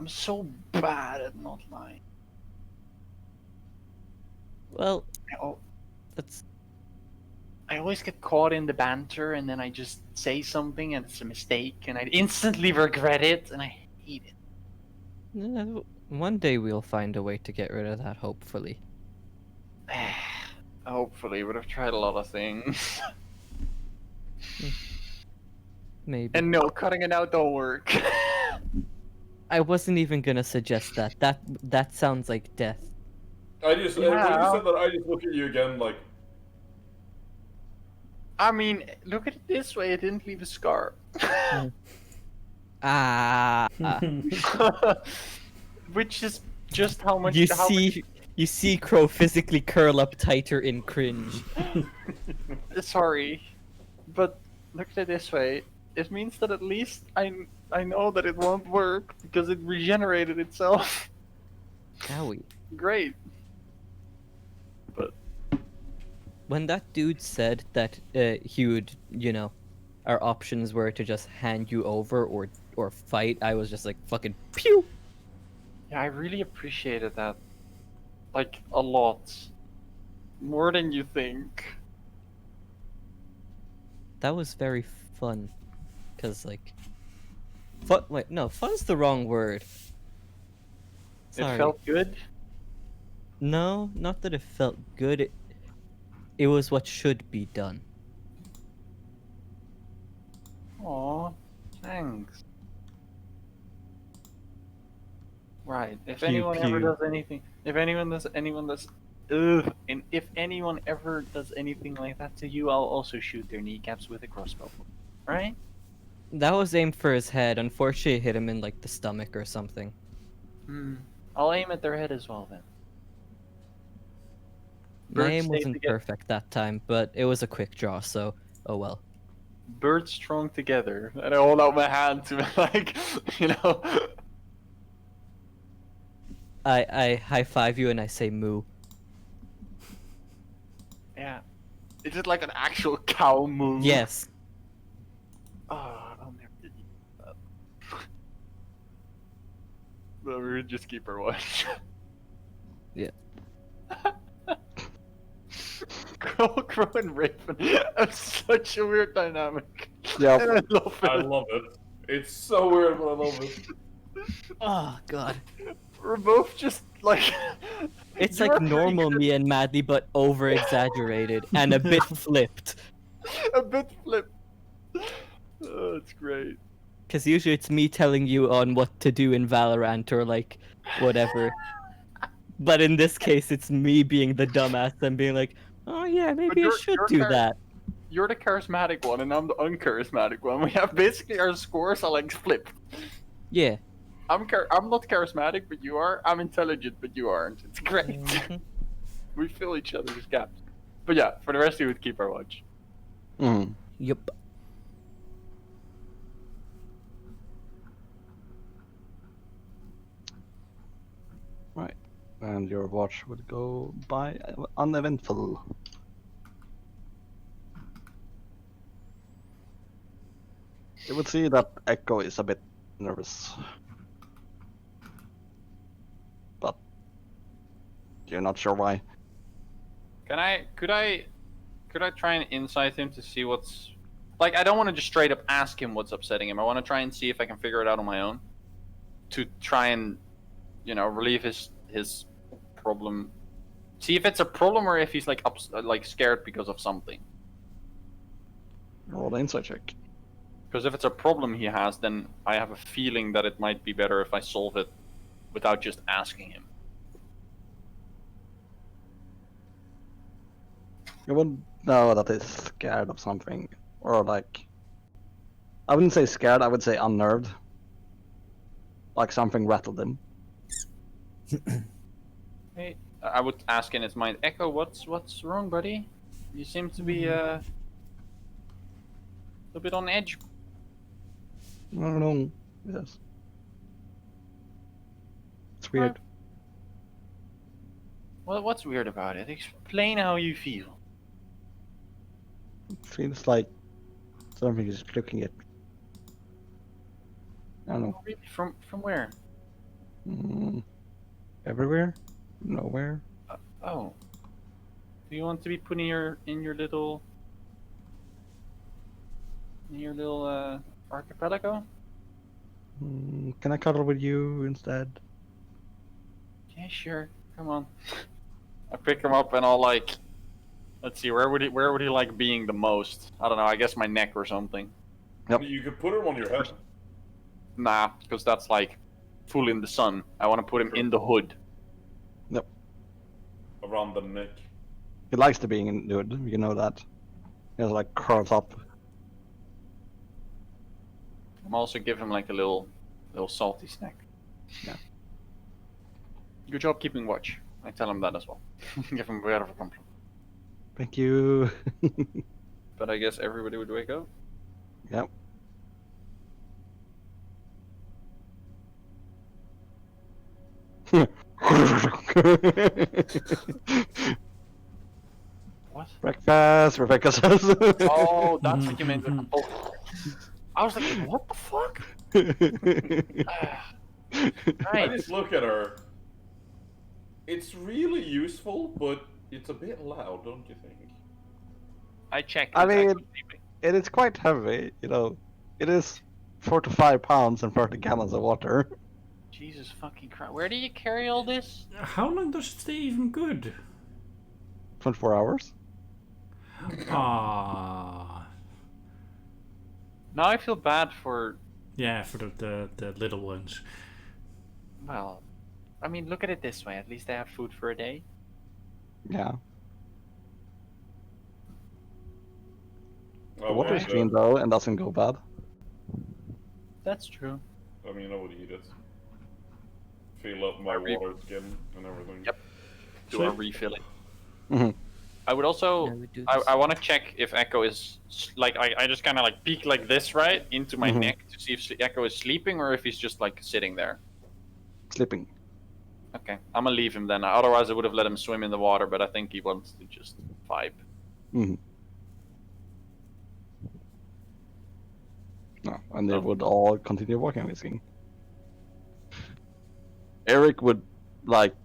so bad at not lying. Well, Oh, that's I always get caught in the banter, and then I just say something, and it's a mistake, and I instantly regret it, and I hate it. one day we'll find a way to get rid of that, hopefully. Hopefully, but I've tried a lot of things. Maybe. And no, cutting it out don't work. I wasn't even gonna suggest that. That sounds like death. I just when you Yeah. said that, I just look at you again like. I mean, look at it this way, it didn't leave a scar. Ah. Which is just how much. You see Crow physically curl up tighter in cringe. Sorry, but look at it this way. It means that at least I know that it won't work because it regenerated itself. Owie. Great. But When that dude said that he would, our options were to just hand you over or fight, I was just like fucking pew. yeah, I really appreciated that. Like a lot. More than you think. That was very fun, cause like, fun. Wait, no, fun's the wrong word. Sorry. It felt good. No, not that it felt good. It was what should be done. Aw, thanks. Right. If Pew, anyone ever pew. does anything, if anyone ever does anything like that to you, I'll also shoot their kneecaps with a crossbow. Right? That was aimed for his head. Unfortunately, it hit him in like the stomach or something. I'll aim at their head as well then. My Birds aim stay wasn't together. perfect that time, but it was a quick draw, so oh well. Birds strong together, and I hold out my hand to like, I high five you and I say moo. Yeah. Is it like an actual cow moo? Yes. Oh, I'll never get used to that. No, we would just keep her watch. Yeah. Crow and Raven have such a weird dynamic. Yep. And I love it. I love it. It's so weird, but I love it. Oh god. We're both just like. It's You're like pretty normal good. me and Maddie, but over exaggerated and a bit flipped. A bit flip. Oh, it's great. Because usually it's me telling you on what to do in Valorant or like whatever. But in this case, it's me being the dumbass and being like, oh yeah, maybe I you're- should you're do char- that. You're the charismatic one, and I'm the uncharismatic one. We have basically our scores are like flipped. Yeah. I'm not charismatic, but you are. I'm intelligent, but you aren't. It's great. Mhm. We fill each other's gaps. But yeah, for the rest, we would keep our watch. Mm. Yup. Right. And your watch would go by uneventful. You would see that Echo is a bit nervous. But you're not sure why. Could I try and insight him to see what's like? I don't want to just straight up ask him what's upsetting him. I want to try and see if I can figure it out on my own, to try and, relieve his problem. See if it's a problem or if he's like scared because of something. Roll the insight check. Because if it's a problem he has, then I have a feeling that it might be better if I solve it without just asking him. You would know that he's scared of something. Or like... I wouldn't say scared, I would say unnerved. Like something rattled him. Hey, I would ask in his mind, Echo, what's wrong, buddy? You seem to be a bit on edge. I don't know. Yes. It's weird. Well, what's weird about it? Explain how you feel. It feels like something is looking at me. I don't know. Really? From where? Everywhere? Nowhere? Oh. Do you want to be put in your little archipelago? Can I cuddle with you instead? Yeah, sure. Come on. I pick him up and I'll like. Let's see. Where would he like being the most? I don't know. I guess my neck or something. Yep. You could put him on your head. Nah, because that's like full in the sun. I want to put him in the hood. Around the neck. He likes to be in the hood, you know that. He has like curls up. I'm also give him like a little salty snack. Yeah. Good job keeping watch. I tell him that as well. Give him a bit of a compliment. Thank you. But I guess everybody would wake up. Yep. What? Breakfast, Rebecca says. Oh, that's what you meant. I was like, what the fuck? I Right. just look at her. It's really useful, but it's a bit loud, don't you think? I checked. I it's mean- actually sleeping. It is quite heavy, you know. It is 4 to 5 pounds and 30 gallons of water. Jesus fucking Christ. Where do you carry all this? How long does it stay even good? 24 hours? Ah, Now I feel bad for. yeah, for the little ones. Well, I mean, look at it this way. At least they have food for a day. Yeah. I The water is would, clean though and doesn't go bad. That's true. I mean, I would eat it. Fill up my water skin and everything. Yep. Do So- a refilling. Mhm. I would also. Yeah, we do I, this. I want to check if Echo is like I just kind of like peek like this right into my Mhm. neck to see if Echo is sleeping or if he's just like sitting there. Sleeping. Okay, I'm gonna leave him then. Otherwise, I would have let him swim in the water, but I think he wants to just vibe. Mhm. No, and they Oh. would all continue walking with him. Eric would like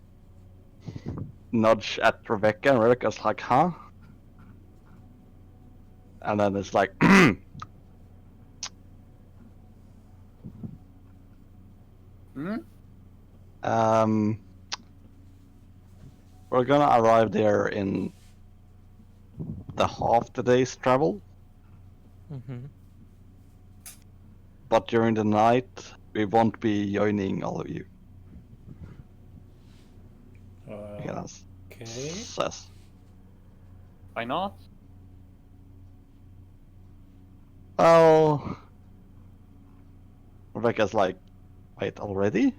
nudge at Rebecca, and Rebecca's like, "Huh?" And then it's like, Hmm? um, we're gonna arrive there in the half the day's travel, Mm-hmm. but during the night we won't be joining all of you. Yes, Okay. says. Why not? Well, Rebecca's like, wait, already?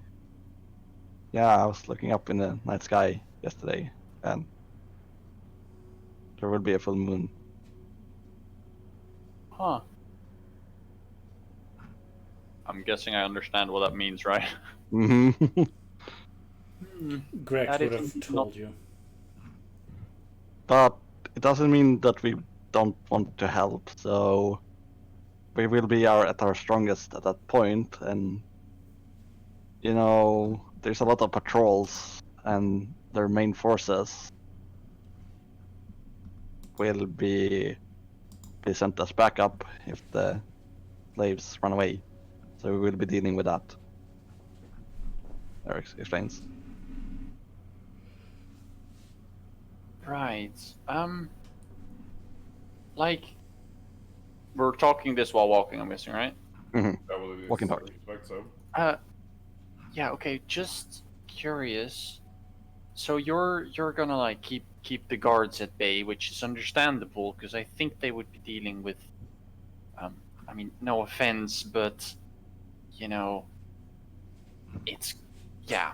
Yeah, I was looking up in the night sky yesterday, and there will be a full moon. Huh. I'm guessing I understand what that means, right? Hmm. Greg That would is have not- told you. But it doesn't mean that we don't want to help, so we will be at our strongest at that point, and you know, there's a lot of patrols, and their main forces will be sent as backup if the slaves run away. So we will be dealing with that. Eric explains. Right. Like, we're talking this while walking, I'm guessing, right? I would Walking talk. expect so. Yeah. Okay. Just curious. So you're gonna like keep the guards at bay, which is understandable because I think they would be dealing with. I mean, no offense, but you know, it's yeah.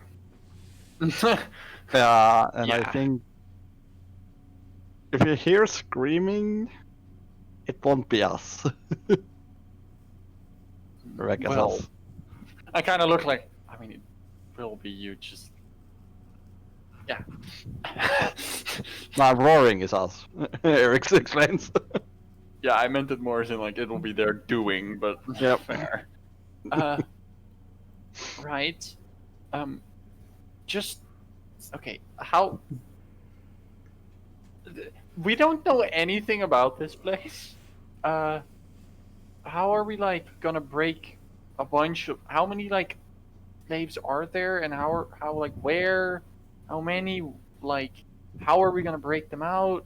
Yeah, and I Yeah. think if you hear screaming, it won't be us. Rebecca Well, says. I kind of look like. I mean, it will be you. Just yeah. Nah, roaring is us. Eric explains. Yeah, I meant it more as in like it'll be their doing, but Yep. fair. Right. Just okay. How we don't know anything about this place. How are we like gonna break a bunch of? How many like slaves are there, and how like where? How many like? How are we gonna break them out?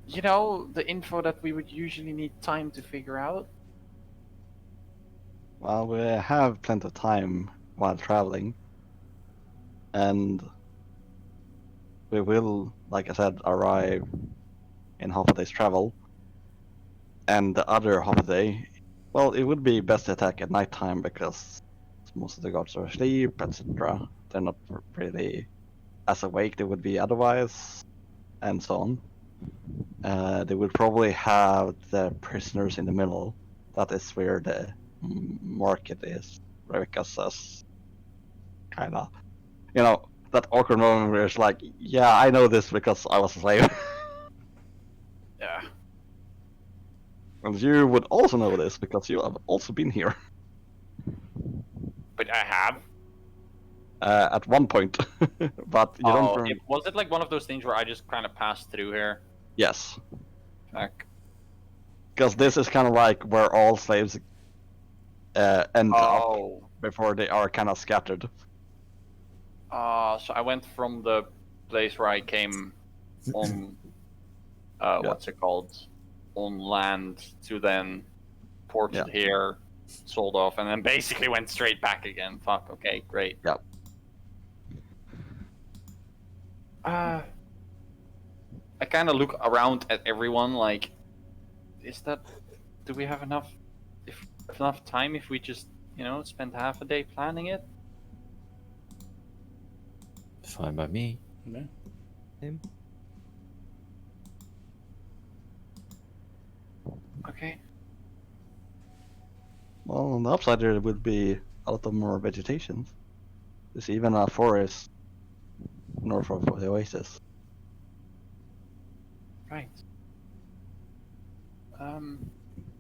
You know, the info that we would usually need time to figure out. Well, we have plenty of time while traveling, and we will, like I said, arrive in half a day's travel. And the other half a day, well, it would be best to attack at nighttime because most of the guards are asleep, etc. They're not really as awake they would be otherwise, and so on. They would probably have the prisoners in the middle. That is where the market is. Rebecca says, kind of, you know, that awkward moment where it's like, yeah, I know this because I was a slave. Yeah. And you would also know this because you have also been here But I have. at one point, but you don't remember. Was it like one of those things where I just kind of passed through here? Yes, Like, because this is kind of like where all slaves end up oh, before they are kind of scattered. so I went from the place where I came on, what's it called, on land to then ported here, sold off, and then basically went straight back again. Fuck. Okay, great. Yep. I kind of look around at everyone like, do we have enough time if we just, spend half a day planning it? Fine by me. Yeah. Okay. Well, on the upside there would be a lot of more vegetation. There's even a forest north of the oasis. Right.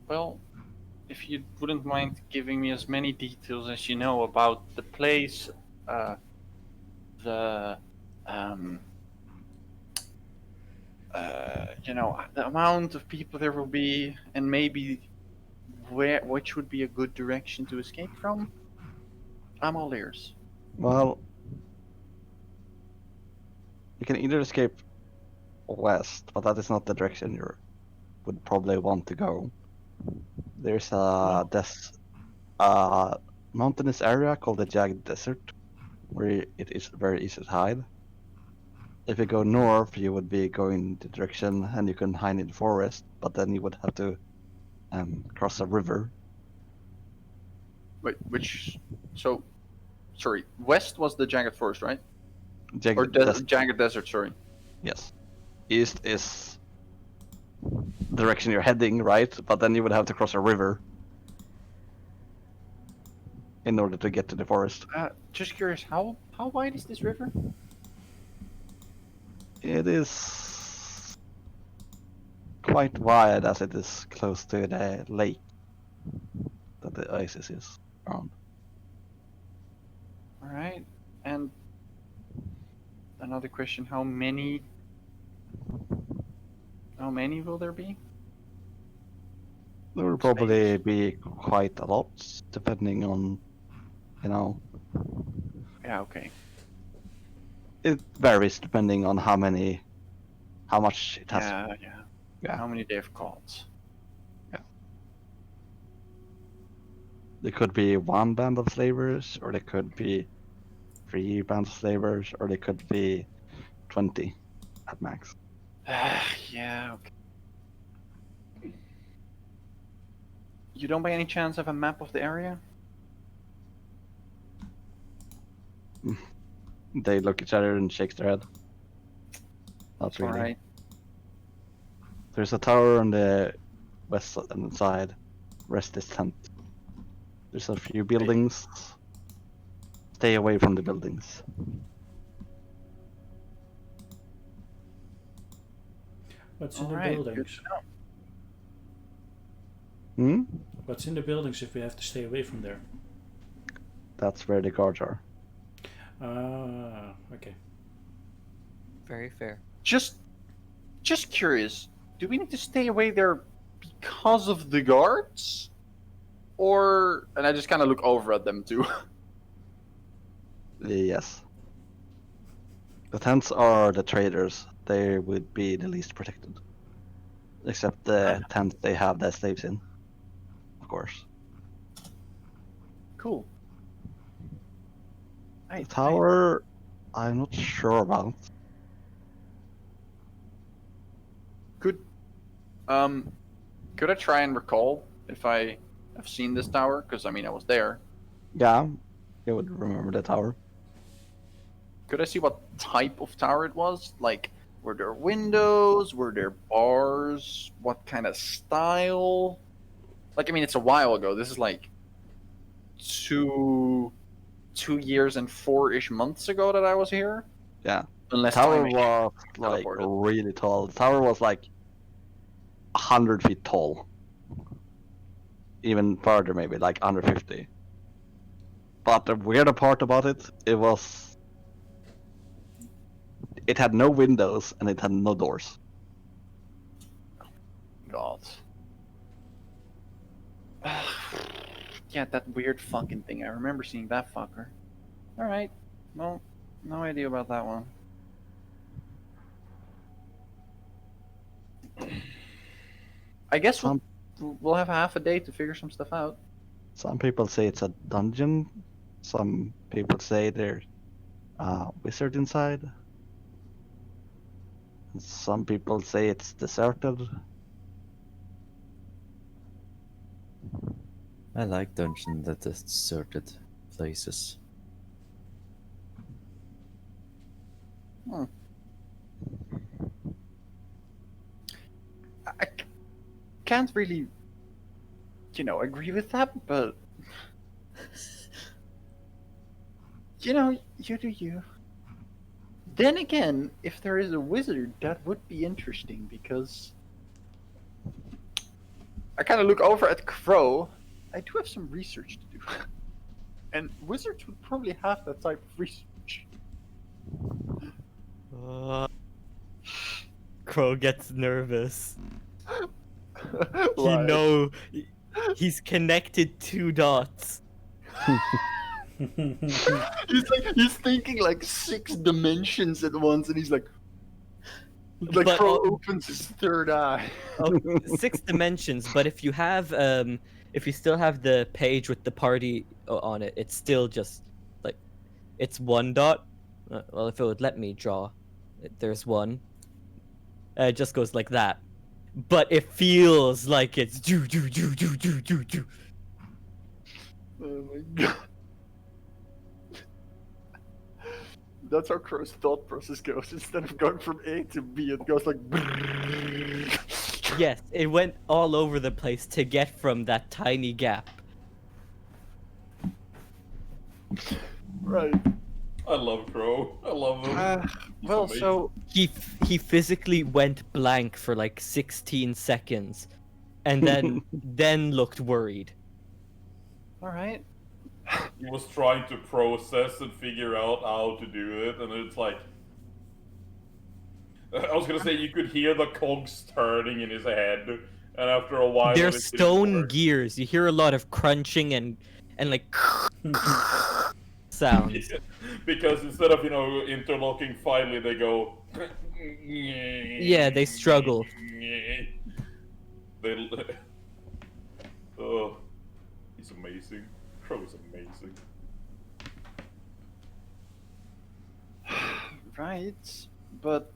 Well, if you wouldn't mind giving me as many details as you know about the place, the, the amount of people there will be, and maybe which would be a good direction to escape from, I'm all ears. Well, you can either escape west, but that is not the direction you would probably want to go. There's a mountainous area called the Jagged Desert, where it is very easy to hide. If you go north, you would be going the direction, and you can hide in the forest, but then you would have to cross a river. Wait, which? So, sorry, west was the Jagged Forest, right? Or Desert, Jagged Desert, sorry. yes. East is the direction you're heading, right? But then you would have to cross a river in order to get to the forest. Just curious, how wide is this river? It is quite wide as it is close to the lake that the oasis is around. All right, and another question: how many will there be? There will probably be quite a lot, depending on, Yeah, okay. it varies depending on how much it has. Yeah. How many they've caught? There could be one band of slavers, or there could be 3 bands of slavers, or there could be 20 at max. Yeah, okay. You don't by any chance have a map of the area? They look at each other and shake their head. Not really. Alright. There's a tower on the west side. Rest is tent. There's a few buildings. Stay away from the buildings. What's in Alright, the good buildings? to know. What's in the buildings if we have to stay away from there? That's where the guards are. Okay. Very fair. Just curious. Do we need to stay away there because of the guards? Or, and I just kind of look over at them too. Yes. The tents are the traders. They would be the least protected. Except the tents they have their slaves in. Of course. Cool. The tower, I'm not sure about. Could I try and recall if I have seen this tower? Because I mean, I was there. Yeah, you would remember the tower. Could I see what type of tower it was? Like, were there windows? Were there bars? What kind of style? Like, I mean, it's a while ago. This is like 2 years and 4-ish months ago that I was here. Yeah. Unless Tower time was like teleported. really tall. The tower was like 100 feet tall. Even further, maybe like 150. But the weirder part about it, it had no windows and it had no doors. God. Yeah, that weird fucking thing. I remember seeing that fucker. Alright. Well, no idea about that one. I guess we'll have half a day to figure some stuff out. Some people say it's a dungeon. Some people say there's a wizard inside. And some people say it's deserted. I like dungeon that is deserted places. I can't really, agree with that, but You know, you do you. Then again, if there is a wizard, that would be interesting because I kind of look over at Crow. I do have some research to do, and wizards would probably have that type of research. Crow gets nervous. Why? He's connected 2 dots. He's thinking like 6 dimensions at once, and he's like But, Crow opens his third eye. Oh, 6 dimensions, but if you still have the page with the party on it, it's still just like it's 1 dot. Well, if it would let me draw, there's 1. It just goes like that, but it feels like it's do. Oh my god. That's how Crow's thought process goes. Instead of going from A to B, it goes like. Yes, it went all over the place to get from that tiny gap. Right. I love Crow. I love him. He's Well, amazing. so He physically went blank for like 16 seconds, and then looked worried. all right. He was trying to process and figure out how to do it, and it's like. I was gonna say you could hear the cogs turning in his head, and after a while. They're it didn't stone work. gears. You hear a lot of crunching and like sounds. Because instead of interlocking finally, they go. Yeah, they struggle. They. Oh, he's amazing. Crow is amazing. Right, but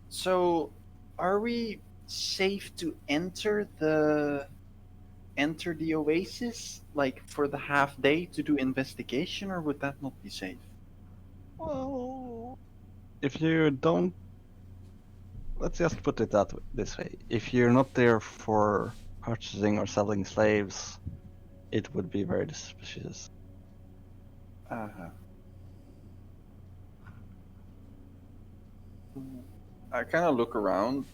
So, are we safe to enter the oasis, like for the half day to do investigation, or would that not be safe? Well, if you don't, let's just put it this way: if you're not there for purchasing or selling slaves, it would be very suspicious. Uh-huh. I kind of look around.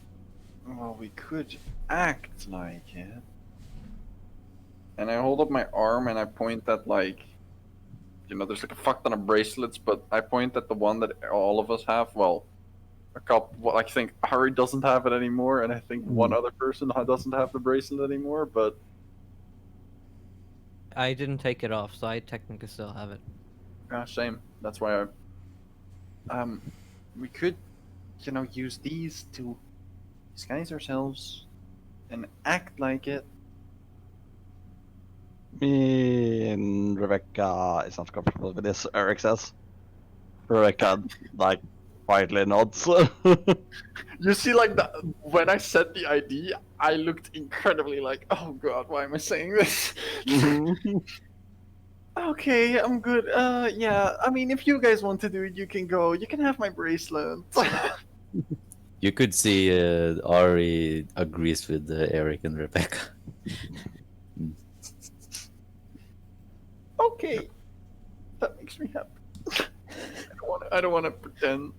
Well, we could act like it. And I hold up my arm and I point at, like, there's like a fuck ton of bracelets, but I point at the one that all of us have. Well, a couple. Well, I think Harry doesn't have it anymore, and I think one other person doesn't have the bracelet anymore. But I didn't take it off, so I technically still have it. same. That's why we could, use these to disguise ourselves and act like it. Me and Rebecca is not comfortable with this, Eric says. Rebecca, like, quietly nods. You see, like, when I said the ID, I looked incredibly like, oh god, why am I saying this? Okay, I'm good. Yeah, I mean, if you guys want to do it, you can go. You can have my bracelet. You could see Ari agrees with Eric and Rebecca. Okay, that makes me happy. I don't want to pretend.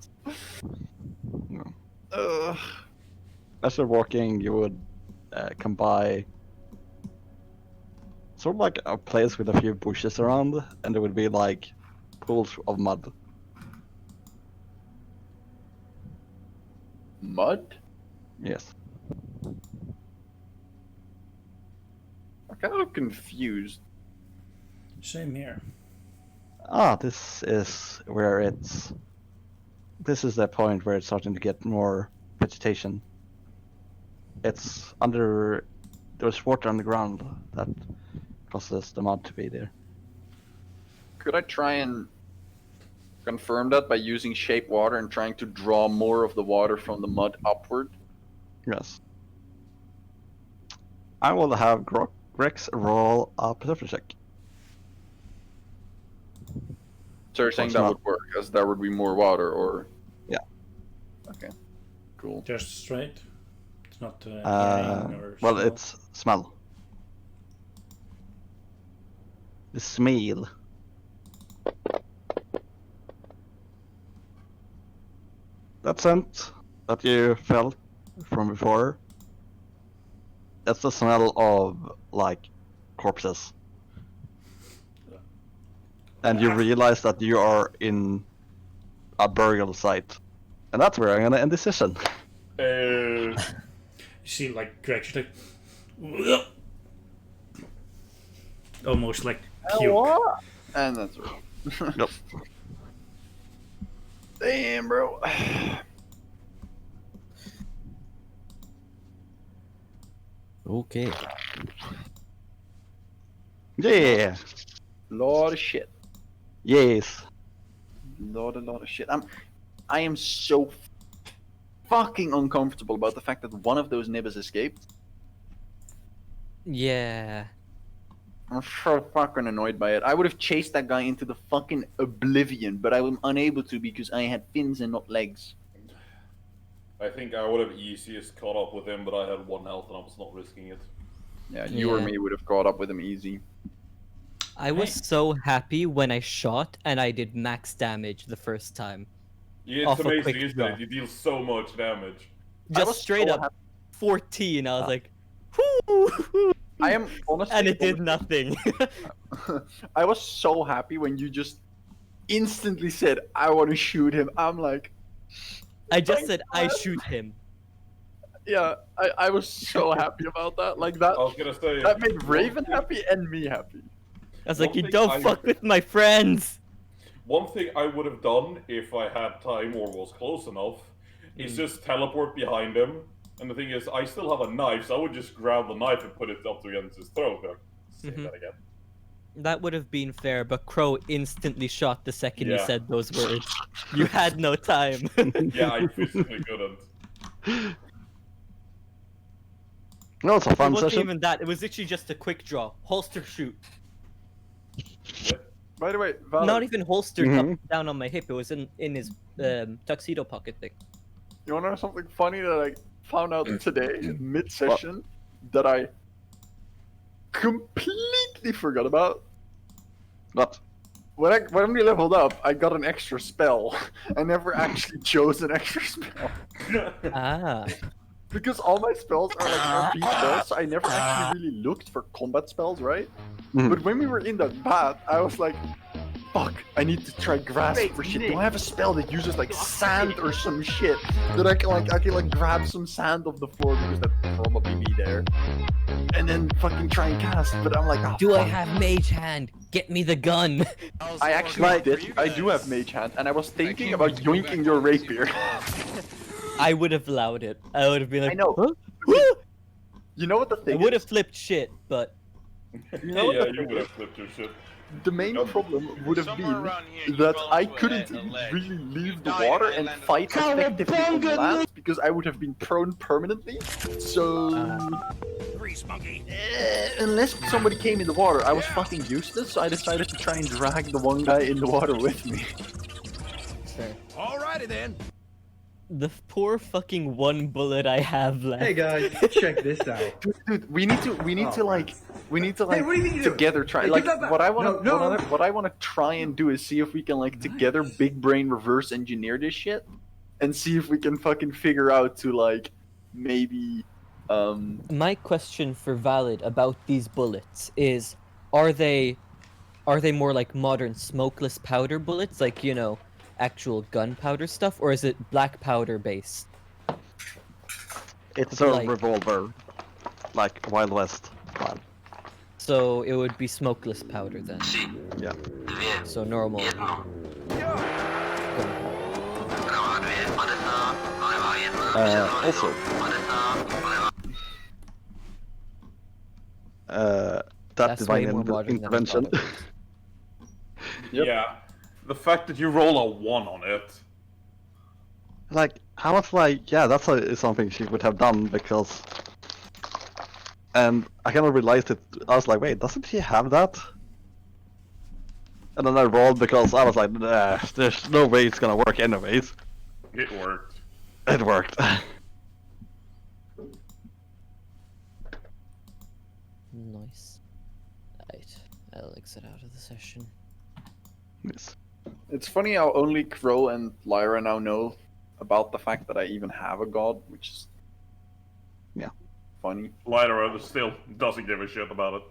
No. As you're walking, you would come by sort of like a place with a few bushes around, and there would be like pools of mud. Mud? Yes. I kind of look confused. Same here. This is where it's. This is the point where it's starting to get more vegetation. It's under. There's water on the ground that causes the mud to be there. Could I try and confirm that by using shape water and trying to draw more of the water from the mud upward? Yes. I will have Grex roll a perception check. So you're saying What's that not- would work, as there would be more water, or? Yeah. Okay. Cool. Just straight. It's not hearing or Well, smell. it's smell. The smell. that scent that you felt from before, that's the smell of, like, corpses. And you realize that you are in a burial site. And that's where I'm gonna end this session. You see, like, Greg's like, "Ugh." Almost like puke. What? And that's right. Yep. Damn, bro. Okay. Yeah. Lot of shit. Yes. Lot of shit. I am so fucking uncomfortable about the fact that one of those nibbers escaped. Yeah. I'm so fucking annoyed by it. I would have chased that guy into the fucking oblivion, but I was unable to because I had fins and not legs. I think I would have easiest caught up with him, but I had 1 health and I was not risking it. Yeah, you or Yeah. me would have caught up with him easy. I was so happy when I shot and I did max damage the first time. Yeah, Off it's a amazing, quick isn't draw. it? You deal so much damage. I Just was straight so up happy. 14. I was like, whoo! I am honestly. And it did nothing. I was so happy when you just instantly said, "I want to shoot him." I'm like, I just Thank said, I God. shoot him. yeah, I was so happy about that. Like that. I was gonna say That made one Raven thing- happy and me happy. I was One like, you thing don't I- fuck with my friends. One thing I would have done if I had time or was close enough is just teleport behind him. And the thing is, I still have a knife, so I would just grab the knife and put it up against his throat. Say Mhm. that again. That would have been fair, but Crow instantly shot the second you Yeah. said those words. You had no time. Yeah, I physically couldn't. No, it's a It fun wasn't session. even that. It was literally just a quick draw. Holster shoot. By the way, Valor, Not even holstered Mhm. up down on my hip. It was in his tuxedo pocket thing. you wanna know something funny that I found out today, mid-session, that I completely forgot about? But When we leveled up, I got an extra spell. I never actually chose an extra spell. Ah. Because all my spells are like RP spells, so I never actually really looked for combat spells, right? Mhm. But when we were in that bath, I was like, fuck, I need to try grasp for shit. Do I have a spell that uses like sand or some shit that I can grab some sand off the floor because that'd probably be there. And then fucking try and cast, but I'm like, oh, Do I fuck. have mage hand? Get me the gun. I actually did. I do have mage hand, and I was thinking about yoinking your rapier. I would have allowed it. I would have been like, I know. Huh? You know what the I thing would have is? flipped shit, but You know what yeah, the you thing would have is? flipped your shit. The main problem would have been that I couldn't really leave the water and fight effectively on land because I would have been prone permanently. So, unless somebody came in the water, I was fucking useless. So I decided to try and drag the one guy in the water with me. Alrighty then. the poor fucking one bullet I have left. Hey guys, check this out. Dude, we need to like Hey, what do you mean you do? together try Hey, like give that back. what I want to No, no. what I want to try and do is see if we can like together big brain reverse engineer this shit and see if we can fucking figure out to like maybe My question for Valid about these bullets is, are they more like modern smokeless powder bullets, like, you know, actual gunpowder stuff, or is it black powder based? it's a Like- revolver, like Wild West. Wow. So it would be smokeless powder then. Yeah. So normal. Also, that That's way divine more modern than I thought intervention. it was. Yep. Yeah. The fact that you roll a 1 on it. Like, how much like, yeah, that's something she would have done because. And I kind of realized it. I was like, wait, doesn't she have that? And then I rolled because I was like, nah, there's no way it's gonna work anyways. It worked. It worked. Nice. Right. I'll exit out of the session. Yes. it's funny how only Crow and Lyra now know about the fact that I even have a god, which is funny. Lyra still doesn't give a shit about it.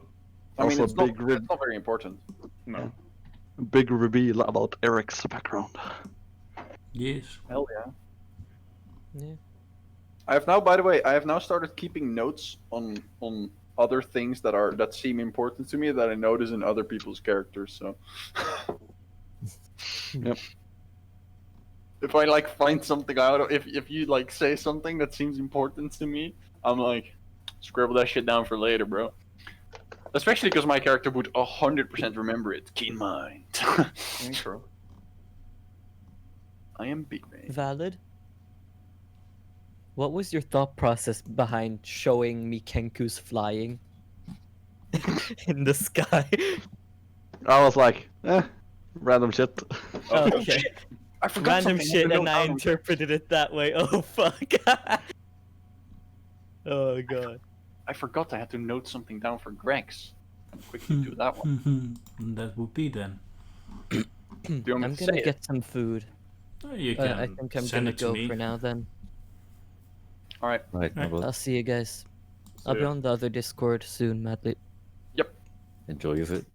I mean, Also it's not very important. No. Big reveal about Eric's background. Yes. Hell yeah. Yeah. I have now, by the way, I have now started keeping notes on other things that seem important to me that I notice in other people's characters. So, Yep. if I like find something out, if you like say something that seems important to me, I'm like, scribble that shit down for later, bro. Especially because my character would 100% remember it. Keen mind. True. I am big man. Valid. What was your thought process behind showing me Kenku's flying in the sky? I was like, random shit. Okay. I forgot Random something. shit, and I interpreted. interpreted it that way. Oh fuck. Oh god. I forgot I had to note something down for Greg's. I'll quickly do that one. That would be then. Do you want me I'm to gonna say get some food. You can I think I'm send gonna it to go me. for now then. All right. Right, Right. well, I'll see you guys. I'll be ya. on the other Discord soon, Madly. enjoy your food.